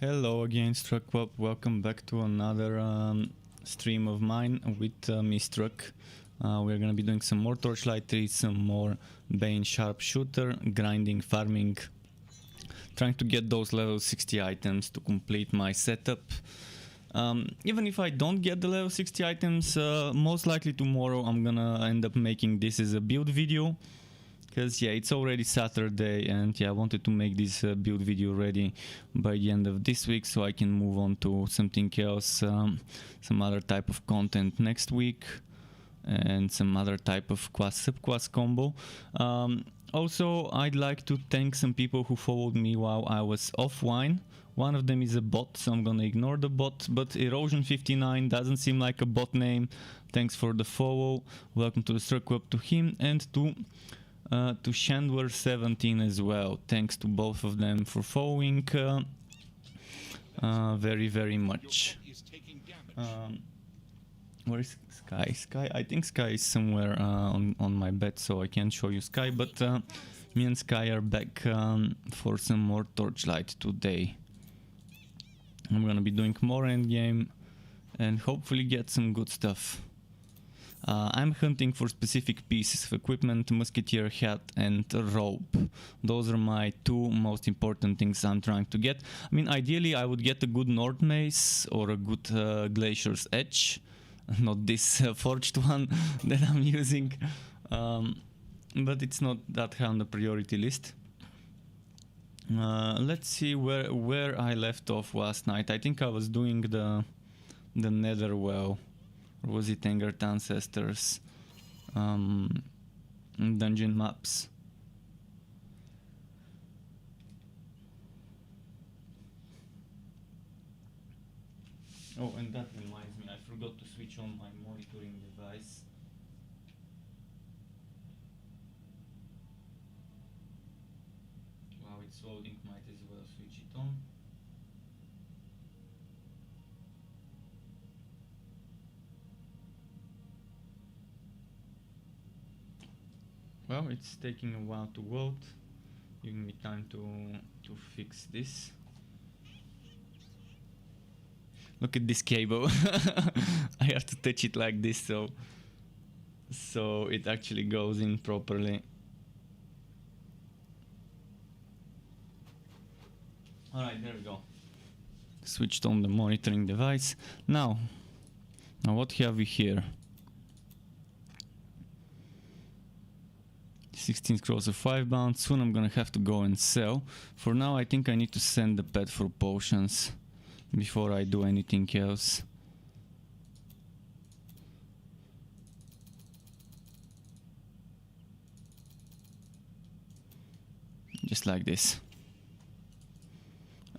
Hello again, Struck. Welcome back to another stream of mine with me, Struck. We're gonna be doing some more Torchlight 3, some more Bane Sharpshooter, grinding, farming, trying to get those level 60 items to complete my setup. Even if I don't get the level 60 items, most likely tomorrow I'm gonna end up making this as a build video. Because yeah, it's already Saturday and yeah, I wanted to make this build video ready by the end of this week so I can move on to something else, some other type of content next week and some other type of sub-quest combo. Also, I'd like to thank some people who followed me while I was offline. One of them is a bot, so I'm gonna ignore the bot, but Erosion59 doesn't seem like a bot name. Thanks for the follow. Welcome to the Struck Web to him and to Shandler17 as well. Thanks to both of them for following very much. Where is Sky? I think Sky is somewhere on my bed, so I can't show you Sky, but me and Sky are back for some more Torchlight today. I'm gonna be doing more Endgame and hopefully get some good stuff. I'm hunting for specific pieces of equipment, musketeer hat and rope. Those are my two most important things I'm trying to get. I mean, ideally I would get a good North Mace or a good Glacier's Edge, not this forged one that I'm using, but it's not that high on the priority list. Let's see where I left off last night. I think I was doing the Netherwell. Or was it Angered Ancestors dungeon maps? Oh, and that reminds me, I forgot to switch on my monitoring device. While it's loading, might as well switch it on. Well, it's taking a while to load. Giving me time to fix this. Look at this cable. I have to touch it like this so it actually goes in properly. Alright, there we go. Switched on the monitoring device. Now what have we here? 16 scrolls of 5 bound. Soon I'm gonna have to go and sell. For now I think I need to send the pet for potions before I do anything else. Just like this.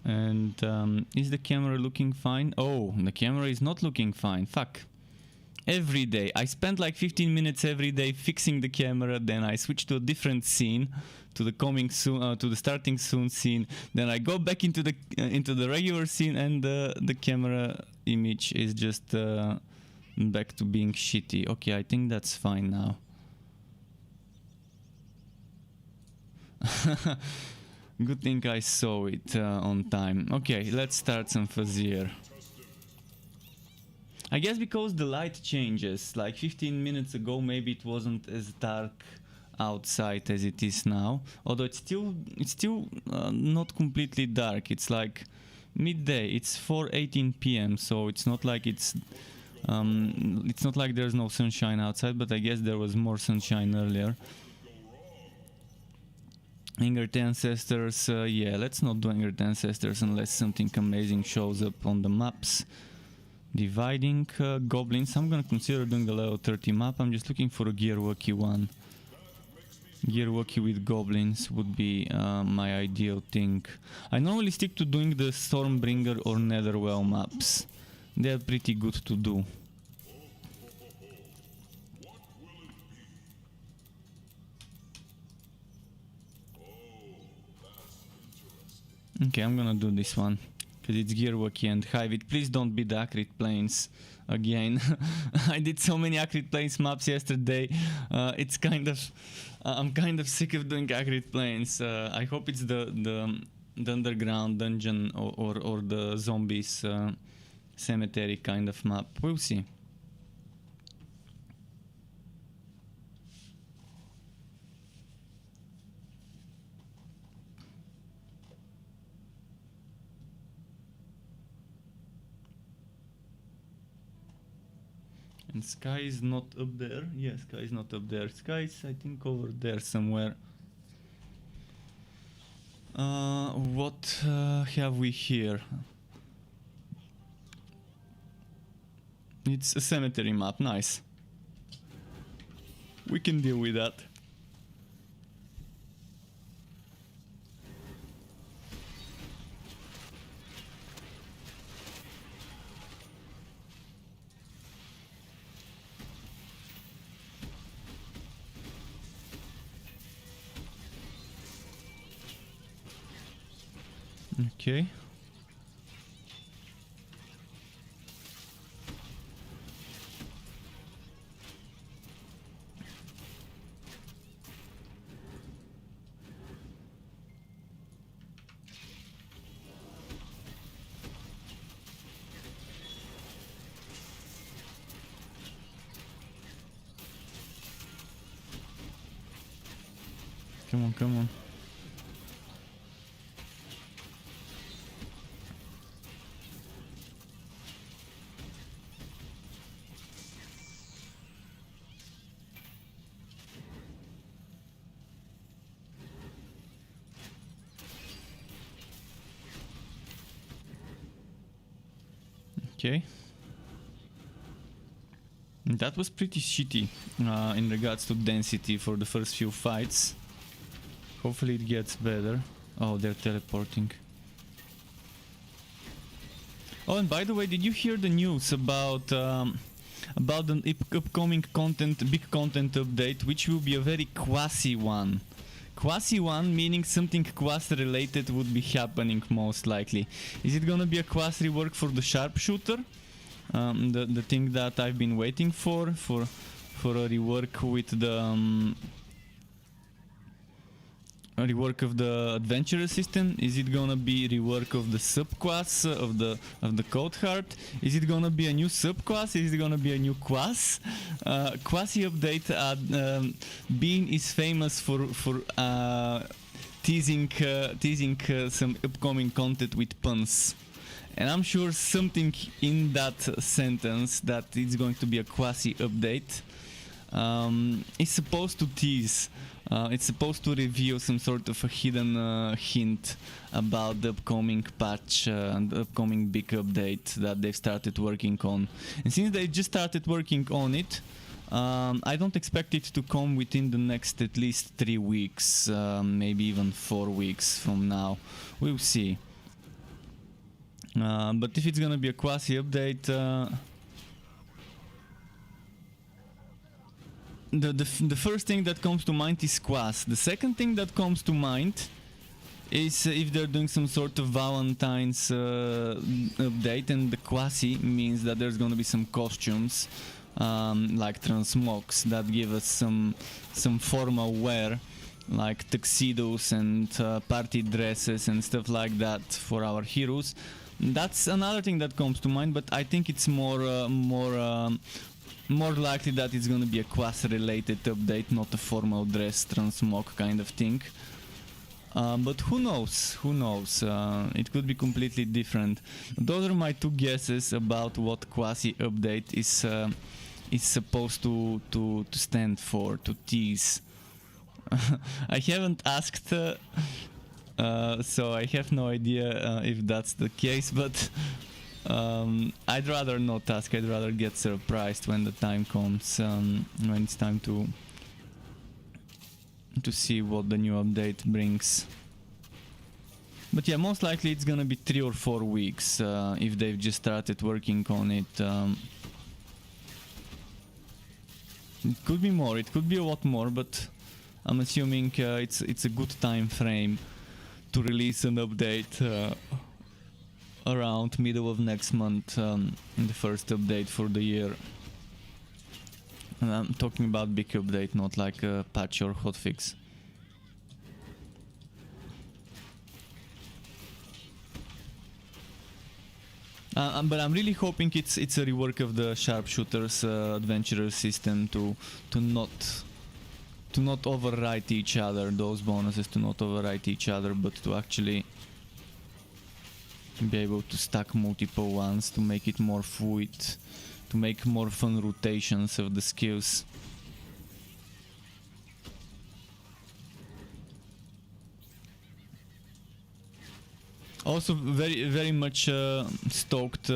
And is the camera looking fine? Oh, the camera is not looking fine. Fuck. Every day I spend like 15 minutes every day fixing the camera, then I switch to a different scene, to the coming soon, to the starting soon scene, then I go back into the regular scene and the camera image is just back to being shitty. Okay, I think that's fine now. Good thing I saw it on time. Okay, let's start some Fuzzier. I guess because the light changes, like 15 minutes ago maybe it wasn't as dark outside as it is now, although it's still not completely dark. It's like midday, it's 4:18 p.m. so it's not like it's not like there's no sunshine outside, but I guess there was more sunshine earlier. Angered Ancestors, yeah, let's not do Angered Ancestors unless something amazing shows up on the maps. Dividing goblins, I'm gonna consider doing the level 30 map. I'm just looking for a Gearwalkie one. Gearwalkie with goblins would be my ideal thing. I normally stick to doing the Stormbringer or Netherwell maps. They're pretty good to do. Okay, I'm gonna do this one. Because it's Gearwalkie and Hive. Please don't be the Acrid Plains again. I did so many Acrid Plains maps yesterday. I'm kind of sick of doing Acrid Plains. I hope it's the the underground dungeon or the zombies cemetery kind of map. We'll see. And Sky is not up there. Yeah, Sky is not up there. Sky is, I think, over there somewhere. What have we here? It's a cemetery map. Nice. We can deal with that. Okay. Come on, come on. Okay. That was pretty shitty in regards to density for the first few fights. Hopefully it gets better. Oh, they're teleporting. Oh, and by the way, did you hear the news about the upcoming big content update, which will be a very quasi one? Quasi one meaning something quasi related would be happening most likely. Is it gonna be a quasi rework for the Sharpshooter? The thing that I've been waiting for a rework with the a rework of the adventure assistant? Is it gonna be rework of the subquest of the code heart? Is it gonna be a new subquest? Is it gonna be a new quest? Quasi update. Bean is famous for teasing some upcoming content with puns. And I'm sure something in that sentence that it's going to be a quasi update is supposed to tease. It's supposed to reveal some sort of a hidden hint about the upcoming patch and the upcoming big update that they've started working on. And since they just started working on it, I don't expect it to come within the next at least 3 weeks, maybe even 4 weeks from now. We'll see. But if it's gonna be a quasi update, the first thing that comes to mind is quasi. The second thing that comes to mind is if they're doing some sort of Valentine's update, and the quasi means that there's gonna be some costumes like transmogs that give us some formal wear, like tuxedos and party dresses and stuff like that for our heroes. That's another thing that comes to mind, but I think it's more likely that it's gonna be a quasi-related update, not a formal dress transmog kind of thing. But who knows? Who knows? It could be completely different. Those are my 2 guesses about what quasi-update is supposed to stand for, to tease. I haven't asked, so I have no idea if that's the case, but I'd rather not ask. I'd rather get surprised when the time comes, when it's time to see what the new update brings. But yeah, most likely it's gonna be 3 or 4 weeks if they've just started working on it. It could be more, it could be a lot more, but I'm assuming it's a good time frame to release an update around middle of next month, the first update for the year. And I'm talking about big update, not like a patch or hotfix. But I'm really hoping it's a rework of the Sharpshooter's adventurer system to not overwrite each other, those bonuses to not overwrite each other, but to actually be able to stack multiple ones, to make it more fluid, to make more fun rotations of the skills. Also very much stoked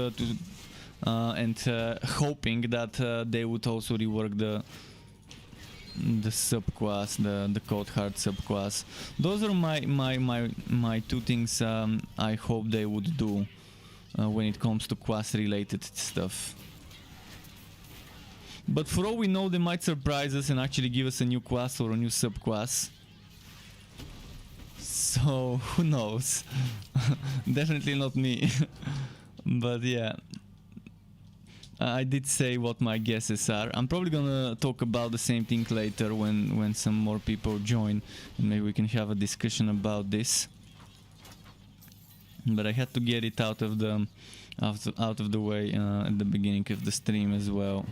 and hoping that they would also rework the subclass, the Cold Heart subclass. Those are my two things I hope they would do when it comes to class related stuff. But for all we know, they might surprise us and actually give us a new class or a new subclass. So who knows? Definitely not me. But yeah, I did say what my guesses are. I'm probably gonna talk about the same thing later when some more people join, and maybe we can have a discussion about this. But I had to get it out of the way at the beginning of the stream as well.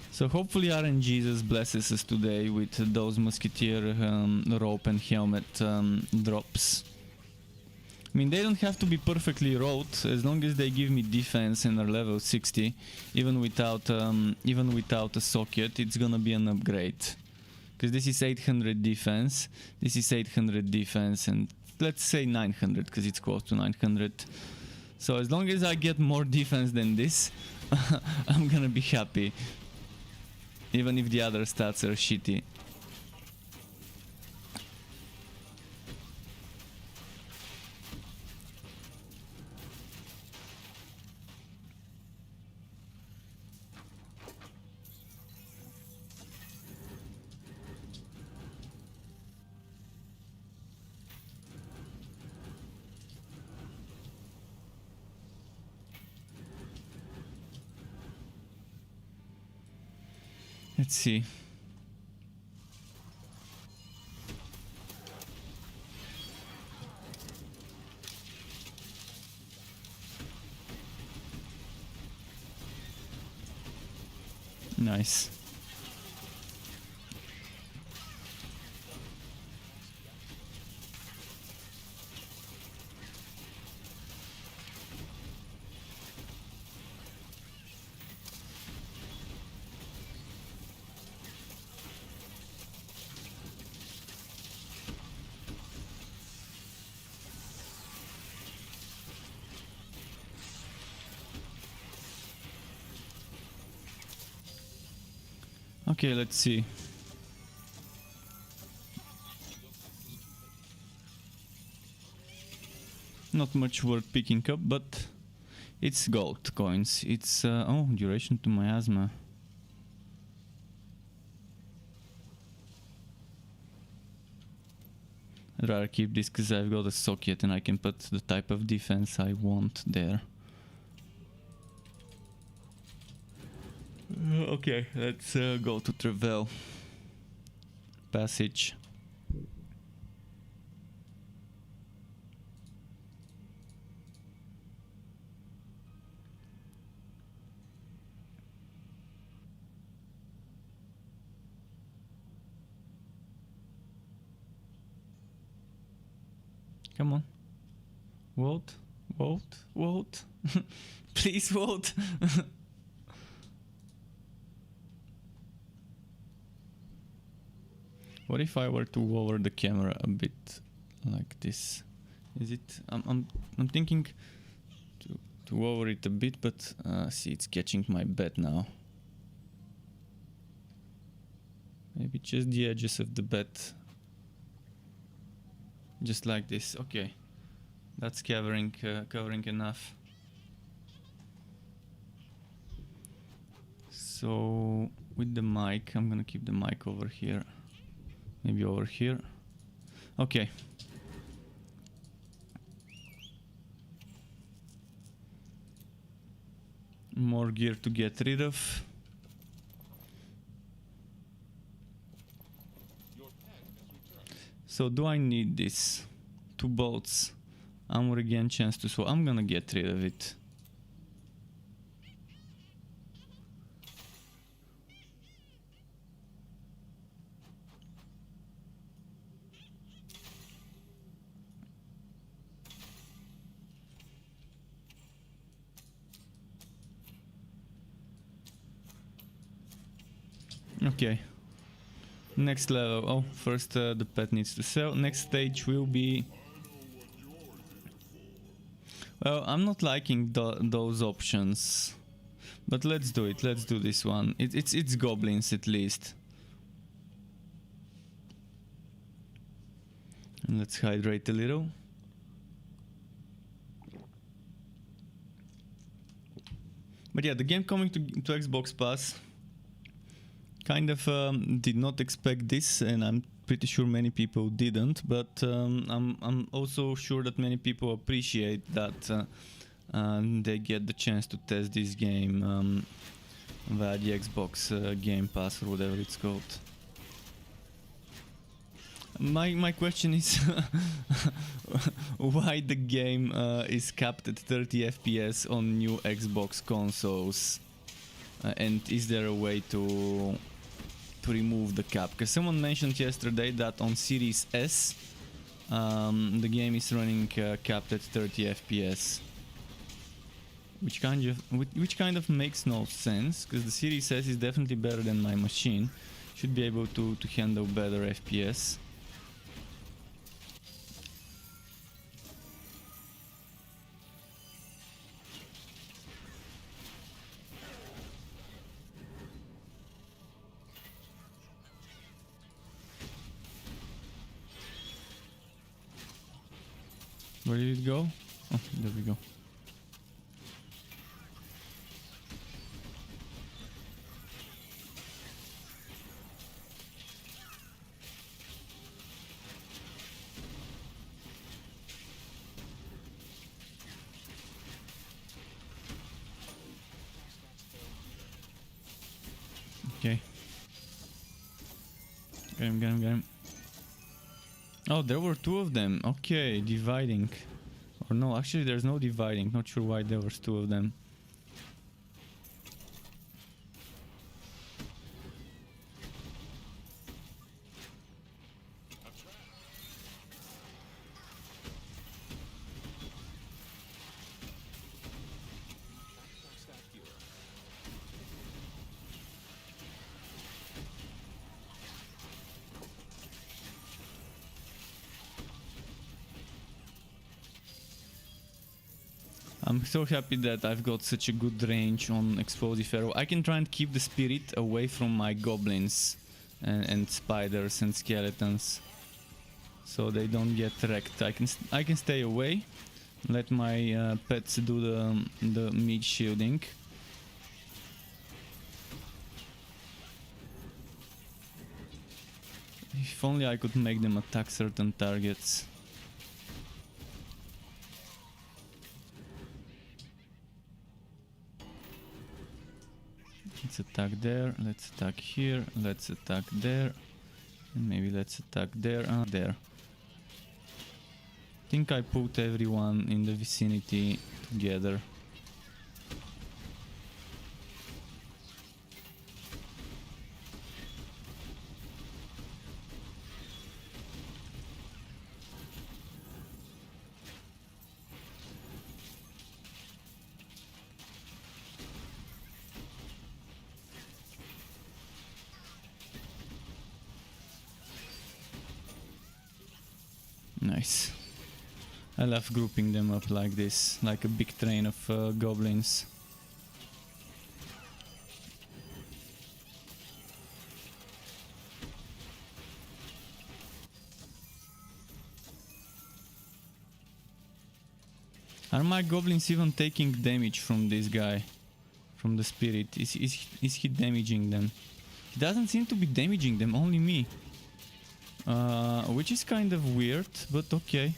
So hopefully RNGesus blesses us today with those Musketeer rope and helmet drops. I mean, they don't have to be perfectly rolled, as long as they give me defense and are level 60, even without a socket, it's gonna be an upgrade. Because this is 800 defense, this is 800 defense, and let's say 900, because it's close to 900. So as long as I get more defense than this, I'm gonna be happy. Even if the other stats are shitty. Let's see. Nice. Okay, let's see. Not much worth picking up, but it's gold coins. It's oh, duration to miasma. I'd rather keep this because I've got a socket and I can put the type of defense I want there. Okay, let's go to Travel Passage. Come on. Vote, vote, vote. Please vote. What if I were to lower the camera a bit like this? Is it? I'm thinking to lower it a bit, but see, it's catching my bed now. Maybe just the edges of the bed, just like this. Okay, that's covering enough. So with the mic, I'm gonna keep the mic over here. Maybe over here. Okay. More gear to get rid of. Your pack So do I need this? 2 bolts. Armor again, chance to swap. I'm gonna get rid of it. Okay. Next level. Oh, first the pet needs to sell. Next stage will be... Well, I'm not liking those options. But let's do it. Let's do this one. It's goblins at least. And let's hydrate a little. But yeah, the game coming to Xbox Pass. Kind of did not expect this, and I'm pretty sure many people didn't. But I'm also sure that many people appreciate that they get the chance to test this game via the Xbox Game Pass or whatever it's called. My question is why the game is capped at 30 FPS on new Xbox consoles, and is there a way to remove the cap? Because someone mentioned yesterday that on Series S the game is running capped at 30 FPS, which kind of makes no sense, because the Series S is definitely better than my machine, should be able to handle better FPS. Where did it go? Oh, there we go. Okay. Get him. Oh, there were 2 of them. Okay, dividing. Or no, actually there's no dividing. Not sure why there was 2 of them. I'm so happy that I've got such a good range on Explosive Arrow. I can try and keep the spirit away from my goblins and spiders and skeletons, so they don't get wrecked. I can stay away, let my pets do the meat shielding. If only I could make them attack certain targets. Let's attack there, let's attack here, let's attack there, and maybe let's attack there and there. I think I put everyone in the vicinity together. Nice. I love grouping them up like this, like a big train of goblins. Are my goblins even taking damage from this guy? From the spirit? Is he damaging them? He doesn't seem to be damaging them, only me. Which is kind of weird, but okay.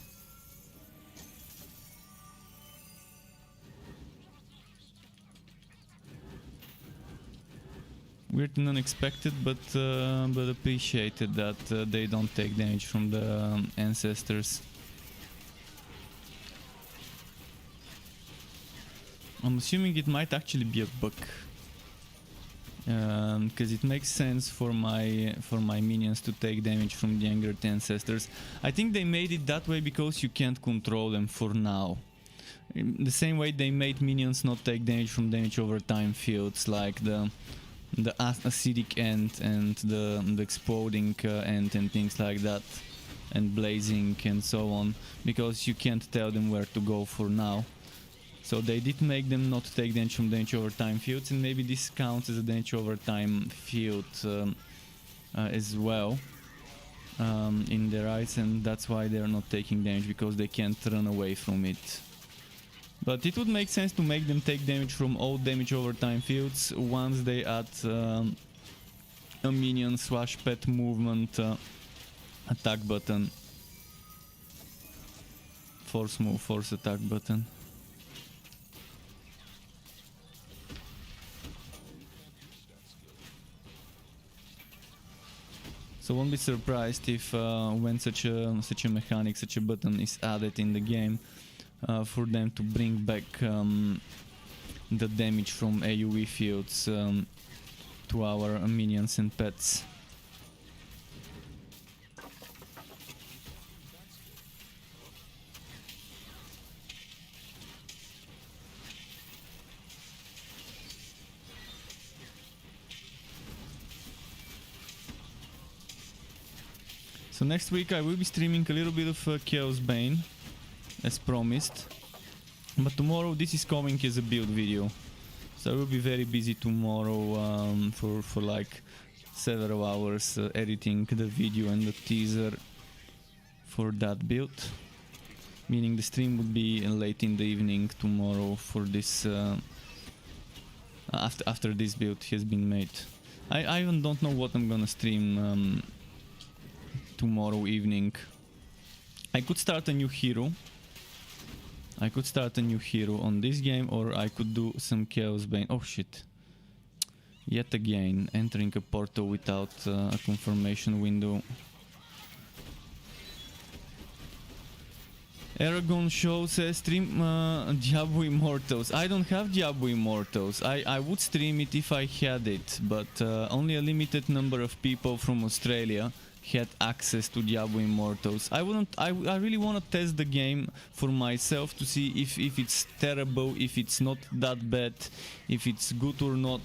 weird and unexpected, but appreciated that they don't take damage from the ancestors. I'm assuming it might actually be a bug, because it makes sense for my minions to take damage from the angered ancestors. I think they made it that way because you can't control them for now. In the same way they made minions not take damage from damage over time fields, like the acidic ant and the exploding ant and things like that, and blazing and so on, because you can't tell them where to go for now. So they did make them not take damage from damage over time fields, and maybe this counts as a damage over time field as well in their eyes, and that's why they're not taking damage, because they can't run away from it. But it would make sense to make them take damage from all damage over time fields once they add a minion / pet movement attack button. Force move, force attack button. So won't be surprised if when such a mechanic, such a button is added in the game, for them to bring back the damage from AoE fields to our minions and pets. So next week I will be streaming a little bit of Chaos Bane, as promised, but tomorrow this is coming as a build video, so I will be very busy tomorrow for like several hours editing the video and the teaser for that build, meaning the stream would be late in the evening tomorrow for this after this build has been made. I even don't know what I'm gonna stream tomorrow evening. I could start a new hero. I could start a new hero on this game, or I could do some Chaos Bane. Oh shit. Yet again, entering a portal without a confirmation window. Aragon Show says stream Diablo Immortals. I don't have Diablo Immortals. I would stream it if I had it, but only a limited number of people from Australia had access to Diablo Immortals. I really want to test the game for myself to see if it's terrible, if it's not that bad, if it's good or not.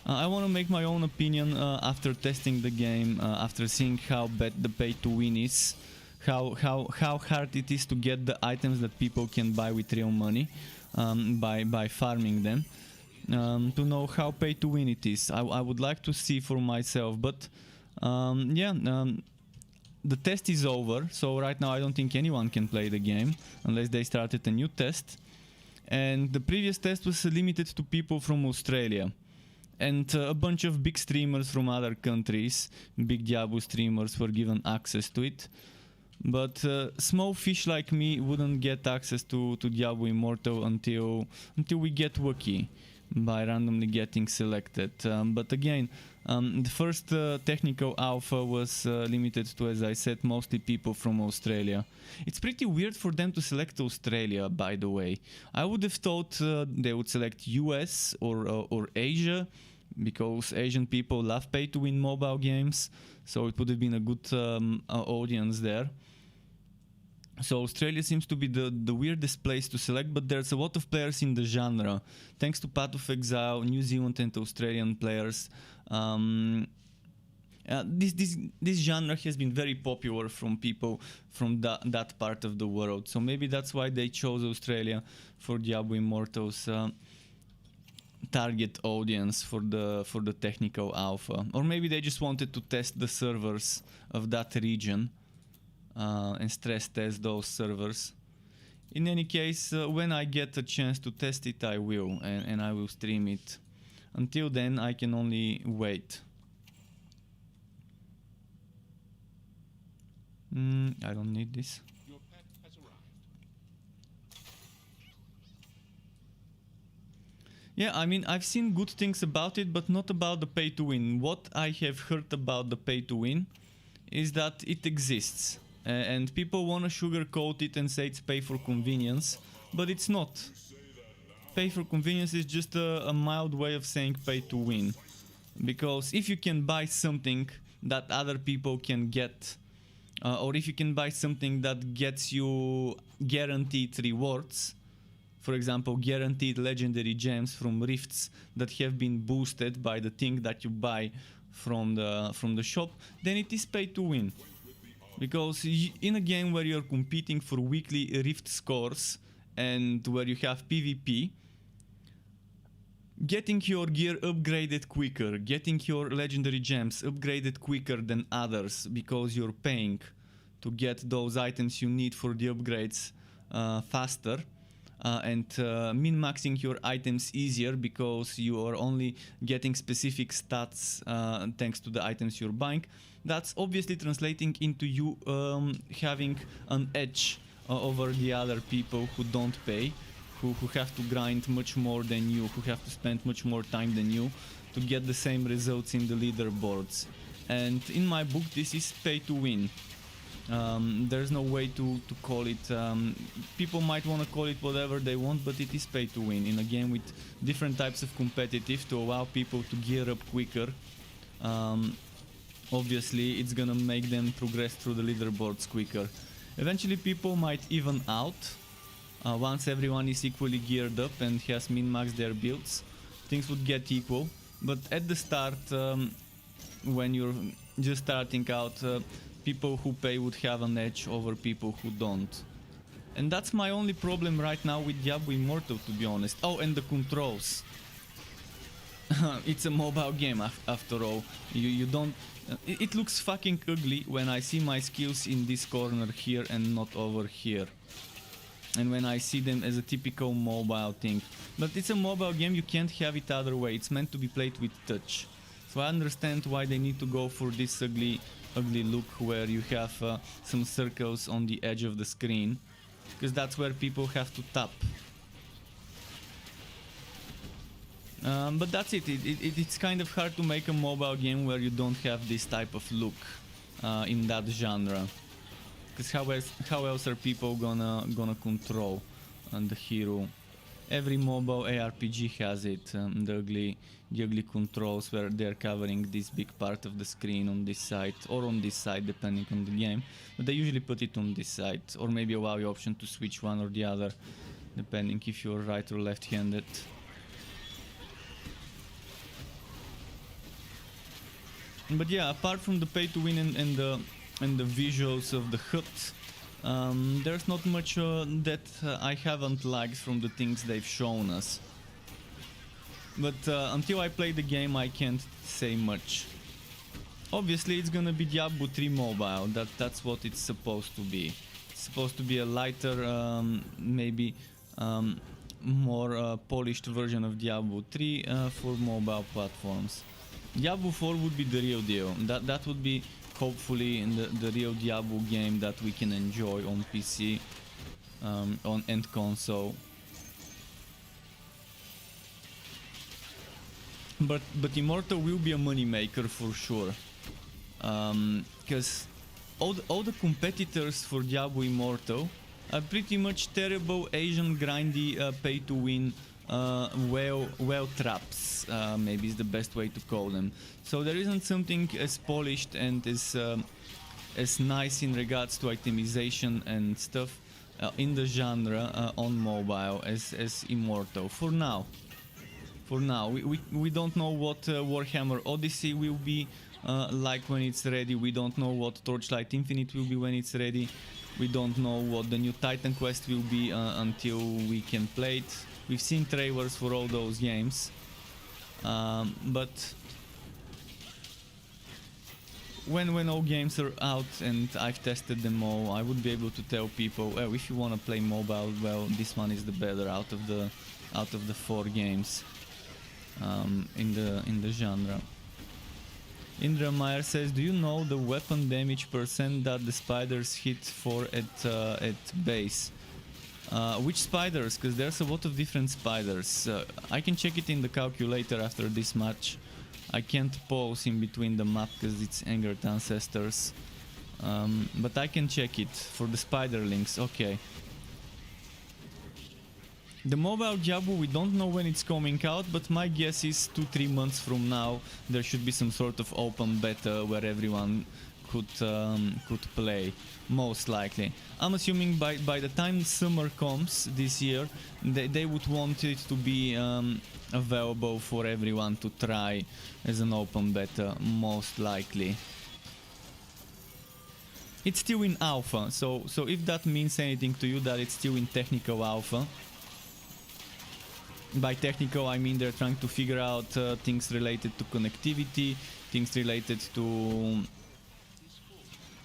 I want to make my own opinion after testing the game, after seeing how bad the pay to win is, how hard it is to get the items that people can buy with real money by farming them, to know how pay to win it is. I would like to see for myself, but the test is over, so right now I don't think anyone can play the game unless they started a new test, and the previous test was limited to people from Australia, and a bunch of big streamers from other countries, big Diablo streamers, were given access to it, but small fish like me wouldn't get access to Diablo Immortal until we get lucky by randomly getting selected. But again, the first technical alpha was limited to, as I said, mostly people from Australia. It's pretty weird for them to select Australia, by the way. I would have thought they would select US or Asia, because Asian people love pay-to-win mobile games, so it would have been a good audience there. So Australia seems to be the weirdest place to select, but there's a lot of players in the genre. Thanks to Path of Exile, New Zealand and Australian players, this genre has been very popular from people from that part of the world. So maybe that's why they chose Australia for Diablo Immortals target audience for the technical alpha. Or maybe they just wanted to test the servers of that region. And stress test those servers. In any case, when I get a chance to test it, I will, and I will stream it. Until then, I can only wait. I don't need this. Your pet has arrived. Yeah, I mean, I've seen good things about it, but not about the pay to win. What I have heard about the pay to win is that it exists. And people want to sugarcoat it and say it's pay for convenience, but it's not. Pay for convenience is just a mild way of saying pay to win. Because if you can buy something that other people can get, or if you can buy something that gets you guaranteed rewards, for example, guaranteed legendary gems from rifts that have been boosted by the thing that you buy from the shop, then it is pay to win. Because in a game where you're competing for weekly rift scores and where you have PvP, getting your gear upgraded quicker, getting your legendary gems upgraded quicker than others because you're paying to get those items you need for the upgrades faster, and min-maxing your items easier because you are only getting specific stats thanks to the items you're buying, that's obviously translating into you having an edge over the other people who don't pay, who have to grind much more than you, who have to spend much more time than you to get the same results in the leaderboards. And in my book, this is pay to win. There's no way to call it. People might want to call it whatever they want, but it is pay to win in a game with different types of competitive to allow people to gear up quicker. Obviously, it's gonna make them progress through the leaderboards quicker. Eventually, people might even out once everyone is equally geared up and has min-maxed their builds. Things would get equal, but at the start, when you're just starting out, people who pay would have an edge over people who don't. And that's my only problem right now with Diablo Immortal, to be honest. Oh, and the controls. It's a mobile game after all. You don't... It looks fucking ugly when I see my skills in this corner here and not over here. And when I see them as a typical mobile thing. But it's a mobile game, you can't have it other way. It's meant to be played with touch. So I understand why they need to go for this ugly look where you have some circles on the edge of the screen, because that's where people have to tap. But that's it. It's kind of hard to make a mobile game where you don't have this type of look in that genre, because how else are people gonna control the hero? Every mobile ARPG has it, the ugly controls where they're covering this big part of the screen on this side or on this side depending on the game, but they usually put it on this side, or maybe allow you option to switch one or the other depending if you're right or left-handed. But yeah, apart from the pay to win and the visuals of the HUD, there's not much that I haven't liked from the things they've shown us. But until I play the game, I can't say much. Obviously, it's gonna be Diablo 3 mobile. That's what it's supposed to be. It's supposed to be a lighter, maybe more polished version of Diablo 3 for mobile platforms. Diablo 4 would be the real deal. That would be hopefully the real Diablo game that we can enjoy on PC and console. But Immortal will be a money maker for sure, because all the competitors for Diablo Immortal are pretty much terrible Asian grindy pay to win whale traps, maybe is the best way to call them. So there isn't something as polished and as nice in regards to itemization and stuff in the genre on mobile as Immortal for now. We don't know what Warhammer Odyssey will be like when it's ready. We don't know what Torchlight Infinite will be when it's ready. We don't know what the new Titan Quest will be until we can play it. We've seen trailers for all those games, but when all games are out and I've tested them all, I would be able to tell people, oh, if you want to play mobile, well, this one is the better out of the 4 games in the genre. Indra Meyer says, do you know the weapon damage percent that the spiders hit for at base? Which spiders? Because there's a lot of different spiders. I can check it in the calculator after this match. I can't pause in between the map because it's Angered Ancestors. But I can check it for the spider links. Okay. The mobile Jabu, we don't know when it's coming out, but my guess is 2-3 months from now there should be some sort of open beta where everyone could play, most likely. I'm assuming by the time summer comes this year, they would want it to be available for everyone to try as an open beta, most likely. It's still in alpha, so if that means anything to you, that it's still in technical alpha. By technical, I mean they're trying to figure out things related to connectivity, things related to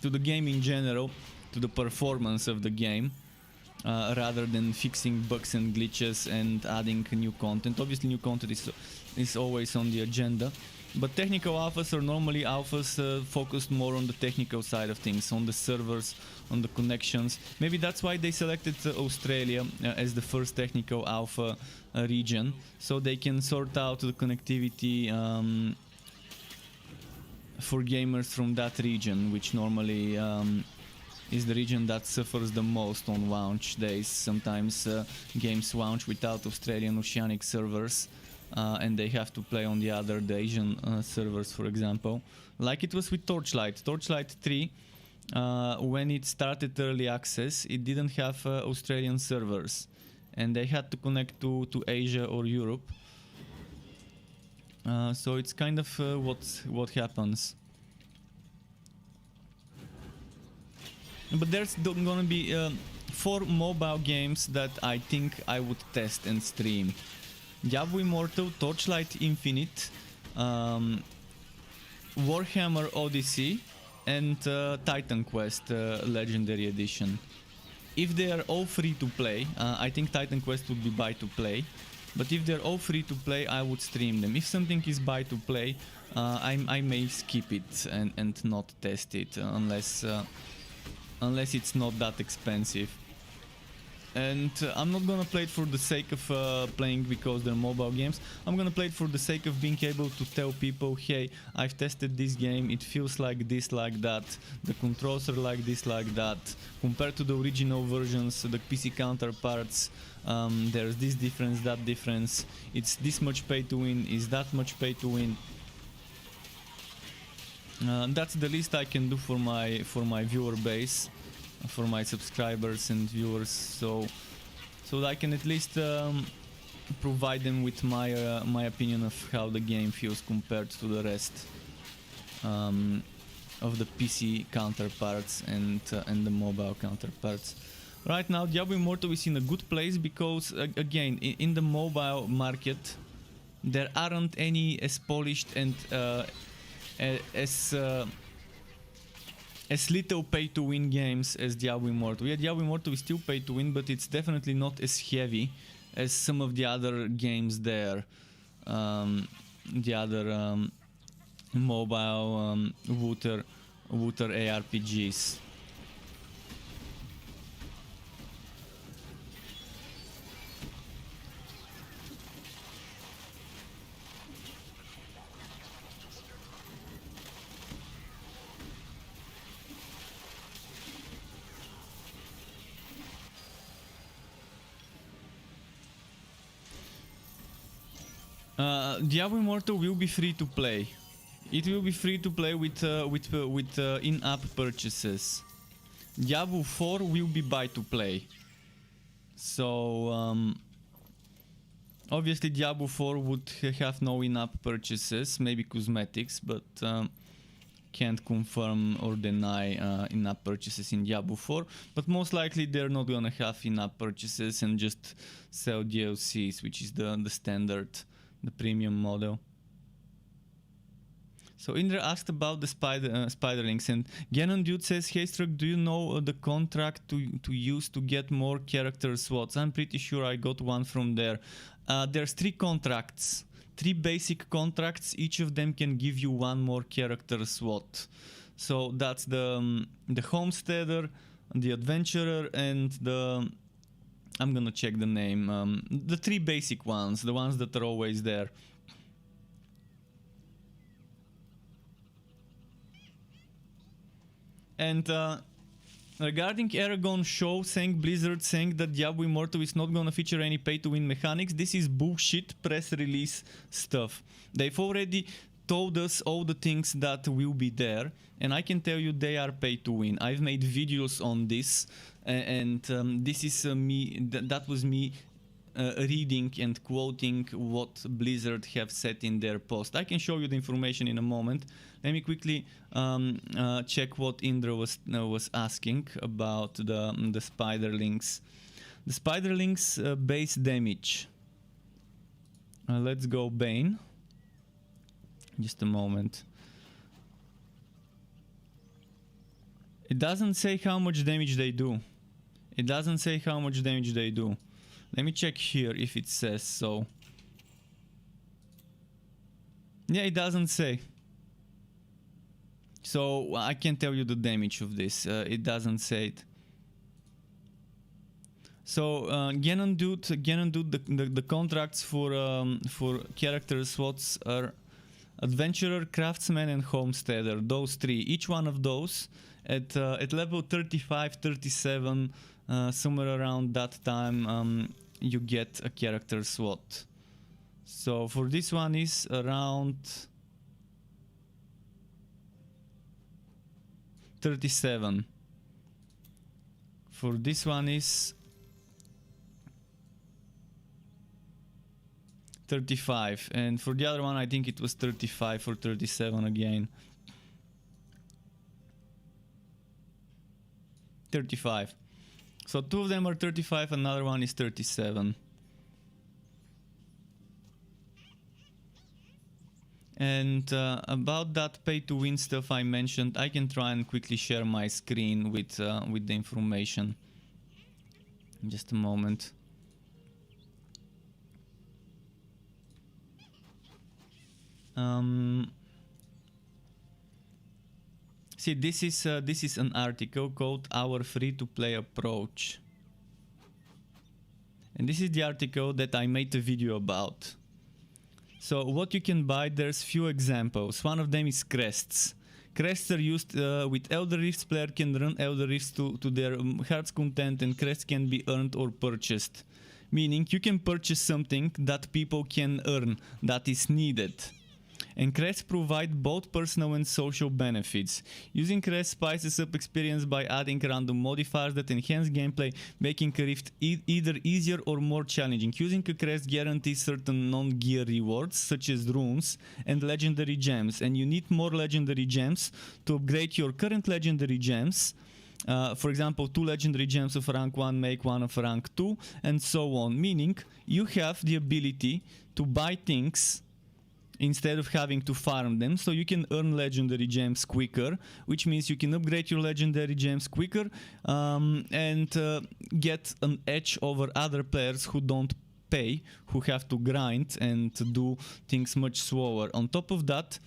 the game in general, to the performance of the game, rather than fixing bugs and glitches and adding new content. Obviously new content is always on the agenda, but technical alphas are normally alphas focused more on the technical side of things, on the servers, on the connections. Maybe that's why they selected Australia as the first technical alpha region, so they can sort out the connectivity for gamers from that region, which normally is the region that suffers the most on launch days. Sometimes games launch without Australian Oceanic servers, and they have to play on the Asian servers, for example. Like it was with Torchlight. Torchlight 3, when it started early access, it didn't have Australian servers, and they had to connect to Asia or Europe. So it's kind of what happens. But there's gonna be 4 mobile games that I think I would test and stream. Diablo Immortal, Torchlight Infinite, Warhammer Odyssey, and Titan Quest Legendary Edition. If they are all free to play, I think Titan Quest would be buy to play. But if they're all free to play, I would stream them. If something is buy to play, I may skip it and not test it unless it's not that expensive. And I'm not gonna play it for the sake of playing because they're mobile games. I'm gonna play it for the sake of being able to tell people, hey, I've tested this game, it feels like this, like that, the controls are like this, like that. Compared to the original versions, the PC counterparts, there's this difference, that difference. It's this much pay to win, is that much pay to win. That's the least I can do for my viewer base, for my subscribers and viewers, so that I can at least provide them with my opinion of how the game feels compared to the rest of the PC counterparts and the mobile counterparts. Right now, Diablo Immortal is in a good place because, again, in the mobile market, there aren't any as polished and as little pay-to-win games as Diablo Immortal. Yeah, Diablo Immortal is still pay-to-win, but it's definitely not as heavy as some of the other games there. The other mobile Wooter ARPGs. Diablo Immortal will be free to play. It will be free to play with in-app purchases. Diablo 4 will be buy to play. So obviously Diablo 4 would have no in-app purchases, maybe cosmetics, but can't confirm or deny in-app purchases in Diablo 4. But most likely they're not gonna have in-app purchases and just sell DLCs, which is the standard, the premium model. So Indra asked about the spiderlings, and Ganon Dude says, hey Struck, do you know the contract to use to get more character slots? I'm pretty sure I got one from there. There's 3 contracts, 3 basic contracts, each of them can give you 1 more character slot. So that's the Homesteader, the Adventurer, and the I'm gonna check the name. The three basic ones, the ones that are always there. And regarding Aragon show saying Blizzard saying that Diablo Immortal is not gonna feature any pay-to-win mechanics, this is bullshit press release stuff. They've already told us all the things that will be there, and I can tell you they are pay-to-win. I've made videos on this, and this is that was me reading and quoting what Blizzard have said in their post. I can show you the information in a moment. Let me quickly check what Indra was asking about the spiderlings. The spiderlings base damage. Let's go Bane. Just a moment. It doesn't say how much damage they do. It doesn't say how much damage they do. Let me check here if it says so. Yeah, it doesn't say. So I can't tell you the damage of this. It doesn't say it. So Ganondorf, the contracts for character slots are Adventurer, Craftsman, and Homesteader. Those three. Each one of those at level 35, 37, somewhere around that time, you get a character slot. So for this one is around 37. For this one is 35, and for the other one I think it was 35 or 37 again. 35. So two of them are 35, another one is 37. And about that pay-to-win stuff I mentioned, I can try and quickly share my screen with the information. Just a moment. See, this is an article called "Our Free-to-Play Approach," and this is the article that I made a video about. So what you can buy, there's few examples. One of them is crests. Crests are used with Elder Rifts. Player can run Elder Rifts to their heart's content, and crests can be earned or purchased. Meaning you can purchase something that people can earn, that is needed. And crests provide both personal and social benefits. Using crests spices up experience by adding random modifiers that enhance gameplay, making a rift either easier or more challenging. Using a crest guarantees certain non-gear rewards, such as runes and legendary gems, and you need more legendary gems to upgrade your current legendary gems. For example, 2 legendary gems of rank 1 make one of rank 2, and so on. Meaning, you have the ability to buy things instead of having to farm them, so you can earn legendary gems quicker, which means you can upgrade your legendary gems quicker and get an edge over other players who don't pay, who have to grind and do things much slower. On top of that,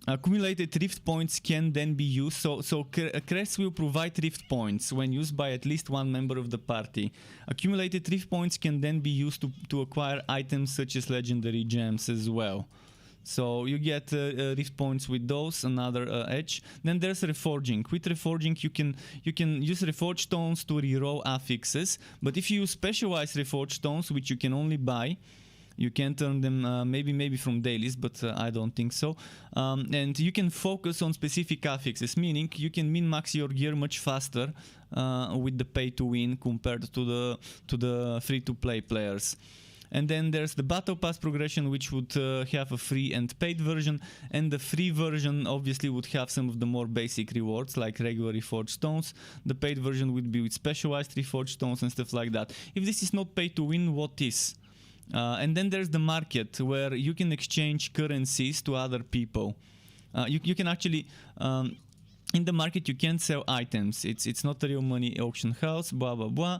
accumulated rift points can then be used, so crests will provide rift points when used by at least one member of the party. Accumulated rift points can then be used to acquire items such as legendary gems as well. So you get rift points with those, another edge. Then there's reforging. With reforging you can use reforged stones to reroll affixes, but if you use specialized reforged stones, which you can only buy, you can't earn them, maybe from dailies, but I don't think so. And you can focus on specific affixes, meaning you can min-max your gear much faster with the pay-to-win compared to the free-to-play players. And then there's the Battle Pass progression, which would have a free and paid version, and the free version obviously would have some of the more basic rewards like regular reforged stones. The paid version would be with specialized reforged stones and stuff like that. If this is not pay-to-win, what is? And then there's the market, where you can exchange currencies to other people. You can actually, in the market you can sell items. It's not a real money auction house, blah blah blah.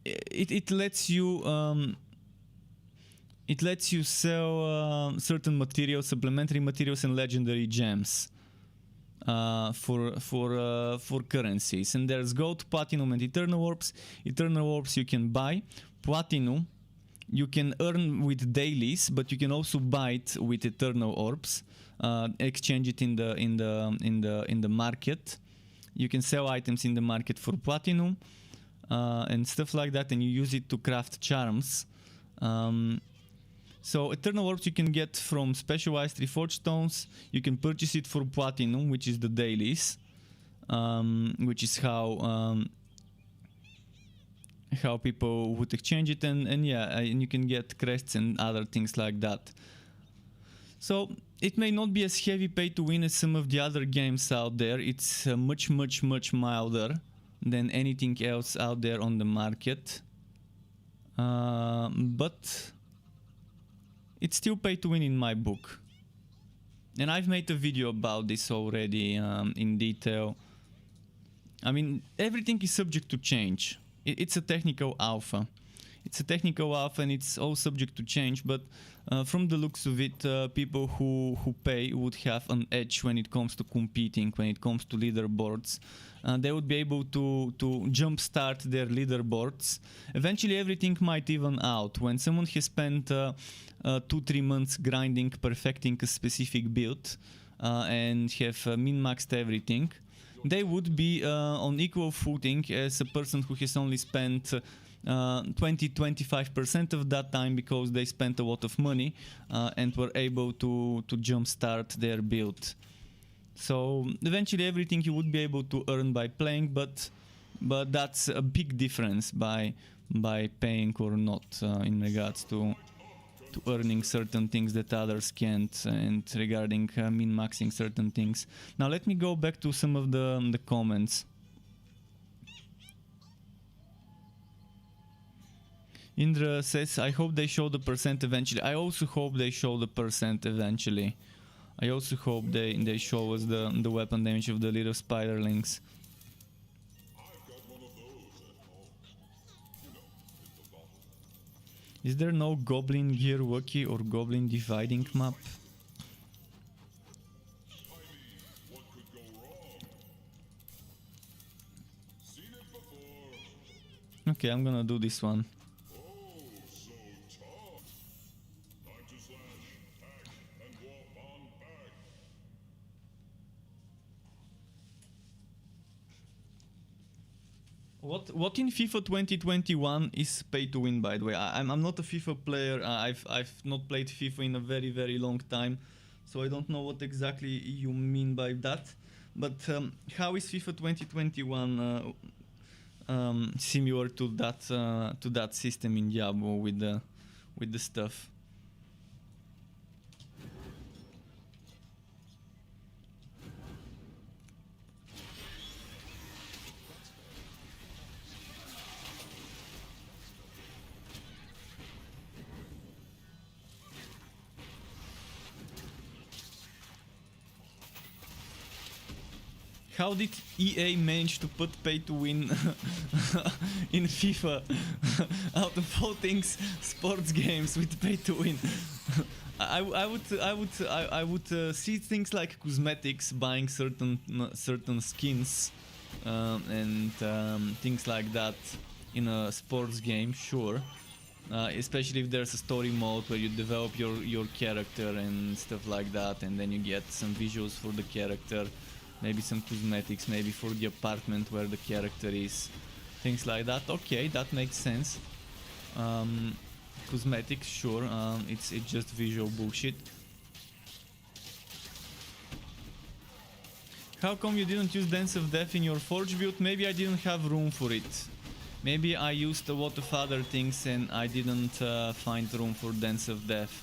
It lets you sell certain materials, supplementary materials, and legendary gems. for currencies, and there's gold, platinum, and eternal orbs. Eternal orbs you can buy. Platinum you can earn with dailies, but you can also buy it with eternal orbs. Exchange it in the market. You can sell items in the market for platinum and stuff like that, and you use it to craft charms. So eternal orbs you can get from specialized reforged stones. You can purchase it for platinum, which is the dailies, which is how people would exchange it, and yeah, and you can get crests and other things like that. So it may not be as heavy pay to win as some of the other games out there. It's much milder than anything else out there on the market, but it's still pay to win in my book. And I've made a video about this already in detail. I mean, everything is subject to change. It's a technical alpha. It's a technical alpha and it's all subject to change, but from the looks of it, people who pay would have an edge when it comes to competing, when it comes to leaderboards. They would be able to jumpstart their leaderboards. Eventually everything might even out. When someone has spent 2-3 months grinding, perfecting a specific build, and have min-maxed everything, they would be on equal footing as a person who has only spent 20-25% of that time because they spent a lot of money and were able to jumpstart their build. So eventually everything you would be able to earn by playing, but that's a big difference by paying or not in regards to earning certain things that others can't, and regarding min-maxing certain things. Now let me go back to some of the comments. Indra says, I hope they show the percent eventually. I also hope they show the percent eventually. I also hope they show us the weapon damage of the little spiderlings. Is there no Goblin Gear Wookie or Goblin Dividing map? Okay, I'm gonna do this one. What in FIFA 2021 is pay to win, by the way? I'm not a FIFA player. I've not played FIFA in a very long time, so I don't know what exactly you mean by that. But how is FIFA 2021 similar to that system in Diablo with the stuff? How did EA manage to put pay to win in FIFA out of all things, sports games with pay to win? I would see things like cosmetics, buying certain skins and things like that in a sports game, sure. Especially if there's a story mode where you develop your character and stuff like that, and then you get some visuals for the character. Maybe some cosmetics, maybe for the apartment where the character is. Things like that. Okay, that makes sense. Cosmetics, sure. It's just visual bullshit. How come you didn't use Dance of Death in your Forge build? Maybe I didn't have room for it. Maybe I used a lot of other things and I didn't find room for Dance of Death.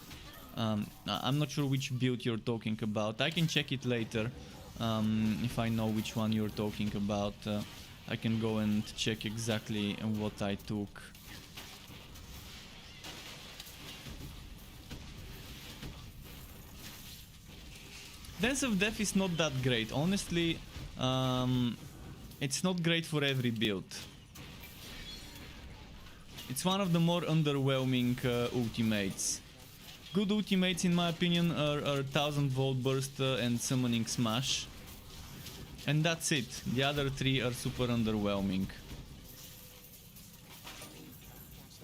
I'm not sure which build you're talking about. I can check it later. If I know which one you're talking about, I can go and check exactly what I took. Dance of Death is not that great. Honestly, it's not great for every build. It's one of the more underwhelming ultimates. Good ultimates, in my opinion, are 1000 Volt Burst and Summoning Smash. And that's it. The other three are super underwhelming.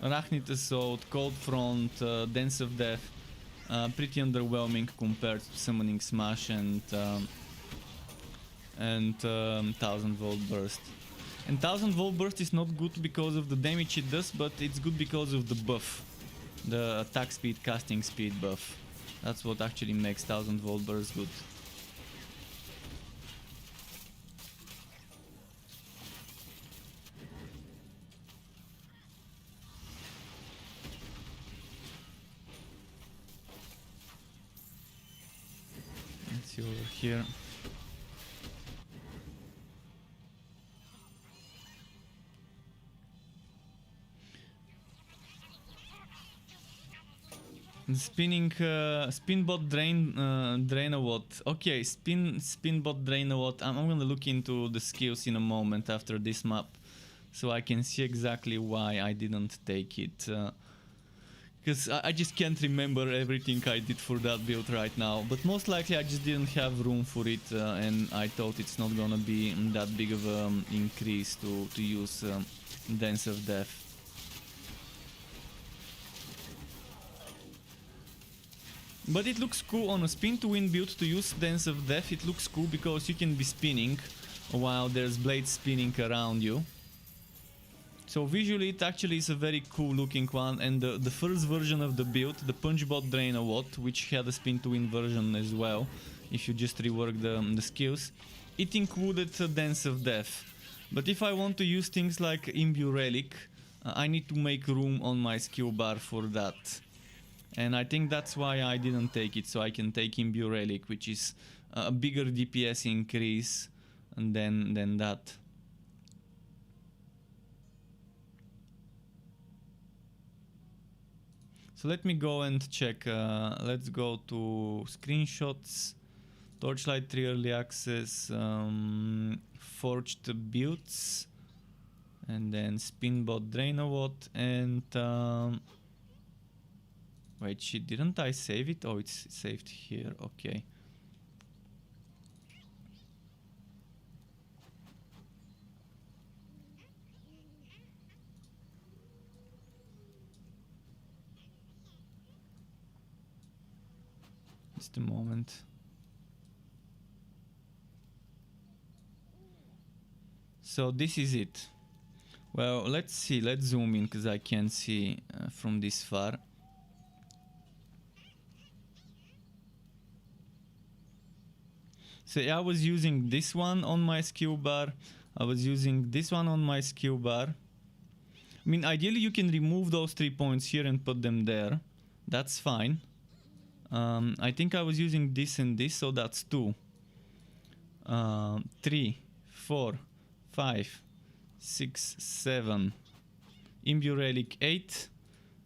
Arachnid Assault, Cold Front, Dance of Death, pretty underwhelming compared to Summoning Smash and 1000 Volt Burst. And 1000 Volt Burst is not good because of the damage it does, but it's good because of the buff. The attack speed, casting speed buff. That's what actually makes 1000 Volt Burst good. Let's see over here. Spinning, spin bot drain a watt. Okay, spin bot drain a watt. I'm gonna look into the skills in a moment after this map, so I can see exactly why I didn't take it. Because I just can't remember everything I did for that build right now. But most likely I just didn't have room for it, and I thought it's not gonna be that big of an increase to use Dance of Death. But it looks cool on a spin to win build to use Dance of Death. It looks cool because you can be spinning while there's blades spinning around you. So visually it actually is a very cool looking one, and the first version of the build, the Punch Bot Drain a Watt, which had a spin to win version as well, if you just rework the skills, it included Dance of Death. But if I want to use things like Imbue Relic, I need to make room on my skill bar for that. And I think that's why I didn't take it, so I can take Imbue Relic, which is a bigger DPS increase than that. So let me go and check. Let's go to screenshots, Torchlight 3 Early Access, Forged Builds, and then Spinbot Drainawat, and wait, shit, didn't I save it? Oh, it's saved here, okay. Just a moment. So this is it. Well, let's see, let's zoom in because I can't see from this far. So yeah, I was using this one on my skill bar. I was using this one on my skill bar. I mean, ideally you can remove those 3 points here and put them there. That's fine. I think I was using this and this, so that's 2. 3, 4, 5, 6, 7. Imbue Relic 8.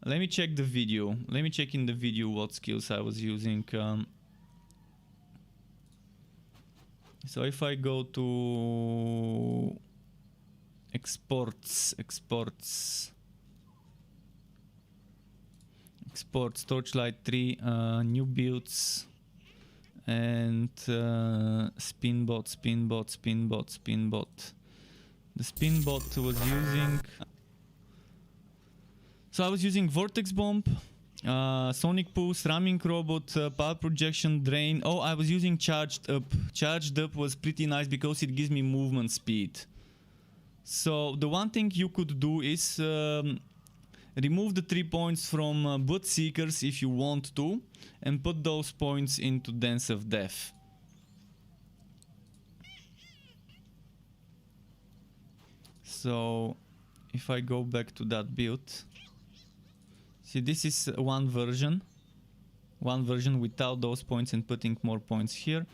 Let me check the video. Let me check in the video what skills I was using. So if I go to exports, Torchlight 3, new builds, and Spinbot. The Spinbot was using... So I was using Vortex Bomb, Sonic Pulse, Ramming Robot, Power Projection, Drain. Oh, I was using Charged Up. Charged Up was pretty nice because it gives me movement speed. So the one thing you could do is remove the 3 points from Bloodseekers if you want to, and put those points into Dance of Death. So if I go back to that build, see, this is one version without those points and putting more points here.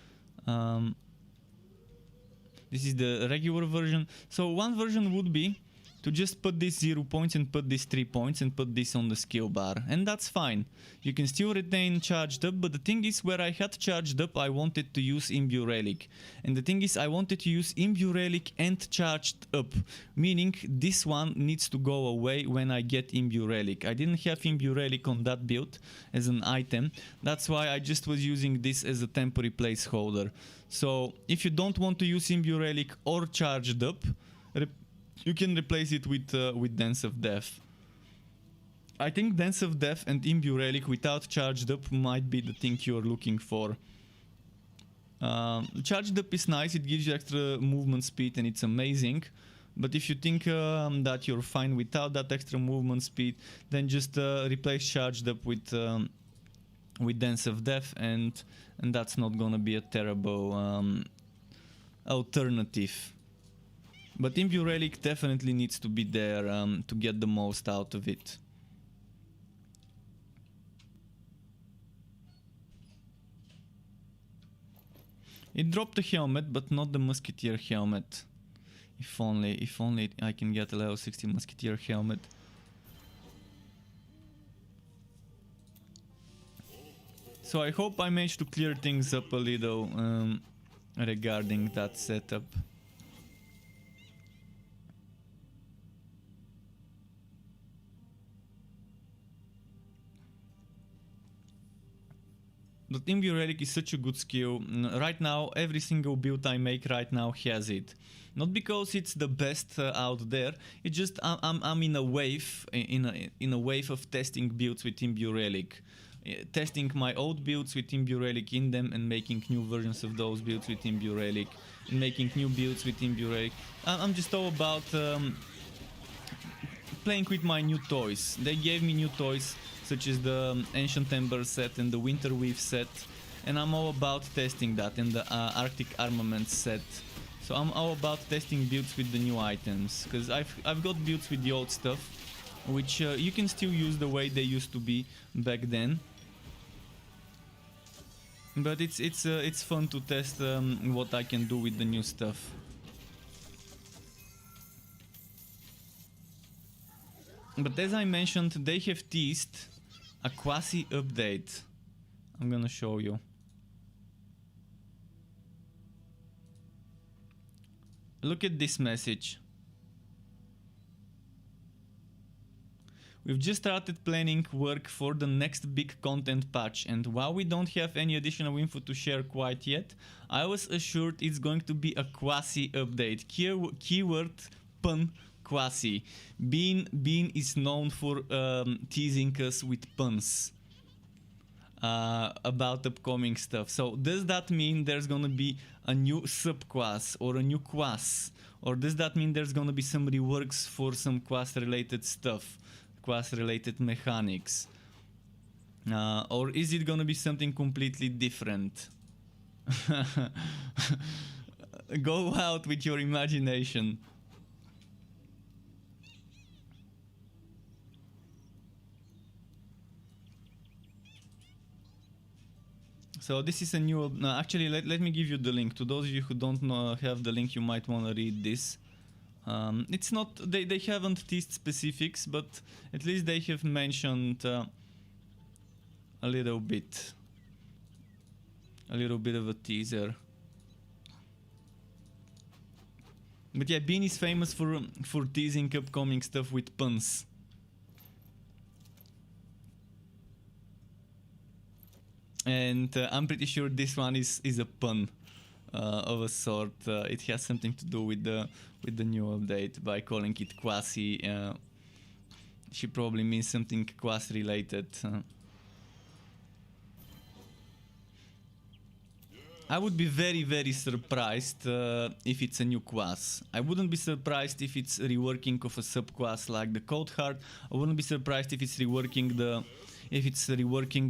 This is the regular version. So one version would be to just put these 0 points and put these 3 points and put this on the skill bar, and that's fine. You can still retain charged up, but the thing is, where I had charged up, I wanted to use Imbue Relic, and the thing is, I wanted to use Imbue Relic and charged up, meaning this one needs to go away when I get Imbue Relic. I didn't have Imbue Relic on that build as an item, that's why I just was using this as a temporary placeholder. So if you don't want to use Imbue Relic or charged up, you can replace it with Dance of Death. I think Dance of Death and Imbue Relic without charged up might be the thing you're looking for. Charged up is nice, it gives you extra movement speed and it's amazing. But if you think that you're fine without that extra movement speed, then just replace charged up with Dance of Death, and that's not gonna be a terrible alternative. But Imbue Relic definitely needs to be there to get the most out of it. It dropped the helmet, but not the Musketeer helmet. If only I can get a level 60 Musketeer helmet. So I hope I managed to clear things up a little regarding that setup. The Imbue Relic is such a good skill. Right now, every single build I make right now has it. Not because it's the best out there. It's just I'm in a wave, in a wave of testing builds with Imbue Relic, testing my old builds with Imbue Relic in them, and making new versions of those builds with Imbue Relic, and making new builds with Imbue Relic. I'm just all about playing with my new toys. They gave me new toys, such as the Ancient Ember set and the Winter Weave set, and I'm all about testing that, and the Arctic Armament set. So I'm all about testing builds with the new items, because I've got builds with the old stuff, which you can still use the way they used to be back then. But it's fun to test what I can do with the new stuff. But as I mentioned, they have teased a quasi update. I'm gonna show you. Look at this message. We've just started planning work for the next big content patch, and while we don't have any additional info to share quite yet, I was assured it's going to be a quasi update. Keyword pun, quasi. Bean is known for teasing us with puns about upcoming stuff. So does that mean there's gonna be a new subquest or a new quest? Or does that mean there's gonna be some reworks for some quest related stuff? Quest related mechanics? Or is it gonna be something completely different? Go out with your imagination. So this is a new, actually let me give you the link. To those of you who don't have the link, you might want to read this. It's not, they haven't teased specifics, but at least they have mentioned a little bit of a teaser. But yeah, Bean is famous for teasing upcoming stuff with puns. And I'm pretty sure this one is a pun of a sort. It has something to do with the new update by calling it quasi. She probably means something quasi related. I would be very surprised if it's a new class. I wouldn't be surprised if it's reworking of a subclass like the Cold Heart. I wouldn't be surprised if it's reworking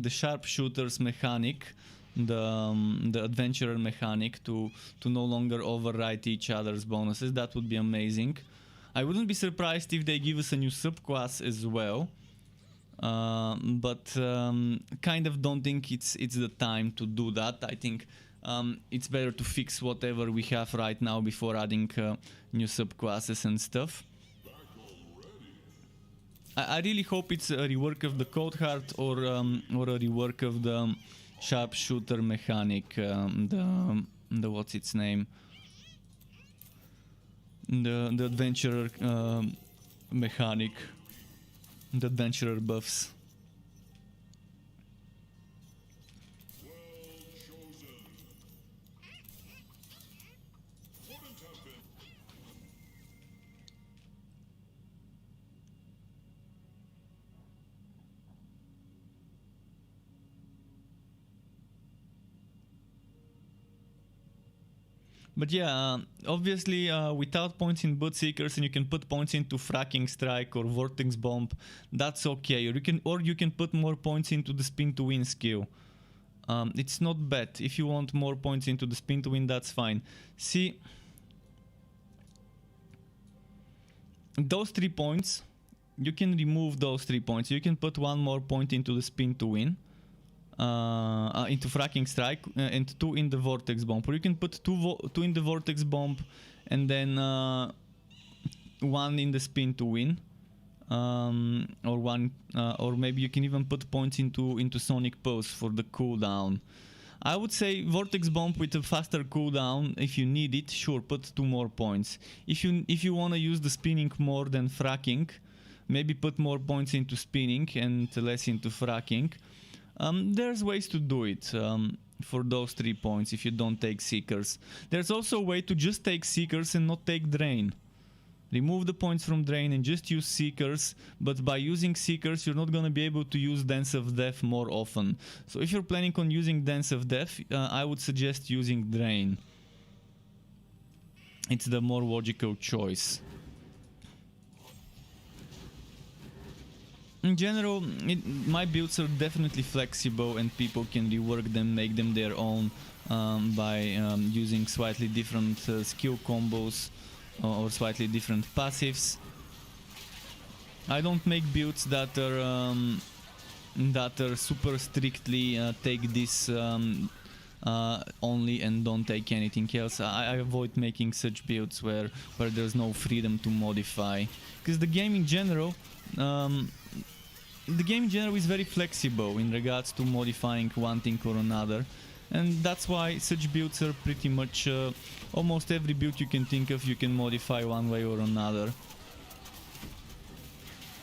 the Sharpshooter's mechanic, the adventurer mechanic, to no longer overwrite each other's bonuses. That would be amazing. I wouldn't be surprised if they give us a new subclass as well. But kind of don't think it's the time to do that. I think it's better to fix whatever we have right now before adding new subclasses and stuff. I really hope it's a rework of the Code Heart or a rework of the Sharpshooter mechanic, the what's its name? The adventurer mechanic, the adventurer buffs. But yeah, obviously without points in Boot Seekers, and you can put points into Fracking Strike or Vortex Bomb, that's okay. Or you can put more points into the Spin to Win skill. It's not bad. If you want more points into the Spin to Win, that's fine. See, those 3 points, you can remove those 3 points. You can put 1 more point into the Spin to Win. Into Fracking Strike and 2 in the Vortex Bomb, or you can put 2 in the Vortex Bomb and then 1 in the Spin to Win, or maybe you can even put points into Sonic Pulse for the cooldown. I would say Vortex Bomb with a faster cooldown, if you need it, sure, put 2 more points. If you want to use the spinning more than fracking, maybe put more points into spinning and less into fracking. There's ways to do it for those 3 points if you don't take Seekers. There's also a way to just take Seekers and not take Drain. Remove the points from Drain and just use Seekers, but by using Seekers you're not gonna be able to use Dance of Death more often. So if you're planning on using Dance of Death, I would suggest using Drain. It's the more logical choice. In general, my builds are definitely flexible and people can rework them, make them their own by using slightly different skill combos or slightly different passives. I don't make builds that are super strictly take this only and don't take anything else. I avoid making such builds where there's no freedom to modify, because the game in general is very flexible in regards to modifying one thing or another, and that's why such builds are pretty much almost every build you can think of you can modify one way or another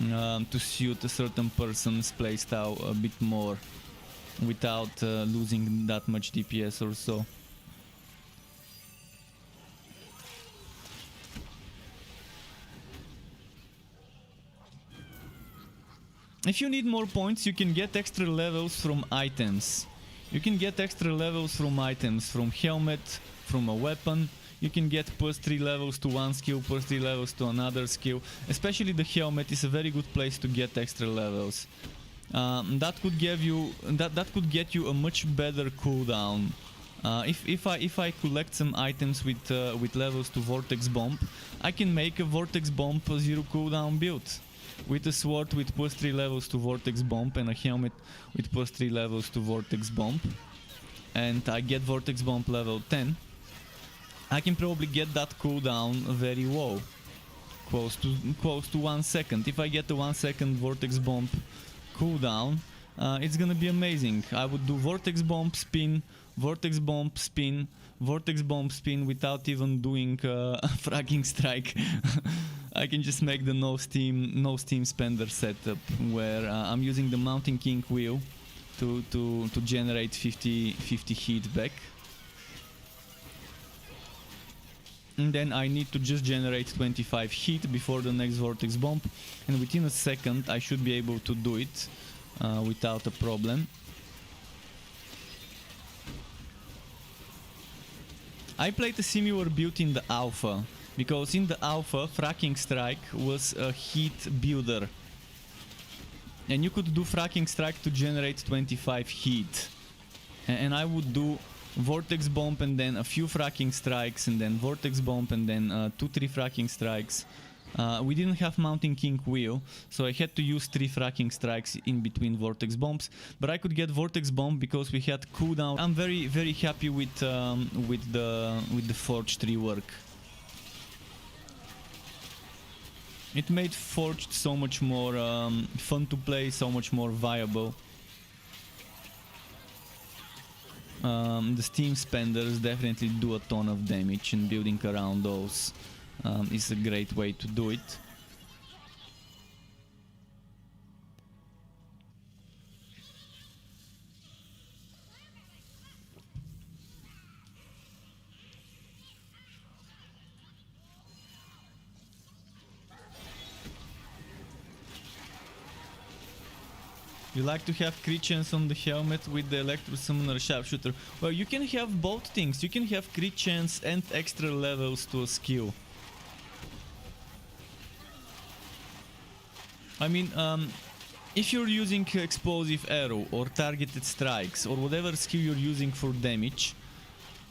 to suit a certain person's playstyle a bit more without losing that much DPS or so. If you need more points, you can get extra levels from items. You can get extra levels from items, from helmet, from a weapon. You can get +3 levels to one skill, +3 levels to another skill. Especially the helmet is a very good place to get extra levels. That could get you a much better cooldown. If I collect some items with levels to Vortex Bomb, I can make a Vortex Bomb 0 cooldown build. With a sword with +3 levels to Vortex Bomb and a helmet with +3 levels to Vortex Bomb, and I get Vortex Bomb level 10, I can probably get that cooldown very low, close to 1 second. If I get a 1 second Vortex Bomb cooldown, it's gonna be amazing. I would do Vortex Bomb, spin, Vortex Bomb, spin, Vortex Bomb, spin without even doing Fracking Strike. I can just make the no steam spender setup where I'm using the Mountain King wheel to generate 50 heat back. And then I need to just generate 25 heat before the next Vortex Bomb, and within a second I should be able to do it without a problem. I played a similar build in the alpha, because in the alpha Fracking Strike was a heat builder, and you could do Fracking Strike to generate 25 heat, and I would do Vortex Bomb and then a few Fracking Strikes and then Vortex Bomb and then 2-3 Fracking Strikes. We didn't have Mountain King wheel, so I had to use 3 Fracking Strikes in between Vortex Bombs, but I could get Vortex Bomb because we had cooldown. I'm very happy with the forged rework. It made Forged so much more fun to play, so much more viable. The Steam spenders definitely do a ton of damage, and building around those is a great way to do it. You like to have crit chance on the helmet with the Electro Summoner Sharpshooter. Well, you can have both things. You can have crit chance and extra levels to a skill. I mean, if you're using Explosive Arrow or Targeted Strikes or whatever skill you're using for damage,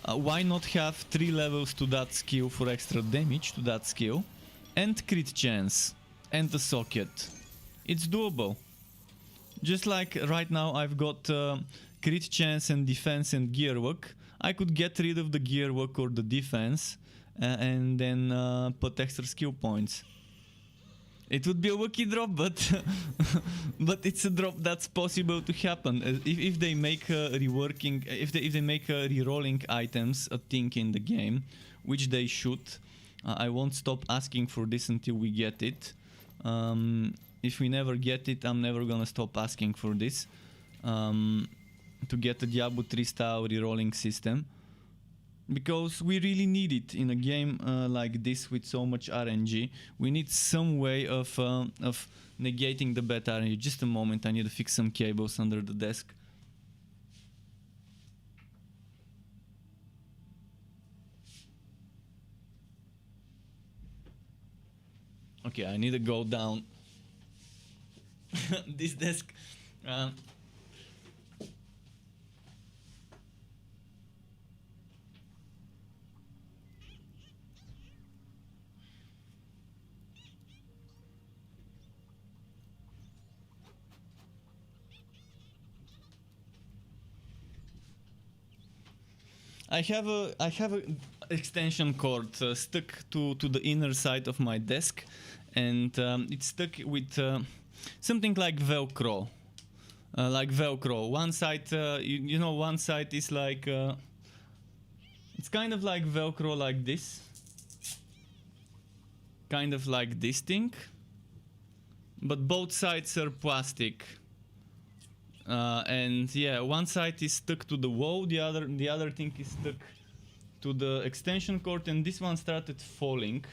why not have 3 levels to that skill for extra damage to that skill? And crit chance and a socket. It's doable. Just like right now I've got crit chance and defense and gearwork. I could get rid of the gearwork or the defense and then put extra skill points. It would be a lucky drop, but but it's a drop that's possible to happen. If they make reworking, if they make rerolling items a thing in the game, which they should. I won't stop asking for this until we get it. If we never get it, I'm never gonna stop asking for this. To get a Diablo 3 style rerolling system. Because we really need it in a game like this with so much RNG. We need some way of negating the bad RNG. Just a moment, I need to fix some cables under the desk. Okay, I need to go down this desk. I have a extension cord stuck to the inner side of my desk, and it's stuck with something like Velcro. One side, you know, one side is like it's kind of like Velcro, like this, kind of like this thing, but both sides are plastic. And yeah, one side is stuck to the wall, the other thing is stuck to the extension cord, and this one started falling.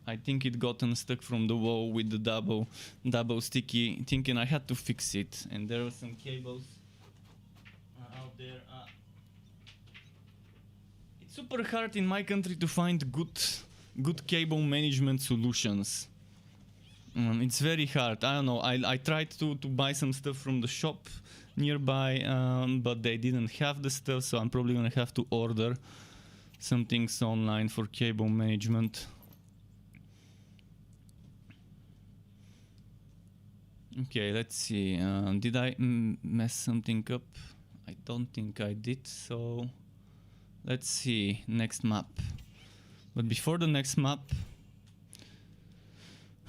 I think it got unstuck from the wall with the double sticky thing, and I had to fix it. And there were some cables out there. It's super hard in my country to find good cable management solutions. It's very hard. I don't know. I tried to buy some stuff from the shop nearby, but they didn't have the stuff, so I'm probably gonna have to order some things online for cable management. Okay, let's see. Did I mess something up? I don't think I did, so let's see. Next map. But before the next map,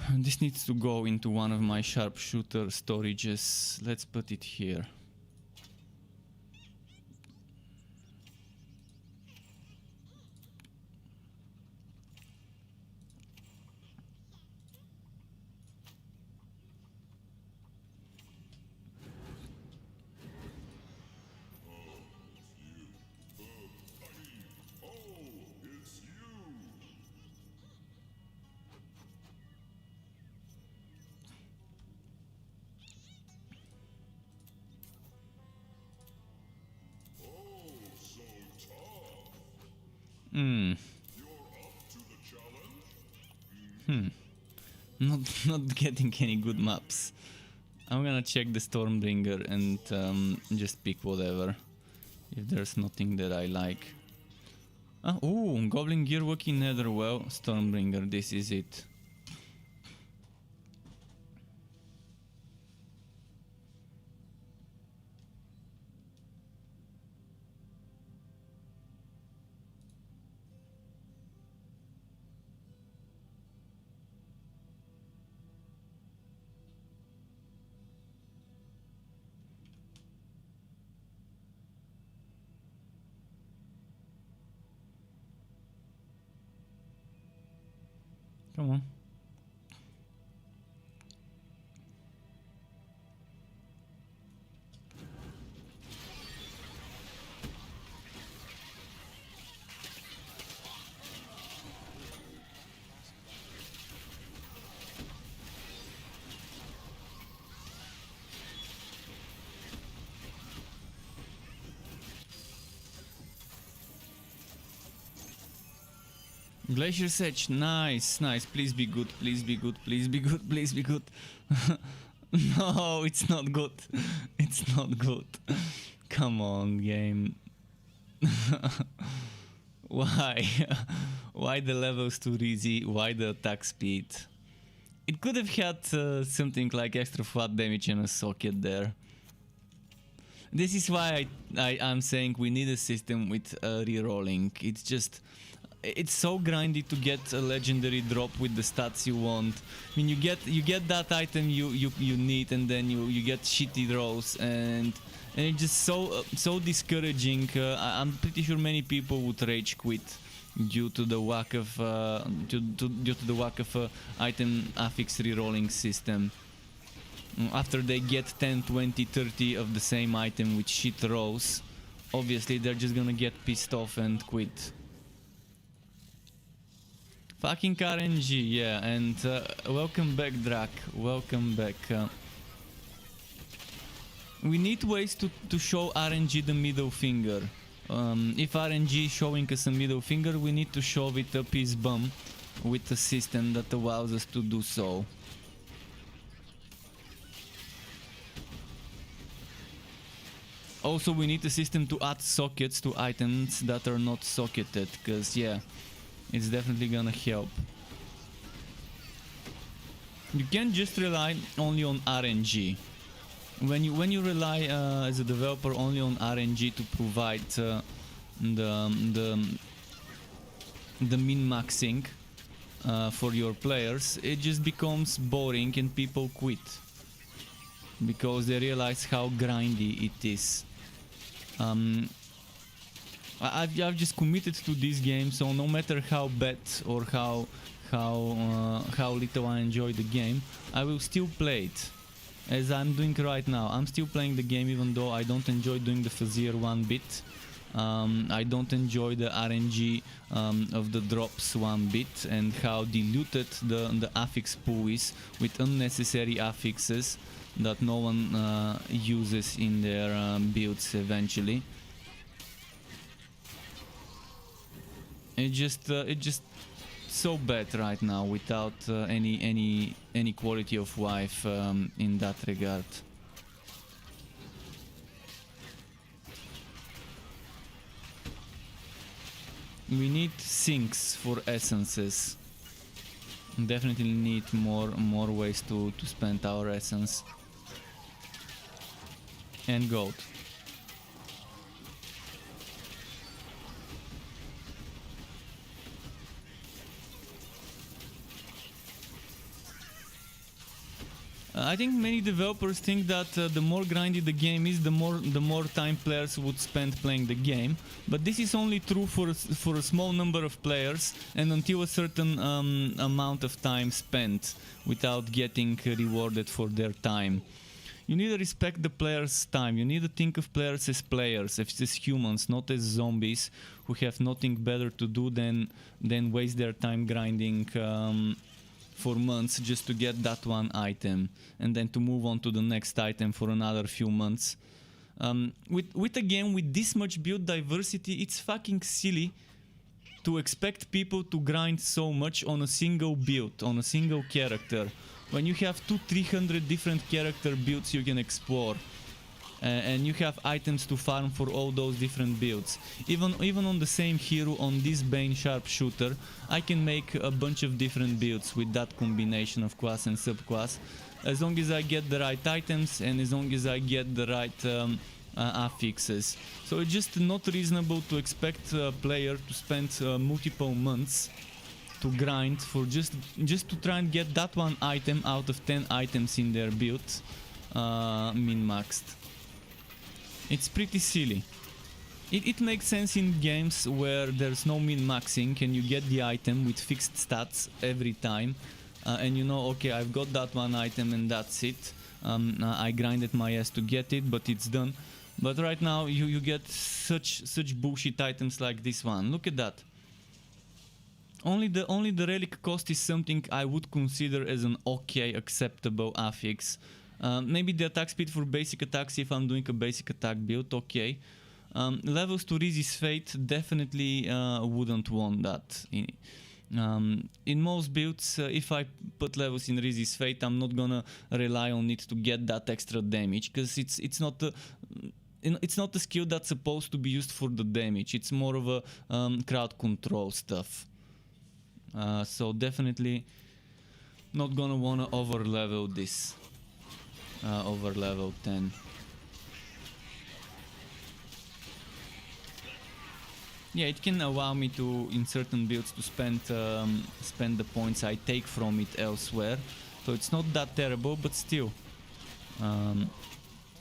this needs to go into one of my sharpshooter storages. Let's put it here. Not getting any good maps. I'm gonna check the Stormbringer and just pick whatever. If there's nothing that I like. Ooh, Goblin Gearwalking Netherwell, Stormbringer, this is it. Come on. Glacier Sedge, nice, nice. Please be good, please be good, please be good, please be good. No, it's not good. It's not good. Come on, game. Why? Why the levels too easy? Why the attack speed? It could have had something like extra flat damage and a socket there. This is why I'm saying we need a system with rerolling. It's just... It's so grindy to get a legendary drop with the stats you want. I mean, you get that item you need, and then you get shitty rolls, and it's just so discouraging. I'm pretty sure many people would rage quit due to the lack of item affix rerolling system. After they get 10, 20, 30 of the same item with shit rolls, obviously they're just gonna get pissed off and quit. Fucking RNG, yeah, and welcome back, Drak. Welcome back. We need ways to show RNG the middle finger. If RNG is showing us a middle finger, we need to show it up his bum with a system that allows us to do so. Also, we need a system to add sockets to items that are not socketed, because, yeah, it's definitely gonna help. You can't just rely only on RNG. When you rely as a developer only on RNG to provide the min-maxing for your players, it just becomes boring and people quit because they realize how grindy it is. I've just committed to this game, so no matter how bad or how little I enjoy the game, I will still play it, as I'm doing right now. I'm still playing the game even though I don't enjoy doing the Fazir one bit. I don't enjoy the RNG of the drops one bit, and how diluted the affix pool is with unnecessary affixes that no one uses in their builds eventually. It's just so bad right now without any quality of life in that regard. We need sinks for essences. Definitely need more ways to spend our essence. And gold. I think many developers think that the more grindy the game is, the more time players would spend playing the game. But this is only true for a small number of players, and until a certain amount of time spent without getting rewarded for their time. You need to respect the players' time. You need to think of players, as humans, not as zombies who have nothing better to do than waste their time grinding for months just to get that one item, and then to move on to the next item for another few months. With a game with this much build diversity, it's fucking silly to expect people to grind so much on a single build, on a single character, when you have 200-300 different character builds you can explore. And you have items to farm for all those different builds. Even on the same hero, on this Bane Sharpshooter, I can make a bunch of different builds with that combination of class and subclass, as long as I get the right items and as long as I get the right affixes. So it's just not reasonable to expect a player to spend multiple months to grind for just to try and get that one item out of 10 items in their build min-maxed. It's pretty silly. It makes sense in games where there's no min-maxing and you get the item with fixed stats every time, and you know, okay, I've got that one item and that's it. I grinded my ass to get it, but it's done. But right now you get such bullshit items like this one. Look at that. Only the relic cost is something I would consider as an okay, acceptable affix. Maybe the attack speed for basic attacks if I'm doing a basic attack build, okay. Levels to resist fate, definitely wouldn't want that. In most builds, if I put levels in resist fate, I'm not gonna rely on it to get that extra damage, because it's not a skill that's supposed to be used for the damage. It's more of a crowd control stuff. So definitely not gonna wanna over level this, over level 10. Yeah, it can allow me to, in certain builds, to spend the points I take from it elsewhere. So it's not that terrible, but still,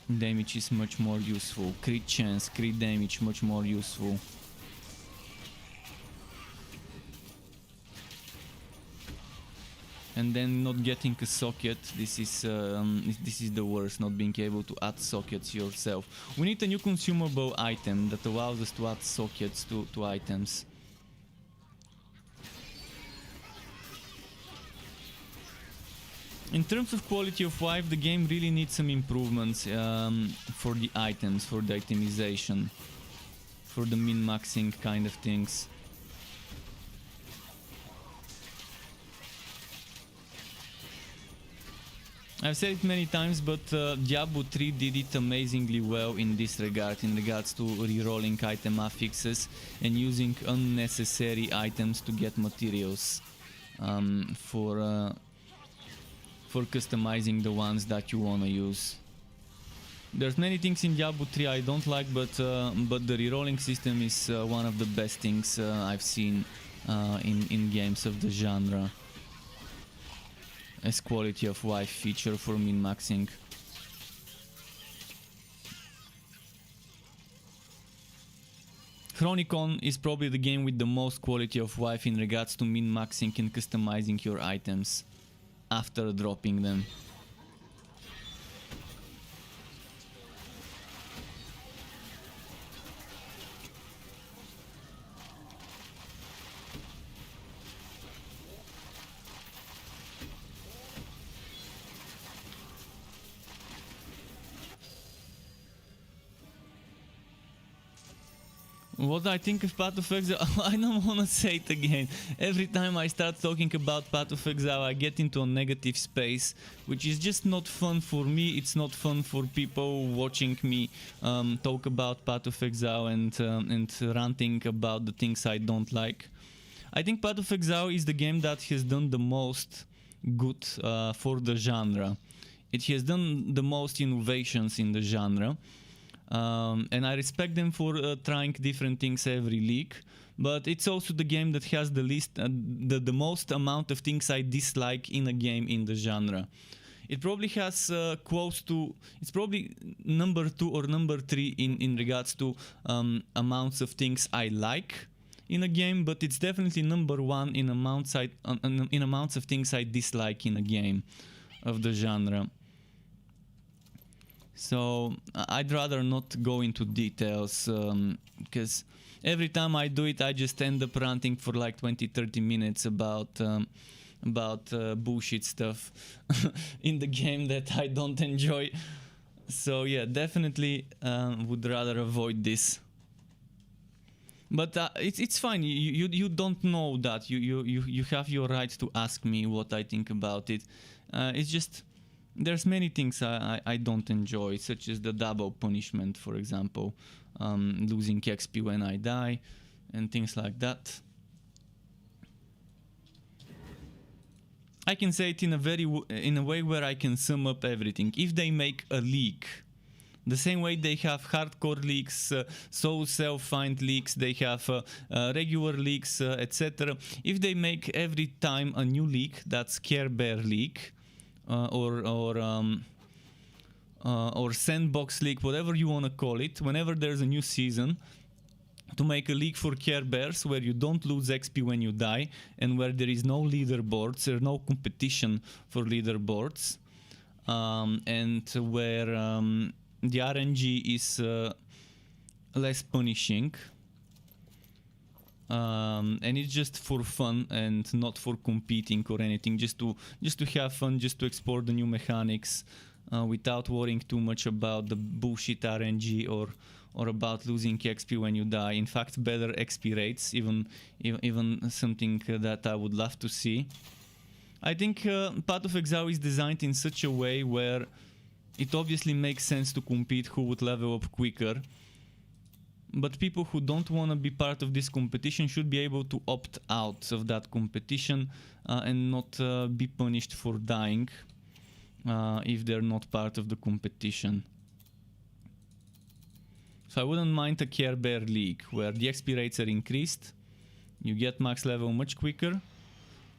damage is much more useful. Crit chance, crit damage, much more useful. And then not getting a socket, this is the worst, not being able to add sockets yourself. We need a new consumable item that allows us to add sockets to items. In terms of quality of life, the game really needs some improvements for the items, for the itemization, for the min-maxing kind of things. I've said it many times, but Diablo 3 did it amazingly well in this regard, in regards to rerolling item affixes and using unnecessary items to get materials for customizing the ones that you wanna use. There's many things in Diablo 3 I don't like, but the rerolling system is one of the best things I've seen in games of the genre, as quality of life feature for min-maxing. Chronicon is probably the game with the most quality of life in regards to min-maxing and customizing your items after dropping them. What I think of Path of Exile, I don't wanna say it again. Every time I start talking about Path of Exile, I get into a negative space, which is just not fun for me. It's not fun for people watching me talk about Path of Exile and ranting about the things I don't like. I think Path of Exile is the game that has done the most good for the genre. It has done the most innovations in the genre. And I respect them for trying different things every league, but it's also the game that has the most amount of things I dislike in a game in the genre. It probably has it's probably number 2 or number 3 in regards to amounts of things I like in a game, but it's definitely number 1 in amounts of things I dislike in a game of the genre. So I'd rather not go into details, because every time I do it I just end up ranting for like 20-30 minutes about bullshit stuff in the game that I don't enjoy. So yeah, definitely would rather avoid this. But it's fine. You don't know that. You have your right to ask me what I think about it. It's just there's many things I don't enjoy, such as the double punishment, for example, losing XP when I die, and things like that. I can say it in a way where I can sum up everything. If they make a league, the same way they have hardcore leagues, soul self-find leagues, they have regular leagues, etc. If they make every time a new league, that's Care Bear League, or Sandbox League, whatever you want to call it, whenever there's a new season, to make a league for Care Bears where you don't lose XP when you die and where there is no leaderboards or no competition for leaderboards, and where the RNG is less punishing, and it's just for fun and not for competing or anything, just to have fun, just to explore the new mechanics without worrying too much about the bullshit RNG or about losing XP when you die. In fact, better XP rates, even something that I would love to see. I think Path of Exile is designed in such a way where it obviously makes sense to compete who would level up quicker, but people who don't want to be part of this competition should be able to opt out of that competition and not be punished for dying if they're not part of the competition. So I wouldn't mind a Care Bear League where the XP rates are increased, you get max level much quicker,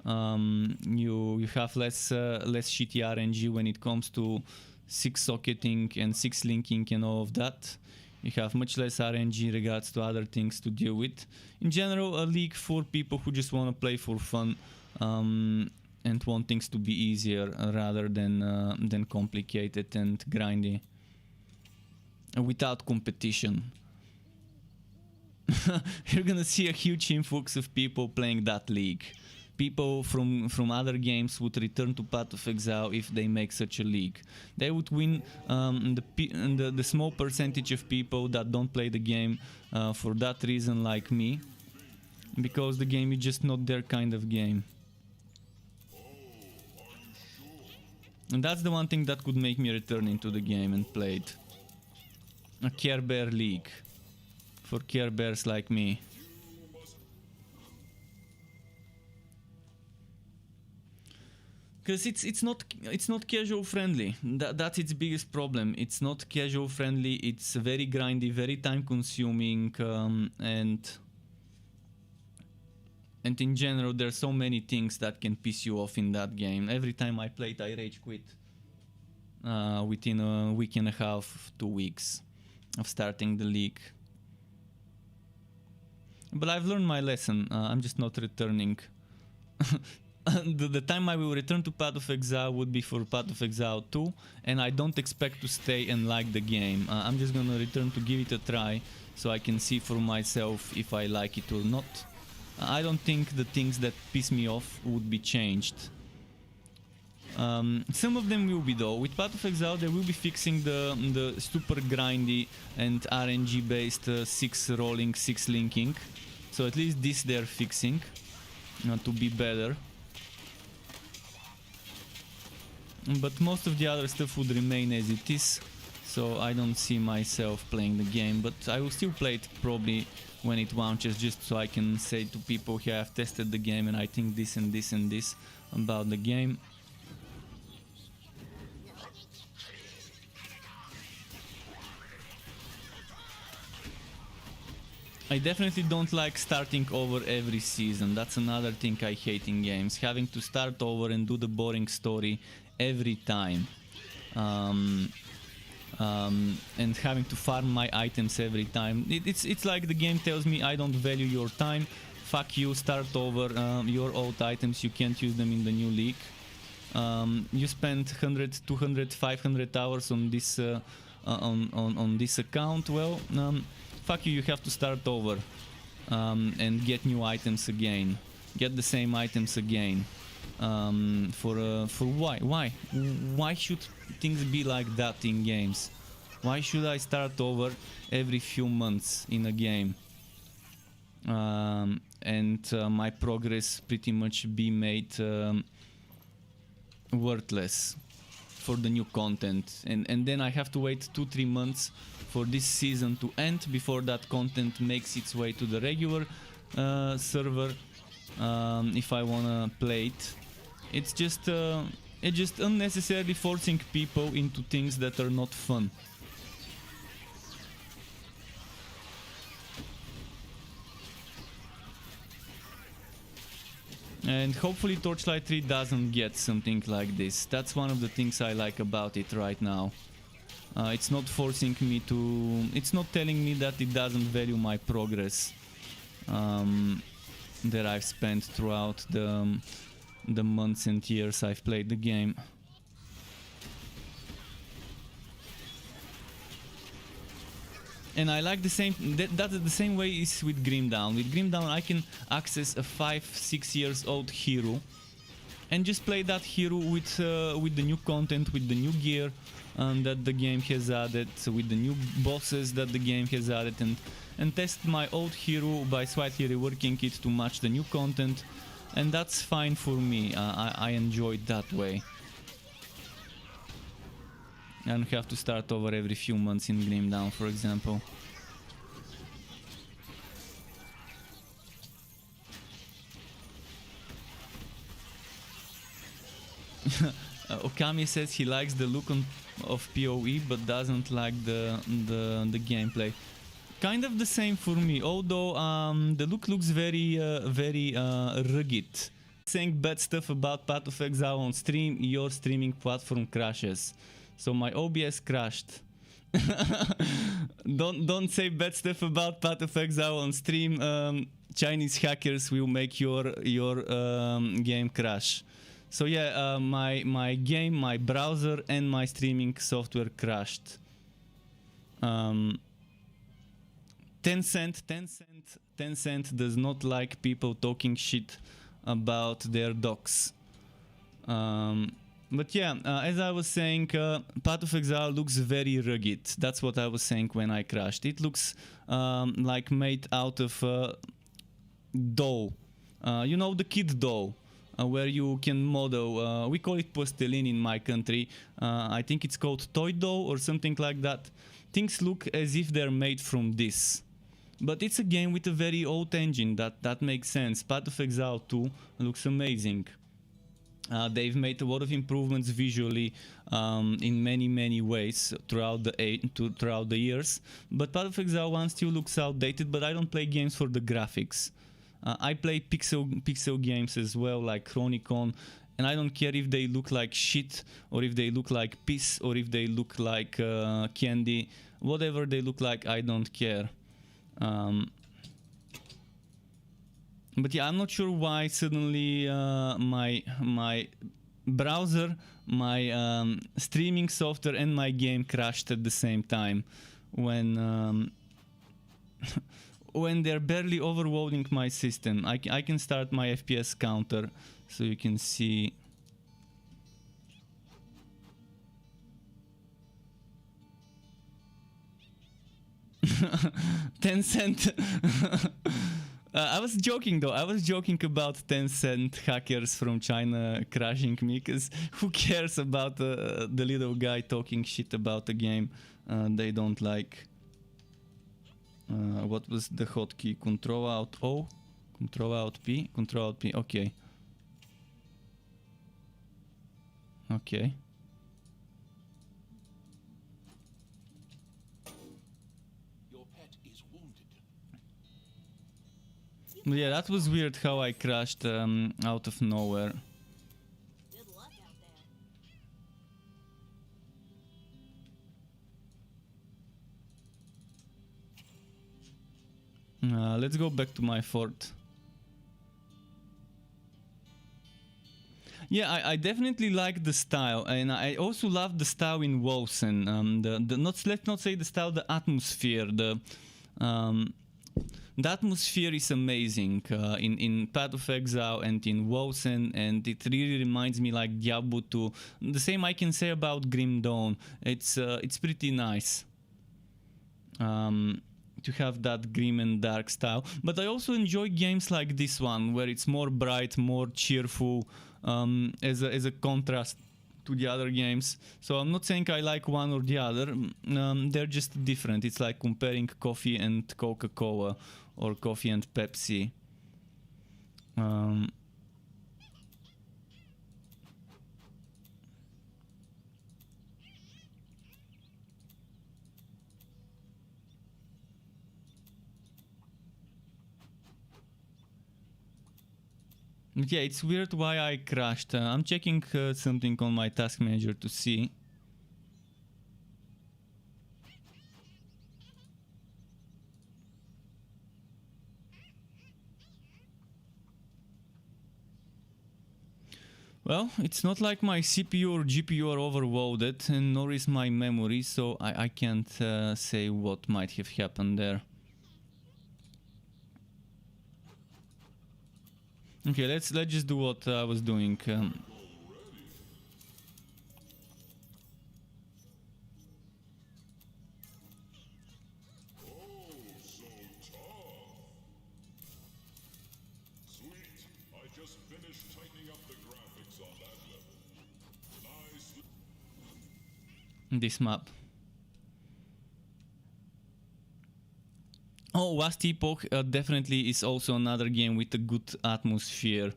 you have less shitty RNG when it comes to 6 socketing and 6 linking and all of that. You have much less RNG in regards to other things to deal with. In general, a league for people who just want to play for fun and want things to be easier rather than complicated and grindy. Without competition. You're gonna see a huge influx of people playing that league. People from other games would return to Path of Exile if they make such a league. They would win the small percentage of people that don't play the game for that reason, like me, because the game is just not their kind of game. And that's the one thing that could make me return into the game and play it. A Care Bear League for Care Bears like me. Because it's not casual friendly. That's its biggest problem. It's not casual friendly. It's very grindy, very time consuming, and in general there's so many things that can piss you off in that game. Every time I play it, I rage quit within a week and a half, 2 weeks of starting the league. But I've learned my lesson. I'm just not returning. The time I will return to Path of Exile would be for Path of Exile 2, and I don't expect to stay and like the game. I'm just gonna return to give it a try so I can see for myself if I like it or not. I don't think the things that piss me off would be changed. Some of them will be though. With Path of Exile they will be fixing the super grindy and RNG based 6 rolling, 6 linking. So at least this they're fixing to be better. But most of the other stuff would remain as it is, so I don't see myself playing the game, but I will still play it probably when it launches, just so I can say to people, here, I've tested the game and I think this and this and this about the game. I definitely don't like starting over every season. That's another thing I hate in games, having to start over and do the boring story every time, and having to farm my items every time. It's like the game tells me, I don't value your time, fuck you, start over, your old items, you can't use them in the new league. You spent 100, 200, 500 hours on this on this account, well, fuck you have to start over and get new items again, get the same items again. For why should things be like that in games? Why should I start over every few months in a game and my progress pretty much be made worthless for the new content, and then I have to wait 2-3 months for this season to end before that content makes its way to the regular server if I wanna play it. It's just unnecessarily forcing people into things that are not fun. And hopefully Torchlight 3 doesn't get something like this. That's one of the things I like about it right now. It's not forcing me to... It's not telling me that it doesn't value my progress that I've spent throughout the months and years I've played the game. And I like the same, that's the same way is with Grim Dawn. With Grim Dawn I can access a 5-6 years old hero and just play that hero with the new content, with the new gear that the game has added, so with the new bosses that the game has added, and test my old hero by slightly reworking it to match the new content, and that's fine for me. I enjoy it that way. I don't have to start over every few months in Grim Dawn, for example. Okami says he likes the look of PoE but doesn't like the gameplay. Kind of the same for me, although the look looks very rugged. Saying bad stuff about Path of Exile on stream, your streaming platform crashes. So my OBS crashed. Don't say bad stuff about Path of Exile on stream. Chinese hackers will make your game crash. So yeah, my game, my browser, and my streaming software crashed. Tencent does not like people talking shit about their docs. But yeah, as I was saying, Path of Exile looks very rugged. That's what I was saying when I crashed. It looks like made out of dough. You know, the kid dough. Where you can model, we call it plastilin in my country. I think it's called toy dough or something like that. Things look as if they're made from this. But it's a game with a very old engine, that makes sense. Path of Exile 2 looks amazing. They've made a lot of improvements visually in many ways throughout the years. But Path of Exile 1 still looks outdated, but I don't play games for the graphics. I play pixel games as well, like Chronicon, and I don't care if they look like shit, or if they look like piss, or if they look like candy. Whatever they look like, I don't care. But yeah, I'm not sure why suddenly my browser, my streaming software, and my game crashed at the same time when when they're barely overloading my system. I can start my FPS counter so you can see. Tencent. I was joking though. I was joking about Tencent hackers from China crashing me, because who cares about the little guy talking shit about a game they don't like. What was the hotkey? Control Alt O? Control Alt P? Control Alt P, okay. Okay. Your pet is wounded. Yeah, that was weird how I crashed out of nowhere. Good luck out there. Let's go back to my fort. Yeah, I definitely like the style, and I also love the style in Wosen. Let's not say the style, the atmosphere. The atmosphere is amazing in Path of Exile and in Wosen, and it really reminds me like Diablo 2. The same I can say about Grim Dawn. It's pretty nice. To have that grim and dark style, but I also enjoy games like this one where it's more bright, more cheerful, as a contrast to the other games. So I'm not saying I like one or the other, they're just different. It's like comparing coffee and Coca-Cola or coffee and Pepsi. Yeah, it's weird why I crashed. I'm checking something on my task manager to see. Well, it's not like my CPU or GPU are overloaded, and nor is my memory, so I can't say what might have happened there. Okay, let's just do what I was doing. This map. Oh, Last Epoch definitely is also another game with a good atmosphere.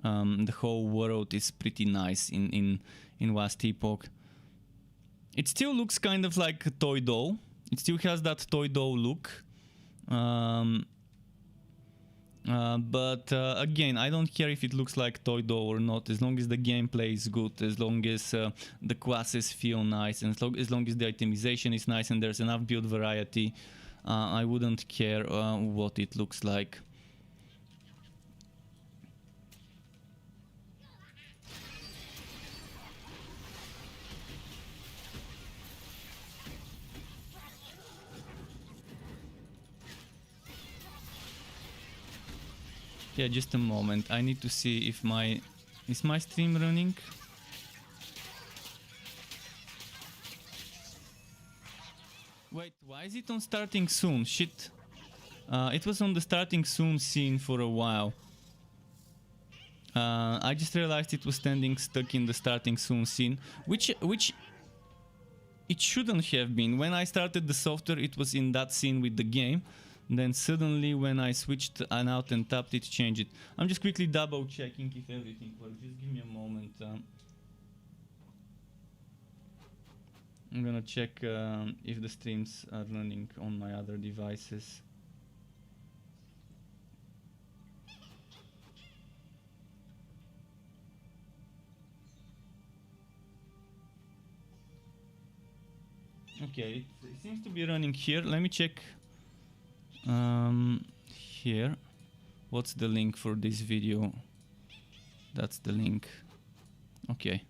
The whole world is pretty nice in Last Epoch. It still looks kind of like a toy doll. It still has that toy doll look. But again, I don't care if it looks like toy doll or not, as long as the gameplay is good, as long as the classes feel nice, and as long as the itemization is nice and there's enough build variety, I wouldn't care what it looks like. Yeah, just a moment. I need to see if is my stream running? Wait, why is it on starting soon? Shit. It was on the starting soon scene for a while. I just realized it was standing stuck in the starting soon scene, which it shouldn't have been. When I started the software, it was in that scene with the game. Then suddenly when I switched out and tapped it, changed it. I'm just quickly double checking if everything works. Just give me a moment. I'm gonna check if the streams are running on my other devices. Okay, it seems to be running here. Let me check here. What's the link for this video? That's the link. Okay.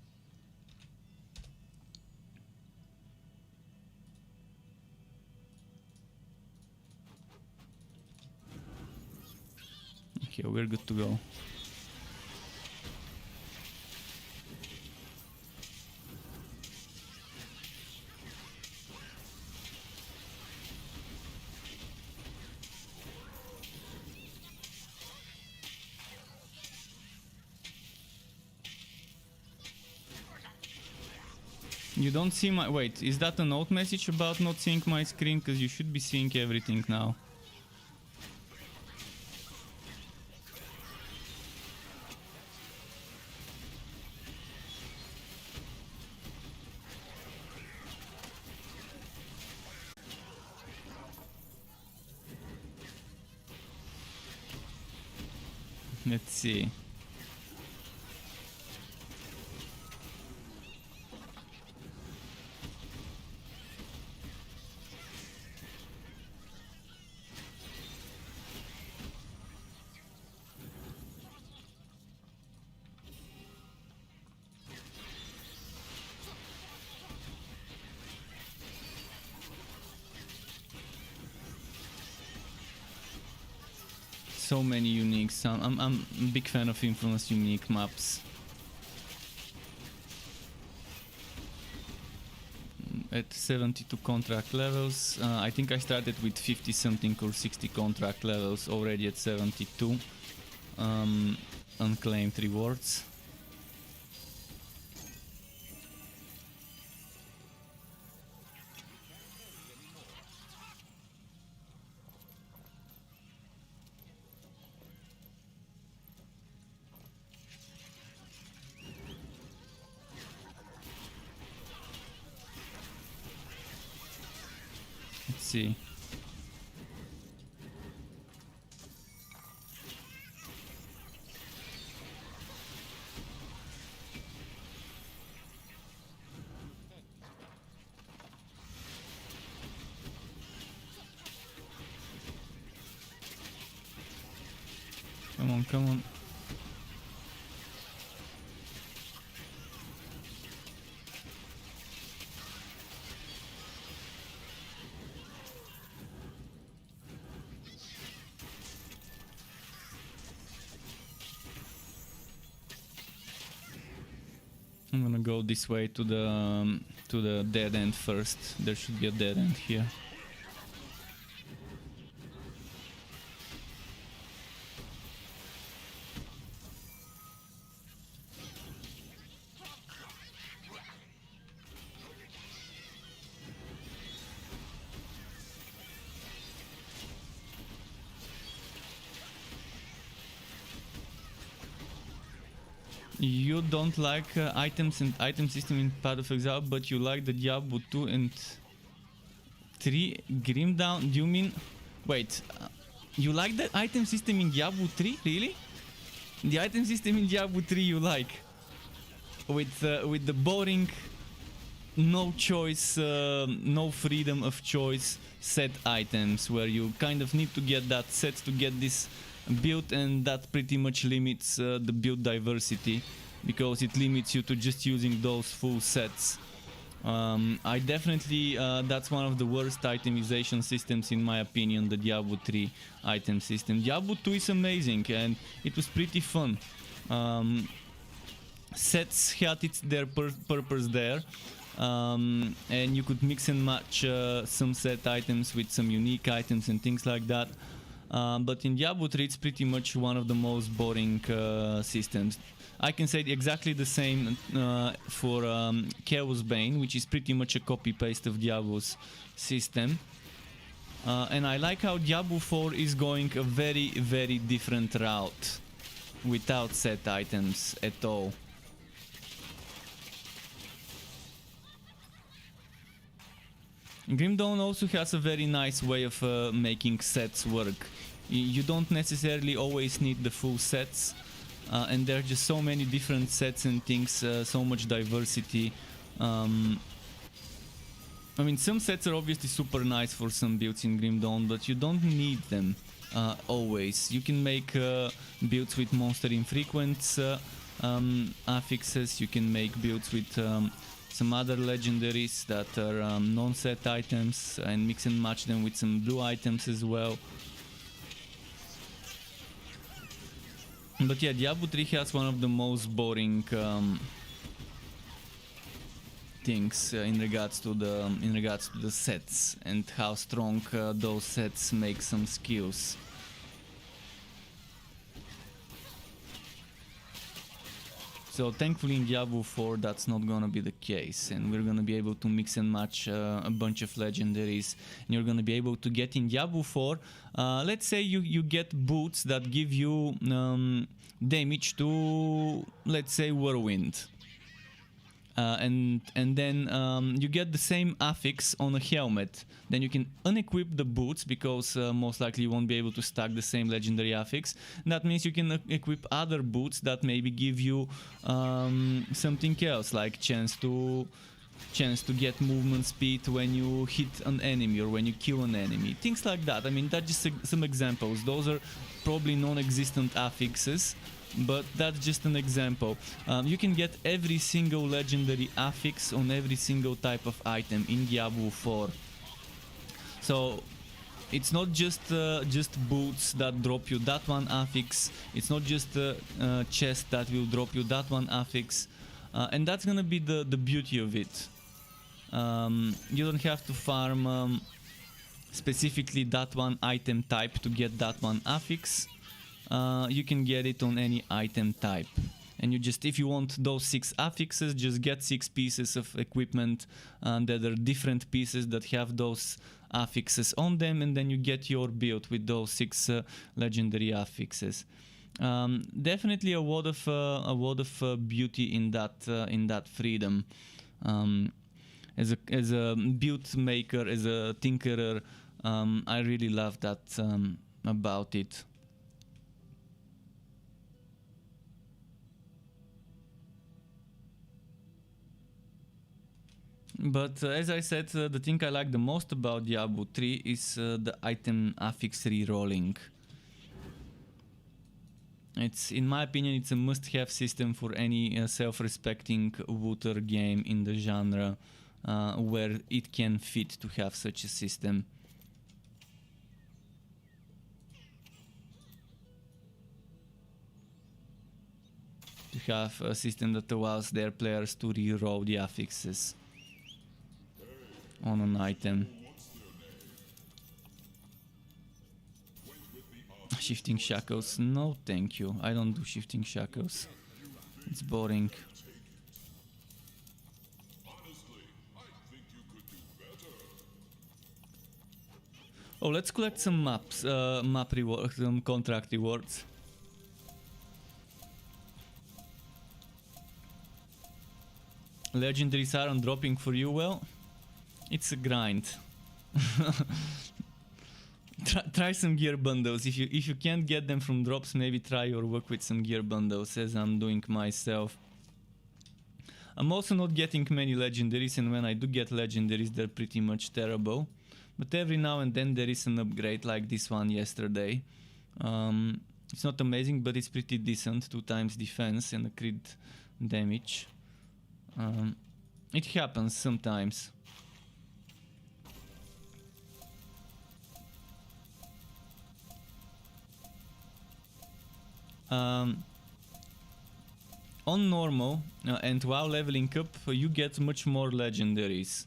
Okay, we're good to go. You don't see my... Wait, is that a note message about not seeing my screen? Because you should be seeing everything now. Let's see. So many uniques. I'm a big fan of Infamous unique maps. At 72 contract levels, I think I started with 50 something or 60 contract levels, already at 72 unclaimed rewards. Let's see. Come on, come on. I'm gonna go this way to the dead end first. There should be a dead end here. You don't like items and item system in Path of Exile, but you like the Diablo 2 and 3 Grim Dawn. Do you mean... Wait, you like the item system in Diablo 3? Really? The item system in Diablo 3 you like? With the boring, no choice, no freedom of choice set items, where you kind of need to get that set to get this build, and that pretty much limits the build diversity, because it limits you to just using those full sets. I definitely, that's one of the worst itemization systems in my opinion, the Diablo 3 item system. Diablo 2 is amazing and it was pretty fun. Sets had their purpose there, and you could mix and match some set items with some unique items and things like that. But in Diablo 3 it's pretty much one of the most boring systems. I can say exactly the same for Chaos Bane, which is pretty much a copy-paste of Diablo's system. And I like how Diablo 4 is going a very, very different route without set items at all. Grim Dawn also has a very nice way of making sets work. You don't necessarily always need the full sets, and there are just so many different sets and things, so much diversity. I mean, some sets are obviously super nice for some builds in Grim Dawn, but you don't need them always. You can make builds with monster infrequent affixes, you can make builds with some other legendaries that are non-set items, and mix and match them with some blue items as well. But yeah, Diablo 3 has one of the most boring things in regards to the sets and how strong those sets make some skills. So thankfully in Diablo 4 that's not gonna be the case, and we're gonna be able to mix and match a bunch of legendaries, and you're gonna be able to get in Diablo 4, let's say you get boots that give you damage to, let's say, Whirlwind. And then you get the same affix on a helmet. Then you can unequip the boots, because most likely you won't be able to stack the same legendary affix. That means you can equip other boots that maybe give you something else, like chance to get movement speed when you hit an enemy or when you kill an enemy, things like that. I mean, that's just some examples. Those are probably non-existent affixes, but that's just an example. You can get every single legendary affix on every single type of item in Diablo 4. So it's not just boots that drop you that one affix. It's not just a chest that will drop you that one affix. And that's gonna be the beauty of it. You don't have to farm specifically that one item type to get that one affix. You can get it on any item type, and you just, if you want those 6 affixes, just get 6 pieces of equipment that are different pieces that have those affixes on them, and then you get your build with those 6 legendary affixes. Definitely a lot of beauty in that freedom. As a build maker, as a tinkerer, I really love that about it. But as I said, the thing I like the most about Diablo 3 is the item affix re-rolling. It's, in my opinion, it's a must-have system for any self-respecting looter game in the genre, where it can fit to have such a system. to have a system that allows their players to reroll the affixes on an item. Shifting shackles, no thank you. I don't do shifting shackles. It's boring. Oh, let's collect some maps, map rewards, some contract rewards. Legendaries aren't dropping for you, well, it's a grind. Try some gear bundles. If you can't get them from drops, maybe try your luck with some gear bundles, as I'm doing myself. I'm also not getting many legendaries, and when I do get legendaries, they're pretty much terrible. But every now and then there is an upgrade, like this one yesterday. It's not amazing, but it's pretty decent. 2 times defense and a crit damage. It happens sometimes. On normal and while leveling up, you get much more legendaries.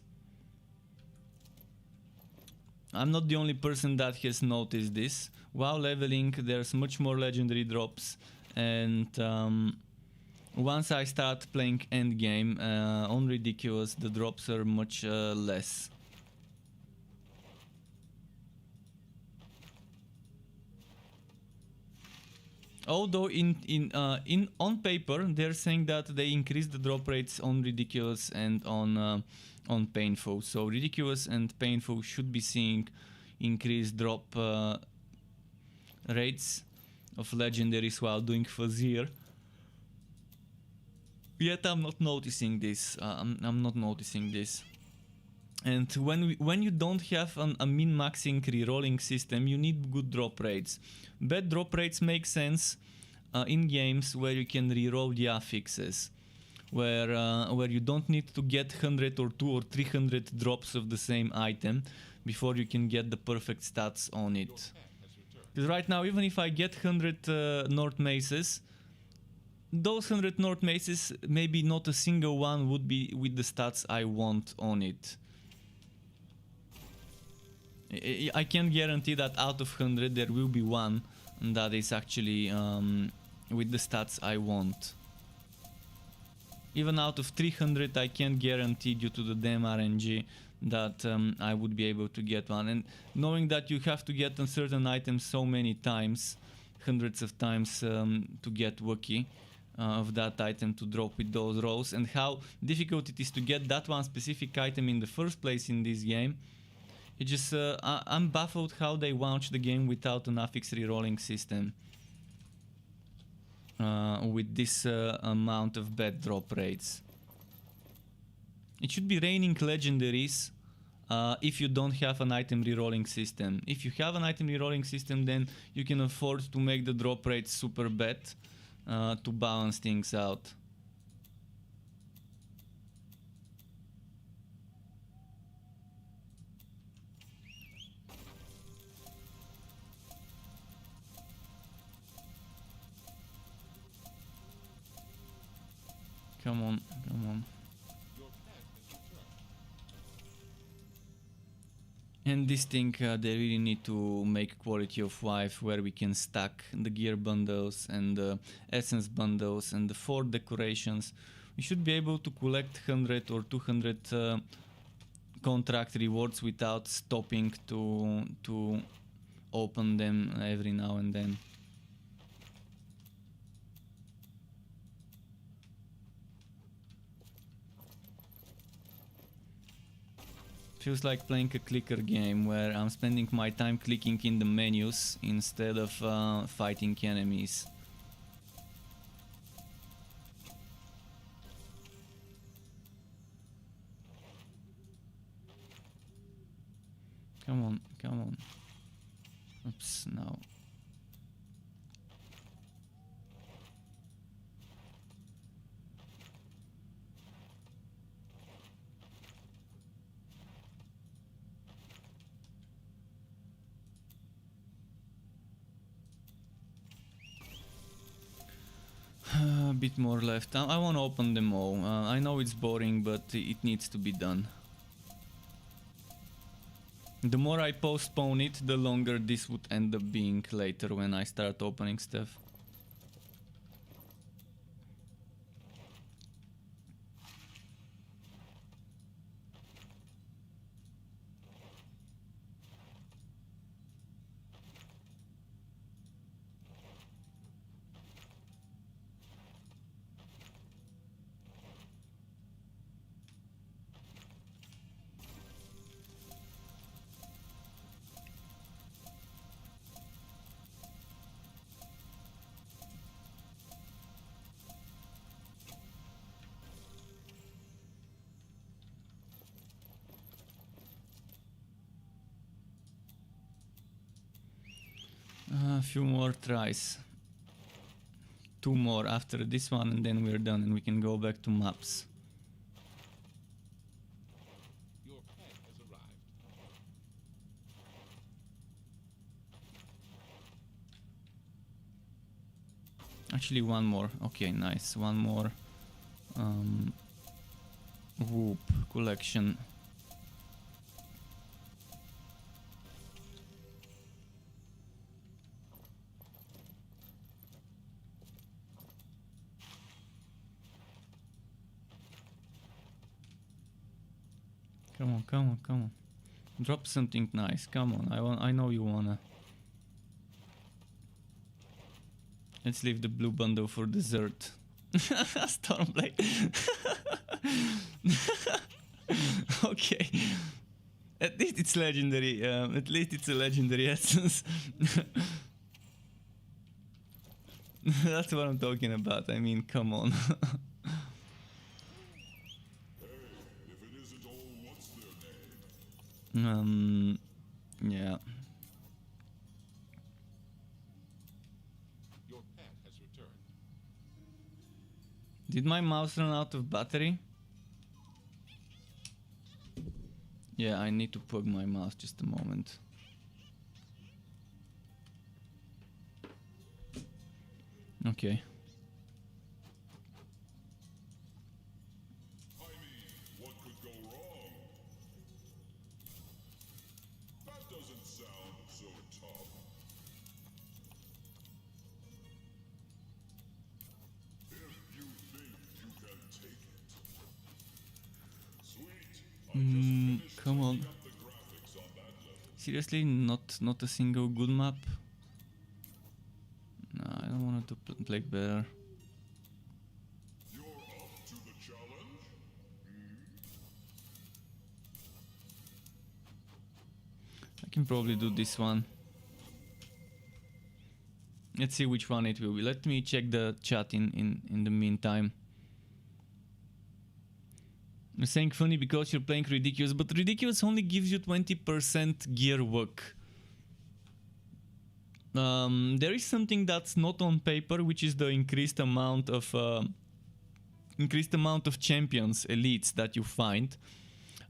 I'm not the only person that has noticed this. While leveling, there's much more legendary drops, and once I start playing Endgame on Ridiculous, the drops are much less. Although on paper they're saying that they increase the drop rates on Ridiculous and on Painful. So Ridiculous and Painful should be seeing increased drop rates of legendaries while doing Fuzzier. Yet I'm not noticing this. I'm not noticing this. And when you don't have a min-maxing rerolling system, you need good drop rates. Bad drop rates make sense in games where you can reroll the affixes, where you don't need to get 100 or 200 or 300 drops of the same item before you can get the perfect stats on it. Because right now, even if I get 100 North Maces, those 100 North Maces, maybe not a single one would be with the stats I want on it. I can guarantee that out of 100 there will be one that is actually with the stats I want. Even out of 300 I can't guarantee, due to the damn RNG, that I would be able to get one. And knowing that you have to get a certain item so many times, hundreds of times, to get lucky of that item to drop with those rolls, and how difficult it is to get that one specific item in the first place in this game. It just, I'm baffled how they launched the game without an affix rerolling system. With this amount of bad drop rates. It should be raining legendaries if you don't have an item rerolling system. If you have an item rerolling system, then you can afford to make the drop rates super bad to balance things out. Come on, come on. And this thing, they really need to make quality of life where we can stack the gear bundles and the essence bundles and the 4 decorations. We should be able to collect 100 or 200 contract rewards without stopping to open them every now and then. Feels like playing a clicker game where I'm spending my time clicking in the menus instead of fighting enemies. Come on, come on. Oops, no. bit more left. I want to open them all. I know it's boring, but it needs to be done. The more I postpone it, the longer this would end up being later when I start opening stuff. A few more tries. 2 more after this one and then we're done and we can go back to maps. Your pet has arrived. Actually 1 more. Okay, nice. 1 more. Whoop collection. Come on, come on, come on. Drop something nice. Come on. I know you wanna. Let's leave the blue bundle for dessert. Stormblade. Okay. At least it's legendary. At least it's a legendary essence. That's what I'm talking about. I mean, come on. Yeah. Your pet has returned. Did my mouse run out of battery? Yeah, I need to plug my mouse just a moment. Okay. I mean, what could go wrong? That doesn't sound so tough. If you think you can take it. Sweet. I just finished Come on. cleaning up the graphics on that level. Seriously, not a single good map? No, I don't want to play better. You're up to the challenge? I can probably do this one. Let's see which one it will be. Let me check the chat in the meantime. I'm saying funny because you're playing ridiculous, but ridiculous only gives you 20% gear work. There is something that's not on paper, which is the increased amount of champions, elites that you find.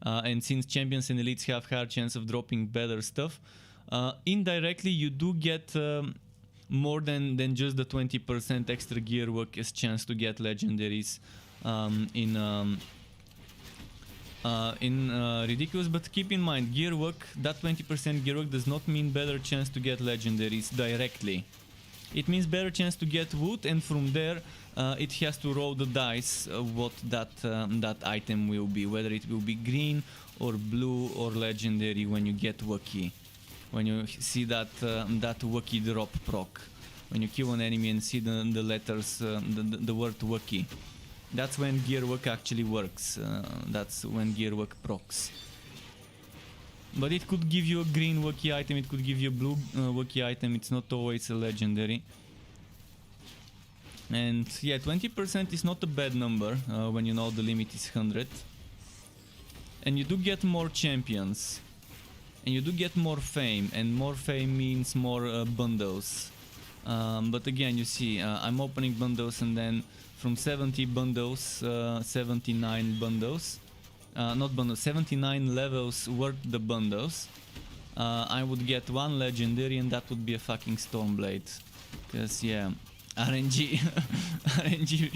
And since champions and elites have higher chance of dropping better stuff, indirectly you do get more than just the 20% extra gear work as chance to get legendaries in ridiculous. But keep in mind, gear work, that 20% gear work does not mean better chance to get legendaries directly. It means better chance to get wood, and from there it has to roll the dice what that item will be, whether it will be green or blue or legendary when you get Wookie. When you see that Wookie drop proc, when you kill an enemy and see the letters, the word Wookie, that's when gear work actually works. That's when gear work procs. But it could give you a green Wookie item, it could give you a blue Wookie item. It's not always a legendary. And yeah, 20% is not a bad number when you know the limit is 100. And you do get more champions. And you do get more fame, and more fame means more bundles. But again, you see, I'm opening bundles, and then from 70 bundles, 79 bundles, not bundles, 79 levels worth the bundles, I would get one legendary, and that would be a fucking Stormblade. Because yeah, RNG. RNG.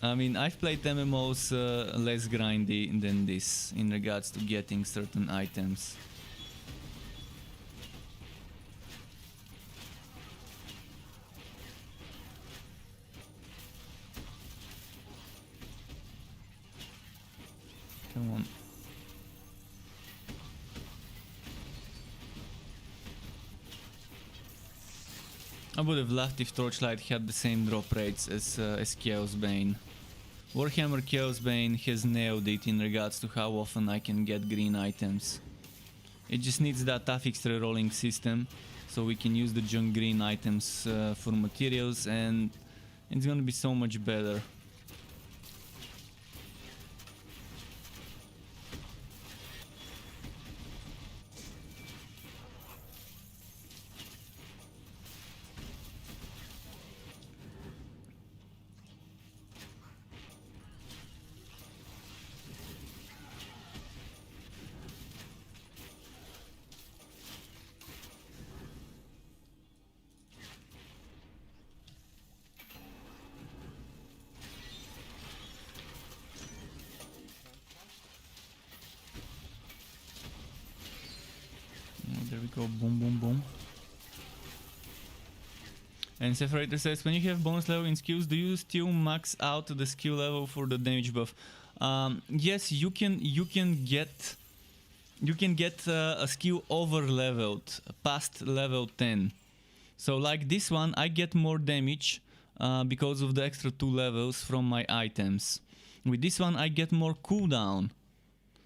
I mean, I've played MMOs less grindy than this in regards to getting certain items. Come on. I would have laughed if Torchlight had the same drop rates as Chaos Bane. Warhammer Chaos Bane has nailed it in regards to how often I can get green items. It just needs that affix rerolling system, so we can use the junk green items for materials, and it's gonna be so much better. There we go, boom, boom, boom. And Separator says, when you have bonus level in skills, do you still max out the skill level for the damage buff? Yes, you can get a skill over leveled past level 10. So like this one, I get more damage because of the extra 2 levels from my items. With this one, I get more cooldown.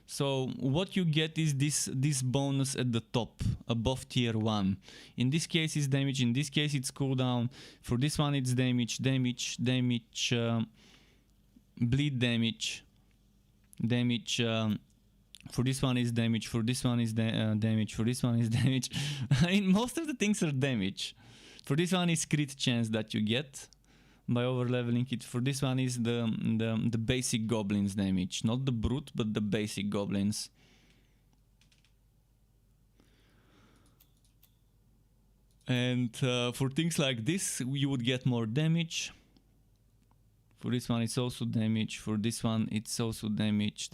So what you get is this bonus at the top, above tier 1. In this case it's damage, in this case it's cooldown. For this one it's damage, bleed damage, for this one is damage, for this one is damage, for this one is damage. I mean, most of the things are damage. For this one is crit chance that you get by over leveling it. For this one is the basic goblins damage, not the brute but the basic goblins. And for things like this you would get more damage. For this one it's also damage, for this one it's also damage.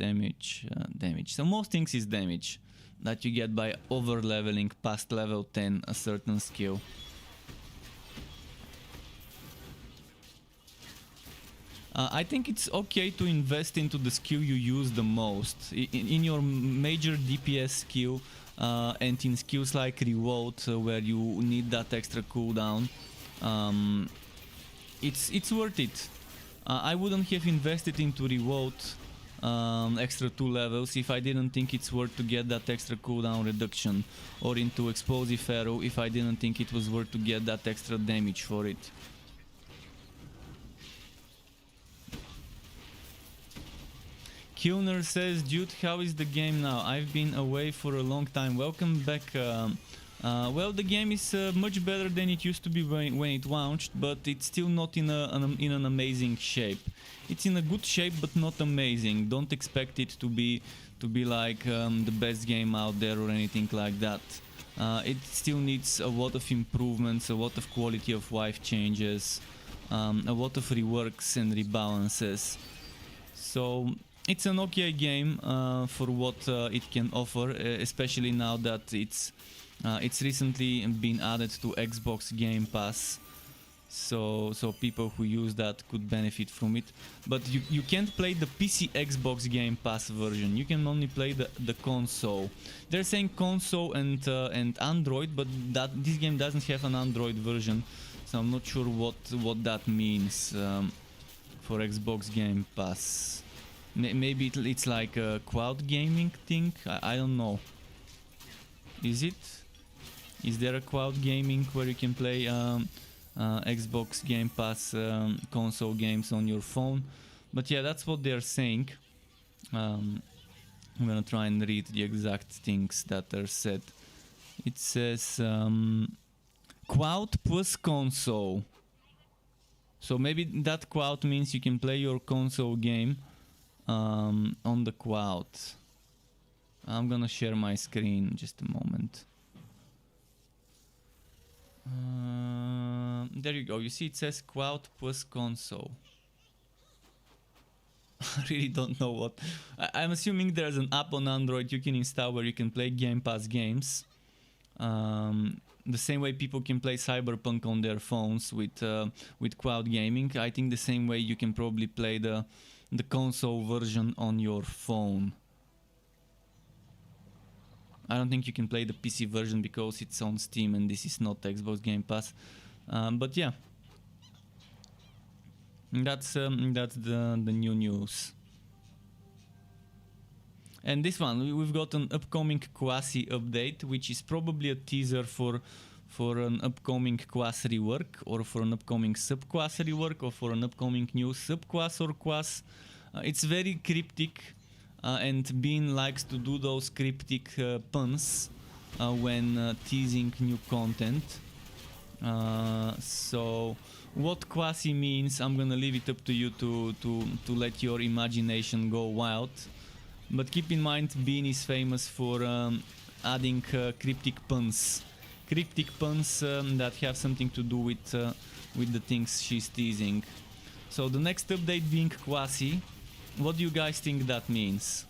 So most things is damage that you get by over leveling past level 10 a certain skill. I think it's okay to invest into the skill you use the most. In your major DPS skill and in skills like Revolt where you need that extra cooldown, it's worth it. I wouldn't have invested into Revolt extra 2 levels if I didn't think it's worth to get that extra cooldown reduction, or into Explosive Arrow if I didn't think it was worth to get that extra damage for it. Kilner says, dude, how is the game now? I've been away for a long time. Welcome back. Well, the game is much better than it used to be when it launched, but it's still not in an amazing shape. It's in a good shape, but not amazing. Don't expect it to be like the best game out there or anything like that. It still needs a lot of improvements, a lot of quality of life changes, a lot of reworks and rebalances. So it's an okay game for what it can offer, especially now that it's recently been added to Xbox Game Pass, so people who use that could benefit from it. But you can't play the PC Xbox Game Pass version. You can only play the console. They're saying console and Android, but this game doesn't have an Android version, so I'm not sure what that means for Xbox Game Pass. Maybe it's like a cloud gaming thing. I don't know. Is it? Is there a cloud gaming where you can play Xbox Game Pass console games on your phone? But yeah, that's what they're saying. I'm gonna try and read the exact things that are said. It says cloud plus console. So maybe that cloud means you can play your console game on the cloud. I'm gonna share my screen just a moment. There you go. You see, it says Quad plus console. I really don't know what. I'm assuming there's an app on Android you can install where you can play Game Pass games. The same way people can play Cyberpunk on their phones with cloud gaming. I think the same way you can probably play the console version on your phone. I don't think you can play the PC version because it's on Steam and this is not Xbox Game Pass. But yeah, that's the new news. And this one, we've got an upcoming Quasi update, which is probably a teaser for an upcoming Quas rework, or for an upcoming subquas rework, or for an upcoming new subquas or quas. It's very cryptic, and Bean likes to do those cryptic puns when teasing new content. So what Quasi means, I'm gonna leave it up to you to let your imagination go wild. But keep in mind, Bean is famous for adding cryptic puns that have something to do with the things she's teasing. So the next update being Quasi. What do you guys think that means?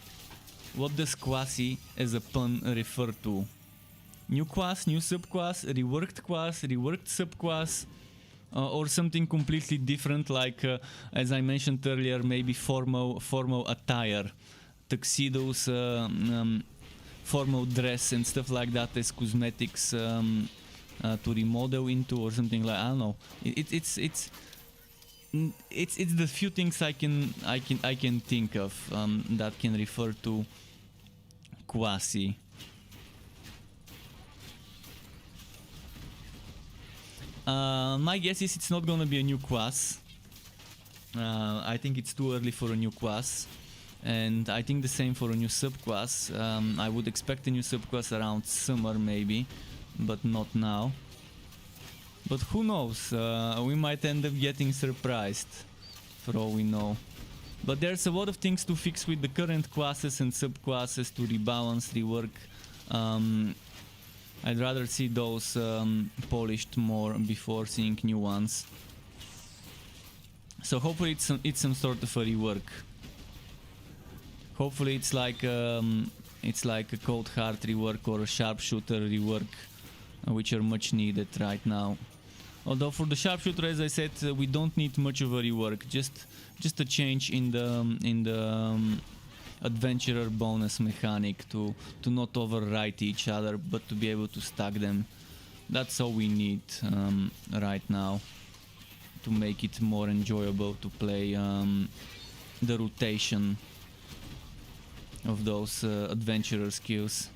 What does Quasi as a pun refer to? New quas, new subquas, reworked subquas, or something completely different, like as I mentioned earlier, maybe formal attire, tuxedos, formal dress and stuff like that as cosmetics to remodel into, or something like, I don't know. It's the few things I can think of that can refer to Quasi. My guess is it's not gonna be a new quas. I think it's too early for a new quas, and I think the same for a new subquas. I would expect a new subquas around summer maybe, but not now. But who knows, we might end up getting surprised, for all we know. But there's a lot of things to fix with the current classes and subclasses to rebalance, rework. I'd rather see those polished more before seeing new ones. So hopefully it's some sort of a rework. Hopefully it's like a Cold Heart rework or a Sharpshooter rework, which are much needed right now. Although for the Sharpshooter, as I said, we don't need much of a rework, just a change in the adventurer bonus mechanic to not overwrite each other, but to be able to stack them. That's all we need right now to make it more enjoyable to play the rotation of those adventurer skills.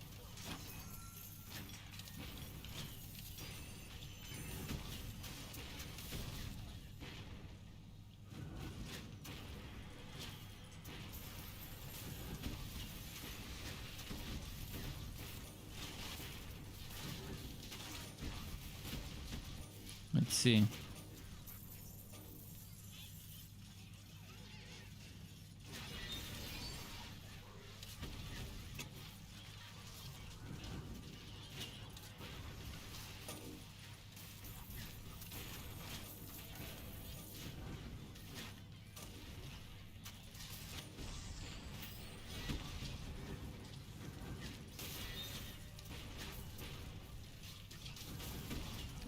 Let's see.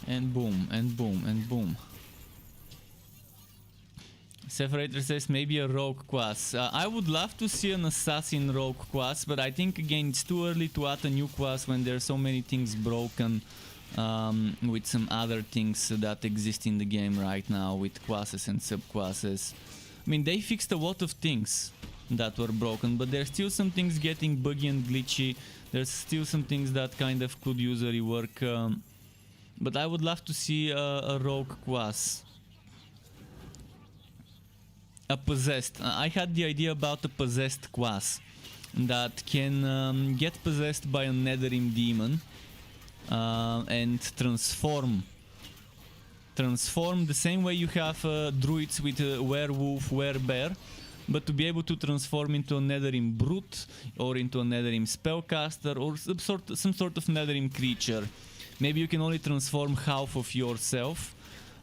And boom, and boom, and boom. Separator says maybe a rogue quas. I would love to see an assassin rogue quas, but I think again it's too early to add a new quas when there's so many things broken with some other things that exist in the game right now with quasses and subquasses. I mean, they fixed a lot of things that were broken, but there's still some things getting buggy and glitchy. There's still some things that kind of could use a rework. But I would love to see a rogue quas. A possessed. I had the idea about a possessed quas that can get possessed by a Netherim demon and transform. Transform the same way you have druids with werewolf, werebear, but to be able to transform into a Netherim brute or into a Netherim spellcaster or some sort of Netherim creature. maybe you can only transform half of yourself.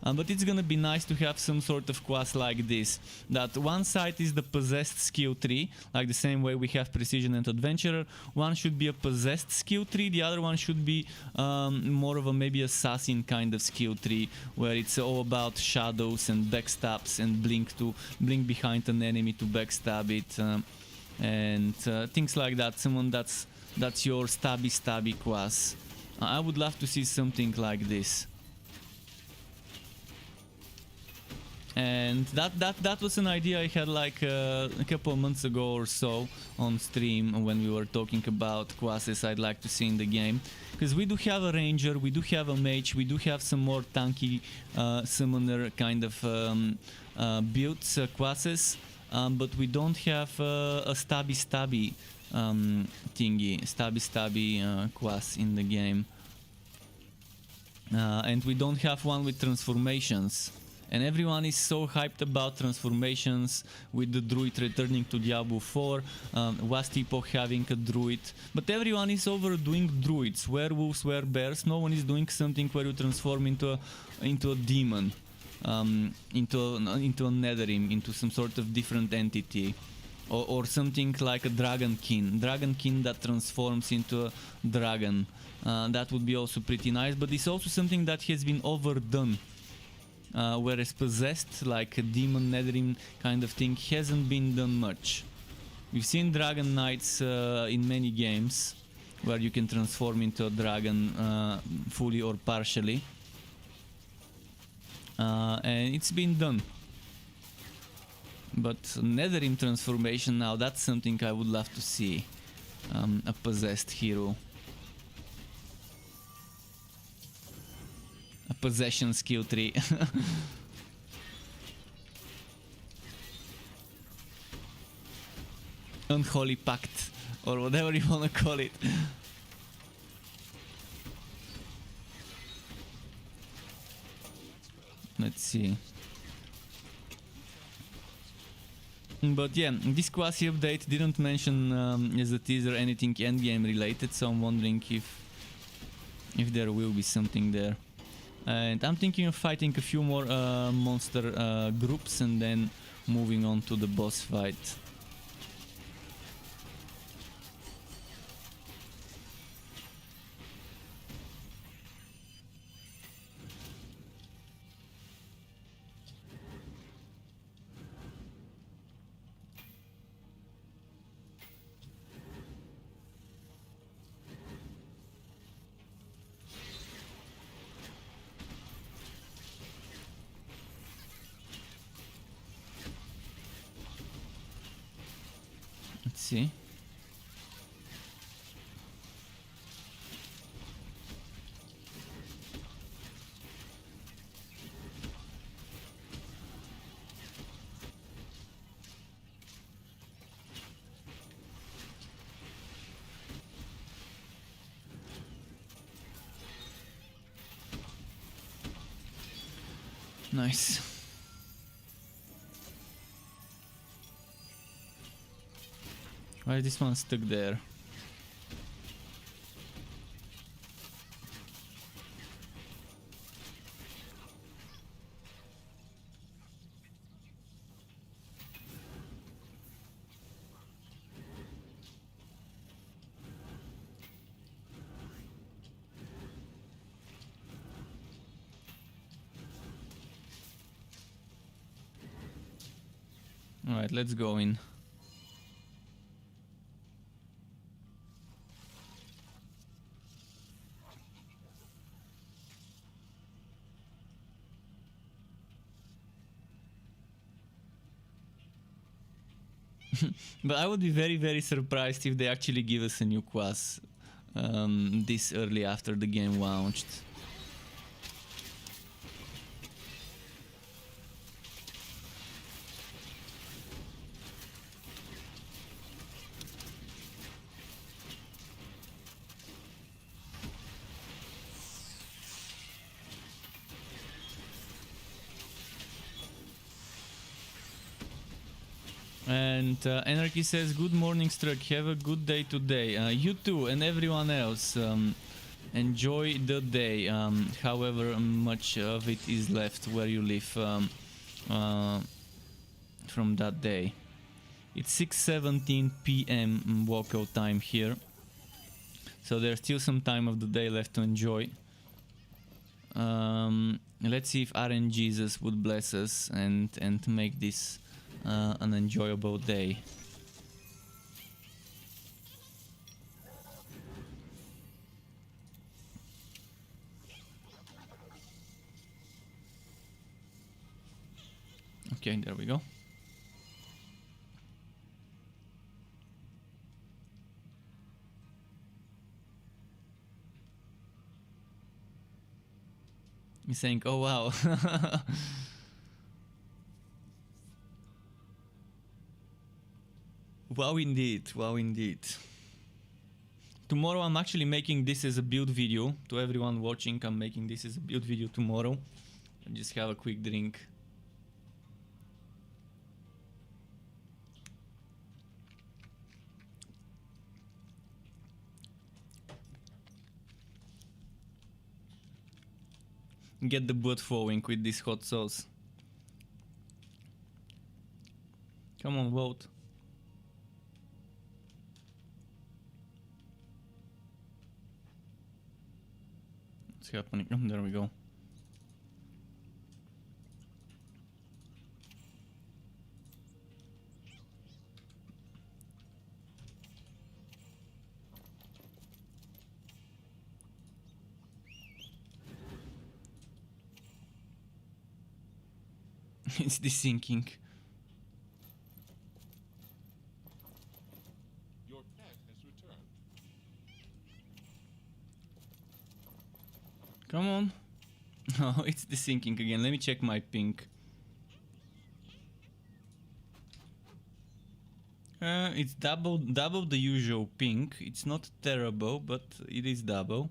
But it's gonna be nice to have some sort of class like this, that one side is the possessed skill tree, like the same way we have precision and adventurer. One should be a possessed skill tree, the other one should be more of a maybe assassin kind of skill tree, where it's all about shadows and backstabs and blink behind an enemy to backstab it, and things like that. Someone that's your stabby class. I would love to see something like this. And that was an idea I had like a couple of months ago or so on stream, when we were talking about classes I'd like to see in the game. Because we do have a ranger, we do have a mage, we do have some more tanky summoner kind of builds, classes, but we don't have a stabby class in the game. And we don't have one with transformations. And everyone is so hyped about transformations, with the druid returning to Diablo 4, Last Epoch having a druid. But everyone is overdoing druids, werewolves, werebears. No one is doing something where you transform into a demon, into a Netherim, into some sort of different entity. Or something like a dragonkin that transforms into a dragon. That would be also pretty nice, but it's also something that has been overdone. Whereas possessed, like a demon Netherim kind of thing, hasn't been done much. We've seen dragon knights in many games, where you can transform into a dragon fully or partially, and it's been done. But Netherim transformation, now that's something I would love to see. A possessed hero. A possession skill tree. Unholy pact, or whatever you wanna call it. Let's see. But yeah, this classy update didn't mention as a teaser anything endgame related, so I'm wondering if there will be something there. And I'm thinking of fighting a few more monster groups and then moving on to the boss fight. Let's see. Nice. Why is this one stuck there? Alright, let's go in. But I would be very, very surprised if they actually give us a new class this early after the game launched. And Anarchy says, good morning Struck, have a good day today. You too, and everyone else. enjoy the day, however much of it is left where you live from that day. It's 6:17 p.m. walkout time here, so there's still some time of the day left to enjoy. Let's see if RNGesus would bless us and make this an enjoyable day. Okay, there we go. He's saying, oh wow. Wow indeed, wow indeed. Tomorrow I'm actually making this as a build video. To everyone watching, I'm making this as a build video tomorrow. And just have a quick drink. Get the blood flowing with this hot sauce. Come on, vote. What's happening? Oh, there we go. It's desyncing. Your pet has returned. Come on. Oh, it's desyncing again. Let me check my ping. It's double the usual ping. It's not terrible, but it is double.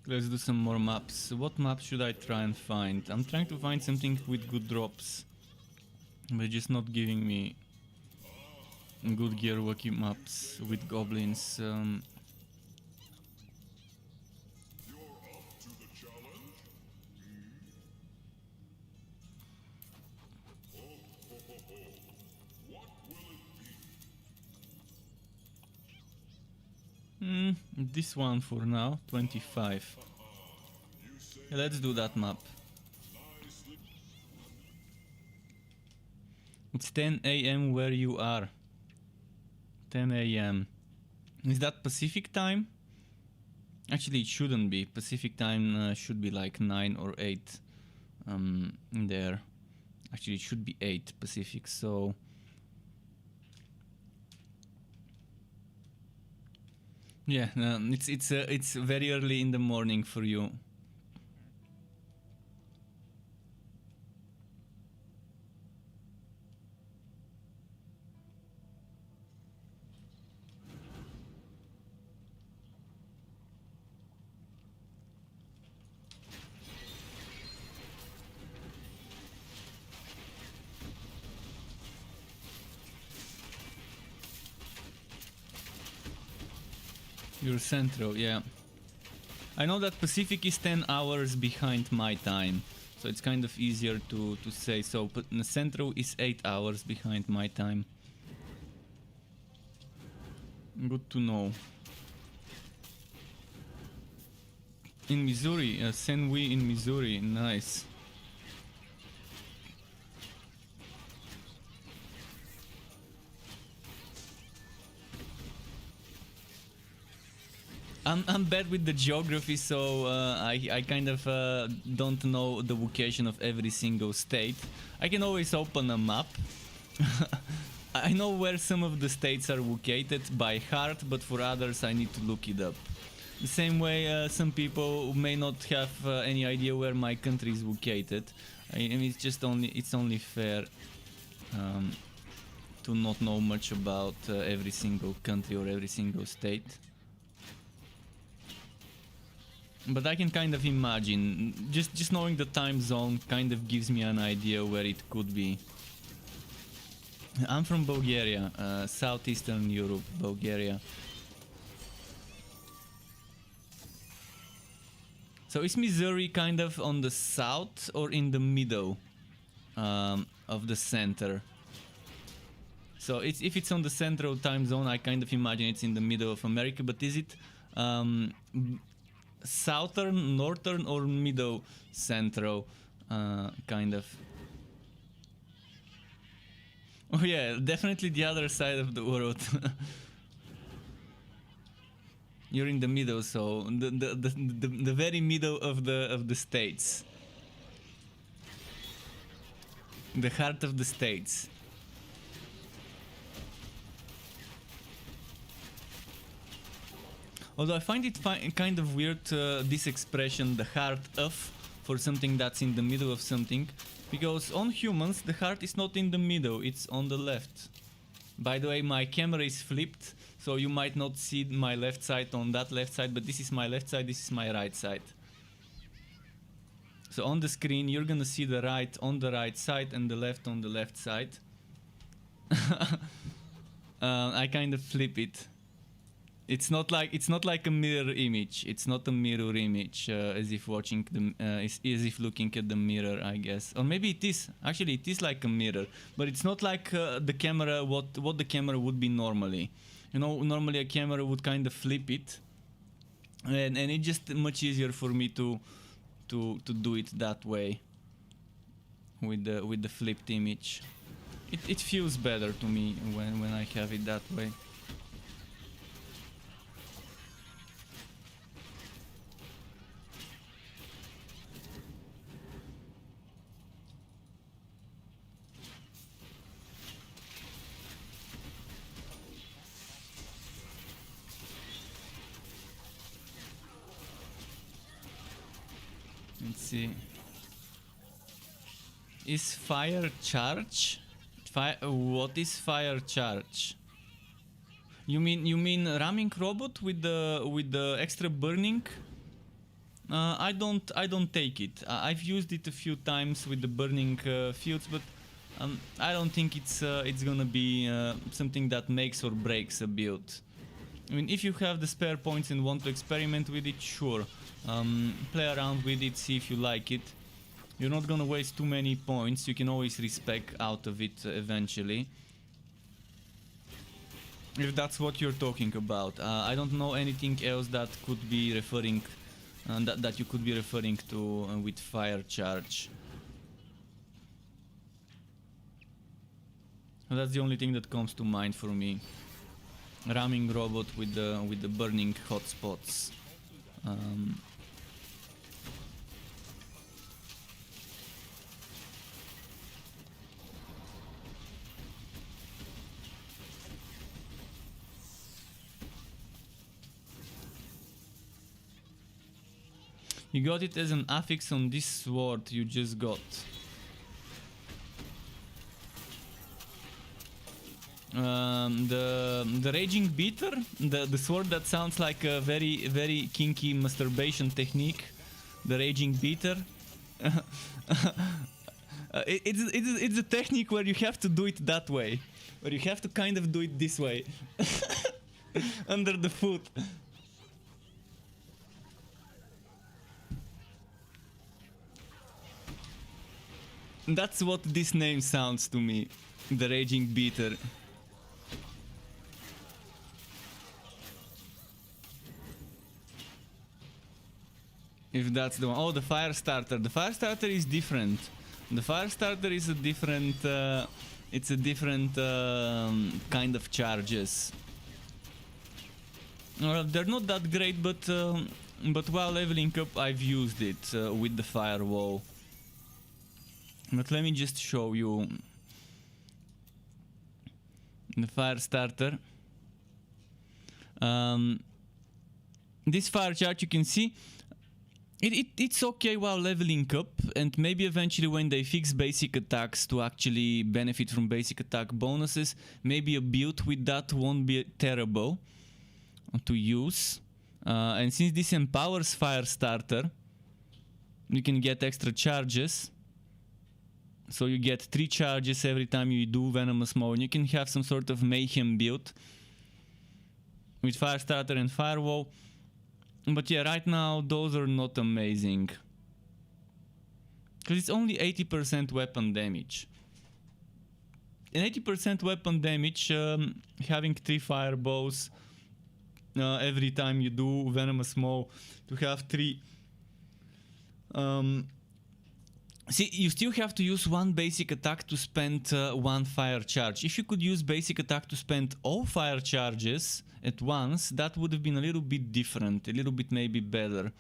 Let's do some more maps. What map should I try and find? I'm trying to find something with good drops. But just not giving me good gear wacky maps with goblins. You're up to the challenge? Ho, ho, ho, ho. What will it be? This one for now, 25. You say Yeah, let's do that map. nicely. It's 10 a.m. where you are. 10 a.m. Is that Pacific time? Actually, it shouldn't be. Pacific time should be like 9 or 8 there. Actually, it should be 8 Pacific, so... Yeah, it's very early in the morning for you. You're central, yeah. I know that Pacific is 10 hours behind my time, so it's kind of easier to say so, but Central is 8 hours behind my time. Good to know. In Missouri, Saint-Louis in Missouri, nice. I'm bad with the geography, so I kind of don't know the location of every single state. I can always open a map. I know where some of the states are located by heart, but for others I need to look it up. The same way some people may not have any idea where my country is located. I mean, it's only fair to not know much about every single country or every single state. But I can kind of imagine, just knowing the time zone kind of gives me an idea where it could be. I'm from Bulgaria, southeastern Europe, Bulgaria. So is Missouri kind of on the south or in the middle of the center? So if it's on the central time zone, I kind of imagine it's in the middle of America, but is it southern, northern, or middle central kind of? Oh yeah, definitely the other side of the world. You're in the middle, so the very middle of the states, the heart of the states. Although I find it kind of weird, this expression, the heart of, for something that's in the middle of something, because on humans the heart is not in the middle, it's on the left. By the way, my camera is flipped, so you might not see my left side on that left side, but this is my left side, this is my right side. So on the screen you're gonna see the right on the right side and the left on the left side. I kind of flip it. It's not like a mirror image. It's not a mirror image, as if watching the as if looking at the mirror, I guess. Or maybe it is. Actually, it is like a mirror, but it's not like the camera. What the camera would be normally. You know, normally a camera would kind of flip it, and it's just much easier for me to do it that way. With the flipped image, it feels better to me when I have it that way. Let's see. Is fire charge? What is fire charge? You mean ramming robot with the extra burning? I don't take it. I've used it a few times with the burning fields, but I don't think it's gonna be something that makes or breaks a build. I mean, if you have the spare points and want to experiment with it, sure. Play around with it, see if you like it. You're not gonna waste too many points, you can always respec out of it eventually. If that's what you're talking about. I don't know anything else that could be referring, that you could be referring to with fire charge. That's the only thing that comes to mind for me. Ramming robot with the burning hotspots. You got it as an affix on this sword you just got. The raging beater, the sword that sounds like a very kinky masturbation technique, the raging beater. It's a technique where you have to do it that way, where you have to kind of do it this way, under the foot. That's what this name sounds to me, the raging beater. If that's the one. Oh, the fire starter. The fire starter is different. The fire starter is a different. It's a different kind of charges. They're not that great, but while leveling up, I've used it with the firewall. But let me just show you the fire starter. This fire charge, you can see It's okay while leveling up, and maybe eventually when they fix basic attacks to actually benefit from basic attack bonuses, maybe a build with that won't be terrible to use. And since this empowers Firestarter, you can get extra charges. So you get 3 charges every time you do Venomous Maw, and you can have some sort of mayhem build with Firestarter and Firewall. But yeah, right now those are not amazing, because it's only 80% weapon damage. And 80% weapon damage, having 3 fireballs every time you do Venomous Maw, to have 3... see, you still have to use 1 basic attack to spend 1 fire charge. If you could use basic attack to spend all fire charges at once, that would have been a little bit different, a little bit maybe better.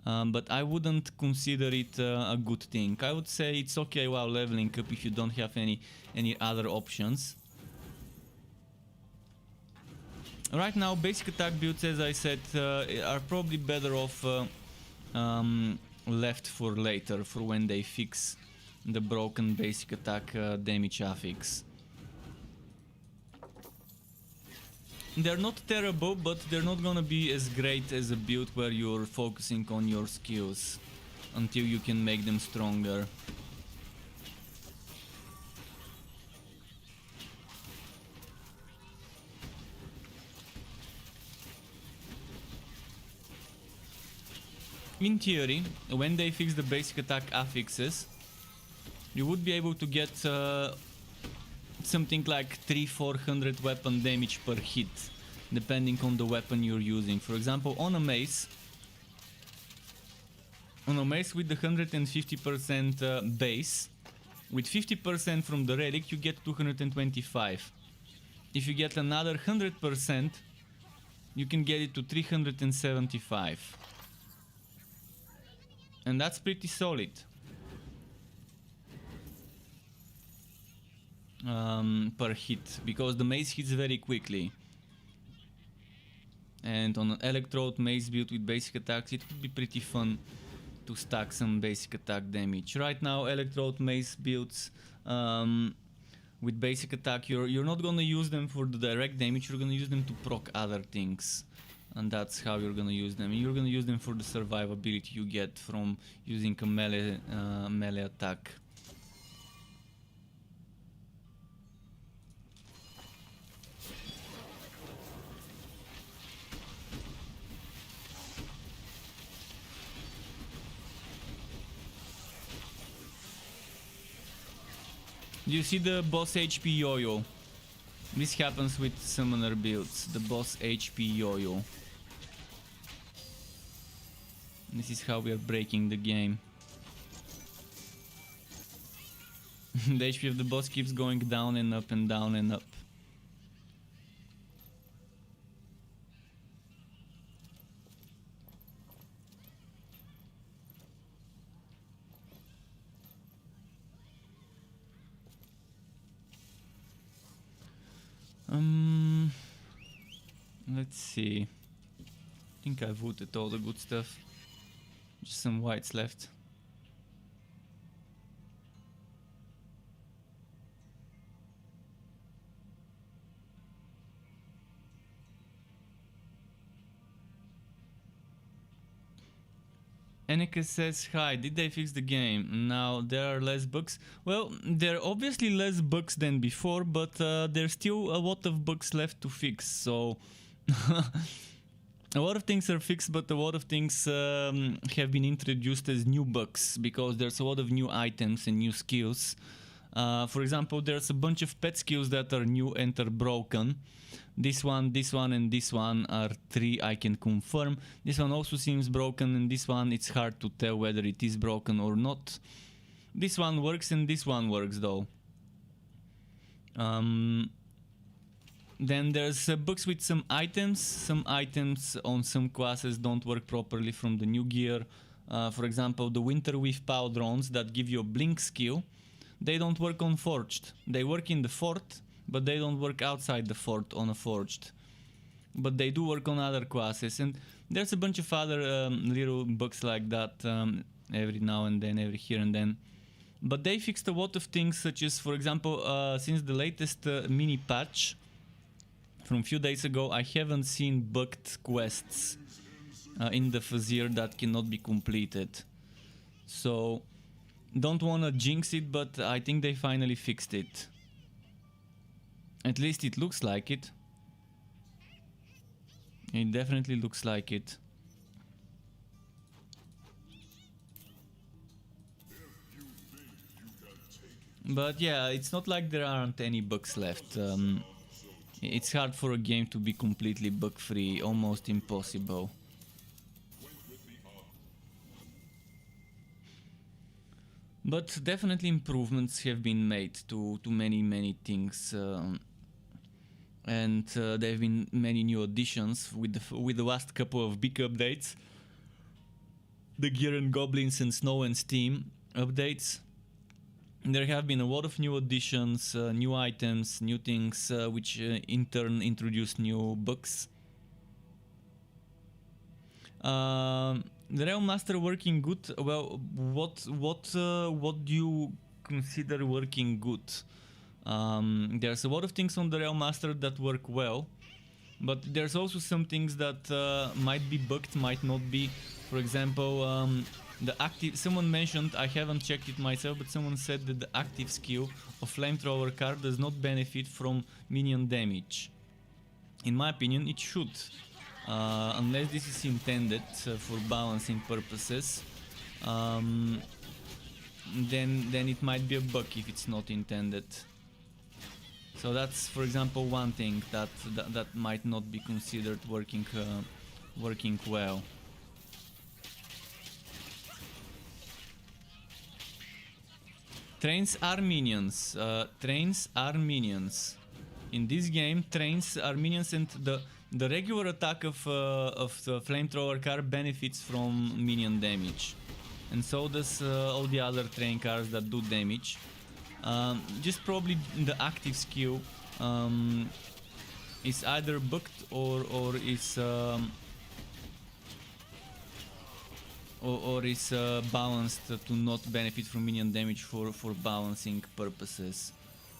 But I wouldn't consider it a good thing. I would say it's okay while leveling up if you don't have any other options. Right now, basic attack builds, as I said, are probably better off left for later, for when they fix the broken basic attack damage affix. They're not terrible, but they're not gonna be as great as a build where you're focusing on your skills until you can make them stronger. In theory, when they fix the basic attack affixes, you would be able to get something like 300-400 weapon damage per hit, depending on the weapon you're using. For example, on a mace with the 150% base, with 50% from the relic, you get 225. If you get another 100%, you can get it to 375. And that's pretty solid. Per hit, because the mace hits very quickly. And on an electrode mace build with basic attacks, it would be pretty fun to stack some basic attack damage. Right now, electrode mace builds with basic attack, you're not gonna use them for the direct damage, you're gonna use them to proc other things. And that's how you're gonna use them. You're gonna use them for the survivability you get from using a melee attack. Do you see the boss HP yo-yo? This happens with summoner builds, the boss HP yo-yo. This is how we are breaking the game. The HP of the boss keeps going down and up and down and up. Let's see. I think I've looted all the good stuff. Just some whites left. Enneka says, hi, did they fix the game? Now there are less bugs. Well, there are obviously less bugs than before, but there's still a lot of bugs left to fix, so... A lot of things are fixed, but a lot of things have been introduced as new bugs, because there's a lot of new items and new skills. For example, there's a bunch of pet skills that are new and are broken. This one, and this one are 3, I can confirm. This one also seems broken, and this one, it's hard to tell whether it is broken or not. This one works, and this one works, though. Then there's bugs with some items. Some items on some classes don't work properly from the new gear. For example, the Winter Weave Pow drones that give you a blink skill. They don't work on Forged. They work in the fort, but they don't work outside the fort on a Forged. but they do work on other classes, and there's a bunch of other little bugs like that every now and then, every here and then. But they fixed a lot of things, such as, for example, since the latest mini patch from a few days ago, I haven't seen bugged quests in the Vizier that cannot be completed. So, don't wanna jinx it, but I think they finally fixed it. At least it looks like it. It definitely looks like it. But yeah, it's not like there aren't any bugs left. It's hard for a game to be completely bug-free, almost impossible. But definitely improvements have been made to many things. And there have been many new additions with the last couple of big updates. The Gear and Goblins and Snow and Steam updates. There have been a lot of new additions, new items, new things, which in turn introduce new bugs. The Realm Master working good. Well, what do you consider working good? There's a lot of things on the Realm Master that work well, but there's also some things that might be bugged, might not be. For example, the active. Someone mentioned, I haven't checked it myself, but someone said that the active skill of Flamethrower card does not benefit from minion damage. In my opinion, it should, unless this is intended for balancing purposes. Then it might be a bug if it's not intended. So that's, for example, one thing that might not be considered working well. Trains are minions. Trains are minions. In this game, trains are minions, and the regular attack of the Flamethrower car benefits from minion damage, and so does all the other train cars that do damage. Just probably the active skill is either bugged or is balanced to not benefit from minion damage for balancing purposes.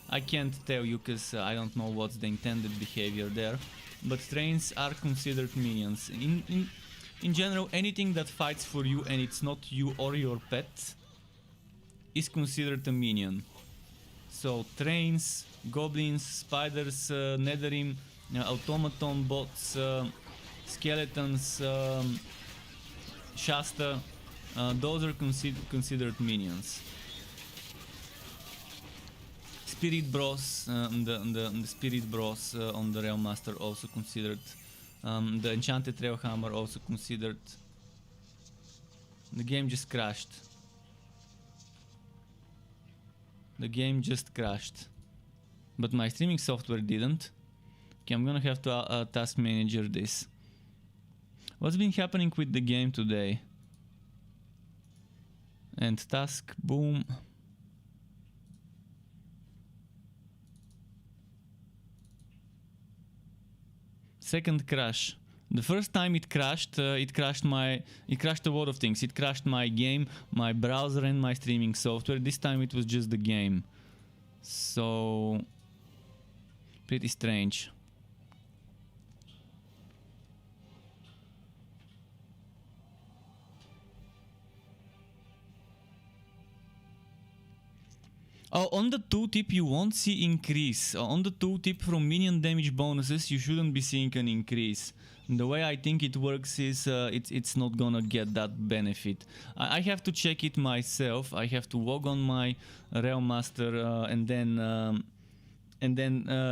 I can't tell you because I don't know what's the intended behavior there, but trains are considered minions. In general, anything that fights for you and it's not you or your pet is considered a minion. So trains, goblins, spiders, netherim, automaton bots, skeletons, Shasta, those are considered minions. Spirit Bros, the Spirit Bros on the Realm Master also considered. The Enchanted Railhammer also considered. The game just crashed. The game just crashed. But my streaming software didn't. Okay, I'm gonna have to task manager this. What's been happening with the game today? And task, boom. Second crash. The first time it crashed a lot of things. It crashed my game, my browser, and my streaming software. This time it was just the game. So pretty strange. Oh, on the tooltip you won't see increase. On the tooltip from minion damage bonuses you shouldn't be seeing an increase. The way I think it works is it's not gonna get that benefit. I have to check it myself. I have to log on my Realm Master and then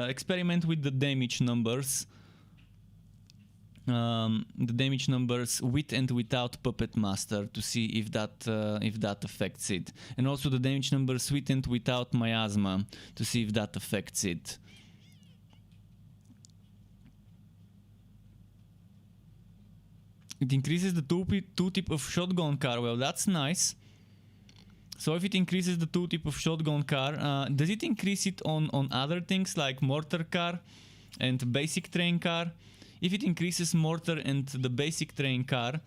experiment with the damage numbers. The damage numbers with and without Puppet Master to see if that affects it, and also the damage numbers with and without Miasma to see if that affects it. It increases the tooltip of Shotgun Car. Well, that's nice. So if it increases the tooltip of Shotgun Car, does it increase it on other things like Mortar Car and Basic Train Car? if it increases mortar and the basic train car,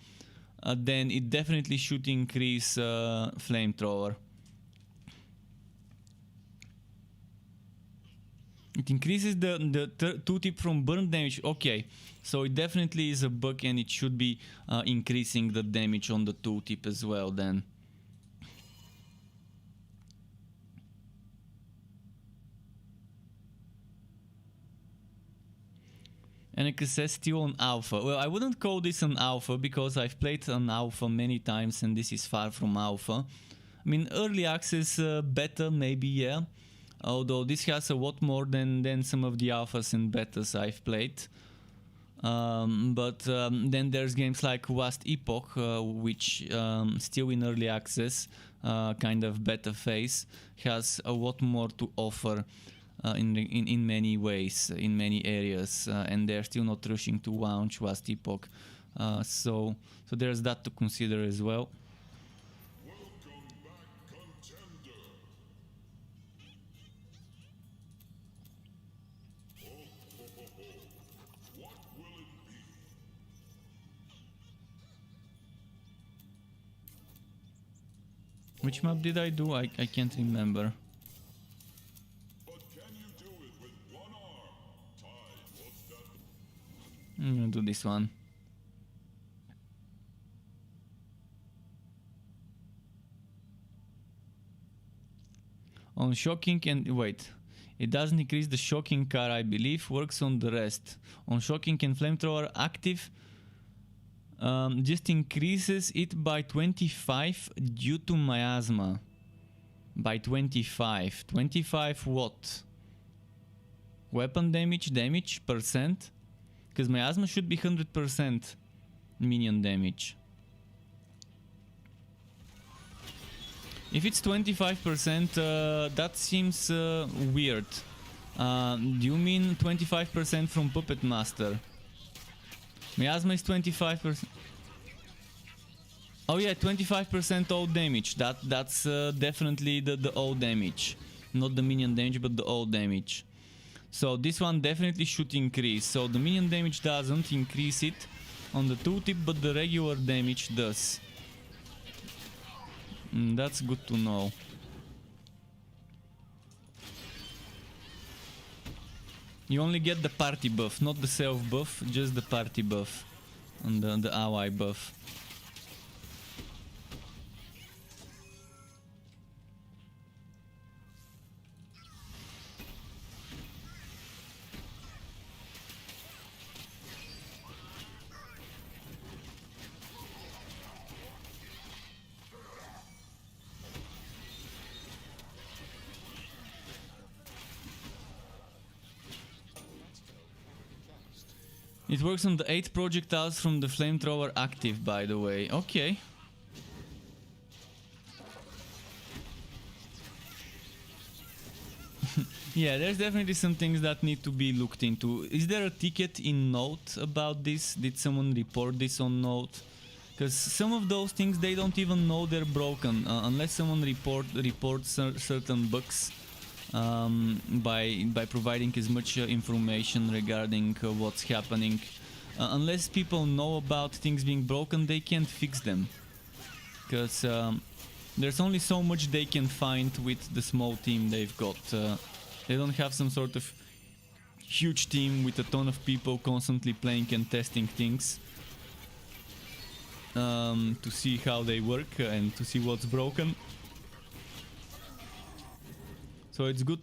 then it definitely should increase flamethrower. It increases the tooltip from burn damage. Okay, so it definitely is a bug, and it should be increasing the damage on the tooltip as well then. And it says still on alpha. Well, I wouldn't call this an alpha because I've played an alpha many times and this is far from alpha. I mean, early access beta maybe, yeah. Although this has a lot more than some of the alphas and betas I've played. But then there's games like Last Epoch, which still in early access, kind of beta phase, has a lot more to offer. In many ways, in many areas, and they're still not rushing to launch Last Epoch, so there's that to consider as well. Welcome back, contender. What will it be? Which map did I do? I can't remember. I'm gonna do this one. On shocking and wait, it doesn't increase the shocking car, I believe, works on the rest. On shocking and flamethrower active, just increases it by 25 due to miasma. By 25. 25 what? Weapon damage percent? Because miasma should be 100% minion damage. If it's 25%, that seems weird. Do you mean 25% from Puppet Master? Miasma is 25%. Oh yeah, 25% all damage. That's definitely the all damage. Not the minion damage, but the all damage. So this one definitely should increase. So the minion damage doesn't increase it on the tooltip, but the regular damage does. That's good to know. You only get the party buff, not the self buff, just the party buff and the ally buff. It works on the 8 projectiles from the flamethrower active, by the way. Okay. Yeah, there's definitely some things that need to be looked into. Is there a ticket in Note about this? Did someone report this on Note? Because some of those things, they don't even know they're broken unless someone reports certain bugs. By providing as much information regarding what's happening. Unless people know about things being broken, they can't fix them. Because there's only so much they can find with the small team they've got. They don't have some sort of huge team with a ton of people constantly playing and testing things. To see how they work and to see what's broken. So it's good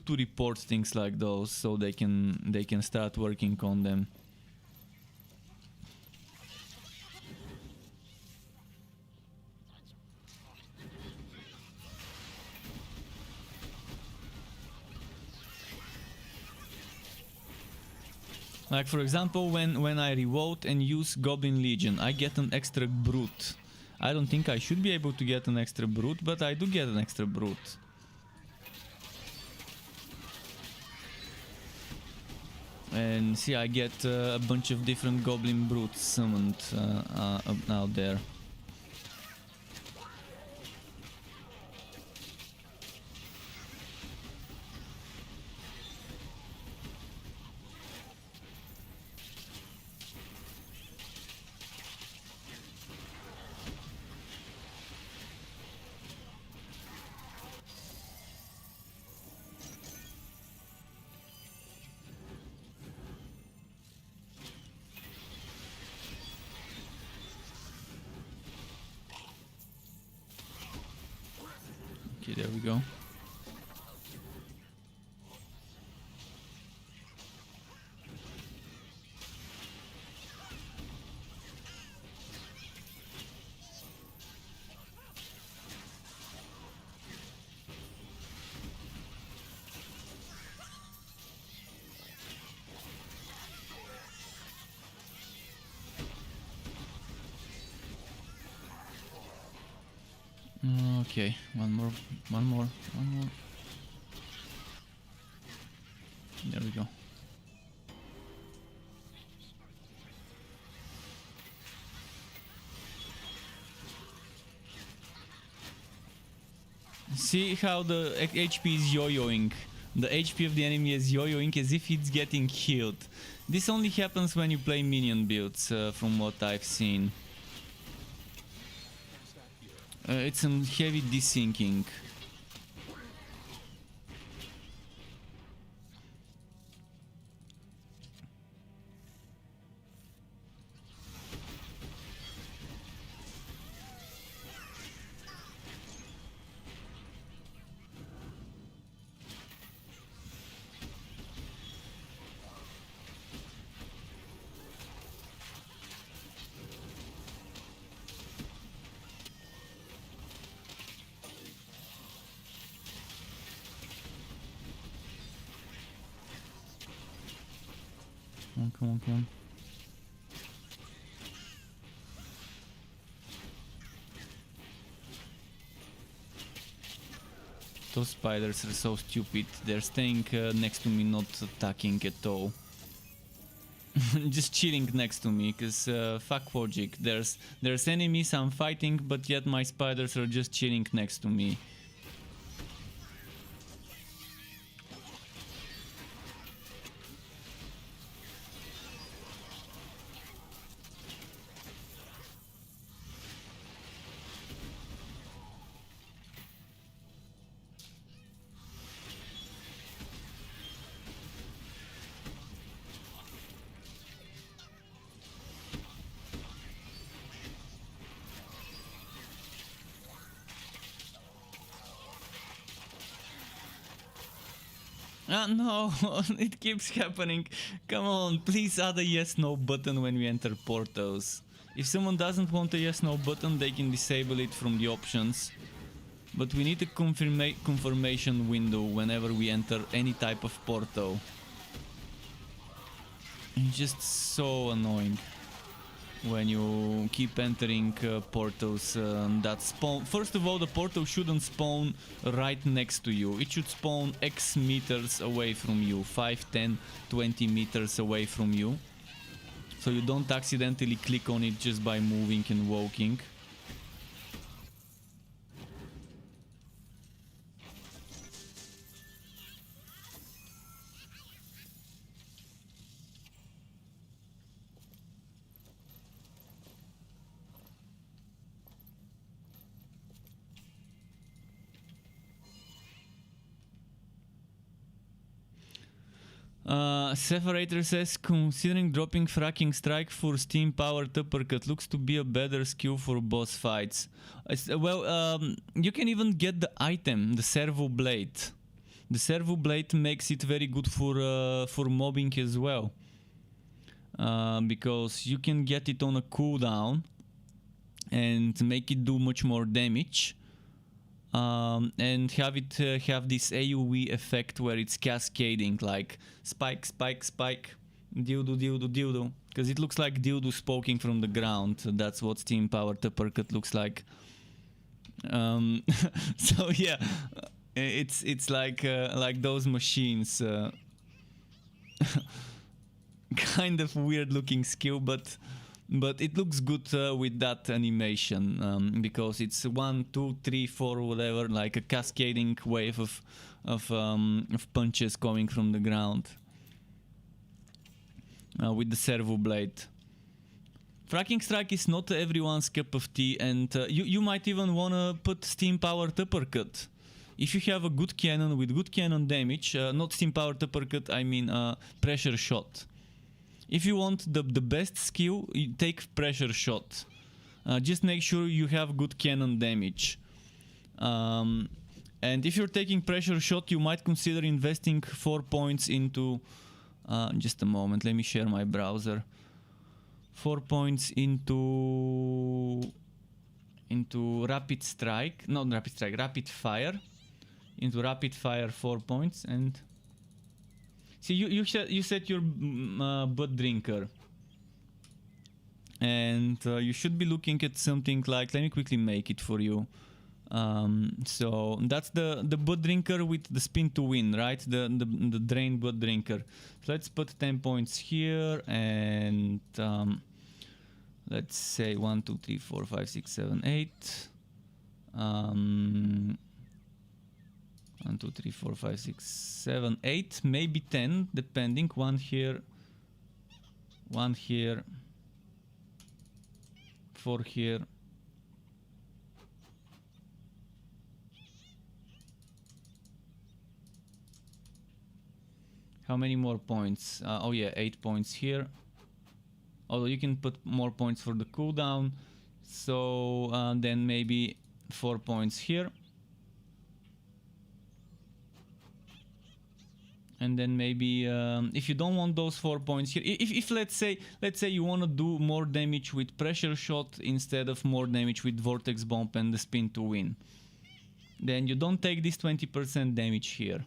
to report things like those so they can start working on them. Like for example, when I revolt and use Goblin Legion, I get an extra brute. I don't think I should be able to get an extra brute, but I do get an extra brute. And see, I get a bunch of different goblin brutes summoned out there. Okay, there we go. Okay, one more. There we go. See how the HP is yo-yoing. The HP of the enemy is yo-yoing as if it's getting healed. This only happens when you play minion builds, from what I've seen. It's some heavy desyncing. Come on. Those spiders are so stupid. They're staying next to me, not attacking at all. Just chilling next to me, cause fuck logic. There's enemies I'm fighting, but yet my spiders are just chilling next to me. No, it keeps happening. Come on, please add a yes/no button when we enter portals. If someone doesn't want a yes/no button, they can disable it from the options. But we need a confirmation window whenever we enter any type of portal. It's just so annoying when you keep entering portals that spawn. First of all, the portal shouldn't spawn right next to you. It should spawn X meters away from you, 5, 10, 20 meters away from you, so you don't accidentally click on it just by moving and walking. Separator says, considering dropping Fracking Strike for Steam Powered Uppercut looks to be a better skill for boss fights. You can even get the item, the Servo Blade. The Servo Blade makes it very good for mobbing as well. Because you can get it on a cooldown and make it do much more damage. And have it have this AoE effect where it's cascading, like spike, spike, spike, dildo, dildo, dildo, because it looks like dildo poking from the ground. That's what Steam Powered Uppercut looks like. So yeah, it's like those machines. Kind of weird looking skill, but it looks good with that animation, because it's 1, 2, 3, 4, whatever, like a cascading wave of punches coming from the ground with the Servo Blade. Fracking Strike is not everyone's cup of tea, and you might even want to put Steam Powered Uppercut. If you have a good cannon with good cannon damage, not Steam Powered Uppercut, I mean Pressure Shot. If you want the best skill, you take Pressure Shot. Just make sure you have good cannon damage. And if you're taking pressure shot, you might consider investing 4 points into... just a moment, let me share my browser. 4 points into rapid strike, not rapid strike, rapid fire. Into rapid fire 4 points. And see, you set your butt drinker, and you should be looking at something like, let me quickly make it for you. So that's the butt drinker with the spin to win, right? The drain butt drinker. So let's put 10 points here, and let's say 1 2 3 4 5 6 7 8 1 2 3 4 5 6 7 8, maybe 10 depending. One here, 4 here. How many more points? Oh yeah, 8 points here. Although you can put more points for the cooldown. So then maybe 4 points here. And then maybe if you don't want those 4 points here, if let's say you want to do more damage with pressure shot instead of more damage with vortex bomb and the spin to win, then you don't take this 20% damage here.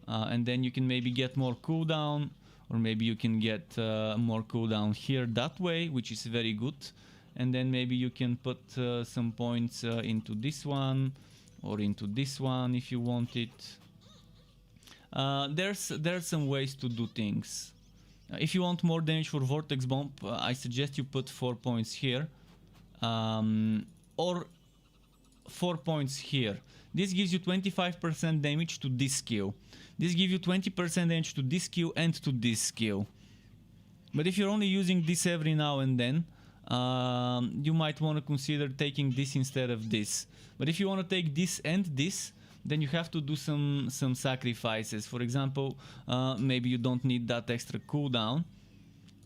And then you can maybe get more cooldown, or maybe you can get more cooldown here that way, which is very good. And then maybe you can put some points into this one or into this one if you want it. There's some ways to do things. If you want more damage for vortex bomb, I suggest you put 4 points here, or 4 points here. This gives you 25% damage to this skill. This gives you 20% damage to this skill and to this skill. But if you're only using this every now and then, you might want to consider taking this instead of this. But if you want to take this and this, then you have to do some sacrifices. For example, maybe you don't need that extra cooldown,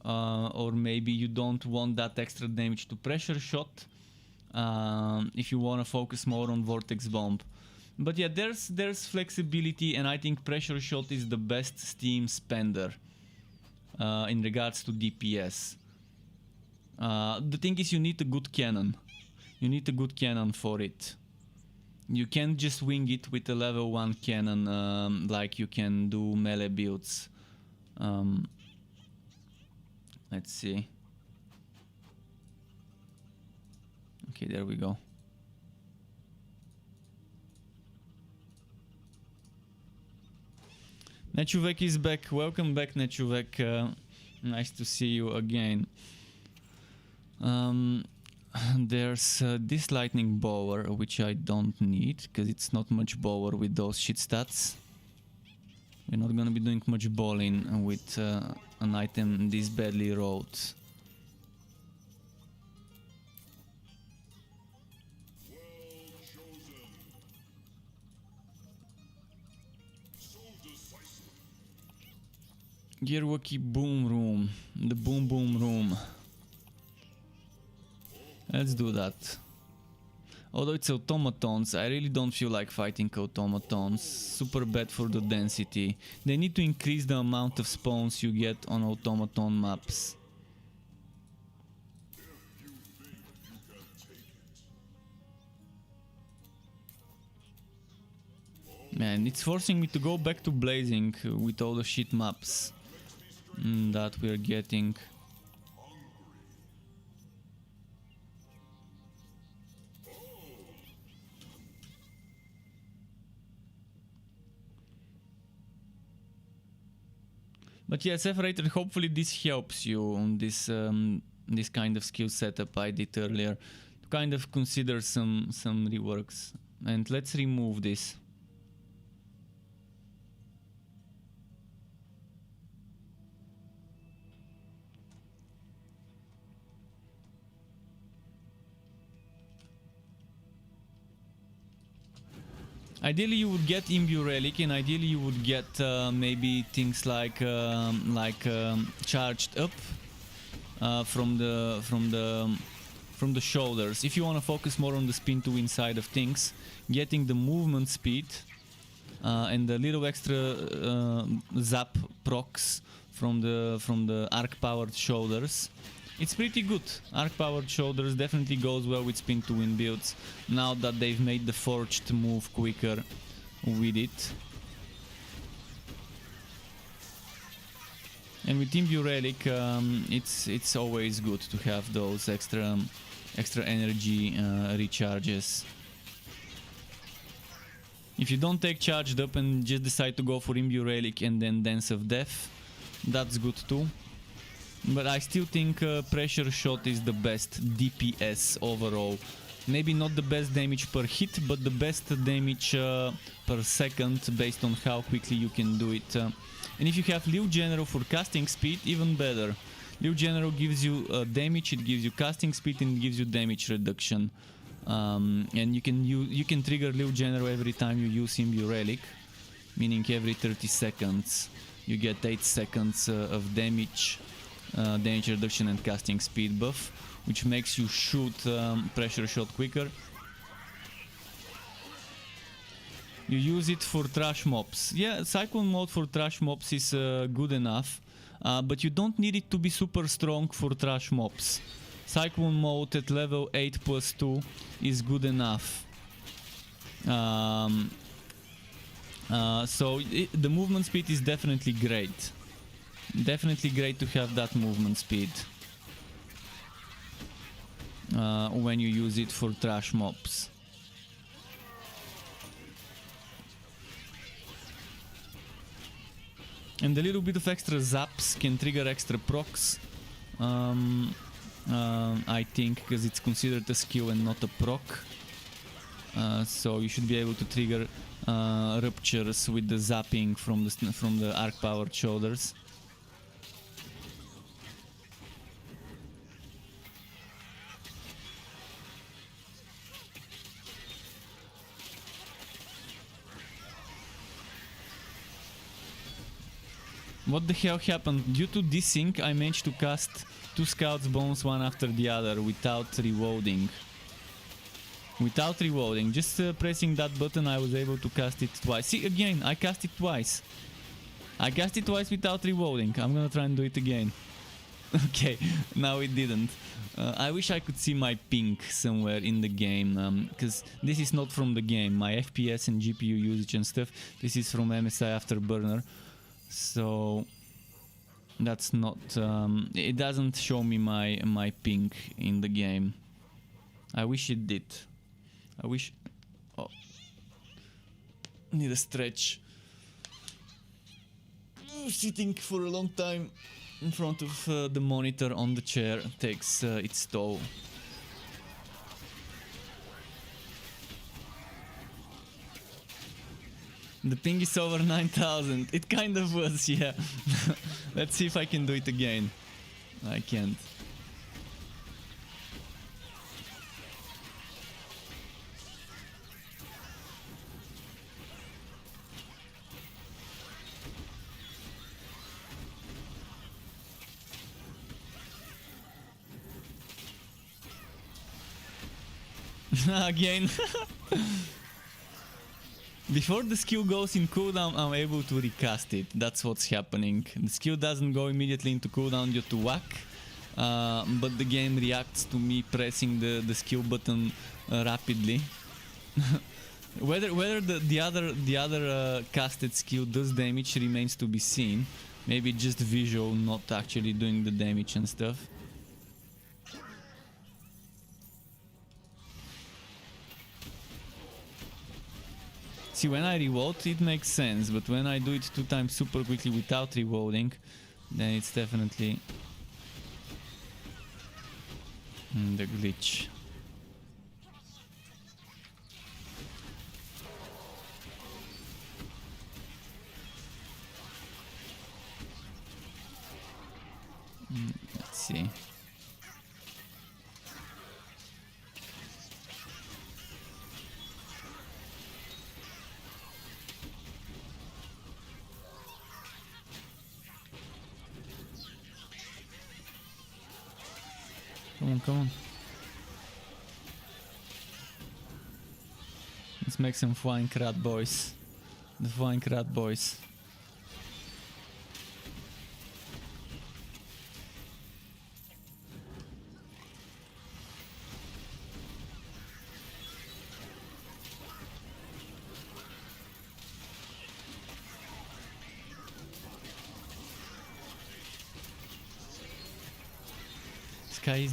or maybe you don't want that extra damage to pressure shot, if you want to focus more on vortex bomb. But yeah, there's flexibility, and I think pressure shot is the best Steam spender in regards to DPS. The thing is, you need a good cannon. You need a good cannon for it. You can't just wing it with a level 1 cannon like you can do melee builds. Let's see. Okay, there we go. Nechuvek is back. Welcome back, Nechuvek. Nice to see you again. There's this lightning bower, which I don't need, because it's not much bower with those shit stats. We're not gonna be doing much balling with an item this badly rolled. Gearwalkie boom room. The boom boom room. Let's do that. Although it's automatons, I really don't feel like fighting automatons. Super bad for the density. They need to increase the amount of spawns you get on automaton maps. Man, it's forcing me to go back to blazing with all the shit maps that we're getting. But yeah, Separator, hopefully this helps you on this this kind of skill setup I did earlier. To kind of consider some reworks. And let's remove this. Ideally you would get Imbue Relic, and ideally you would get maybe things like Charged Up from the from the shoulders. If you want to focus more on the spin to win side of things, getting the movement speed and the little extra zap procs from the arc powered shoulders, it's pretty good. Arc powered shoulders definitely goes well with spin to win builds now that they've made the forged move quicker with it. And with Imbue Relic, it's always good to have those extra energy recharges. If you don't take charged up and just decide to go for Imbue Relic and then Dance of Death, that's good too. But I still think Pressure Shot is the best DPS overall. Maybe not the best damage per hit, but the best damage per second based on how quickly you can do it. And if you have Liu General for casting speed, even better. Liu General gives you damage, it gives you casting speed, and it gives you damage reduction. And you can trigger Liu General every time you use Imbue Relic, meaning every 30 seconds you get 8 seconds of damage reduction and casting speed buff, which makes you shoot Pressure Shot quicker. You use it for trash mobs. Yeah, Cyclone mode for trash mobs is good enough, but you don't need it to be super strong for trash mobs. Cyclone mode at level 8 plus 2 is good enough. So the movement speed is definitely great. Definitely great to have that movement speed when you use it for trash mobs. And a little bit of extra zaps can trigger extra procs, I think, because it's considered a skill and not a proc. So you should be able to trigger ruptures with the zapping from the arc powered shoulders. What the hell happened? Due to desync, I managed to cast 2 Scout's Bones one after the other without reloading. Without reloading, just pressing that button, I was able to cast it twice. See, again, I cast it twice. I cast it twice without reloading. I'm gonna try and do it again. Okay, now it didn't. I wish I could see my ping somewhere in the game, because this is not from the game. My FPS and GPU usage and stuff, this is from MSI Afterburner. So that's not it doesn't show me my ping in the game. I wish it did. I wish. Oh, need a stretch. Sitting for a long time in front of the monitor on the chair takes its toll. The ping is over 9,000. It kind of was, yeah. Let's see if I can do it again. I can't. Again. Before the skill goes in cooldown, I'm able to recast it. That's what's happening. The skill doesn't go immediately into cooldown due to whack, but the game reacts to me pressing the skill button rapidly. Whether the other casted skill does damage remains to be seen. Maybe just visual, not actually doing the damage and stuff. See, when I reload, it makes sense, but when I do it 2 times super quickly without reloading, then it's definitely the glitch. Let's see. Come on, come on. Let's make some flying rat boys. The flying rat boys. Sky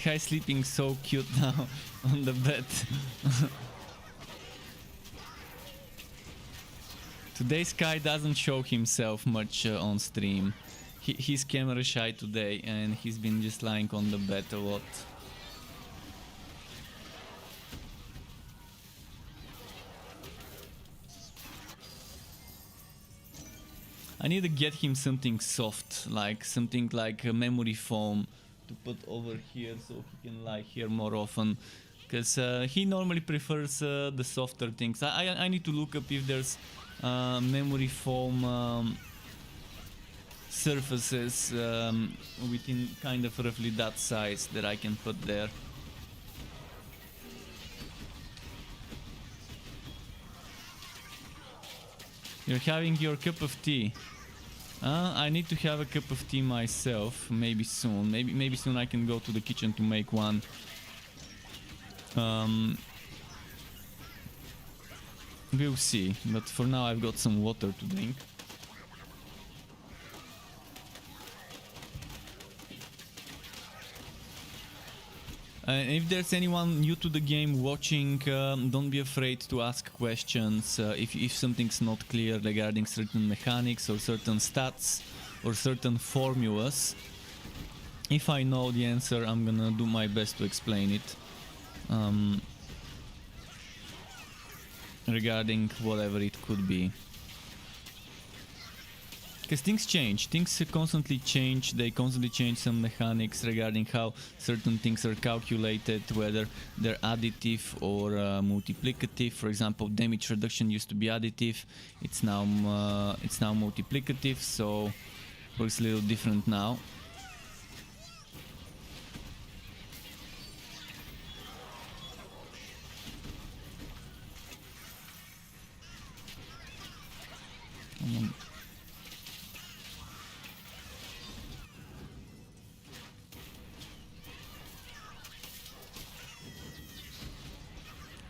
is sleeping so cute now on the bed. Today Sky doesn't show himself much on stream. He's camera shy today and he's been just lying on the bed a lot. I need to get him something soft, like something like a memory foam to put over here so he can lie here more often, because he normally prefers the softer things. I need to look up if there's memory foam surfaces within kind of roughly that size that I can put there. You're having your cup of tea. I need to have a cup of tea myself. Maybe soon. Maybe soon I can go to the kitchen to make one. We'll see. But for now I've got some water to drink. If there's anyone new to the game watching, don't be afraid to ask questions if something's not clear regarding certain mechanics or certain stats or certain formulas. If I know the answer, I'm gonna do my best to explain it regarding whatever it could be. Because things change, things constantly change, they constantly change some mechanics regarding how certain things are calculated, whether they're additive or multiplicative. For example, damage reduction used to be additive, it's now multiplicative, so works a little different now.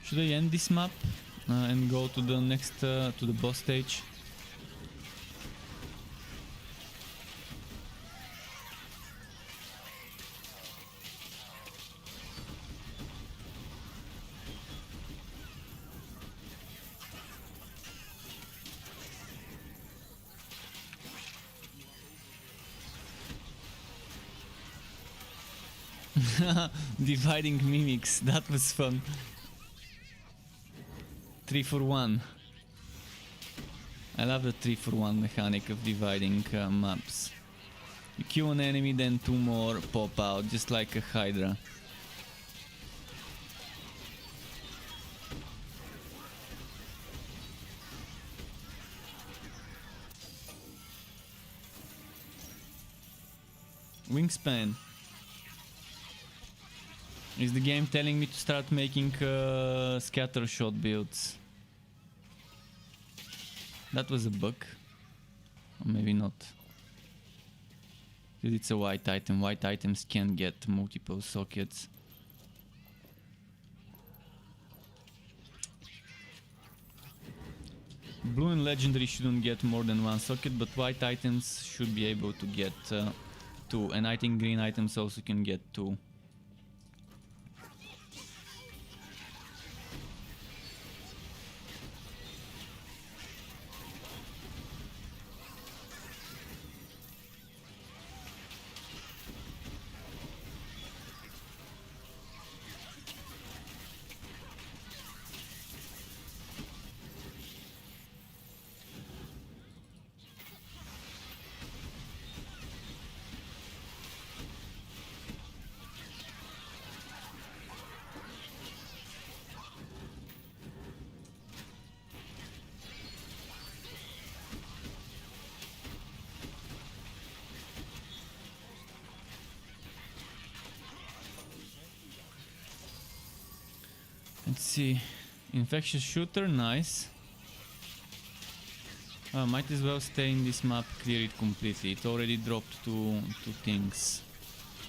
Should I end this map and go to the next, to the boss stage? Dividing mimics, that was fun. 3 for 1. I love the 3 for 1 mechanic of dividing maps. You kill an enemy, then 2 more pop out, just like a Hydra. Wingspan. Is the game telling me to start making scatter shot builds? That was a bug. Or maybe not. Because it's a white item. White items can get multiple sockets. Blue and legendary shouldn't get more than 1 socket, but white items should be able to get 2. And I think green items also can get 2. Let's see. Infectious shooter, nice. Might as well stay in this map, clear it completely. It already dropped two things.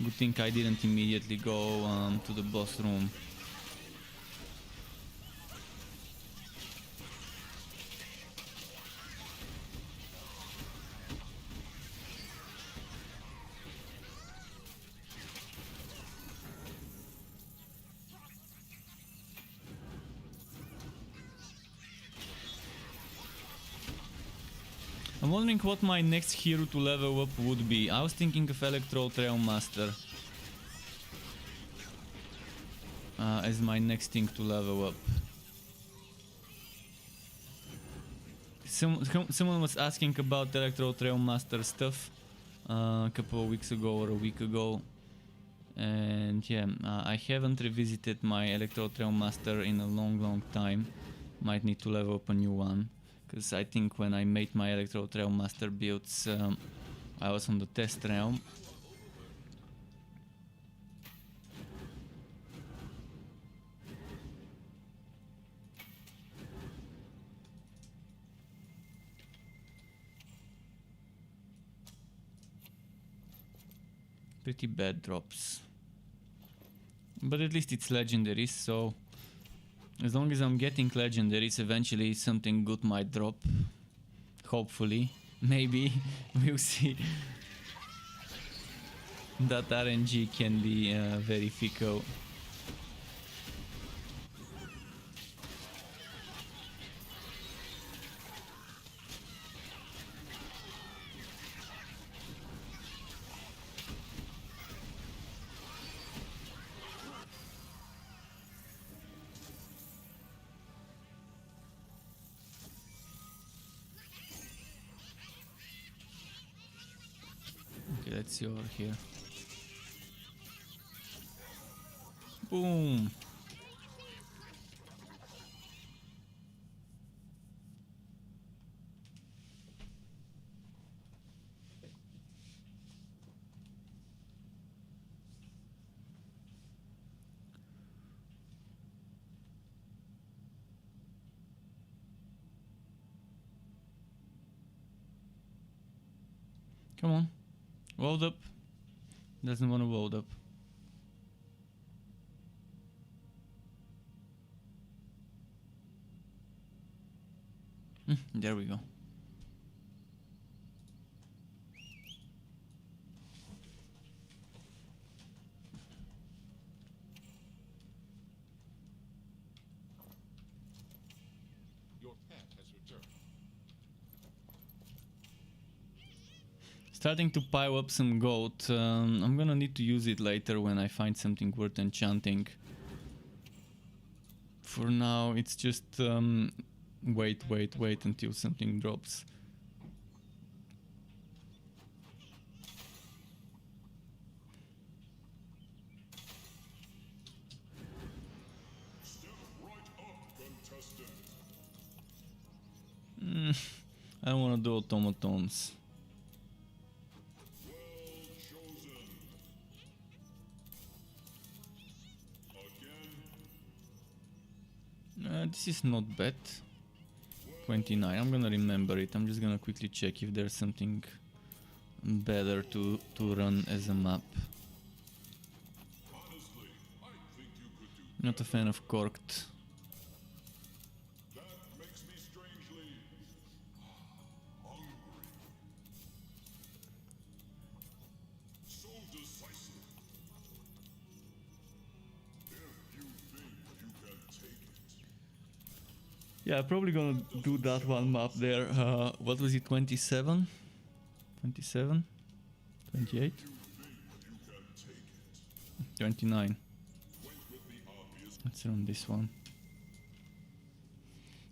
Good thing I didn't immediately go to the boss room. I'm wondering what my next hero to level up would be. I was thinking of Electro Trail Master as my next thing to level up. Someone was asking about Electro Trail Master stuff a couple of weeks ago or a week ago. And yeah, I haven't revisited my Electro Trail Master in a long time. Might need to level up a new one. Because I think when I made my Electro Trail Master builds, I was on the test realm. Pretty bad drops. But at least it's legendaries, so as long as I'm getting legendaries, eventually something good might drop. Hopefully. Maybe. We'll see. That RNG can be very fickle. Okay, let's see over here. Boom! Come on. Load up. Doesn't want to load up. There we go. Your pet has returned. Starting to pile up some gold. I'm gonna need to use it later when I find something worth enchanting. For now, it's just wait until something drops. Step right up, contestant. I don't want to do automatons. Well chosen. Again. This is not bad. 29. I'm gonna remember it. I'm just gonna quickly check if there's something better to run as a map. Honestly, I think you could do Not a fan of corked. that. Makes me strangely hungry. So decisive. If you think you can take it. Yeah, probably gonna do that one map there. What was it? 27? 27? 28? 29. Let's run this one.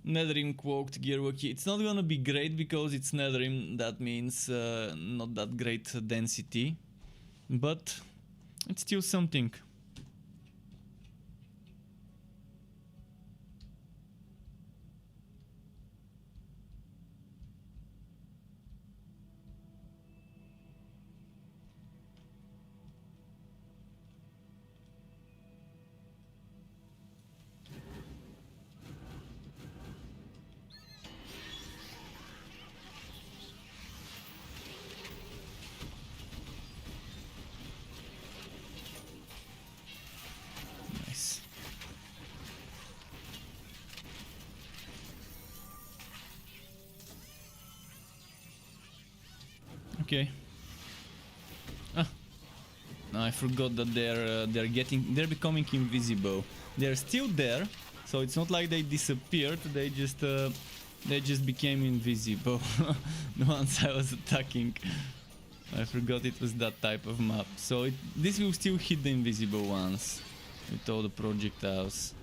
Netherim Quoked Gearwalkie. It's not gonna be great because it's Netherim. That means not that great density. But it's still something. Okay. Ah, I forgot that they're becoming invisible. They're still there, so it's not like they disappeared. They just became invisible. The ones I was attacking. I forgot it was that type of map. So this will still hit the invisible ones with all the projectiles.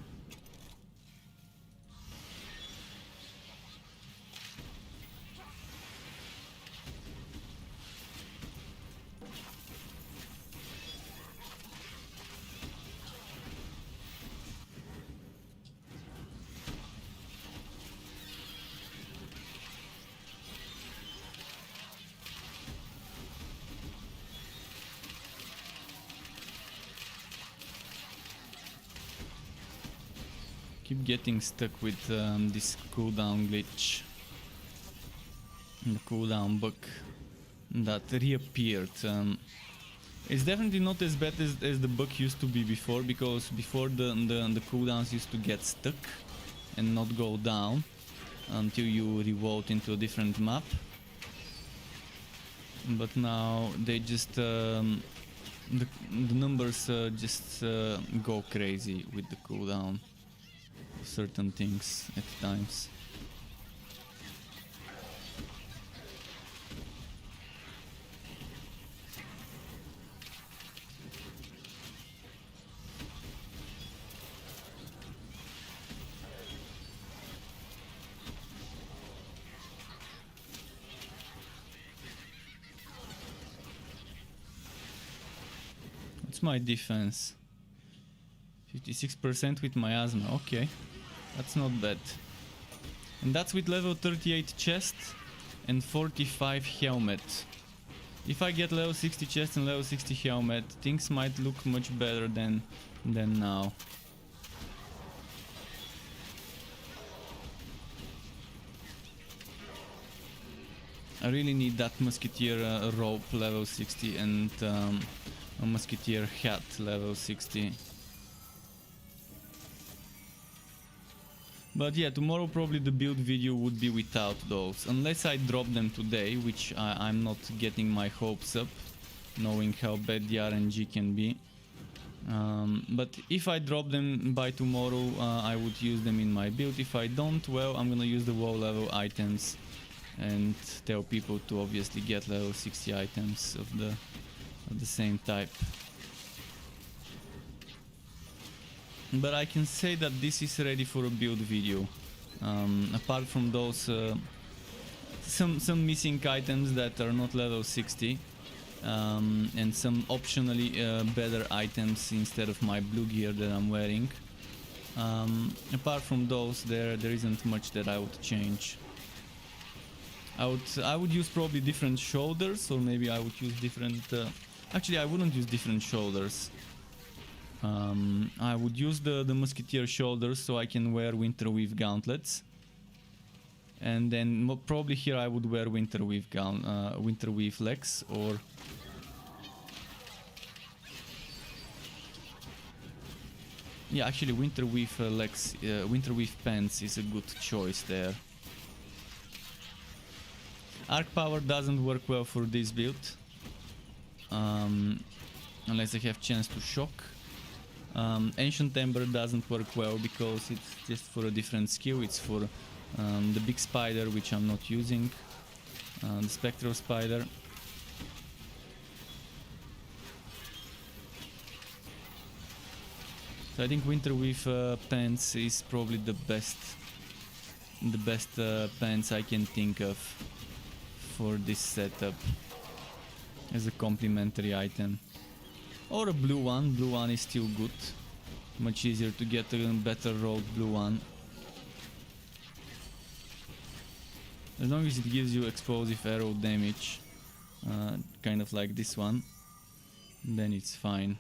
Keep getting stuck with this cooldown glitch. The cooldown bug that reappeared. It's definitely not as bad as the bug used to be before, because before the cooldowns used to get stuck and not go down until you revolt into a different map. But now they just the numbers just go crazy with the cooldown of certain things at times. What's my defense? 56% with miasma. Okay, that's not bad. And that's with level 38 chest and 45 helmet. If I get level 60 chest and level 60 helmet, things might look much better than now. I really need that musketeer rope level 60 and a musketeer hat level 60. But yeah, tomorrow probably the build video would be without those, unless I drop them today, which I'm not getting my hopes up, knowing how bad the RNG can be. But if I drop them by tomorrow, I would use them in my build. If I don't, well, I'm gonna use the WoW level items and tell people to obviously get level 60 items of the same type. But I can say that this is ready for a build video. Apart from those some missing items that are not level 60, and some optionally better items instead of my blue gear that I'm wearing. Apart from those, there isn't much that I would change. I would use probably different shoulders, or maybe I would use different. Actually, I wouldn't use different shoulders. I would use the musketeer shoulders so I can wear winter weave gauntlets, and then probably here I would wear winter weave legs, or yeah, actually winter weave legs, winter weave pants is a good choice there. Arc power doesn't work well for this build, unless I have chance to shock. Ancient Ember doesn't work well because it's just for a different skill. It's for the big spider, which I'm not using, the spectral spider. So I think winter weave pants is probably the best pants I can think of for this setup as a complementary item. Or a blue one. Blue one is still good. Much easier to get a better rolled blue one. As long as it gives you explosive arrow damage, kind of like this one, then it's fine.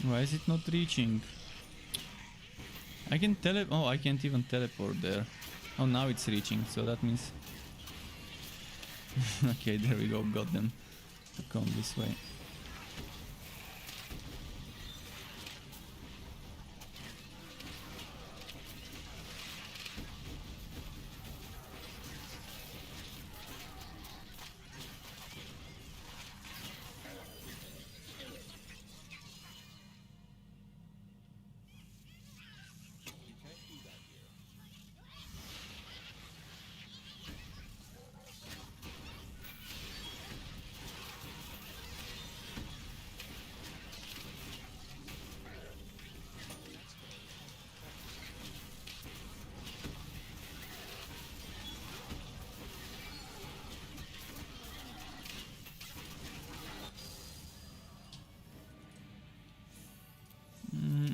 Why is it not reaching? I can oh, I can't even teleport there. Oh, now it's reaching, so that means... Okay, there we go, got them to come this way.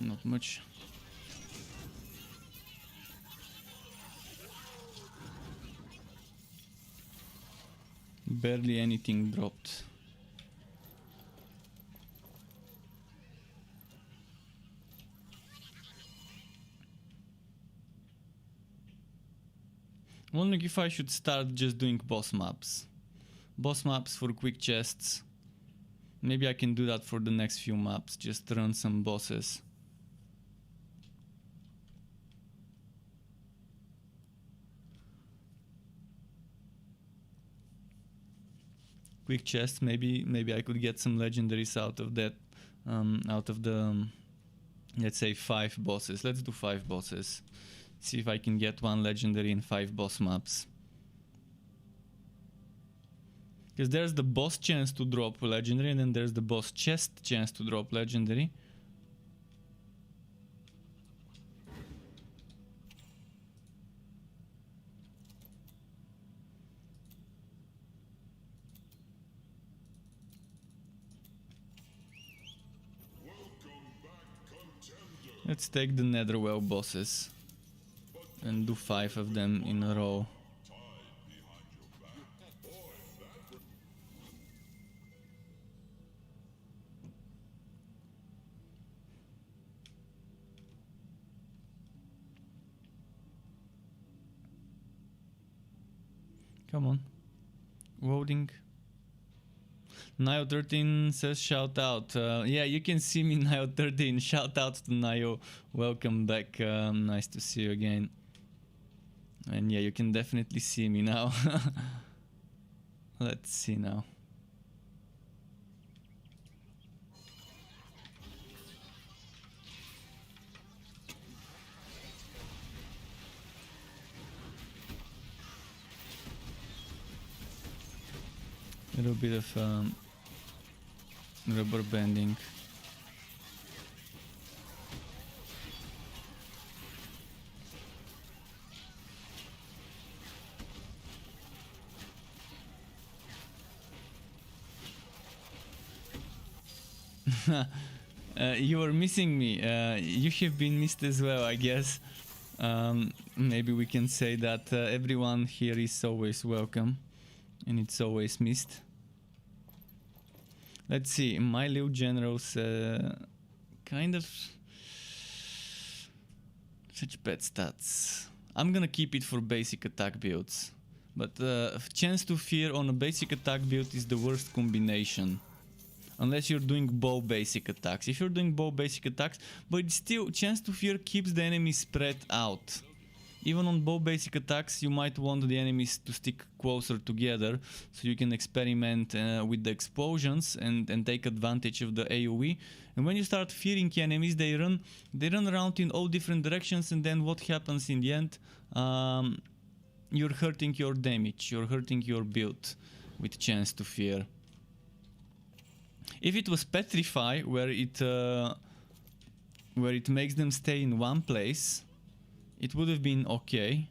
Not much. Barely anything dropped. Wondering if I should start just doing boss maps. Boss maps for quick chests. Maybe I can do that for the next few maps, just run some bosses. Quick chests, maybe I could get some legendaries out of that, out of the, let's say 5 bosses. Let's do 5 bosses. See if I can get 1 legendary in 5 boss maps. Because there's the boss chance to drop legendary, and then there's the boss chest chance to drop legendary. Let's take the Netherwell bosses and do 5 of them in a row. Come on. Voting. Nio13 says shout out. Yeah, you can see me, Nio13. Shout out to Nio. Welcome back. Nice to see you again. And yeah, you can definitely see me now. Let's see now. A little bit of rubber banding. You were missing me. You have been missed as well, I guess. Maybe we can say that everyone here is always welcome, and it's always missed. Let's see, my Liu generals kind of such bad stats. I'm gonna keep it for basic attack builds, but chance to fear on a basic attack build is the worst combination. Unless you're doing bow basic attacks. If you're doing bow basic attacks, but still chance to fear keeps the enemy spread out. Even on bow basic attacks, you might want the enemies to stick closer together, so you can experiment with the explosions and take advantage of the AoE. And when you start fearing enemies, they run around in all different directions, and then what happens in the end? You're hurting your damage, you're hurting your build with chance to fear. If it was Petrify, where it makes them stay in one place, it would have been okay.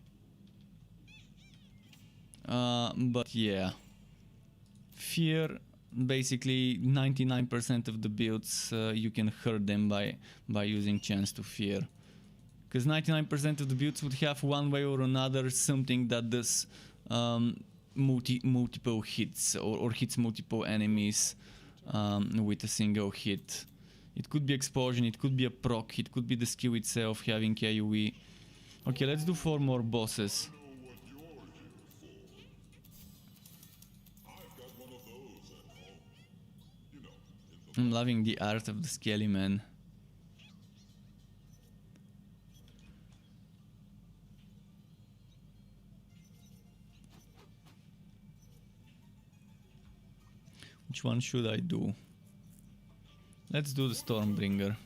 But yeah, fear, basically 99% of the builds you can hurt them by using chance to fear, because 99% of the builds would have one way or another something that does multiple hits or hits multiple enemies with a single hit. It could be explosion, it could be a proc, it could be the skill itself having AoE. Okay, let's do 4 more bosses. know what you're here for. I've got one of those at home. You know, in the I'm loving the art of the Skelly Man. Which one should I do? Let's do the Stormbringer.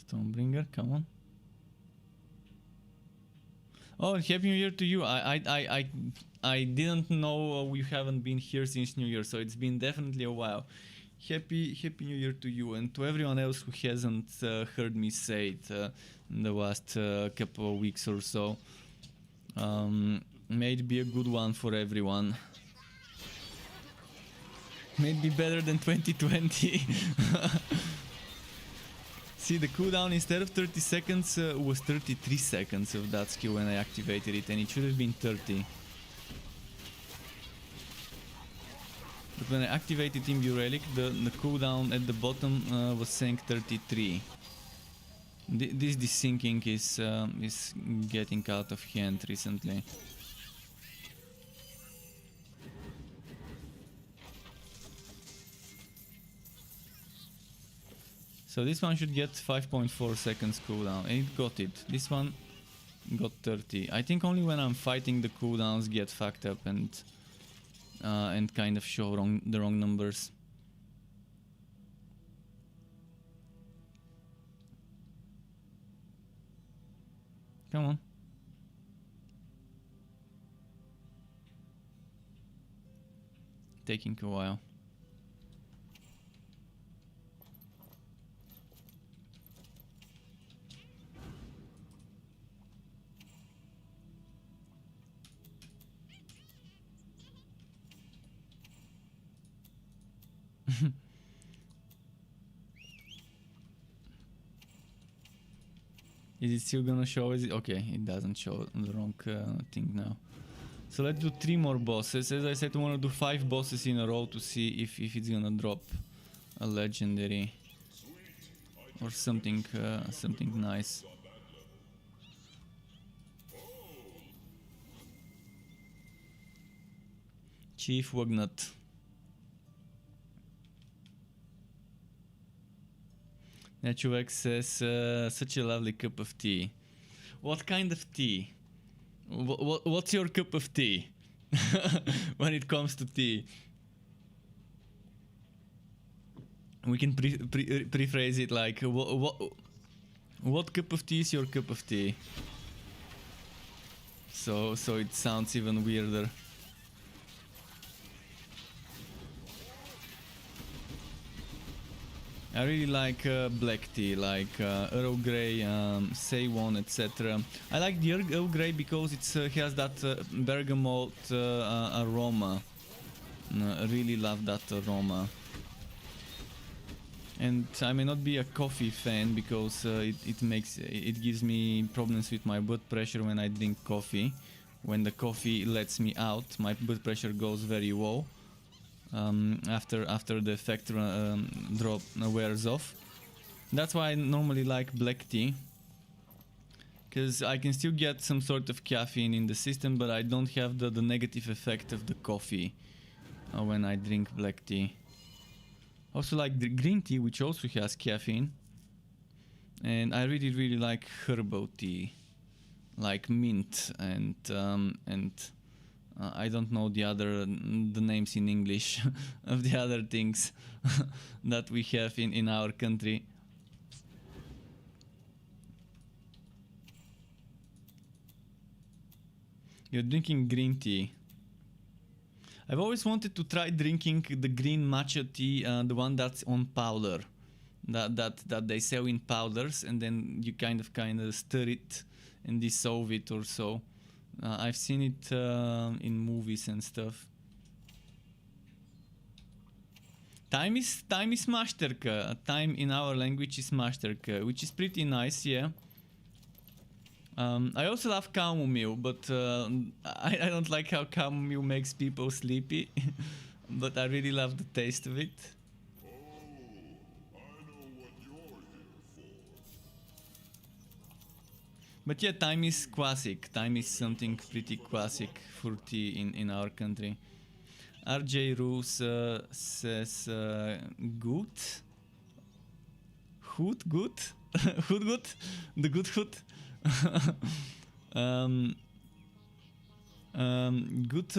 Stormbringer, come on. Oh, Happy New Year to you. I didn't know you haven't been here since New Year, so it's been definitely a while. Happy New Year to you and to everyone else who hasn't heard me say it in the last couple of weeks or so. May it be a good one for everyone. May it be better than 2020. See, the cooldown instead of 30 seconds was 33 seconds of that skill when I activated it, and it should have been 30. But when I activated Imbue Relic, the cooldown at the bottom was saying 33. This desyncing is getting out of hand recently. So this one should get 5.4 seconds cooldown, and it got it. This one got 30. I think only when I'm fighting the cooldowns get fucked up and kind of show the wrong numbers. Come on. Taking a while. Is it still gonna show? Is it okay? It doesn't show the wrong thing now. So let's do 3 more bosses. As I said, I want to do 5 bosses in a row to see if it's gonna drop a legendary or something something nice. Chief Wagnut. Naturex says, such a lovely cup of tea. What kind of tea? What's your cup of tea? When it comes to tea. We can rephrase it like, what cup of tea is your cup of tea? So it sounds even weirder. I really like black tea, like Earl Grey, Ceylon, etc. I like the Earl Grey because it has that bergamot aroma. I really love that aroma. And I may not be a coffee fan because it gives me problems with my blood pressure when I drink coffee. When the coffee lets me out, my blood pressure goes very low. After the effect drop wears off. That's why I normally like black tea, because I can still get some sort of caffeine in the system, but I don't have the negative effect of the coffee when I drink black tea. Also like the green tea, which also has caffeine, and I really like herbal tea, like mint and I don't know the names in English of the other things that we have in our country. You're drinking green tea. I've always wanted to try drinking the green matcha tea, the one that's on powder, that they sell in powders, and then you kind of stir it and dissolve it or so. I've seen it in movies and stuff. Time is mashterka. Time in our language is mashterka, which is pretty nice, yeah. I also love chamomile, but I don't like how chamomile makes people sleepy. But I really love the taste of it. Oh, I know what you're here for. But yeah, time is classic. Time is something pretty classic for tea in our country. RJ Roos says good. Hood good? Hood good? The good hood? um, good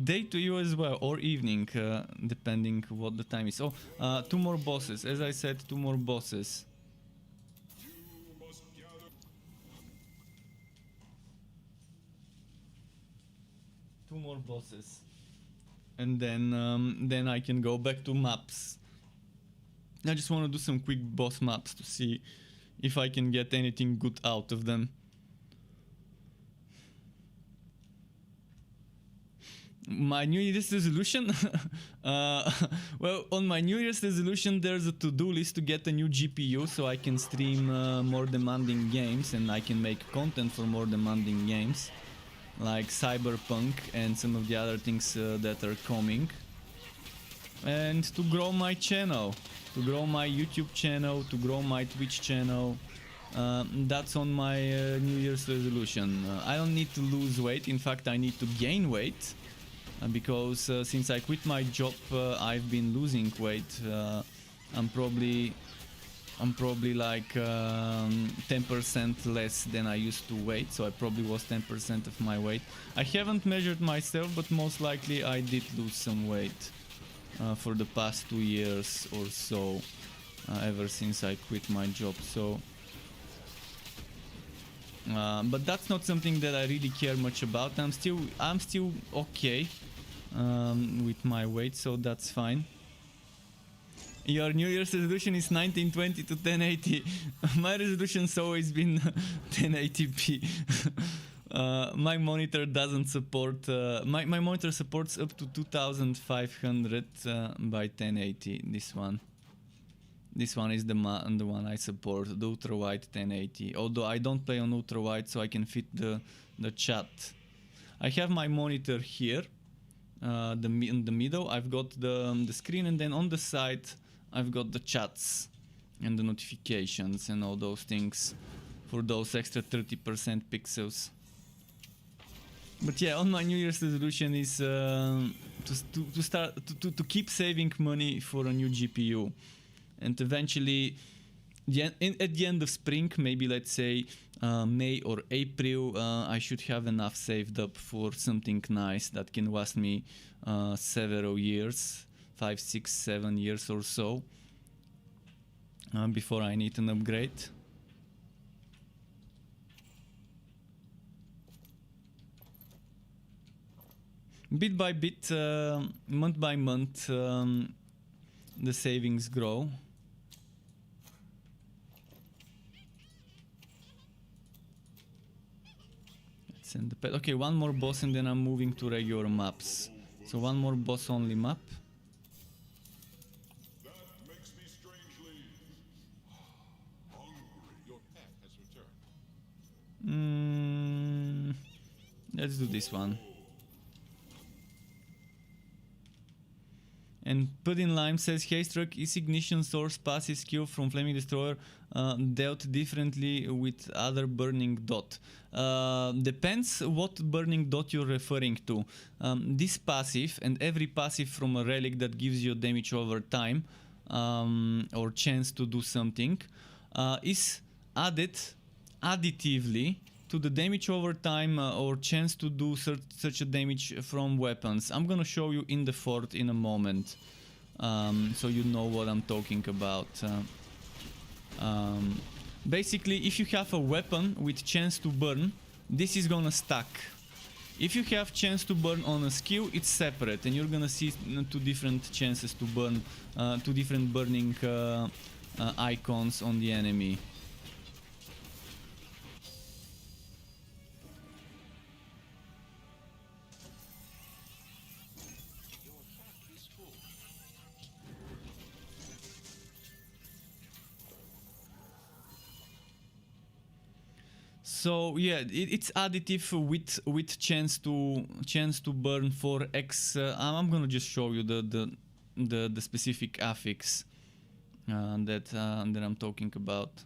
day to you as well, or evening, depending what the time is. Oh, two more bosses. As I said, two more bosses. You must gather. Two more bosses. And then I can go back to maps. I just want to do some quick boss maps to see if I can get anything good out of them. My New Year's resolution? Well, on my New Year's resolution there's a to-do list to get a new GPU so I can stream more demanding games and I can make content for more demanding games. Like Cyberpunk and some of the other things that are coming. And to grow my channel. To grow my YouTube channel, to grow my Twitch channel. That's on my New Year's resolution. I don't need to lose weight, in fact I need to gain weight. Because since I quit my job I've been losing weight. I'm probably like 10% less than I used to weight, so I probably lost 10% of my weight. I haven't measured myself, but most likely I did lose some weight for the past 2 years or so, ever since I quit my job. So, but that's not something that I really care much about. I'm still okay with my weight, so that's fine. Your New Year's resolution is 1920 to 1080. My resolution's always been 1080p. My monitor doesn't support. My monitor supports up to 2500 by 1080. This one. This one is the one I support, the ultra wide 1080. Although I don't play on ultra wide, so I can fit the chat. I have my monitor here, in the middle. I've got the screen, and then on the side I've got the chats and the notifications and all those things for those extra 30% pixels. But yeah, on my New Year's resolution is to keep saving money for a new GPU, and eventually, at the end of spring, maybe let's say May or April, I should have enough saved up for something nice that can last me several years, 5, 6, 7 years or so, before I need an upgrade. Bit by bit, month by month, the savings grow. Let's send the pet. Okay, one more boss and then I'm moving to regular maps. So one more boss only map. That makes me strangely hungry. Your pet has returned. Let's do this one. And Puddin Lime says, hey Struck, is Ignition Source passive skill from Flaming Destroyer dealt differently with other Burning Dot? Depends what Burning Dot you're referring to. This passive and every passive from a relic that gives you damage over time or chance to do something is added additively to the damage over time or chance to do such a damage from weapons. I'm gonna show you in the fort in a moment, so you know what I'm talking about. Basically, if you have a weapon with chance to burn, this is gonna stack. If you have chance to burn on a skill, it's separate, and you're gonna see two different chances to burn, two different burning icons on the enemy. So yeah, it's additive with chance to burn for X. I'm gonna just show you the specific affix that I'm talking about.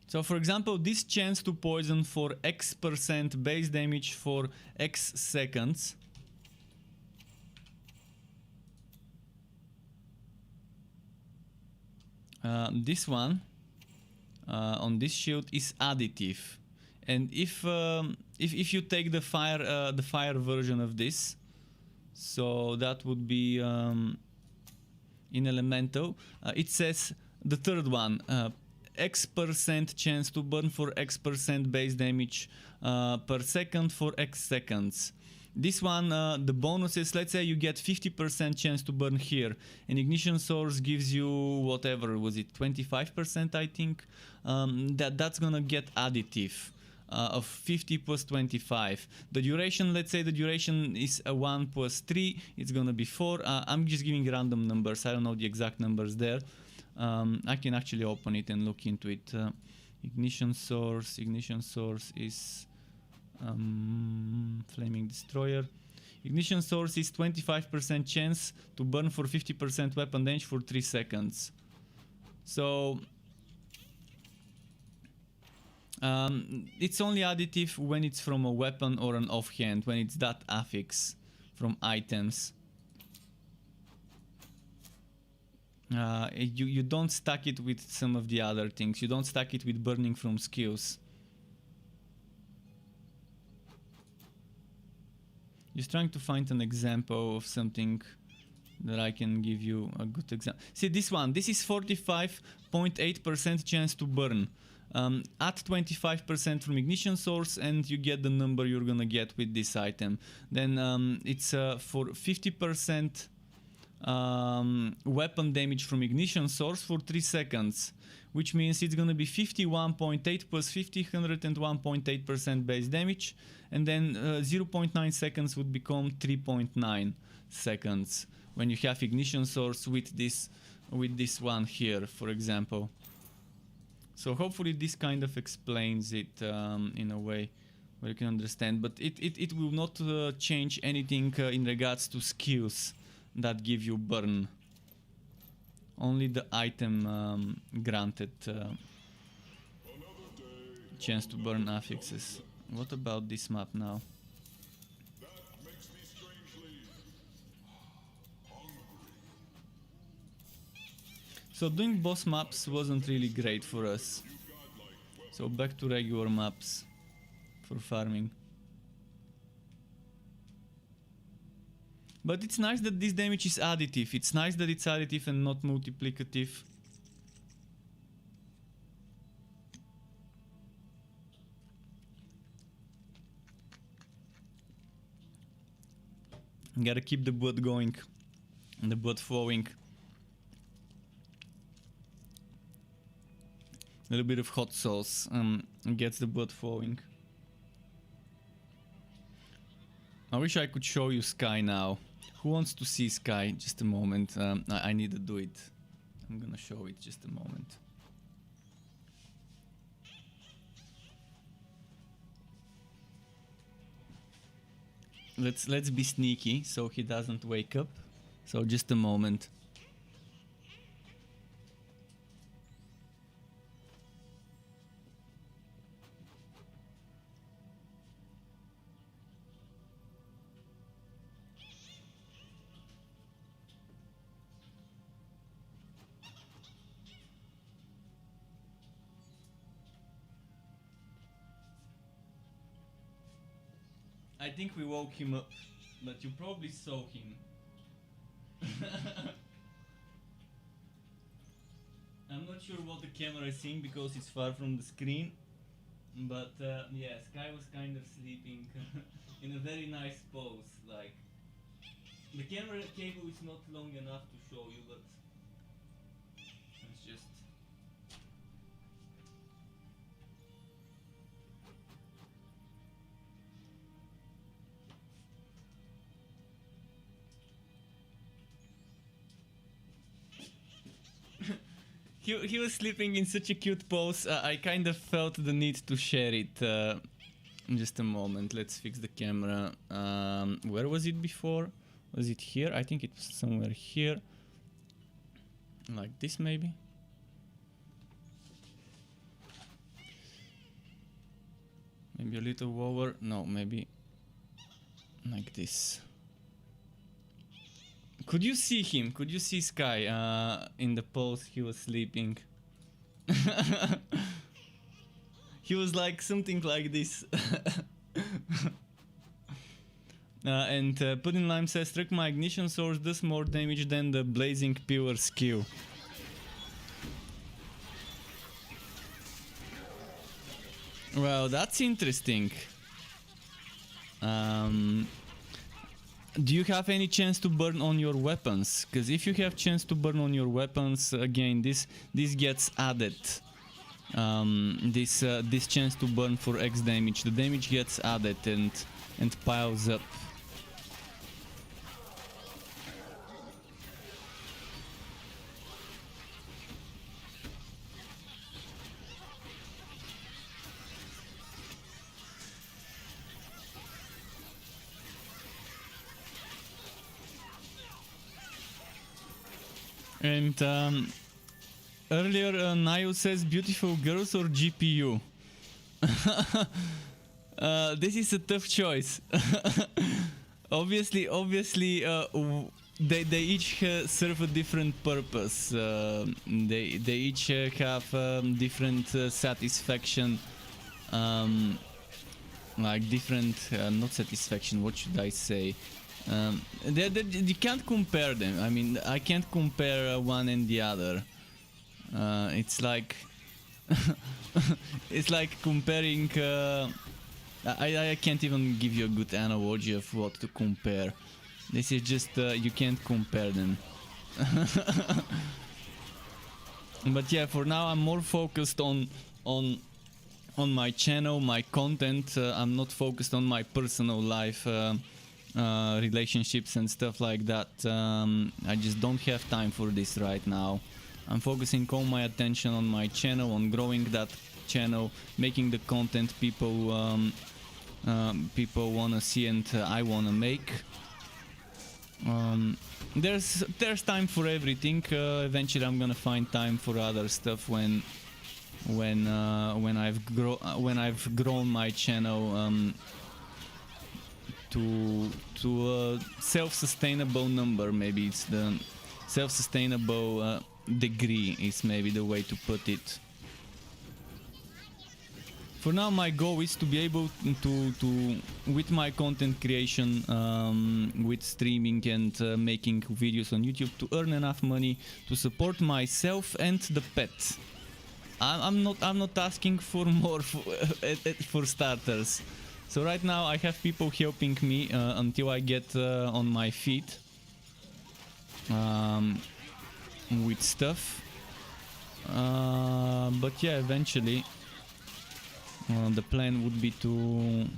So for example, this chance to poison for X% base damage for X seconds. This one on this shield is additive, and if you take the fire version of this, so that would be in Elemental, it says the third one, X% chance to burn for X% base damage per second for X seconds. This one, the bonus is, let's say you get 50% chance to burn here, and Ignition Source gives you whatever, was it 25% I think, that's gonna get additive. Of 50 plus 25. The duration, let's say the duration is a 1 plus 3, it's gonna be 4. I'm just giving random numbers, I don't know the exact numbers there. I can actually open it and look into it. Ignition source is Flaming Destroyer. Ignition source is 25% chance to burn for 50% weapon damage for 3 seconds. So it's only additive when it's from a weapon or an offhand, when it's that affix from items. You don't stack it with some of the other things. You don't stack it with burning from skills. Just trying to find an example of something that I can give you a good example. See this one, this is 45.8% chance to burn. At 25% from ignition source and you get the number you're gonna get with this item. Then it's for 50% weapon damage from ignition source for 3 seconds, which means it's gonna be 51.8 plus 50, 101.8% base damage, and then 0.9 seconds would become 3.9 seconds when you have ignition source with this one here, for example. So hopefully this kind of explains it in a way where you can understand, but it will not change anything in regards to skills that give you burn. Only the item granted chance to burn affixes. What about this map now? That makes me strangely hungry. So doing boss maps wasn't really great for us. So back to regular maps for farming. But it's nice that this damage is additive. It's nice that it's additive and not multiplicative. Gotta keep the blood going and the blood flowing. A little bit of hot sauce gets the blood flowing. I wish I could show you Sky now. Who wants to see Sky? Just a moment. I need to do it. I'm gonna show it just a moment. Let's be sneaky so he doesn't wake up. So just a moment. I think we woke him up, but you probably saw him. I'm not sure what the camera is seeing because it's far from the screen, but yeah, Sky was kind of sleeping in a very nice pose. Like, the camera cable is not long enough to show you, but it's just... he was sleeping in such a cute pose. I kind of felt the need to share it. Just a moment. Let's fix the camera. Where was it before? Was it here? I think it was somewhere here. Like this, maybe. Maybe a little lower. No, maybe like this. Could you see him? Could you see Sky in the pose he was sleeping? He was like something like this. And Pudding Lime says, struck my ignition source does more damage than the blazing pure skill. Well, that's interesting. Do you have any chance to burn on your weapons? Because if you have chance to burn on your weapons, again, this gets added. This chance to burn for X damage, the damage gets added and piles up. And earlier Nayo says beautiful girls or GPU. This is a tough choice. obviously they each serve a different purpose. They each have different satisfaction, like different not satisfaction, what should I say? You can't compare them. I mean, I can't compare one and the other. It's like it's like comparing. I can't even give you a good analogy of what to compare. This is just you can't compare them. But yeah, for now I'm more focused on my channel, my content. I'm not focused on my personal life. Relationships and stuff like that. I just don't have time for this right now. I'm focusing all my attention on my channel, on growing that channel, making the content people wanna see and I wanna make. There's time for everything. Eventually I'm gonna find time for other stuff when I've grown my channel to a self-sustainable number. Maybe it's the self-sustainable degree is maybe the way to put it. For now my goal is to be able to with my content creation, with streaming and making videos on YouTube, to earn enough money to support myself and the pet. I'm not asking for more for starters. So right now I have people helping me until I get on my feet with stuff. But yeah, eventually the plan would be to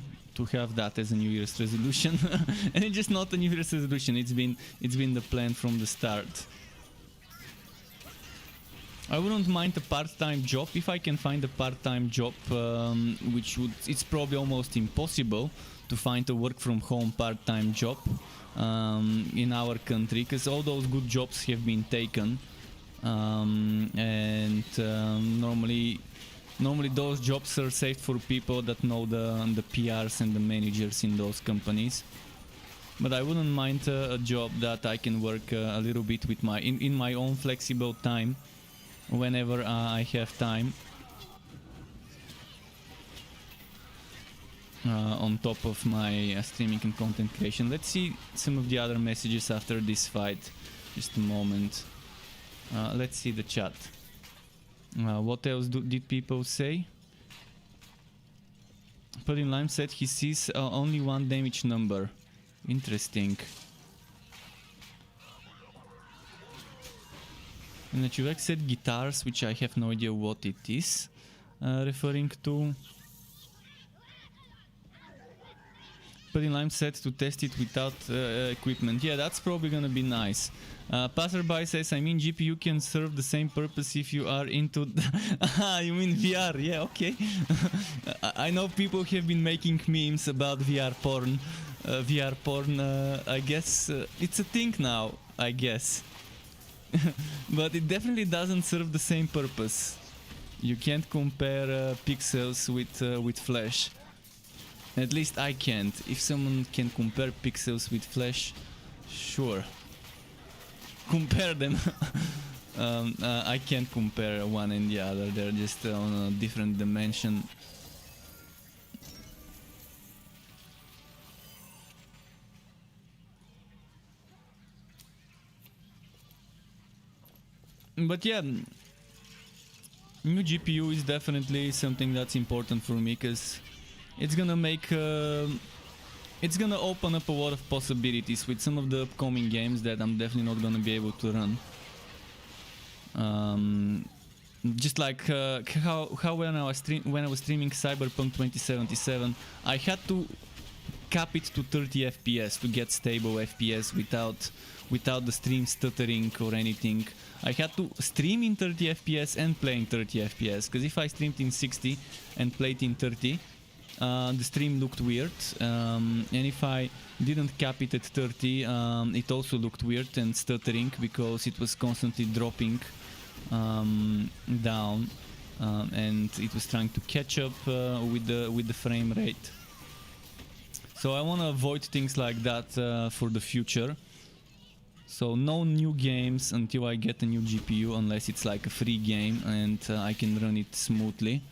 have that as a New Year's resolution. And it's just not a New Year's resolution, it's been the plan from the start. I wouldn't mind a part-time job if I can find a part-time job, it's probably almost impossible to find a work-from-home part-time job in our country, because all those good jobs have been taken, and normally those jobs are saved for people that know the PRs and the managers in those companies. But I wouldn't mind a job that I can work a little bit with in my own flexible time, whenever I have time, on top of my streaming and content creation. Let's see some of the other messages after this fight. Just a moment. Let's see the chat. What else did people say? Pudding Lime said he sees only one damage number. Interesting. And Chuvek said guitars, which I have no idea what it is referring to. putting lime set to test it without equipment. Yeah, that's probably gonna be nice. Passerby says, I mean GPU can serve the same purpose if you are into... You mean VR? Yeah, okay. I know people have been making memes about VR porn. VR porn, I guess it's a thing now, I guess. But it definitely doesn't serve the same purpose. You can't compare pixels with flesh. At least I can't. If someone can compare pixels with flesh, sure. Compare them. I can't compare one and the other. They're just on a different dimension. But yeah, new GPU is definitely something that's important for me because it's gonna make it's gonna open up a lot of possibilities with some of the upcoming games that I'm definitely not gonna be able to run. Just like how when I was streaming Cyberpunk 2077, I had to cap it to 30 FPS to get stable FPS without the stream stuttering or anything. I had to stream in 30 FPS and play in 30 FPS, because if I streamed in 60 and played in 30, the stream looked weird, and if I didn't cap it at 30, it also looked weird and stuttering because it was constantly dropping down, and it was trying to catch up with the frame rate. So I want to avoid things like that for the future. So no new games until I get a new GPU, unless it's like a free game and I can run it smoothly.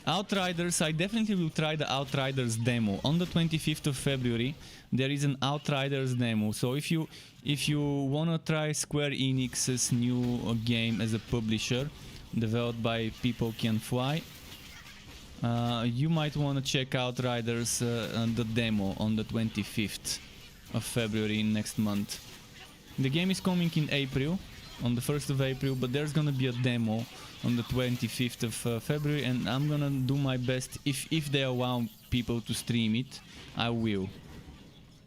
Outriders, I definitely will try the Outriders demo. On the 25th of February there is an Outriders demo. So if you wanna try Square Enix's new game as a publisher, developed by People Can Fly, you might want to check out Riders the demo on the 25th of February next month. The game is coming in April, on the 1st of April, but there's gonna be a demo on the 25th of February, and I'm gonna do my best. If they allow people to stream it, I will.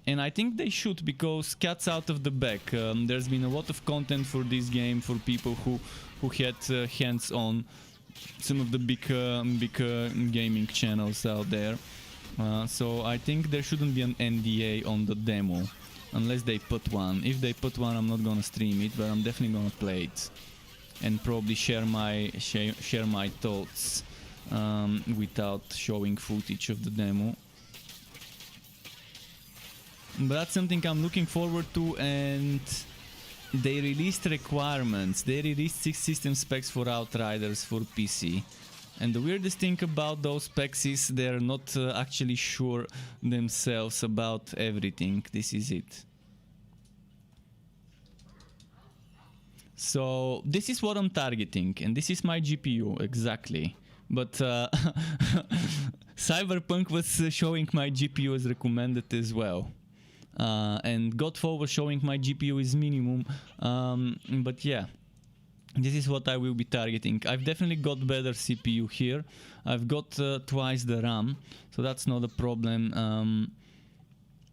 And I think they should, because cat's out of the bag. There's been a lot of content for this game for people who had hands on some of the big gaming channels out there. So I think there shouldn't be an NDA on the demo, unless they put one. If they put one, I'm not gonna stream it, but I'm definitely gonna play it and probably share my thoughts without showing footage of the demo. But that's something I'm looking forward to, and they released requirements. They released 6 system specs for Outriders for PC. And the weirdest thing about those specs is they're not actually sure themselves about everything. This is it. So this is what I'm targeting, and this is my GPU exactly. But Cyberpunk was showing my GPU as recommended as well. And Godfall was showing my GPU is minimum, but yeah, this is what I will be targeting. I've definitely got better CPU here. I've got twice the RAM, so that's not a problem.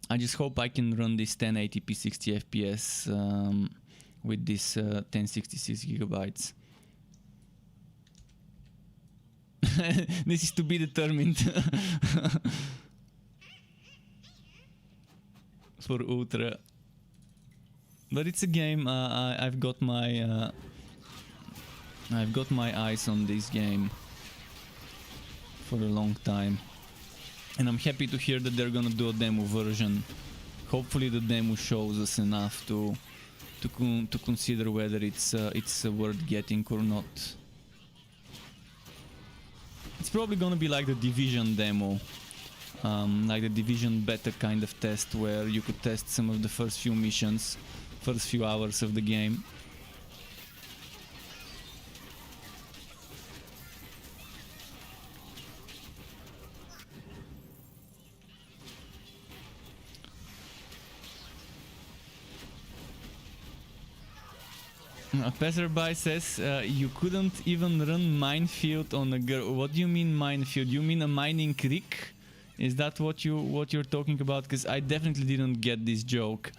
I just hope I can run this 1080p 60 FPS with this 1066 gigabytes. This is to be determined. For Ultra, but it's a game. I've got my eyes on this game for a long time, and I'm happy to hear that they're gonna do a demo version. Hopefully, the demo shows us enough to consider whether it's worth getting or not. It's probably gonna be like the Division demo. Like the Division beta kind of test, where you could test some of the first few missions, first few hours of the game. Passerby says you couldn't even run minefield on a girl. What do you mean minefield? You mean a mining rig? Is that what you're talking about? Because I definitely didn't get this joke.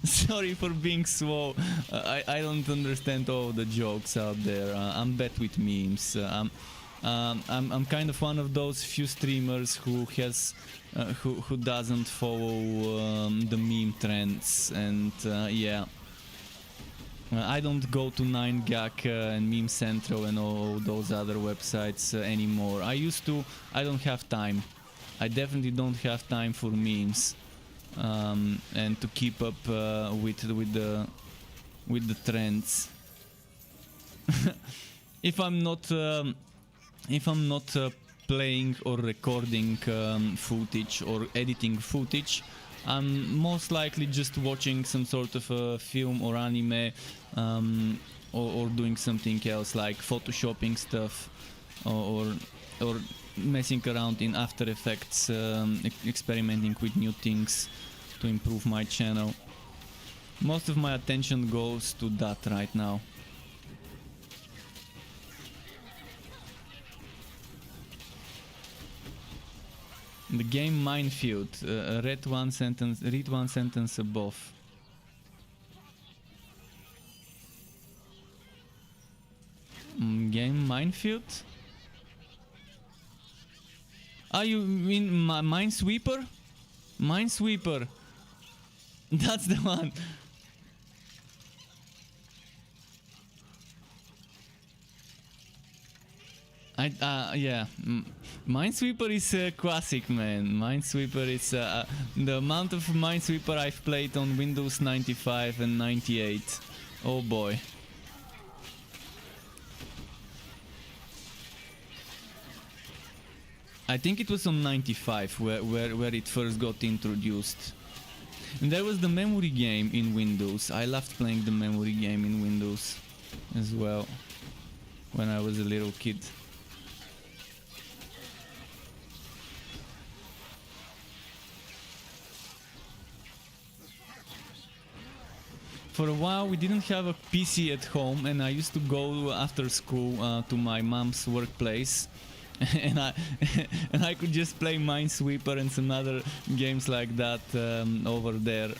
Sorry for being slow. I don't understand all the jokes out there. I'm bad with memes. I'm kind of one of those few streamers who doesn't follow the meme trends, and yeah. I don't go to 9gag and Meme Central and all those other websites anymore. I used to. I don't have time. I definitely don't have time for memes and to keep up with the trends. If I'm not playing or recording footage or editing footage, I'm most likely just watching some sort of a film or anime, or doing something else like photoshopping stuff, or messing around in After Effects, experimenting with new things to improve my channel. Most of my attention goes to that right now. The game minefield. Read one sentence above. Game minefield. Ah, you mean Minesweeper? Minesweeper. That's the one. Yeah, Minesweeper is a classic, man. Minesweeper is the amount of Minesweeper I've played on Windows 95 and 98. Oh boy. I think it was on 95 where it first got introduced. And there was the memory game in Windows. I loved playing the memory game in Windows as well when I was a little kid. For a while we didn't have a PC at home, and I used to go after school to my mom's workplace, and I could just play Minesweeper and some other games like that over there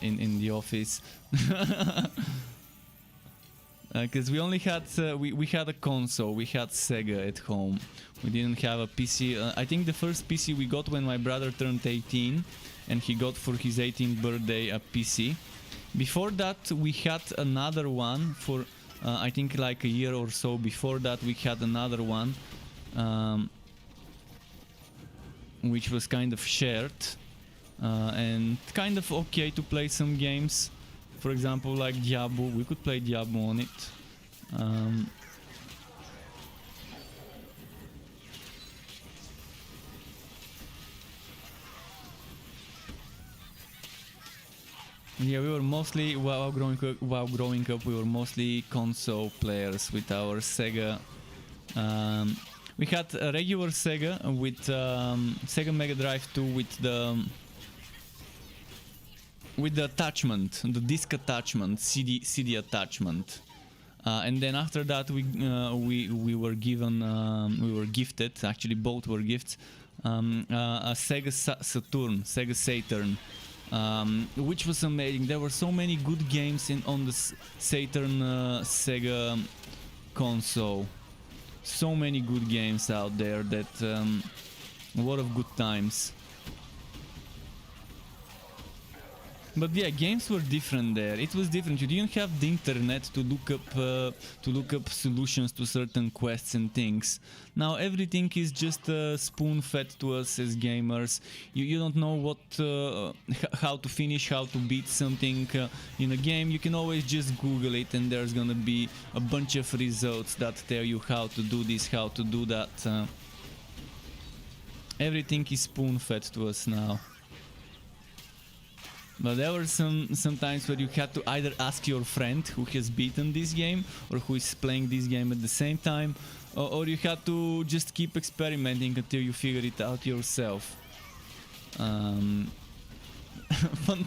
in the office. Because we only had we had a console, we had Sega at home. We didn't have a PC. I think the first PC we got when my brother turned 18, and he got for his 18th birthday a PC. Before that we had another one for I think like a year or so before that we had another one which was kind of shared and kind of okay to play some games. For example, like Diablo, we could play Diablo on it. Yeah, we were mostly, while growing up, we were mostly console players with our Sega. We had a regular Sega with Sega Mega Drive 2 with the attachment, the disc attachment, CD attachment, and then after that we were given, we were gifted. Actually, both were gifts. A Sega Saturn. Which was amazing. There were so many good games on the Saturn Sega console. So many good games out there that a lot of good times. But yeah, games were different there. It was different. You didn't have the internet to look up solutions to certain quests and things. Now everything is just spoon-fed to us as gamers. You don't know what, how to finish, how to beat something in a game. You can always just Google it, and there's gonna be a bunch of results that tell you how to do this, how to do that. Everything is spoon-fed to us now. But there were some times where you had to either ask your friend who has beaten this game or who is playing this game at the same time, or you had to just keep experimenting until you figure it out yourself. Fun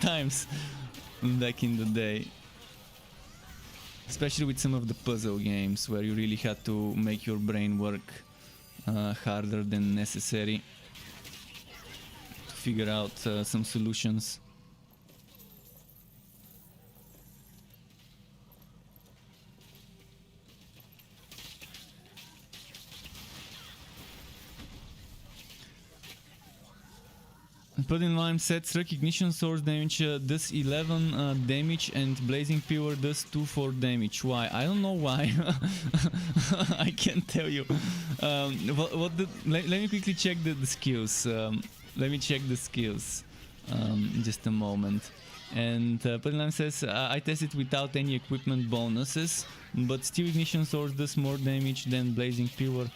times back in the day. especially with some of the puzzle games where you really had to make your brain work harder than necessary to figure out some solutions. Put in line sets recognition source damage does 11 damage and blazing pure does 2-4 damage. Why? I don't know why. I can't tell you. Let me quickly check the skills. Let me check the skills. Just a moment. And put in line says I tested without any equipment bonuses, but still ignition source does more damage than blazing pure.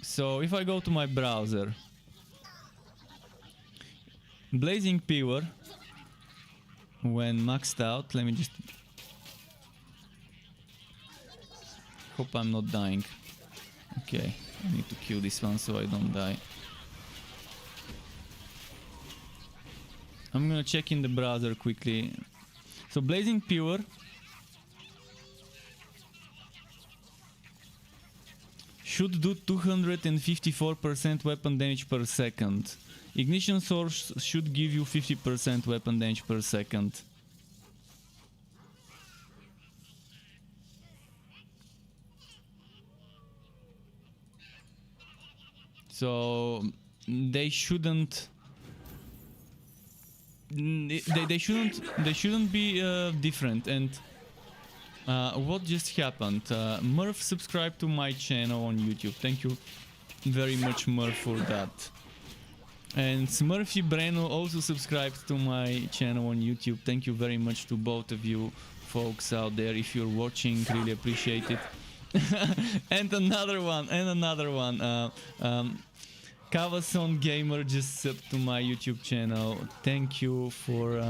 So if I go to my browser, blazing pure, when maxed out, let me just hope I'm not dying. Okay, I need to kill this one so I don't die. I'm gonna check in the browser quickly. So blazing pure should do 254% weapon damage per second. Ignition source should give you 50% weapon damage per second. So they shouldn't be different. And what just happened? Murph subscribed to my channel on YouTube. Thank you very much, Murph, for that. And Smurfy Breno also subscribed to my channel on YouTube. Thank you very much to both of you folks out there. If you're watching, really appreciate it. And another one. Kavason Gamer just subbed to my YouTube channel. Thank you for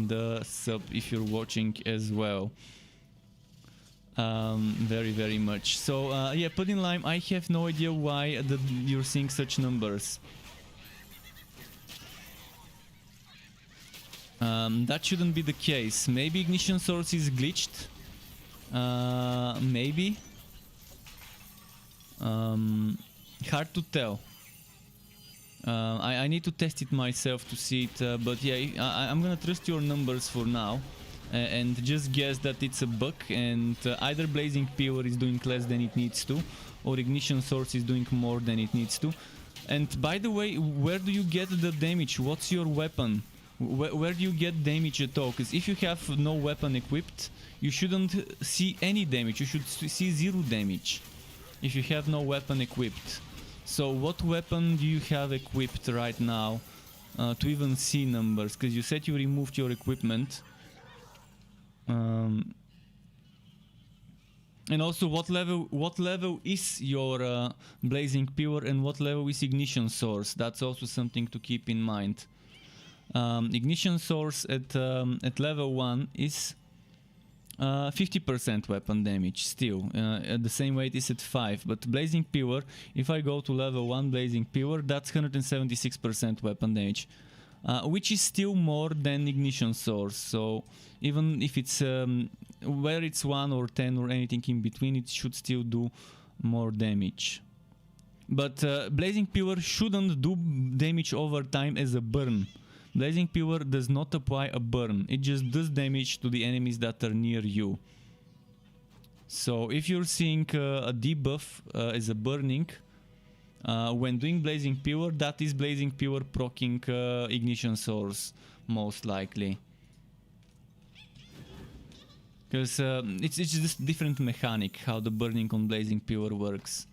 the sub if you're watching as well. Very, very much. So yeah, put in lime. I have no idea why you're seeing such numbers. That shouldn't be the case. Maybe ignition source is glitched. Maybe. Hard to tell. I need to test it myself to see it, but yeah, I'm gonna trust your numbers for now and just guess that it's a bug, and either blazing pure is doing less than it needs to, or ignition source is doing more than it needs to. And by the way, where do you get the damage? What's your weapon? Where do you get damage at all? Because if you have no weapon equipped, you shouldn't see any damage. You should see 0 damage if you have no weapon equipped. So what weapon do you have equipped right now to even see numbers? Because you said you removed your equipment. And also, what level is your blazing pure, and what level is ignition source? That's also something to keep in mind. Ignition source at level 1 is 50% weapon damage still, at the same way it is at 5. But blazing pure, if I go to level 1 blazing pure, that's 176% weapon damage, which is still more than ignition source. So even if it's whether it's 1 or 10 or anything in between, it should still do more damage. But blazing pure shouldn't do damage over time as a burn. Blazing pure does not apply a burn, it just does damage to the enemies that are near you. So if you're seeing a debuff as a burning, when doing blazing pure, that is blazing pure proccing ignition source, most likely. Because it's just different mechanic how the burning on blazing pure works.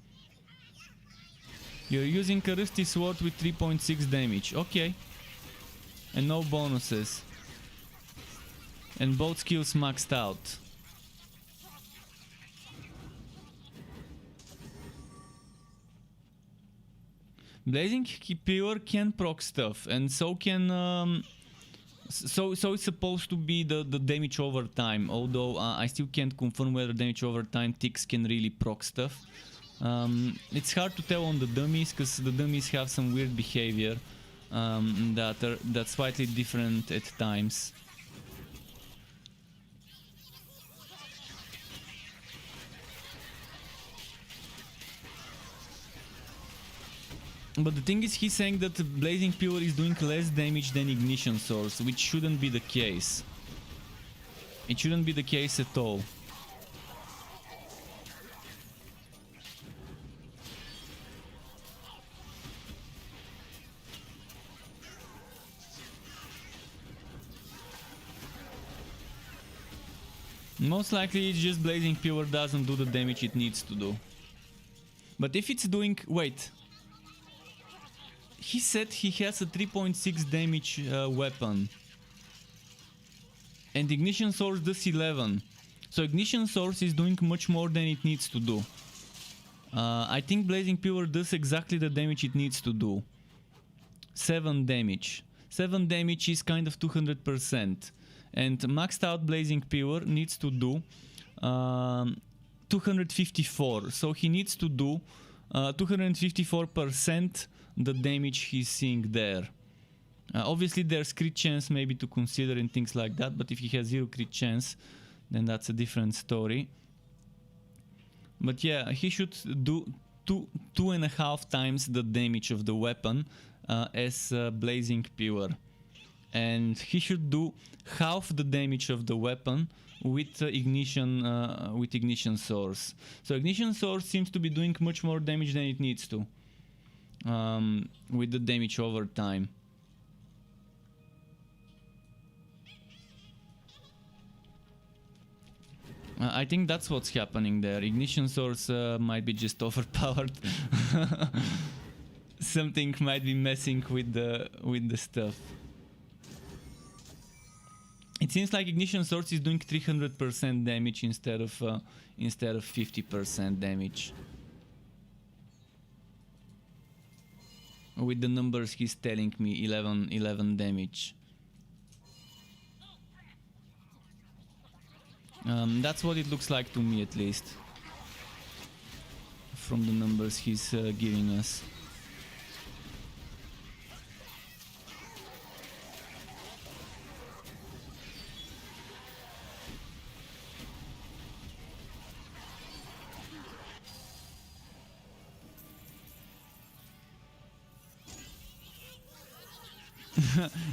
You're using a rusty sword with 3.6 damage, okay. And no bonuses. And both skills maxed out. Blazing pure can proc stuff, and so can so it's supposed to be the damage over time, although I still can't confirm whether damage over time ticks can really proc stuff. It's hard to tell on the dummies, because the dummies have some weird behavior that's slightly different at times. But the thing is, he's saying that Blazing Pure is doing less damage than Ignition Source, which shouldn't be the case. It shouldn't be the case at all. Most likely it's just Blazing Pure doesn't do the damage it needs to do. But if it's doing... wait. He said he has a 3.6 damage weapon. And Ignition Source does 11. So Ignition Source is doing much more than it needs to do. I think Blazing Pure does exactly the damage it needs to do. 7 damage. 7 damage is kind of 200%. And maxed out Blazing Pure needs to do 254. So he needs to do 254% the damage he's seeing there. Obviously there's crit chance maybe to consider and things like that, but if he has 0 crit chance, then that's a different story. But yeah, he should do 2.5 times the damage of the weapon as Blazing Pure. And he should do half the damage of the weapon with ignition source. So ignition source seems to be doing much more damage than it needs to, with the damage over time. I think that's what's happening there. Ignition source might be just overpowered. Something might be messing with the stuff. It seems like Ignition Source is doing 300% damage instead of 50% damage. With the numbers he's telling me, 11 damage. That's what it looks like to me, at least, from the numbers he's giving us.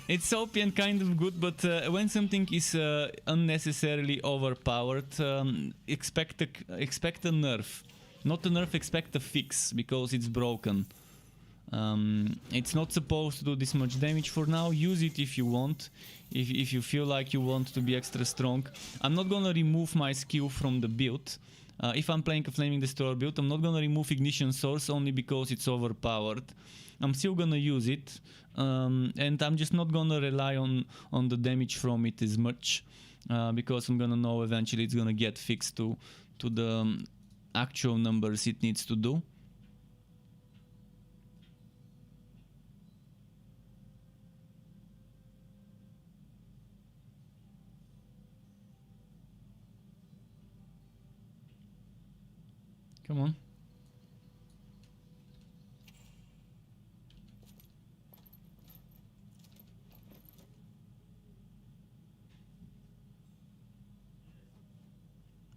It's OP and kind of good, but when something is unnecessarily overpowered, expect a nerf. Not a nerf, expect a fix, because it's broken. It's not supposed to do this much damage for now. Use it if you want, if you feel like you want to be extra strong. I'm not gonna remove my skill from the build. If I'm playing a Flaming Destroyer build, I'm not gonna remove Ignition Source only because it's overpowered. I'm still gonna use it, and I'm just not gonna rely on the damage from it as much, because I'm gonna know eventually it's gonna get fixed to the actual numbers it needs to do. Come on.